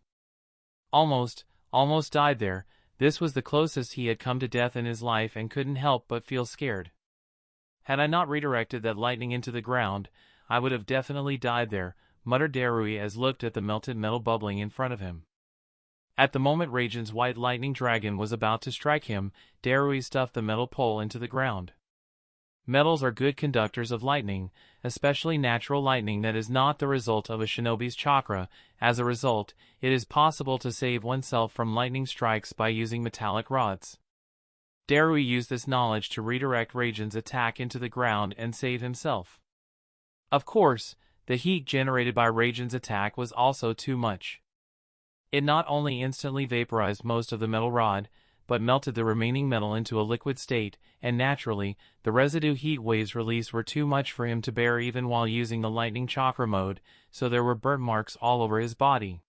Almost died there. This was the closest he had come to death in his life and couldn't help but feel scared. Had I not redirected that lightning into the ground, I would have definitely died there, muttered Darui as looked at the melted metal bubbling in front of him. At the moment Raijan's white lightning dragon was about to strike him, Darui stuffed the metal pole into the ground. Metals are good conductors of lightning, especially natural lightning that is not the result of a shinobi's chakra. As a result, it is possible to save oneself from lightning strikes by using metallic rods. Darui used this knowledge to redirect Raijan's attack into the ground and save himself. Of course, the heat generated by Raijan's attack was also too much. It not only instantly vaporized most of the metal rod, but melted the remaining metal into a liquid state, and naturally, the residue heat waves released were too much for him to bear even while using the lightning chakra mode, so there were burn marks all over his body.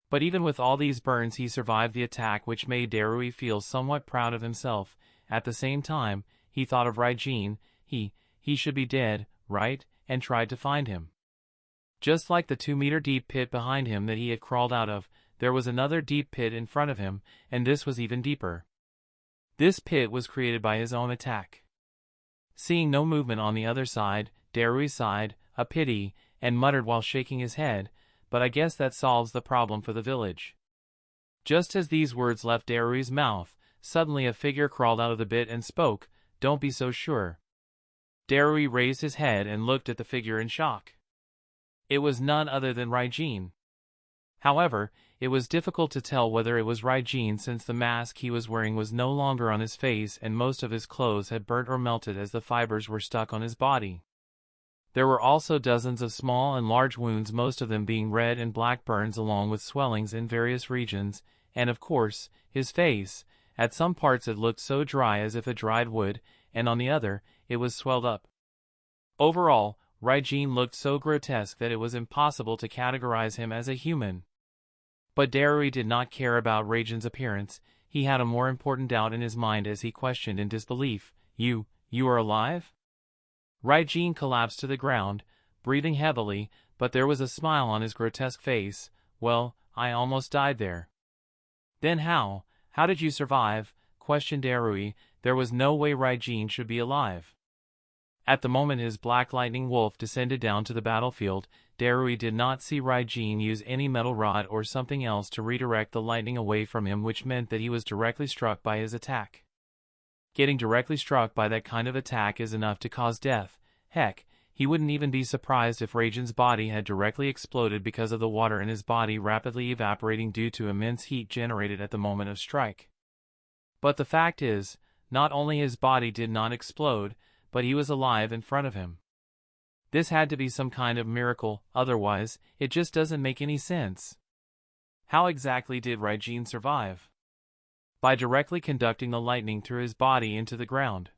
But even with all these burns he survived the attack, which made Darui feel somewhat proud of himself. At the same time, he thought of Ryene. He should be dead, right, and tried to find him. Just like the 2-meter deep pit behind him that he had crawled out of, there was another deep pit in front of him, and this was even deeper. This pit was created by his own attack. Seeing no movement on the other side, Darui sighed, a pity, and muttered while shaking his head, "But I guess that solves the problem for the village." Just as these words left Darui's mouth, suddenly a figure crawled out of the pit and spoke, "Don't be so sure." Darui raised his head and looked at the figure in shock. It was none other than Ryene. However, it was difficult to tell whether it was Ryene, since the mask he was wearing was no longer on his face and most of his clothes had burnt or melted as the fibers were stuck on his body. There were also dozens of small and large wounds, most of them being red and black burns along with swellings in various regions, and of course, his face. At some parts it looked so dry as if it dried wood, and on the other, it was swelled up. Overall, Ryene looked so grotesque that it was impossible to categorize him as a human. But Darui did not care about Raijan's appearance. He had a more important doubt in his mind as he questioned in disbelief, You are alive?" Ryene collapsed to the ground, breathing heavily, but there was a smile on his grotesque face. "Well, I almost died there." "Then how did you survive?" questioned Darui. There was no way Ryene should be alive. At the moment his black lightning wolf descended down to the battlefield, Darui did not see Ryene use any metal rod or something else to redirect the lightning away from him, which meant that he was directly struck by his attack. Getting directly struck by that kind of attack is enough to cause death. Heck, he wouldn't even be surprised if Raiden's body had directly exploded because of the water in his body rapidly evaporating due to immense heat generated at the moment of strike. But the fact is, not only his body did not explode, but he was alive in front of him. This had to be some kind of miracle, otherwise, it just doesn't make any sense. How exactly did Ryene survive? By directly conducting the lightning through his body into the ground.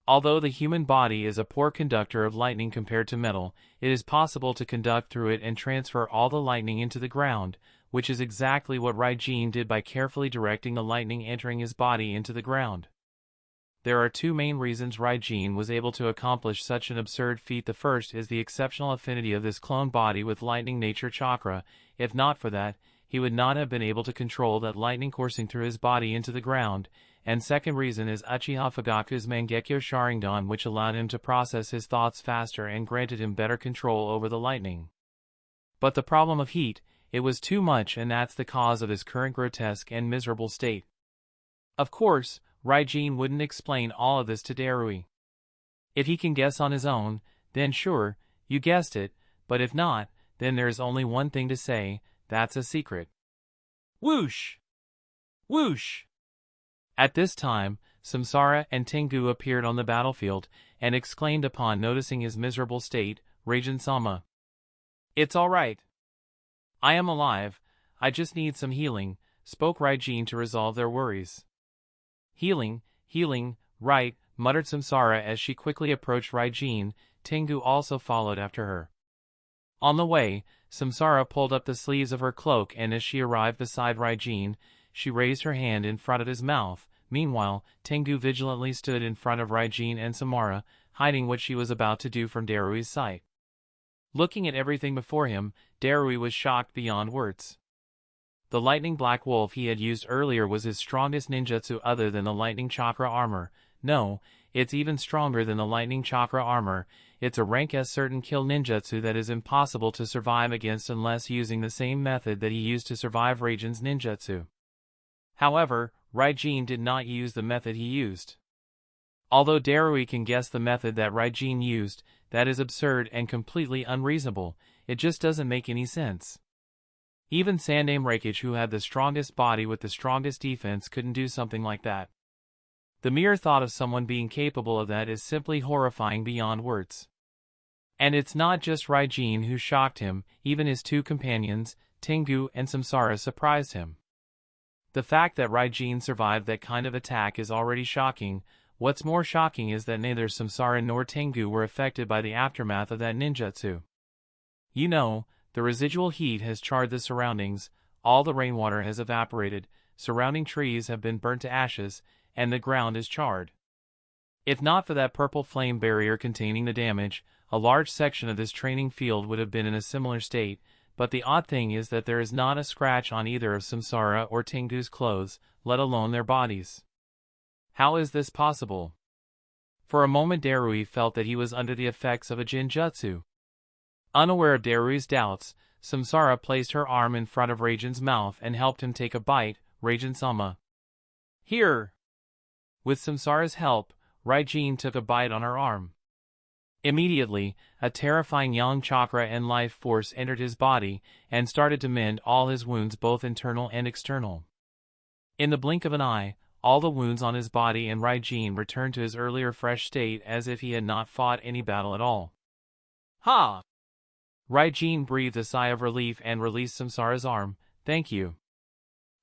Although the human body is a poor conductor of lightning compared to metal, it is possible to conduct through it and transfer all the lightning into the ground, which is exactly what Ryene did by carefully directing the lightning entering his body into the ground. There are two main reasons Ryene was able to accomplish such an absurd feat. The first is the exceptional affinity of this clone body with lightning nature chakra. If not for that, he would not have been able to control that lightning coursing through his body into the ground. And second reason is Uchiha Fugaku's Mangekyo Sharingan, which allowed him to process his thoughts faster and granted him better control over the lightning. But the problem of heat, it was too much, and that's the cause of his current grotesque and miserable state. Of course, Ryene wouldn't explain all of this to Darui. If he can guess on his own, then sure, you guessed it, but if not, then there's only one thing to say, that's a secret. Whoosh! Whoosh! At this time, Samsara and Tengu appeared on the battlefield, and exclaimed upon noticing his miserable state, Raijin-sama. It's all right. I am alive, I just need some healing, spoke Ryene to resolve their worries. Healing, right, muttered Samsara as she quickly approached Ryene. Tengu also followed after her. On the way, Samsara pulled up the sleeves of her cloak, and as she arrived beside Ryene, she raised her hand in front of his mouth. Meanwhile, Tengu vigilantly stood in front of Ryene and Samsara, hiding what she was about to do from Darui's sight. Looking at everything before him, Darui was shocked beyond words. The lightning black wolf he had used earlier was his strongest ninjutsu other than the lightning chakra armor. No, it's even stronger than the lightning chakra armor. It's a rank S certain kill ninjutsu that is impossible to survive against unless using the same method that he used to survive Raiden's ninjutsu. However, Ryene did not use the method he used. Although Darui can guess the method that Ryene used, that is absurd and completely unreasonable. It just doesn't make any sense. Even Sandaime Reikage, who had the strongest body with the strongest defense, couldn't do something like that. The mere thought of someone being capable of that is simply horrifying beyond words. And it's not just Ryene who shocked him, even his two companions, Tengu and Samsara, surprised him. The fact that Ryene survived that kind of attack is already shocking. What's more shocking is that neither Samsara nor Tengu were affected by the aftermath of that ninjutsu. You know, the residual heat has charred the surroundings, all the rainwater has evaporated, surrounding trees have been burnt to ashes, and the ground is charred. If not for that purple flame barrier containing the damage, a large section of this training field would have been in a similar state, but the odd thing is that there is not a scratch on either of Samsara or Tengu's clothes, let alone their bodies. How is this possible? For a moment Darui felt that he was under the effects of a jinjutsu. Unaware of Darui's doubts, Samsara placed her arm in front of Raiden's mouth and helped him take a bite. Raijin-sama. Here! With Samsara's help, Ryene took a bite on her arm. Immediately, a terrifying yang chakra and life force entered his body, and started to mend all his wounds, both internal and external. In the blink of an eye, all the wounds on his body and Ryene returned to his earlier fresh state as if he had not fought any battle at all. Ha! Ryene breathed a sigh of relief and released Samsara's arm. Thank you.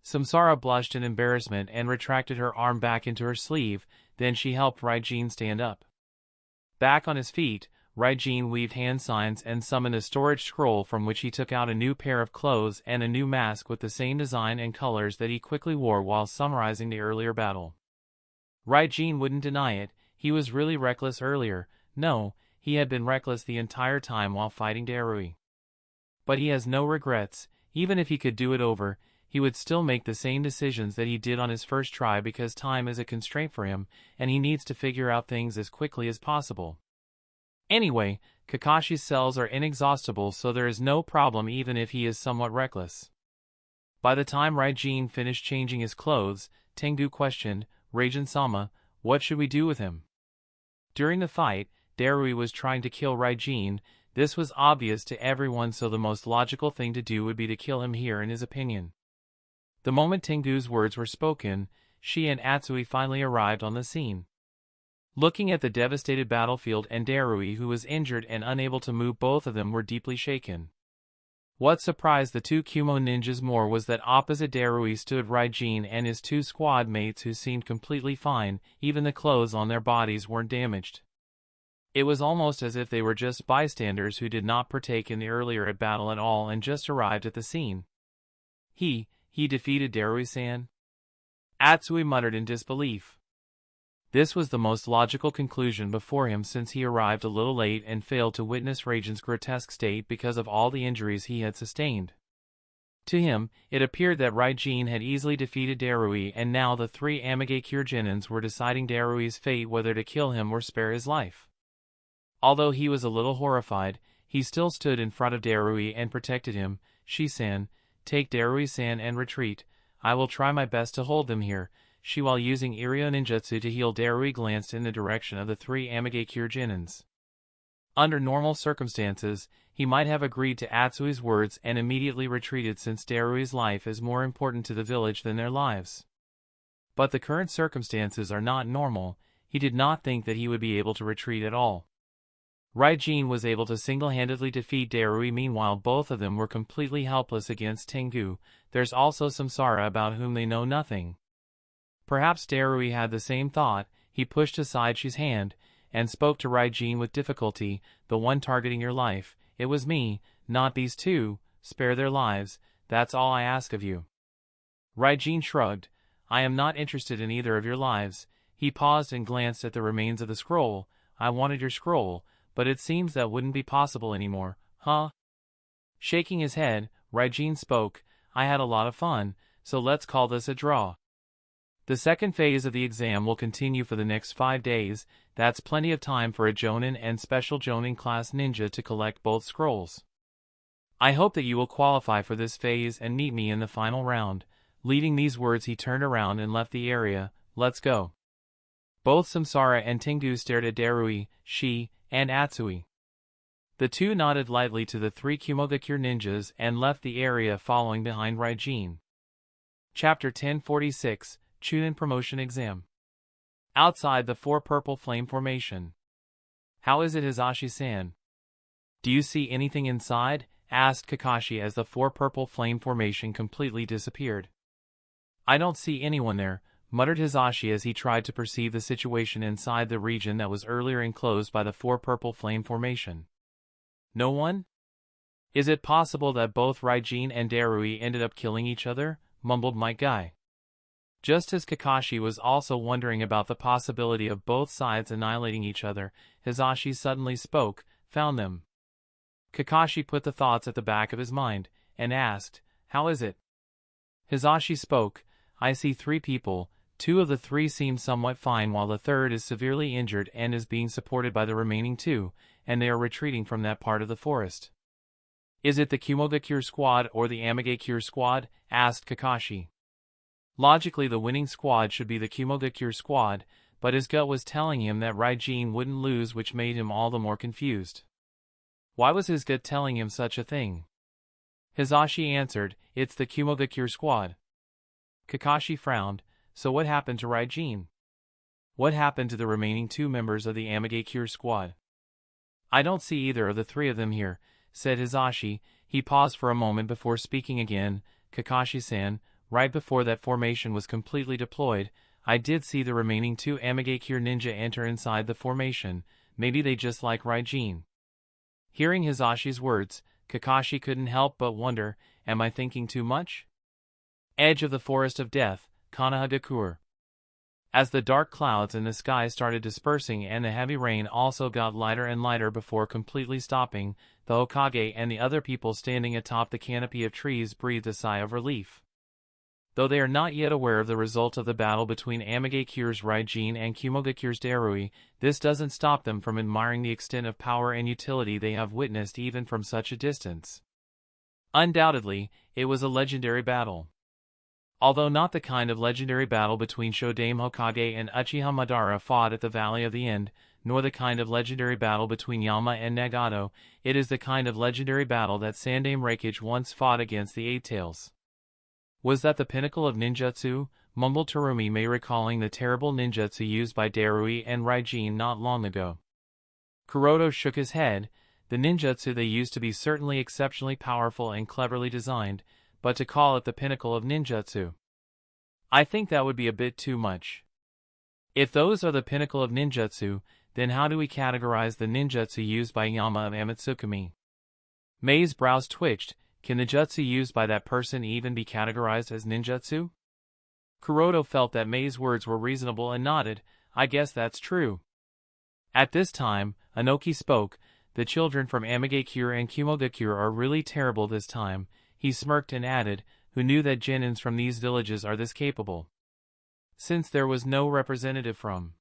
Samsara blushed in embarrassment and retracted her arm back into her sleeve, then she helped Ryene stand up. Back on his feet, Ryene weaved hand signs and summoned a storage scroll from which he took out a new pair of clothes and a new mask with the same design and colors that he quickly wore while summarizing the earlier battle. Ryene wouldn't deny it, he was really reckless earlier. No, he had been reckless the entire time while fighting Darui. But he has no regrets. Even if he could do it over, he would still make the same decisions that he did on his first try because time is a constraint for him, and he needs to figure out things as quickly as possible. Anyway, Kakashi's cells are inexhaustible, so there is no problem even if he is somewhat reckless. By the time Ryene finished changing his clothes, Tengu questioned, Raijin-sama, what should we do with him? During the fight, Darui was trying to kill Ryene. This was obvious to everyone, so the most logical thing to do would be to kill him here in his opinion. The moment Tengu's words were spoken, she and Atsui finally arrived on the scene. Looking at the devastated battlefield and Darui, who was injured and unable to move, both of them were deeply shaken. What surprised the two Kumo ninjas more was that opposite Darui stood Ryene and his two squad mates, who seemed completely fine. Even the clothes on their bodies weren't damaged. It was almost as if they were just bystanders who did not partake in the earlier battle at all and just arrived at the scene. He defeated Darui-san? Atsui muttered in disbelief. This was the most logical conclusion before him, since he arrived a little late and failed to witness Raijin's grotesque state because of all the injuries he had sustained. To him, it appeared that Ryene had easily defeated Darui, and now the three Amigakure Genins were deciding Darui's fate, whether to kill him or spare his life. Although he was a little horrified, he still stood in front of Darui and protected him. Shi-san, take Darui-san and retreat. I will try my best to hold them here. She, while using Iryo ninjutsu to heal Darui, glanced in the direction of the three Amigakure Genins. Under normal circumstances, he might have agreed to Atsui's words and immediately retreated, since Darui's life is more important to the village than their lives. But the current circumstances are not normal. He did not think that he would be able to retreat at all. Ryene was able to single-handedly defeat Darui. Meanwhile, both of them were completely helpless against Tengu. There's also Samsara, about whom they know nothing. Perhaps Darui had the same thought. He pushed aside Shi's hand and spoke to Ryene with difficulty. The one targeting your life, it was me, not these two. Spare their lives, that's all I ask of you. Ryene shrugged. I am not interested in either of your lives. He paused and glanced at the remains of the scroll. I wanted your scroll, but it seems that wouldn't be possible anymore, huh? Shaking his head, Ryene spoke. I had a lot of fun, so let's call this a draw. The second phase of the exam will continue for the next 5 days. That's plenty of time for a Jonin and special Jonin class ninja to collect both scrolls. I hope that you will qualify for this phase and meet me in the final round. Leaving these words, he turned around and left the area. Let's go. Both Samsara and Tengu stared at Darui, Shi, and Atsui. The two nodded lightly to the three Kumogakure ninjas and left the area, following behind Ryene. Chapter 1046, Chunin Promotion Exam. Outside the four purple flame formation. How is it, Hisashi-san? Do you see anything inside? Asked Kakashi as the four purple flame formation completely disappeared. I don't see anyone there, muttered Hisashi as he tried to perceive the situation inside the region that was earlier enclosed by the four purple flame formation. No one? Is it possible that both Ryene and Darui ended up killing each other? Mumbled Might Guy. Just as Kakashi was also wondering about the possibility of both sides annihilating each other, Hisashi suddenly spoke. Found them. Kakashi put the thoughts at the back of his mind, and asked, how is it? Hisashi spoke. I see 3 people. 2 of the 3 seem somewhat fine, while the third is severely injured and is being supported by the remaining 2, and they are retreating from that part of the forest. Is it the Kumogakure squad or the Amigakure squad? Asked Kakashi. Logically, the winning squad should be the Kumogakure squad, but his gut was telling him that Ryene wouldn't lose, which made him all the more confused. Why was his gut telling him such a thing? Hisashi answered, it's the Kumogakure squad. Kakashi frowned. So what happened to Ryene? What happened to the remaining 2 members of the Amigakure squad? I don't see either of the 3 of them here, said Hisashi. He paused for a moment before speaking again. Kakashi-san, right before that formation was completely deployed, I did see the remaining 2 Amigakure ninja enter inside the formation. Maybe they just like Ryene. Hearing Hisashi's words, Kakashi couldn't help but wonder, am I thinking too much? Edge of the Forest of Death, Konoha. As the dark clouds in the sky started dispersing and the heavy rain also got lighter and lighter before completely stopping, the Hokage and the other people standing atop the canopy of trees breathed a sigh of relief. Though they are not yet aware of the result of the battle between Amagekyure's Ryene and Kumogakure's Darui, this doesn't stop them from admiring the extent of power and utility they have witnessed even from such a distance. Undoubtedly, it was a legendary battle. Although not the kind of legendary battle between Shodame Hokage and Uchiha Madara fought at the Valley of the End, nor the kind of legendary battle between Yama and Nagato, it is the kind of legendary battle that Sandaime Reikage once fought against the Eight Tails. Was that the pinnacle of ninjutsu? Mumbled Terumi, may recalling the terrible ninjutsu used by Darui and Ryene not long ago. Kuroto shook his head. The ninjutsu they used to be certainly exceptionally powerful and cleverly designed, but to call it the pinnacle of ninjutsu, I think that would be a bit too much. If those are the pinnacle of ninjutsu, then how do we categorize the ninjutsu used by Yama of Amatsukami? Mei's brows twitched. Can the jutsu used by that person even be categorized as ninjutsu? Kuroto felt that Mei's words were reasonable and nodded. I guess that's true. At this time, Inoki spoke. The children from Amagakure and Kumogakure are really terrible this time. He smirked and added, who knew that genins from these villages are this capable? Since there was no representative from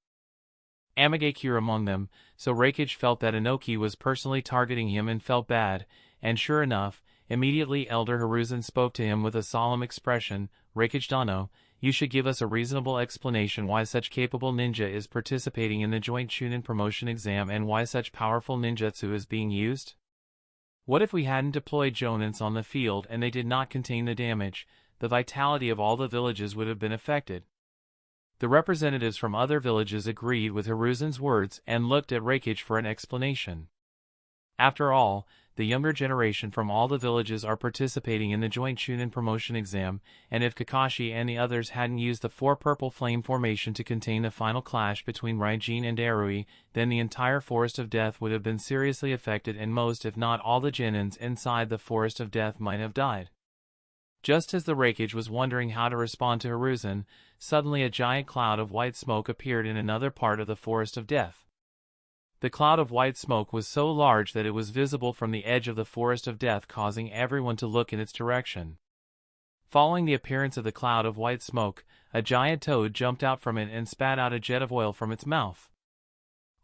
Amagakure among them, so Reikage felt that Inoki was personally targeting him and felt bad, and sure enough, immediately Elder Hiruzen spoke to him with a solemn expression. Reikage Dano, you should give us a reasonable explanation why such capable ninja is participating in the joint Chunin promotion exam and why such powerful ninjutsu is being used. What if we hadn't deployed jonins on the field and they did not contain the damage? The vitality of all the villages would have been affected. The representatives from other villages agreed with Hiruzen's words and looked at Reikage for an explanation. After all, the younger generation from all the villages are participating in the joint Chunin promotion exam, and if Kakashi and the others hadn't used the 4 purple flame formation to contain the final clash between Ryene and Darui, then the entire Forest of Death would have been seriously affected and most if not all the genins inside the Forest of Death might have died. Just as the Reikage was wondering how to respond to Hiruzen, suddenly a giant cloud of white smoke appeared in another part of the Forest of Death. The cloud of white smoke was so large that it was visible from the edge of the Forest of Death, causing everyone to look in its direction. Following the appearance of the cloud of white smoke, a giant toad jumped out from it and spat out a jet of oil from its mouth.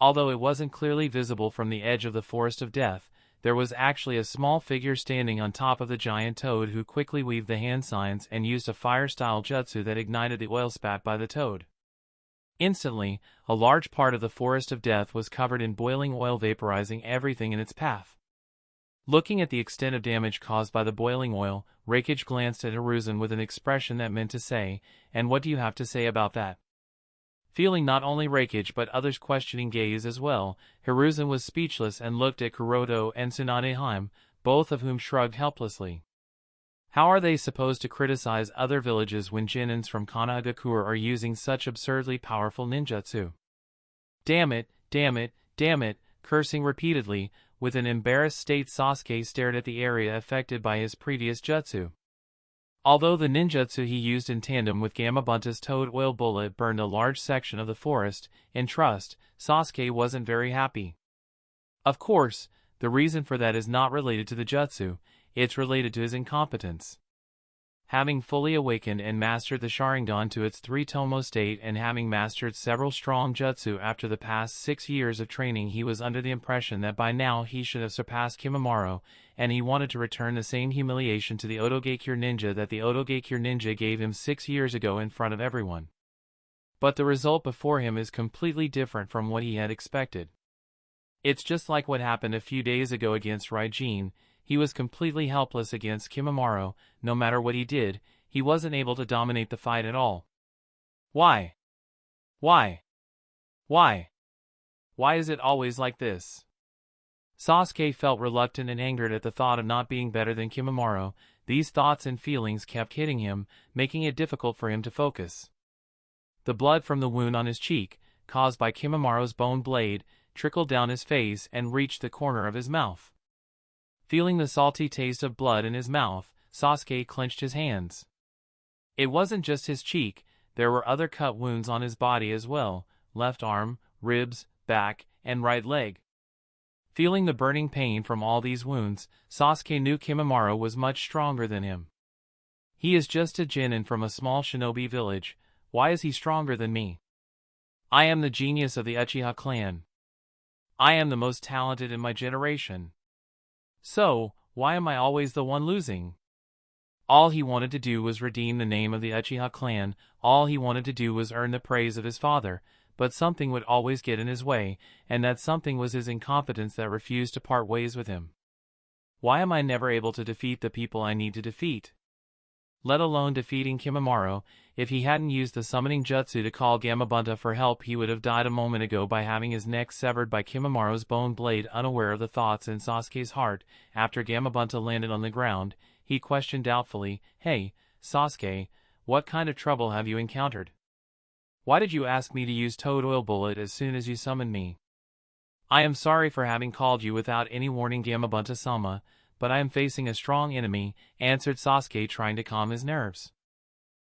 Although it wasn't clearly visible from the edge of the Forest of Death, there was actually a small figure standing on top of the giant toad who quickly weaved the hand signs and used a fire-style jutsu that ignited the oil spat by the toad. Instantly, a large part of the Forest of Death was covered in boiling oil, vaporizing everything in its path. Looking at the extent of damage caused by the boiling oil, Reikage glanced at Hiruzen with an expression that meant to say, "And what do you have to say about that?" Feeling not only Reikage but others' questioning gaze as well, Hiruzen was speechless and looked at Kuroto and Tsunadeheim, both of whom shrugged helplessly. How are they supposed to criticize other villages when genins from Konohagakure are using such absurdly powerful ninjutsu? Damn it, damn it, damn it, cursing repeatedly, with an embarrassed state Sasuke stared at the area affected by his previous jutsu. Although the ninjutsu he used in tandem with Gamabunta's toad oil bullet burned a large section of the forest, in trust, Sasuke wasn't very happy. Of course, the reason for that is not related to the jutsu, it's related to his incompetence. Having fully awakened and mastered the Sharingan to its 3-tomo state and having mastered several strong jutsu after the past 6 years of training, he was under the impression that by now he should have surpassed Kimimaro, and he wanted to return the same humiliation to the Otogakure ninja that the Otogakure ninja gave him 6 years ago in front of everyone. But the result before him is completely different from what he had expected. It's just like what happened a few days ago against Ryene. He was completely helpless against Kimimaro. No matter what he did, he wasn't able to dominate the fight at all. Why? Why? Why? Why is it always like this? Sasuke felt reluctant and angered at the thought of not being better than Kimimaro. These thoughts and feelings kept hitting him, making it difficult for him to focus. The blood from the wound on his cheek, caused by Kimimaro's bone blade, trickled down his face and reached the corner of his mouth. Feeling the salty taste of blood in his mouth, Sasuke clenched his hands. It wasn't just his cheek, there were other cut wounds on his body as well, left arm, ribs, back, and right leg. Feeling the burning pain from all these wounds, Sasuke knew Kimimaro was much stronger than him. He is just a genin from a small shinobi village. Why is he stronger than me? I am the genius of the Uchiha clan. I am the most talented in my generation. So, why am I always the one losing? All he wanted to do was redeem the name of the Uchiha clan, all he wanted to do was earn the praise of his father, but something would always get in his way, and that something was his incompetence that refused to part ways with him. Why am I never able to defeat the people I need to defeat? Let alone defeating Kimimaro. If he hadn't used the summoning jutsu to call Gamabunta for help, he would have died a moment ago by having his neck severed by Kimimaro's bone blade. Unaware of the thoughts in Sasuke's heart, after Gamabunta landed on the ground, he questioned doubtfully, "Hey, Sasuke, what kind of trouble have you encountered? Why did you ask me to use Toad Oil Bullet as soon as you summoned me?" "I am sorry for having called you without any warning, Gamabunta-sama, but I am facing a strong enemy," answered Sasuke, trying to calm his nerves.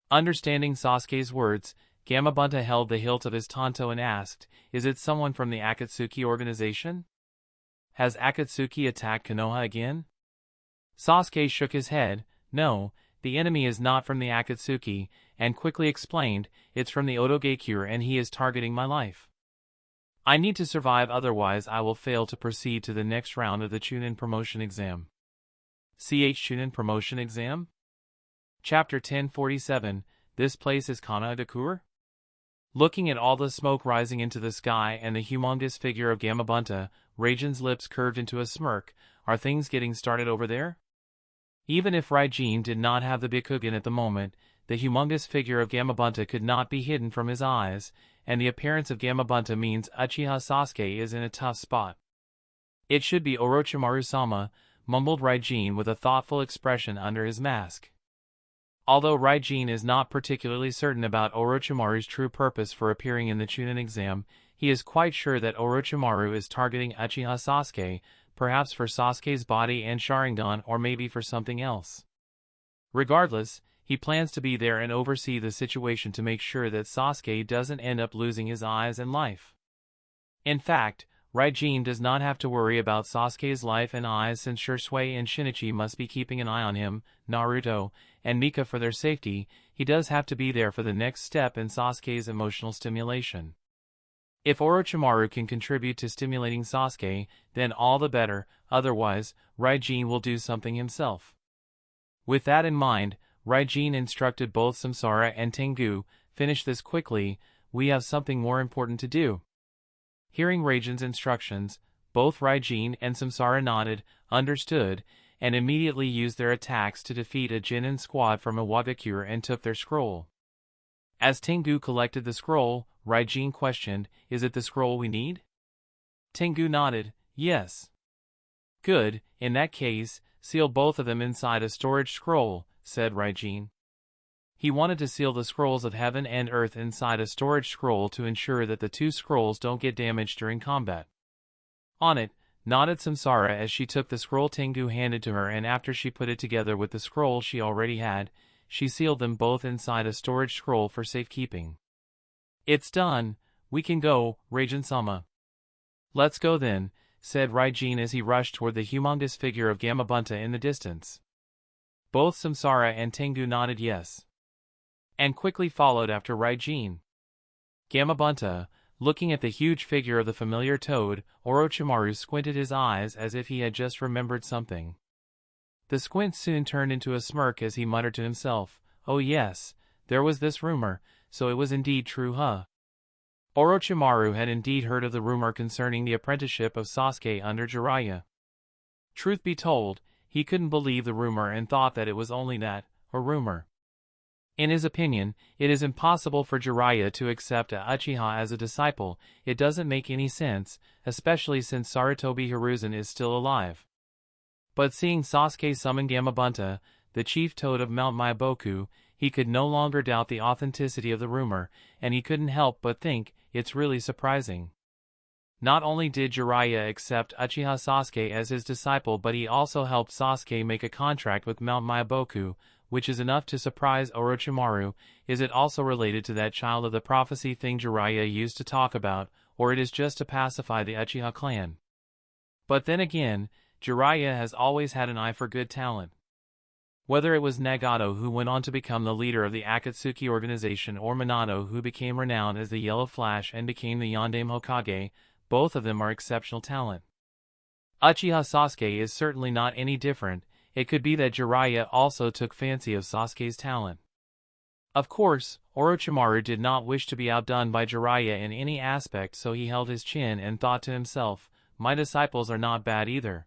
Understanding Sasuke's words, Gamabunta held the hilt of his tanto and asked, "Is it someone from the Akatsuki organization? Has Akatsuki attacked Konoha again?" Sasuke shook his head. "No, the enemy is not from the Akatsuki," and quickly explained, "It's from the Otogekyure and he is targeting my life. I need to survive, otherwise I will fail to proceed to the next round of the Chunin promotion exam." Chunin promotion exam? Chapter 1047, This place is Konoha-dekuur? Looking at all the smoke rising into the sky and the humongous figure of Gamabunta, Raijin's lips curved into a smirk. Are things getting started over there? Even if Ryene did not have the Byakugan at the moment, the humongous figure of Gamabunta could not be hidden from his eyes, and the appearance of Gamabunta means Uchiha Sasuke is in a tough spot. "It should be Orochimaru-sama," mumbled Ryene with a thoughtful expression under his mask. Although Ryene is not particularly certain about Orochimaru's true purpose for appearing in the Chunin exam, he is quite sure that Orochimaru is targeting Uchiha Sasuke, perhaps for Sasuke's body and Sharingan, or maybe for something else. Regardless, he plans to be there and oversee the situation to make sure that Sasuke doesn't end up losing his eyes and life. In fact, Ryene does not have to worry about Sasuke's life and eyes, since Shisui and Shinichi must be keeping an eye on him, Naruto, and Mika for their safety. He does have to be there for the next step in Sasuke's emotional stimulation. If Orochimaru can contribute to stimulating Sasuke, then all the better, otherwise, Ryene will do something himself. With that in mind, Ryene instructed both Samsara and Tengu, "Finish this quickly, we have something more important to do." Hearing Raijin's instructions, both Ryene and Samsara nodded, understood, and immediately used their attacks to defeat a Genin squad from Iwagakure and took their scroll. As Tengu collected the scroll, Ryene questioned, "Is it the scroll we need?" Tengu nodded, "Yes." "Good, in that case, seal both of them inside a storage scroll," said Ryene. He wanted to seal the scrolls of heaven and earth inside a storage scroll to ensure that the two scrolls don't get damaged during combat. "On it," nodded Samsara as she took the scroll Tengu handed to her, and after she put it together with the scroll she already had, she sealed them both inside a storage scroll for safekeeping. "It's done, we can go, Raijin-sama." "Let's go then," said Ryene as he rushed toward the humongous figure of Gamabunta in the distance. Both Samsara and Tengu nodded yes, and quickly followed after Ryene. Gamabunta, looking at the huge figure of the familiar toad, Orochimaru squinted his eyes as if he had just remembered something. The squint soon turned into a smirk as he muttered to himself, "Oh yes, there was this rumor, so it was indeed true, huh?" Orochimaru had indeed heard of the rumor concerning the apprenticeship of Sasuke under Jiraiya. Truth be told, he couldn't believe the rumor and thought that it was only that, a rumor. In his opinion, it is impossible for Jiraiya to accept a Uchiha as a disciple. It doesn't make any sense, especially since Sarutobi Hiruzen is still alive. But seeing Sasuke summon Gamabunta, the chief toad of Mount Myaboku, he could no longer doubt the authenticity of the rumor, and he couldn't help but think, it's really surprising. Not only did Jiraiya accept Uchiha Sasuke as his disciple, but he also helped Sasuke make a contract with Mount Myaboku, which is enough to surprise Orochimaru. Is it also related to that child of the prophecy thing Jiraiya used to talk about, or it is just to pacify the Uchiha clan? But then again, Jiraiya has always had an eye for good talent. Whether it was Nagato who went on to become the leader of the Akatsuki organization or Minato who became renowned as the Yellow Flash and became the Yondaime Hokage, both of them are exceptional talent. Uchiha Sasuke is certainly not any different. It could be that Jiraiya also took fancy of Sasuke's talent. Of course, Orochimaru did not wish to be outdone by Jiraiya in any aspect, so he held his chin and thought to himself, my disciples are not bad either.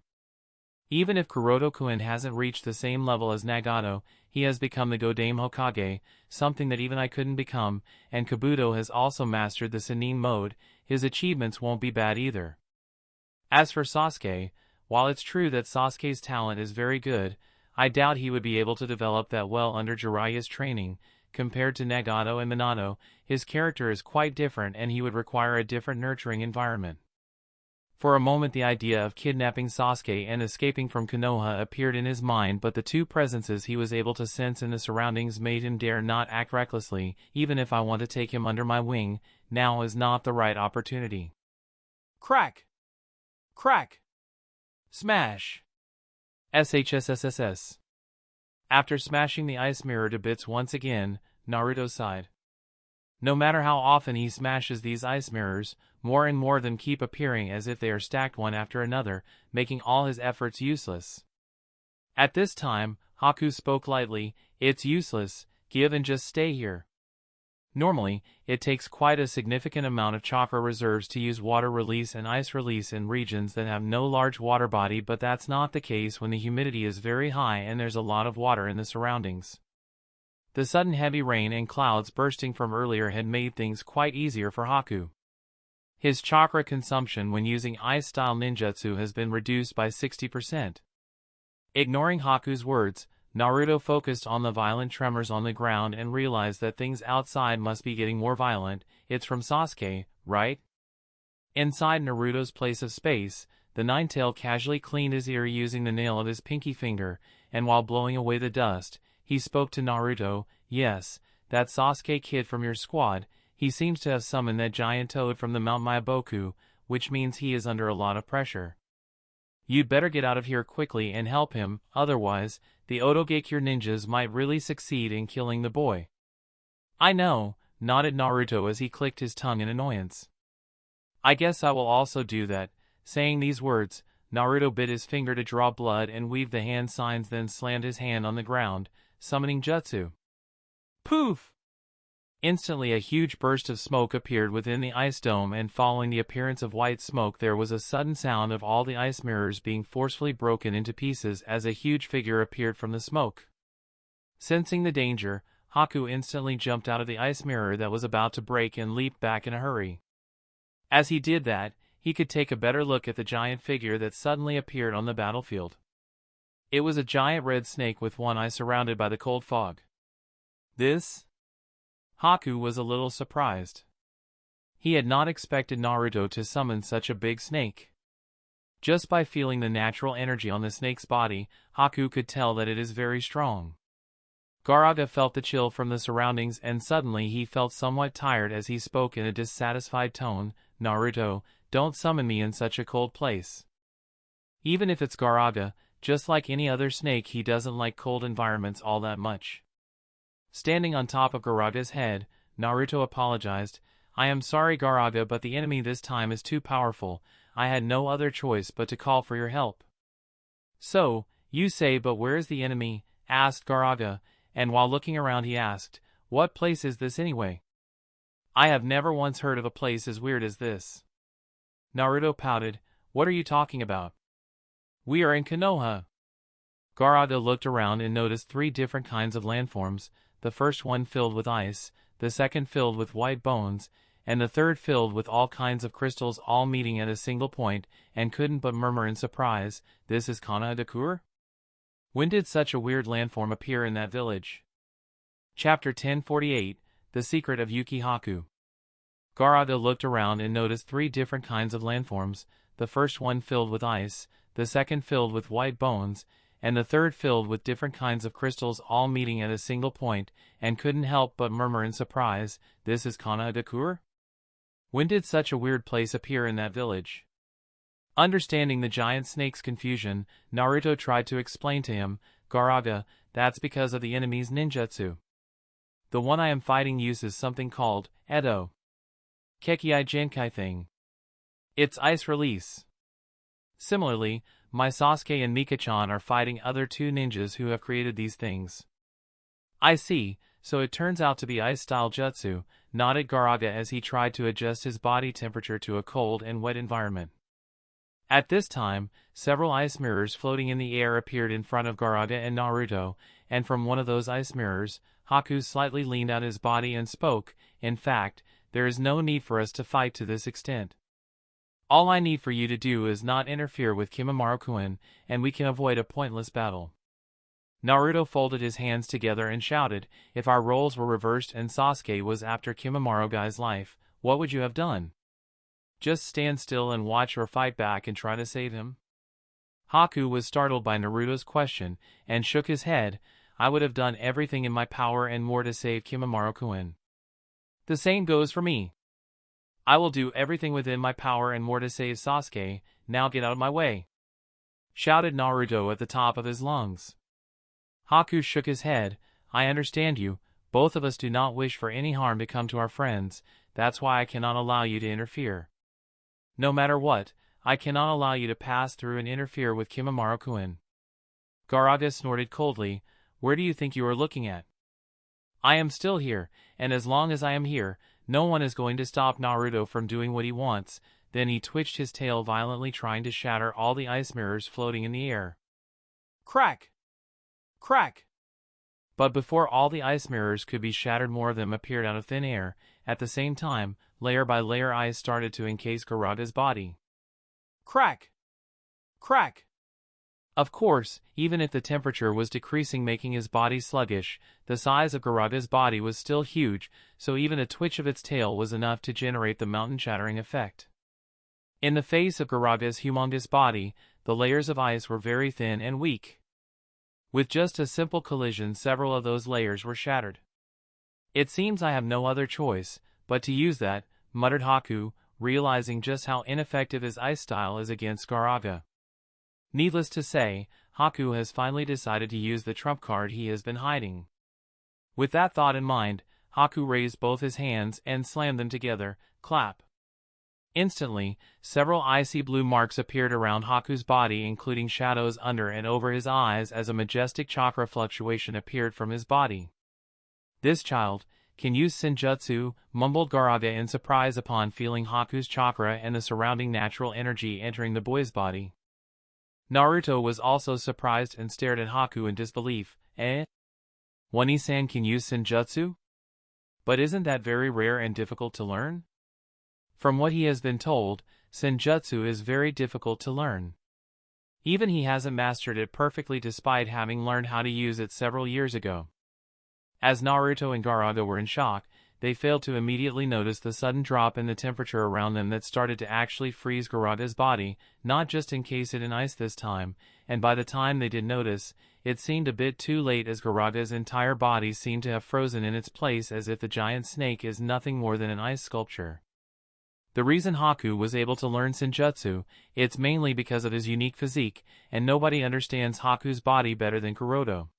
Even if Kuroto-kun hasn't reached the same level as Nagato, he has become the Godaime Hokage, something that even I couldn't become, and Kabuto has also mastered the Sannin mode. His achievements won't be bad either. As for Sasuke, while it's true that Sasuke's talent is very good, I doubt he would be able to develop that well under Jiraiya's training. Compared to Nagato and Minato, his character is quite different and he would require a different nurturing environment. For a moment the idea of kidnapping Sasuke and escaping from Konoha appeared in his mind, but the two presences he was able to sense in the surroundings made him dare not act recklessly. Even if I want to take him under my wing, now is not the right opportunity. Crack! Crack! Smash! SHSSSS. After smashing the ice mirror to bits once again, Naruto sighed. No matter how often he smashes these ice mirrors, more and more of them keep appearing as if they are stacked one after another, making all his efforts useless. At this time, Haku spoke lightly, it's useless, give and just stay here. Normally, it takes quite a significant amount of chakra reserves to use water release and ice release in regions that have no large water body, but that's not the case when the humidity is very high and there's a lot of water in the surroundings. The sudden heavy rain and clouds bursting from earlier had made things quite easier for Haku. His chakra consumption when using ice-style ninjutsu has been reduced by 60%. Ignoring Haku's words, Naruto focused on the violent tremors on the ground and realized that things outside must be getting more violent. It's from Sasuke, right? Inside Naruto's place of space, the Nine-Tail casually cleaned his ear using the nail of his pinky finger, and while blowing away the dust, he spoke to Naruto. Yes, that Sasuke kid from your squad, he seems to have summoned that giant toad from the Mount Myaboku, which means he is under a lot of pressure. You'd better get out of here quickly and help him, otherwise, the Otogakure ninjas might really succeed in killing the boy. I know, nodded Naruto as he clicked his tongue in annoyance. I guess I will also do that. Saying these words, Naruto bit his finger to draw blood and weaved the hand signs, then slammed his hand on the ground, summoning jutsu. Poof! Instantly a huge burst of smoke appeared within the ice dome, and following the appearance of white smoke there was a sudden sound of all the ice mirrors being forcefully broken into pieces as a huge figure appeared from the smoke. Sensing the danger, Haku instantly jumped out of the ice mirror that was about to break and leaped back in a hurry. As he did that, he could take a better look at the giant figure that suddenly appeared on the battlefield. It was a giant red snake with one eye surrounded by the cold fog. This? Haku was a little surprised. He had not expected Naruto to summon such a big snake. Just by feeling the natural energy on the snake's body, Haku could tell that it is very strong. Gaaraga felt the chill from the surroundings, and suddenly he felt somewhat tired as he spoke in a dissatisfied tone. Naruto, don't summon me in such a cold place. Even if it's Gaaraga, just like any other snake, he doesn't like cold environments all that much. Standing on top of Gaaraga's head, Naruto apologized. I am sorry, Gaaraga, but the enemy this time is too powerful. I had no other choice but to call for your help. So, you say, but where is the enemy? Asked Gaaraga, and while looking around he asked, what place is this anyway? I have never once heard of a place as weird as this. Naruto pouted, what are you talking about? We are in Konoha. Gaaraga looked around and noticed 3 different kinds of landforms, the first one filled with ice, the second filled with white bones, and the third filled with all kinds of crystals, all meeting at a single point, and couldn't but murmur in surprise, this is Konoha? When did such a weird landform appear in that village? Chapter 1048, The Secret of Yuki Haku. Gaaraga looked around and noticed 3 different kinds of landforms, the first one filled with ice, the second filled with white bones, and the third filled with different kinds of crystals, all meeting at a single point, and couldn't help but murmur in surprise, this is Konoha? When did such a weird place appear in that village? Understanding the giant snake's confusion, Naruto tried to explain to him, Gaaraga, that's because of the enemy's ninjutsu. The one I am fighting uses something called Edo Kekei Genkai thing. It's ice release. Similarly, my Sasuke and Mika-chan are fighting other two ninjas who have created these things. I see, so it turns out to be ice-style jutsu, nodded Gaaraga as he tried to adjust his body temperature to a cold and wet environment. At this time, several ice mirrors floating in the air appeared in front of Gaaraga and Naruto, and from one of those ice mirrors, Haku slightly leaned out his body and spoke, "In fact, there is no need for us to fight to this extent. All I need for you to do is not interfere with Kimimaro-kun, and we can avoid a pointless battle." Naruto folded his hands together and shouted, "If our roles were reversed and Sasuke was after Kimimaro-guy's life, what would you have done? Just stand still and watch or fight back and try to save him?" Haku was startled by Naruto's question, and shook his head. "I would have done everything in my power and more to save Kimimaro-kun. The same goes for me. I will do everything within my power and more to save Sasuke. Now get out of my way!" shouted Naruto at the top of his lungs. Haku shook his head. "I understand you. Both of us do not wish for any harm to come to our friends. That's why I cannot allow you to interfere. No matter what, I cannot allow you to pass through and interfere with Kimimaro-kun." Gaaraga snorted coldly. "Where do you think you are looking at? I am still here, and as long as I am here, no one is going to stop Naruto from doing what he wants." Then he twitched his tail violently, trying to shatter all the ice mirrors floating in the air. Crack! Crack! But before all the ice mirrors could be shattered, more of them appeared out of thin air. At the same time, layer by layer, ice started to encase Gaaraga's body. Crack! Crack! Of course, even if the temperature was decreasing, making his body sluggish, the size of Gaaraga's body was still huge, so even a twitch of its tail was enough to generate the mountain-shattering effect. In the face of Gaaraga's humongous body, the layers of ice were very thin and weak. With just a simple collision, several of those layers were shattered. "It seems I have no other choice but to use that," muttered Haku, realizing just how ineffective his ice style is against Gaaraga. Needless to say, Haku has finally decided to use the trump card he has been hiding. With that thought in mind, Haku raised both his hands and slammed them together. Clap! Instantly, several icy blue marks appeared around Haku's body, including shadows under and over his eyes, as a majestic chakra fluctuation appeared from his body. "This child can use Senjutsu," mumbled Gaaraga in surprise upon feeling Haku's chakra and the surrounding natural energy entering the boy's body. Naruto was also surprised and stared at Haku in disbelief. One-san can use Senjutsu? But isn't that very rare and difficult to learn? From what he has been told, Senjutsu is very difficult to learn. Even he hasn't mastered it perfectly despite having learned how to use it several years ago. As Naruto and Gaaraga were in shock, they failed to immediately notice the sudden drop in the temperature around them that started to actually freeze Gaaraga's body, not just encase it in ice this time, and by the time they did notice, it seemed a bit too late, as Gaaraga's entire body seemed to have frozen in its place, as if the giant snake is nothing more than an ice sculpture. The reason Haku was able to learn Senjutsu, it's mainly because of his unique physique, and nobody understands Haku's body better than Kuroto.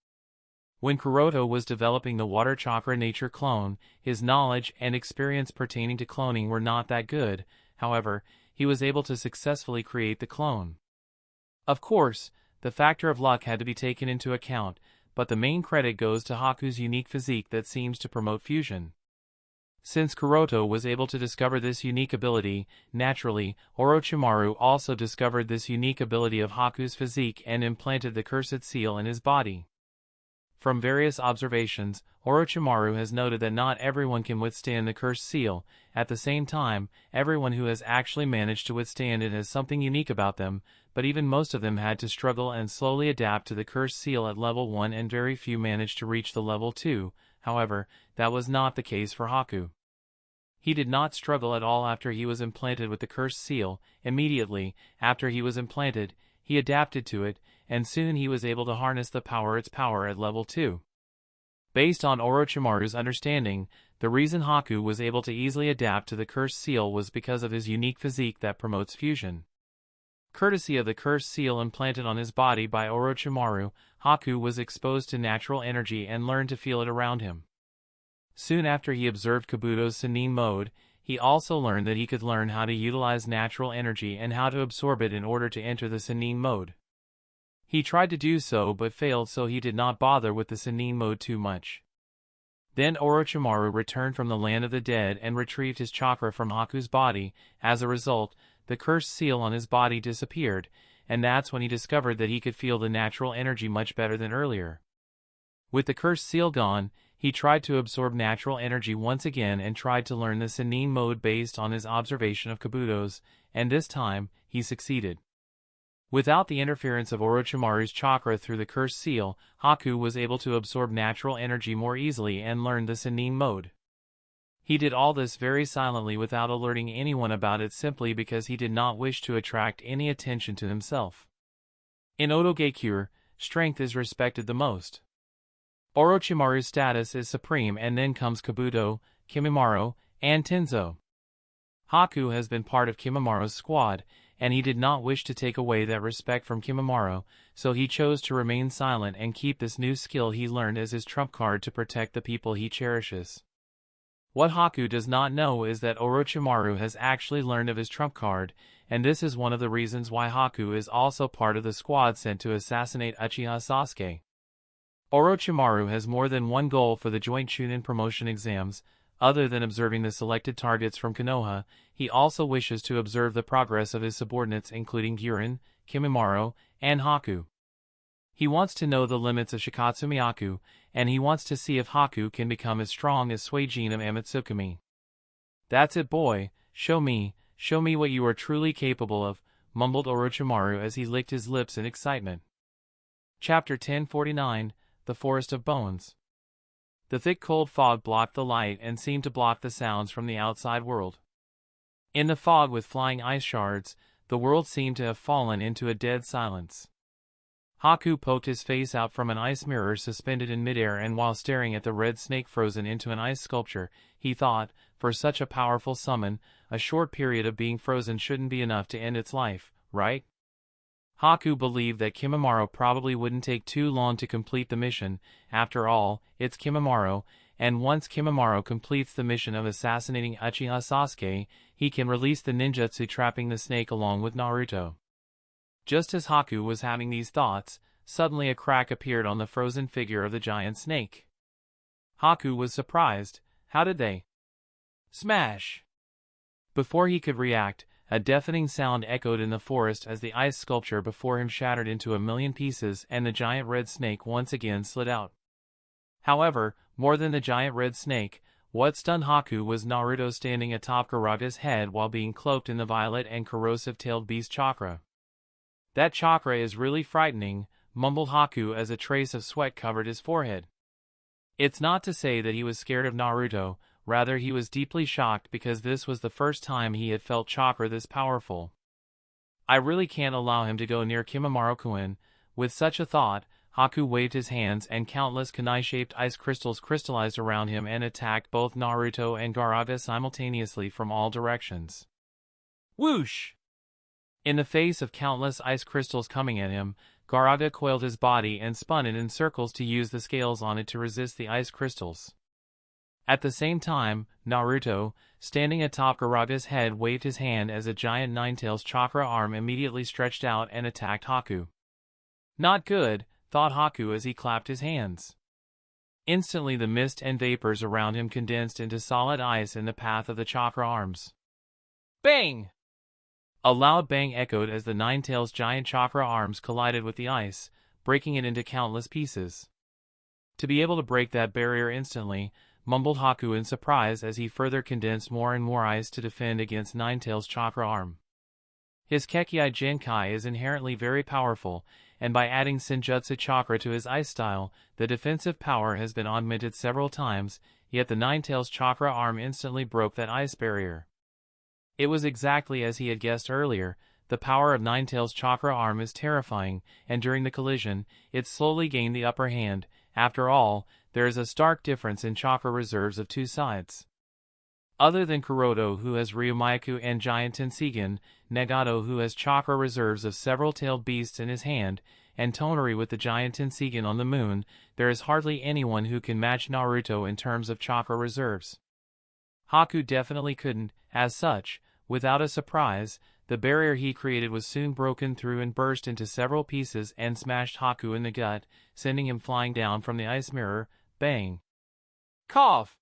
When Kuroto was developing the water chakra nature clone, his knowledge and experience pertaining to cloning were not that good. However, he was able to successfully create the clone. Of course, the factor of luck had to be taken into account, but the main credit goes to Haku's unique physique that seems to promote fusion. Since Kuroto was able to discover this unique ability, naturally, Orochimaru also discovered this unique ability of Haku's physique and implanted the cursed seal in his body. From various observations, Orochimaru has noted that not everyone can withstand the cursed seal. At the same time, everyone who has actually managed to withstand it has something unique about them, but even most of them had to struggle and slowly adapt to the cursed seal at level 1, and very few managed to reach the level 2. However, that was not the case for Haku. He did not struggle at all after he was implanted with the cursed seal. Immediately after he was implanted, he adapted to it, and soon he was able to harness its power at level 2. Based on Orochimaru's understanding, the reason Haku was able to easily adapt to the cursed seal was because of his unique physique that promotes fusion. Courtesy of the cursed seal implanted on his body by Orochimaru, Haku was exposed to natural energy and learned to feel it around him. Soon after he observed Kabuto's Sannin mode, he also learned that he could learn how to utilize natural energy and how to absorb it in order to enter the Sannin mode. He tried to do so but failed, so he did not bother with the Sannin mode too much. Then Orochimaru returned from the land of the dead and retrieved his chakra from Haku's body. As a result, the cursed seal on his body disappeared, and that's when he discovered that he could feel the natural energy much better than earlier. With the cursed seal gone, he tried to absorb natural energy once again and tried to learn the Sannin mode based on his observation of Kabuto's, and this time, he succeeded. Without the interference of Orochimaru's chakra through the cursed seal, Haku was able to absorb natural energy more easily and learned the Sannin mode. He did all this very silently without alerting anyone about it, simply because he did not wish to attract any attention to himself. In Otogekyure, strength is respected the most. Orochimaru's status is supreme, and then comes Kabuto, Kimimaro, and Tenzo. Haku has been part of Kimamaro's squad, and he did not wish to take away that respect from Kimimaro, so he chose to remain silent and keep this new skill he learned as his trump card to protect the people he cherishes. What Haku does not know is that Orochimaru has actually learned of his trump card, and this is one of the reasons why Haku is also part of the squad sent to assassinate Uchiha Sasuke. Orochimaru has more than one goal for the joint Chunin promotion exams. Other than observing the selected targets from Konoha, he also wishes to observe the progress of his subordinates, including Guren, Kimimaro, and Haku. He wants to know the limits of Shikatsumiyaku, and he wants to see if Haku can become as strong as Suijin of Amatsukami. "That's it, boy, show me what you are truly capable of," mumbled Orochimaru as he licked his lips in excitement. Chapter 1049, The Forest of Bones. The thick cold fog blocked the light and seemed to block the sounds from the outside world. In the fog with flying ice shards, the world seemed to have fallen into a dead silence. Haku poked his face out from an ice mirror suspended in midair, and while staring at the red snake frozen into an ice sculpture, he thought, for such a powerful summon, a short period of being frozen shouldn't be enough to end its life, right? Haku believed that Kimimaro probably wouldn't take too long to complete the mission. After all, it's Kimimaro, and once Kimimaro completes the mission of assassinating Uchiha Sasuke, he can release the ninjutsu trapping the snake along with Naruto. Just as Haku was having these thoughts, suddenly a crack appeared on the frozen figure of the giant snake. Haku was surprised. How did they? Smash! Before he could react, a deafening sound echoed in the forest as the ice sculpture before him shattered into a million pieces and the giant red snake once again slid out. However, more than the giant red snake, what stunned Haku was Naruto standing atop Garaga's head while being cloaked in the violet and corrosive-tailed beast chakra. "That chakra is really frightening," mumbled Haku as a trace of sweat covered his forehead. It's not to say that he was scared of Naruto, rather he was deeply shocked because this was the first time he had felt chakra this powerful. "I really can't allow him to go near Kimimaro-kun." With such a thought, Haku waved his hands and countless kunai-shaped ice crystals crystallized around him and attacked both Naruto and Gaaraga simultaneously from all directions. Whoosh! In the face of countless ice crystals coming at him, Gaaraga coiled his body and spun it in circles to use the scales on it to resist the ice crystals. At the same time, Naruto, standing atop Garaga's head, waved his hand as a giant Ninetales chakra arm immediately stretched out and attacked Haku. Not good, thought Haku as he clapped his hands. Instantly the mist and vapors around him condensed into solid ice in the path of the chakra arms. Bang! A loud bang echoed as the Ninetales giant chakra arms collided with the ice, breaking it into countless pieces. To be able to break that barrier instantly, mumbled Haku in surprise as he further condensed more and more ice to defend against Ninetales' chakra arm. His Kekkai Genkai is inherently very powerful, and by adding Senjutsu chakra to his ice style, the defensive power has been augmented several times, yet the Ninetales chakra arm instantly broke that ice barrier. It was exactly as he had guessed earlier. The power of Ninetales' chakra arm is terrifying, and during the collision, it slowly gained the upper hand. After all, there is a stark difference in chakra reserves of two sides. Other than Kuroto, who has Ryumayaku and giant Tenseigan, Nagato, who has chakra reserves of several tailed beasts in his hand, and Tonari with the giant Tenseigan on the moon, there is hardly anyone who can match Naruto in terms of chakra reserves. Haku definitely couldn't. As such, without a surprise, the barrier he created was soon broken through and burst into several pieces and smashed Haku in the gut, sending him flying down from the ice mirror. Bang! Cough!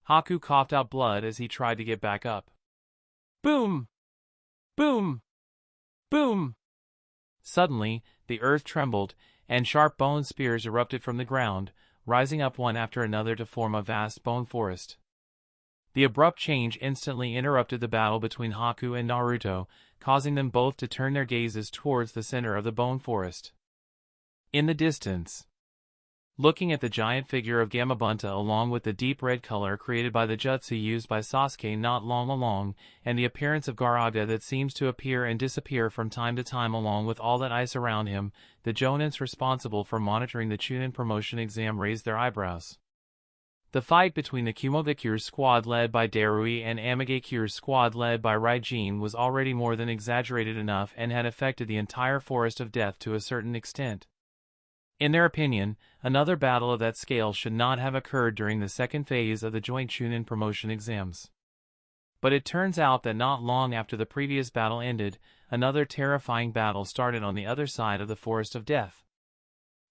Haku coughed out blood as he tried to get back up. Boom! Boom! Boom! Suddenly, the earth trembled, and sharp bone spears erupted from the ground, rising up one after another to form a vast bone forest. The abrupt change instantly interrupted the battle between Haku and Naruto, causing them both to turn their gazes towards the center of the bone forest. In the distance, looking at the giant figure of Gamabunta along with the deep red color created by the jutsu used by Sasuke not long along, and the appearance of Gaaraga that seems to appear and disappear from time to time along with all that ice around him, the jonins responsible for monitoring the Chunin promotion exam raised their eyebrows. The fight between the Kumogakure squad led by Darui and Amagakure squad led by Ryene was already more than exaggerated enough and had affected the entire Forest of Death to a certain extent. In their opinion, another battle of that scale should not have occurred during the second phase of the joint Chunin promotion exams. But it turns out that not long after the previous battle ended, another terrifying battle started on the other side of the Forest of Death.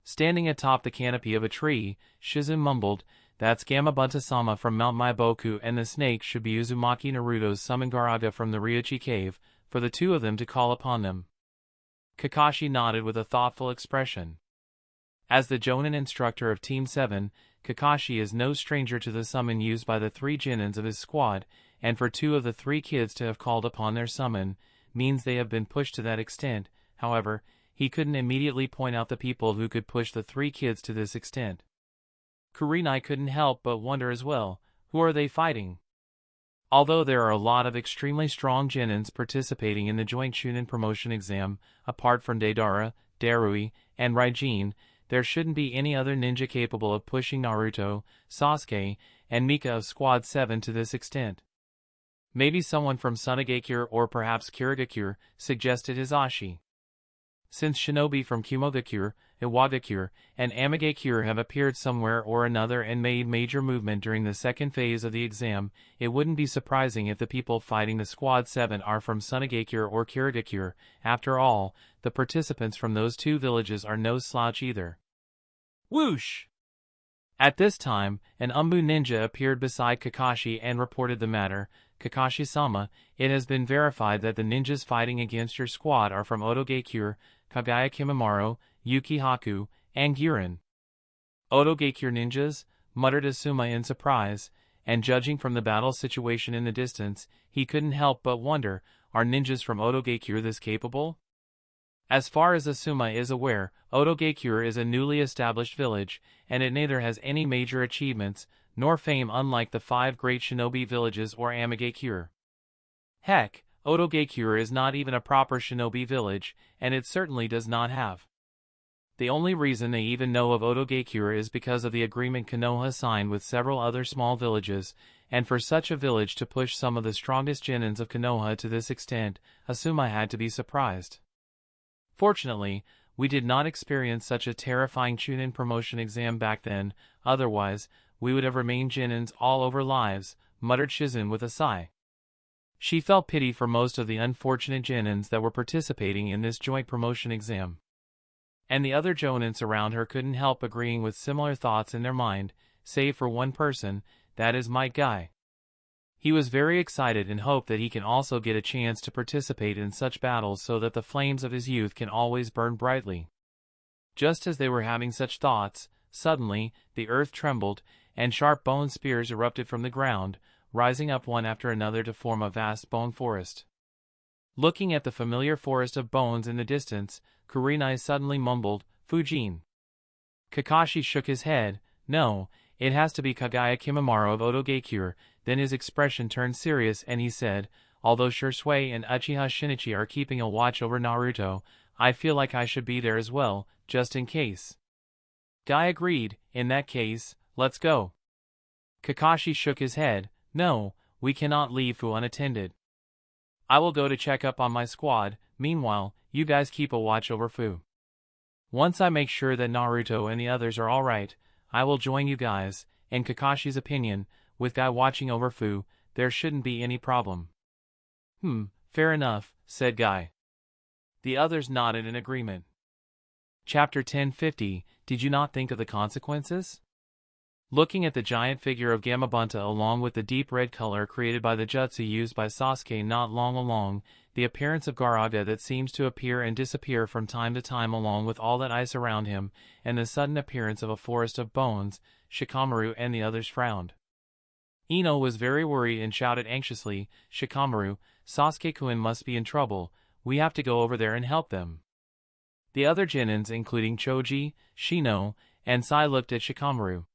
Standing atop the canopy of a tree, Shizune mumbled, "That's Gamabunta-sama from Mount Maiboku, and the snake should be Uzumaki Naruto's summon Gaaraga from the Ryuchi cave, for the two of them to call upon them." Kakashi nodded with a thoughtful expression. As the Jonin instructor of Team 7, Kakashi is no stranger to the summon used by the three Genins of his squad, and for two of the three kids to have called upon their summon, means they have been pushed to that extent. However, he couldn't immediately point out the people who could push the three kids to this extent. Kurenai couldn't help but wonder as well, who are they fighting? Although there are a lot of extremely strong Genins participating in the joint Chunin promotion exam, apart from Deidara, Darui, and Ryene, there shouldn't be any other ninja capable of pushing Naruto, Sasuke, and Mika of Squad 7 to this extent. Maybe someone from Sunagakure or perhaps Kirigakure, suggested Hisashi. Since shinobi from Kumogakure, Iwagakure, and Amagakure have appeared somewhere or another and made major movement during the second phase of the exam, it wouldn't be surprising if the people fighting the Squad 7 are from Sunagakure or Kirigakure. After all, the participants from those two villages are no slouch either. Whoosh! At this time, an Umbu ninja appeared beside Kakashi and reported the matter. "Kakashi-sama, it has been verified that the ninjas fighting against your squad are from Otogakure, Kagaya Kimimaro, Yuki Haku, and Guren." "Otogakure ninjas?" muttered Asuma in surprise, and judging from the battle situation in the distance, he couldn't help but wonder, are ninjas from Otogakure this capable? As far as Asuma is aware, Otogakure is a newly established village, and it neither has any major achievements, nor fame unlike the 5 great shinobi villages or Amagakure. Heck, Otogakure is not even a proper shinobi village, and it certainly does not have. The only reason they even know of Otogakure is because of the agreement Konoha signed with several other small villages, and for such a village to push some of the strongest genins of Konoha to this extent, Asuma had to be surprised. Fortunately, we did not experience such a terrifying Chunin promotion exam back then, otherwise, we would have remained genins all over lives, muttered Shizune with a sigh. She felt pity for most of the unfortunate genins that were participating in this joint promotion exam. And the other jonins around her couldn't help agreeing with similar thoughts in their mind, save for one person, that is Might Guy. He was very excited and hoped that he can also get a chance to participate in such battles so that the flames of his youth can always burn brightly. Just as they were having such thoughts, suddenly, the earth trembled, and sharp bone spears erupted from the ground, rising up one after another to form a vast bone forest. Looking at the familiar forest of bones in the distance, Kurenai suddenly mumbled, "Fujin." Kakashi shook his head. "No, it has to be Kagaya Kimimaro of Otogakure." Then his expression turned serious and he said, "Although Shursui and Uchiha Shinichi are keeping a watch over Naruto, I feel like I should be there as well, just in case." Guy agreed. "In that case, let's go." Kakashi shook his head. "No, we cannot leave Fu unattended. I will go to check up on my squad, meanwhile, you guys keep a watch over Fu. Once I make sure that Naruto and the others are alright, I will join you guys. In Kakashi's opinion, with Guy watching over Fu, there shouldn't be any problem. Fair enough, said Guy. The others nodded in agreement. Chapter 1050, Did you not think of the consequences? Looking at the giant figure of Gamabunta along with the deep red color created by the jutsu used by Sasuke not long along, the appearance of Gaaraga that seems to appear and disappear from time to time along with all that ice around him, and the sudden appearance of a forest of bones, Shikamaru and the others frowned. Ino was very worried and shouted anxiously, Shikamaru, Sasuke-kun must be in trouble, we have to go over there and help them. The other Genins including Choji, Shino, and Sai looked at Shikamaru.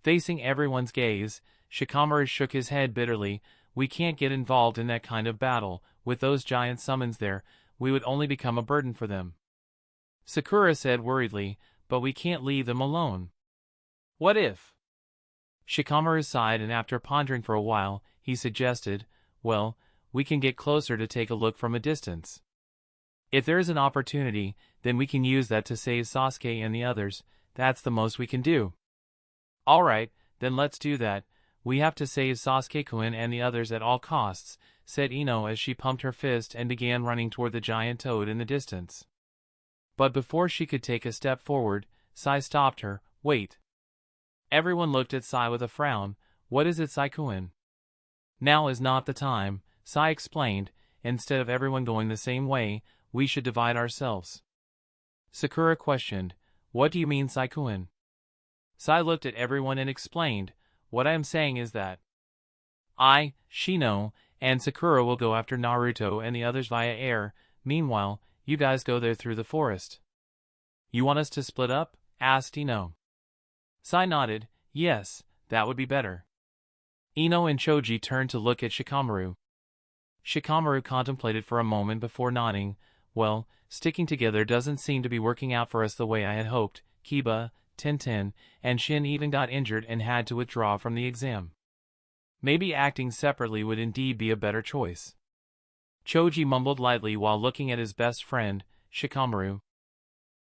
Facing everyone's gaze, Shikamaru shook his head bitterly, we can't get involved in that kind of battle, with those giant summons there, we would only become a burden for them. Sakura said worriedly, but we can't leave them alone. What if? Shikamaru sighed and after pondering for a while, he suggested, well, we can get closer to take a look from a distance. If there is an opportunity, then we can use that to save Sasuke and the others, that's the most we can do. Alright, then let's do that, we have to save Sasuke-kun and the others at all costs, said Ino as she pumped her fist and began running toward the giant toad in the distance. But before she could take a step forward, Sai stopped her, wait. Everyone looked at Sai with a frown, what is it Sai-kun? Now is not the time, Sai explained, instead of everyone going the same way, we should divide ourselves. Sakura questioned, what do you mean Sai-kun? Sai looked at everyone and explained, what I am saying is that I, Shino, and Sakura will go after Naruto and the others via air, meanwhile, you guys go there through the forest. You want us to split up? Asked Ino. Sai nodded, yes, that would be better. Ino and Choji turned to look at Shikamaru. Shikamaru contemplated for a moment before nodding, well, sticking together doesn't seem to be working out for us the way I had hoped, Kiba, Tenten, and Shin even got injured and had to withdraw from the exam. Maybe acting separately would indeed be a better choice. Choji mumbled lightly while looking at his best friend, Shikamaru.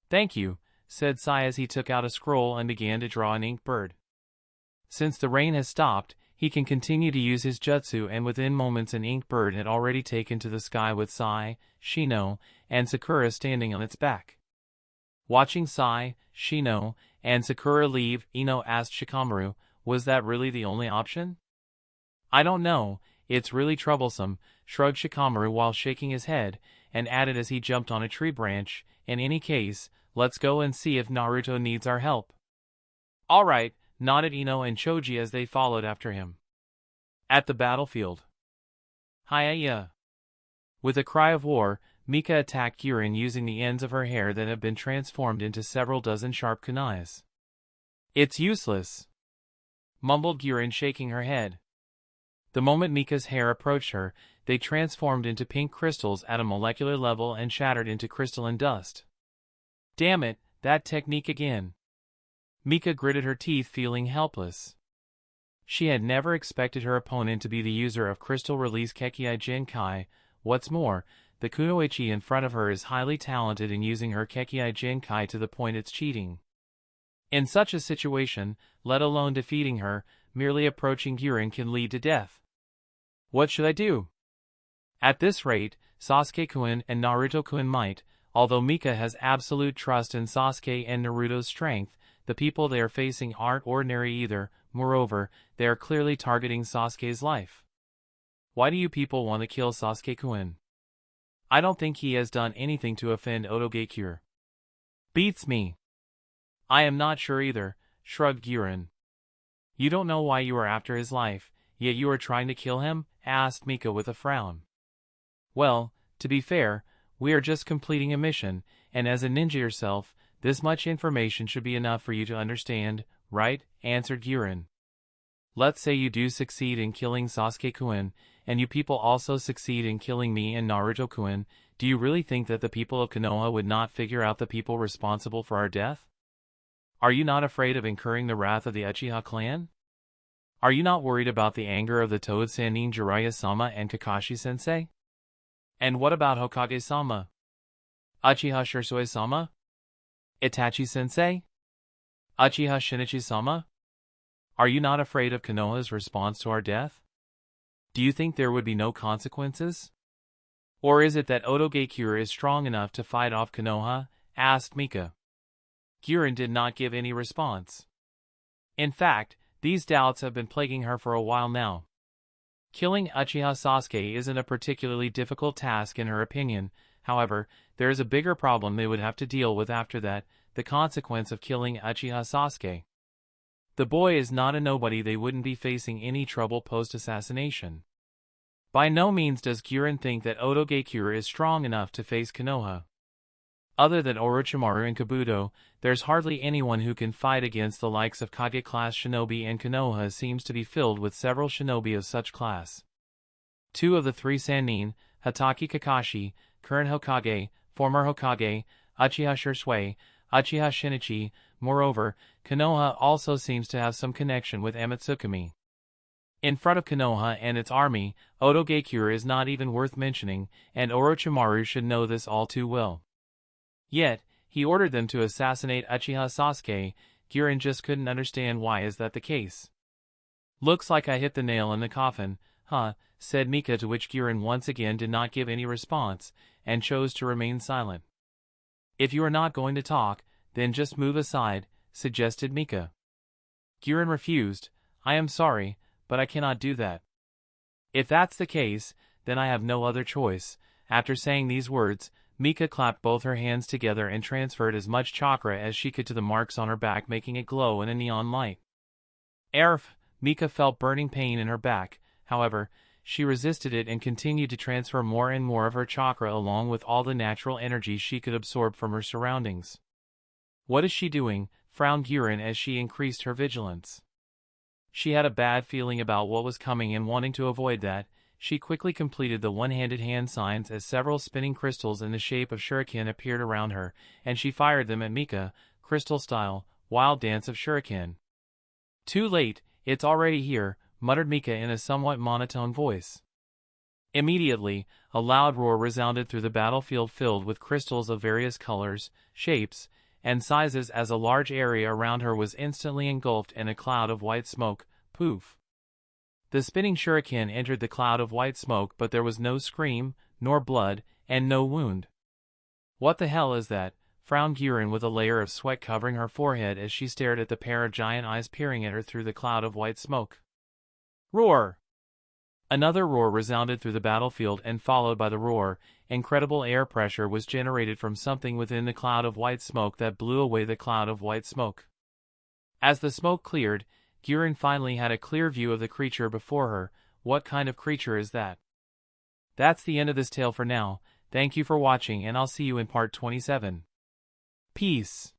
Thank you, said Sai as he took out a scroll and began to draw an ink bird. Since the rain has stopped, he can continue to use his jutsu and within moments an ink bird had already taken to the sky with Sai, Shino, and Sakura standing on its back. Watching Sai, Shino, and Sakura leave, Ino asked Shikamaru, was that really the only option? I don't know, it's really troublesome, shrugged Shikamaru while shaking his head, and added as he jumped on a tree branch, in any case, let's go and see if Naruto needs our help. Alright, nodded Ino and Choji as they followed after him. At the battlefield. Hiya! With a cry of war, Mika attacked Gyurin using the ends of her hair that have been transformed into several dozen sharp kunais. It's useless, mumbled Gyurin shaking her head. The moment Mika's hair approached her, they transformed into pink crystals at a molecular level and shattered into crystalline dust. Damn it, that technique again. Mika gritted her teeth feeling helpless. She had never expected her opponent to be the user of crystal release Kekkei Genkai. What's more, the kunoichi in front of her is highly talented in using her Kekkei Genkai to the point it's cheating. In such a situation, let alone defeating her, merely approaching Gyurin can lead to death. What should I do? At this rate, Sasuke-kun and Naruto-kun might, although Mika has absolute trust in Sasuke and Naruto's strength, the people they are facing aren't ordinary either, moreover, they are clearly targeting Sasuke's life. Why do you people want to kill Sasuke-kun? I don't think he has done anything to offend Otoge-cure. Beats me. I am not sure either, shrugged Gyurin. You don't know why you are after his life, yet you are trying to kill him? Asked Mika with a frown. Well, to be fair, we are just completing a mission, and as a ninja yourself, this much information should be enough for you to understand, right? Answered Gyurin. Let's say you do succeed in killing Sasuke-kun, and you people also succeed in killing me and Naruto-kun, do you really think that the people of Konoha would not figure out the people responsible for our death? Are you not afraid of incurring the wrath of the Uchiha clan? Are you not worried about the anger of the Toad Sannin Jiraiya-sama and Kakashi-sensei? And what about Hokage-sama? Uchiha Shisui-sama? Itachi-sensei? Uchiha Shinichi-sama? Are you not afraid of Konoha's response to our death? Do you think there would be no consequences? Or is it that Otoge-kura is strong enough to fight off Konoha? Asked Mika. Guren did not give any response. In fact, these doubts have been plaguing her for a while now. Killing Uchiha Sasuke isn't a particularly difficult task in her opinion. However, there is a bigger problem they would have to deal with after that, the consequence of killing Uchiha Sasuke. The boy is not a nobody. They wouldn't be facing any trouble post-assassination. By no means does Guren think that Otoge-kura is strong enough to face Konoha. Other than Orochimaru and Kabuto, there's hardly anyone who can fight against the likes of Kage-class shinobi, and Konoha seems to be filled with several shinobi of such class. 2 of the 3 Sannin, Hatake Kakashi, current Hokage, former Hokage, Uchiha Shisui, Uchiha Shinichi. Moreover, Konoha also seems to have some connection with Amatsukami. In front of Konoha and its army, Otoge-kura is not even worth mentioning, and Orochimaru should know this all too well. Yet, he ordered them to assassinate Uchiha Sasuke. Guren just couldn't understand why is that the case. Looks like I hit the nail in the coffin, huh, said Mika, to which Guren once again did not give any response, and chose to remain silent. If you are not going to talk, then just move aside, suggested Mika. Guren refused. I am sorry, but I cannot do that. If that's the case, then I have no other choice. After saying these words, Mika clapped both her hands together and transferred as much chakra as she could to the marks on her back, making it glow in a neon light. Erf! Mika felt burning pain in her back. However, she resisted it and continued to transfer more and more of her chakra along with all the natural energy she could absorb from her surroundings. What is she doing? Frowned Guren as she increased her vigilance. She had a bad feeling about what was coming, and wanting to avoid that, she quickly completed the one-handed hand signs as several spinning crystals in the shape of shuriken appeared around her, and she fired them at Mika, crystal-style, wild dance of shuriken. Too late, it's already here, muttered Mika in a somewhat monotone voice. Immediately, a loud roar resounded through the battlefield filled with crystals of various colors, shapes, and sizes as a large area around her was instantly engulfed in a cloud of white smoke. Poof! The spinning shuriken entered the cloud of white smoke, but there was no scream, nor blood, and no wound. What the hell is that? Frowned Guren with a layer of sweat covering her forehead as she stared at the pair of giant eyes peering at her through the cloud of white smoke. Roar! Another roar resounded through the battlefield, and followed by the roar, incredible air pressure was generated from something within the cloud of white smoke that blew away the cloud of white smoke. As the smoke cleared, Guren finally had a clear view of the creature before her. What kind of creature is that? That's the end of this tale for now. Thank you for watching, and I'll see you in part 27. Peace.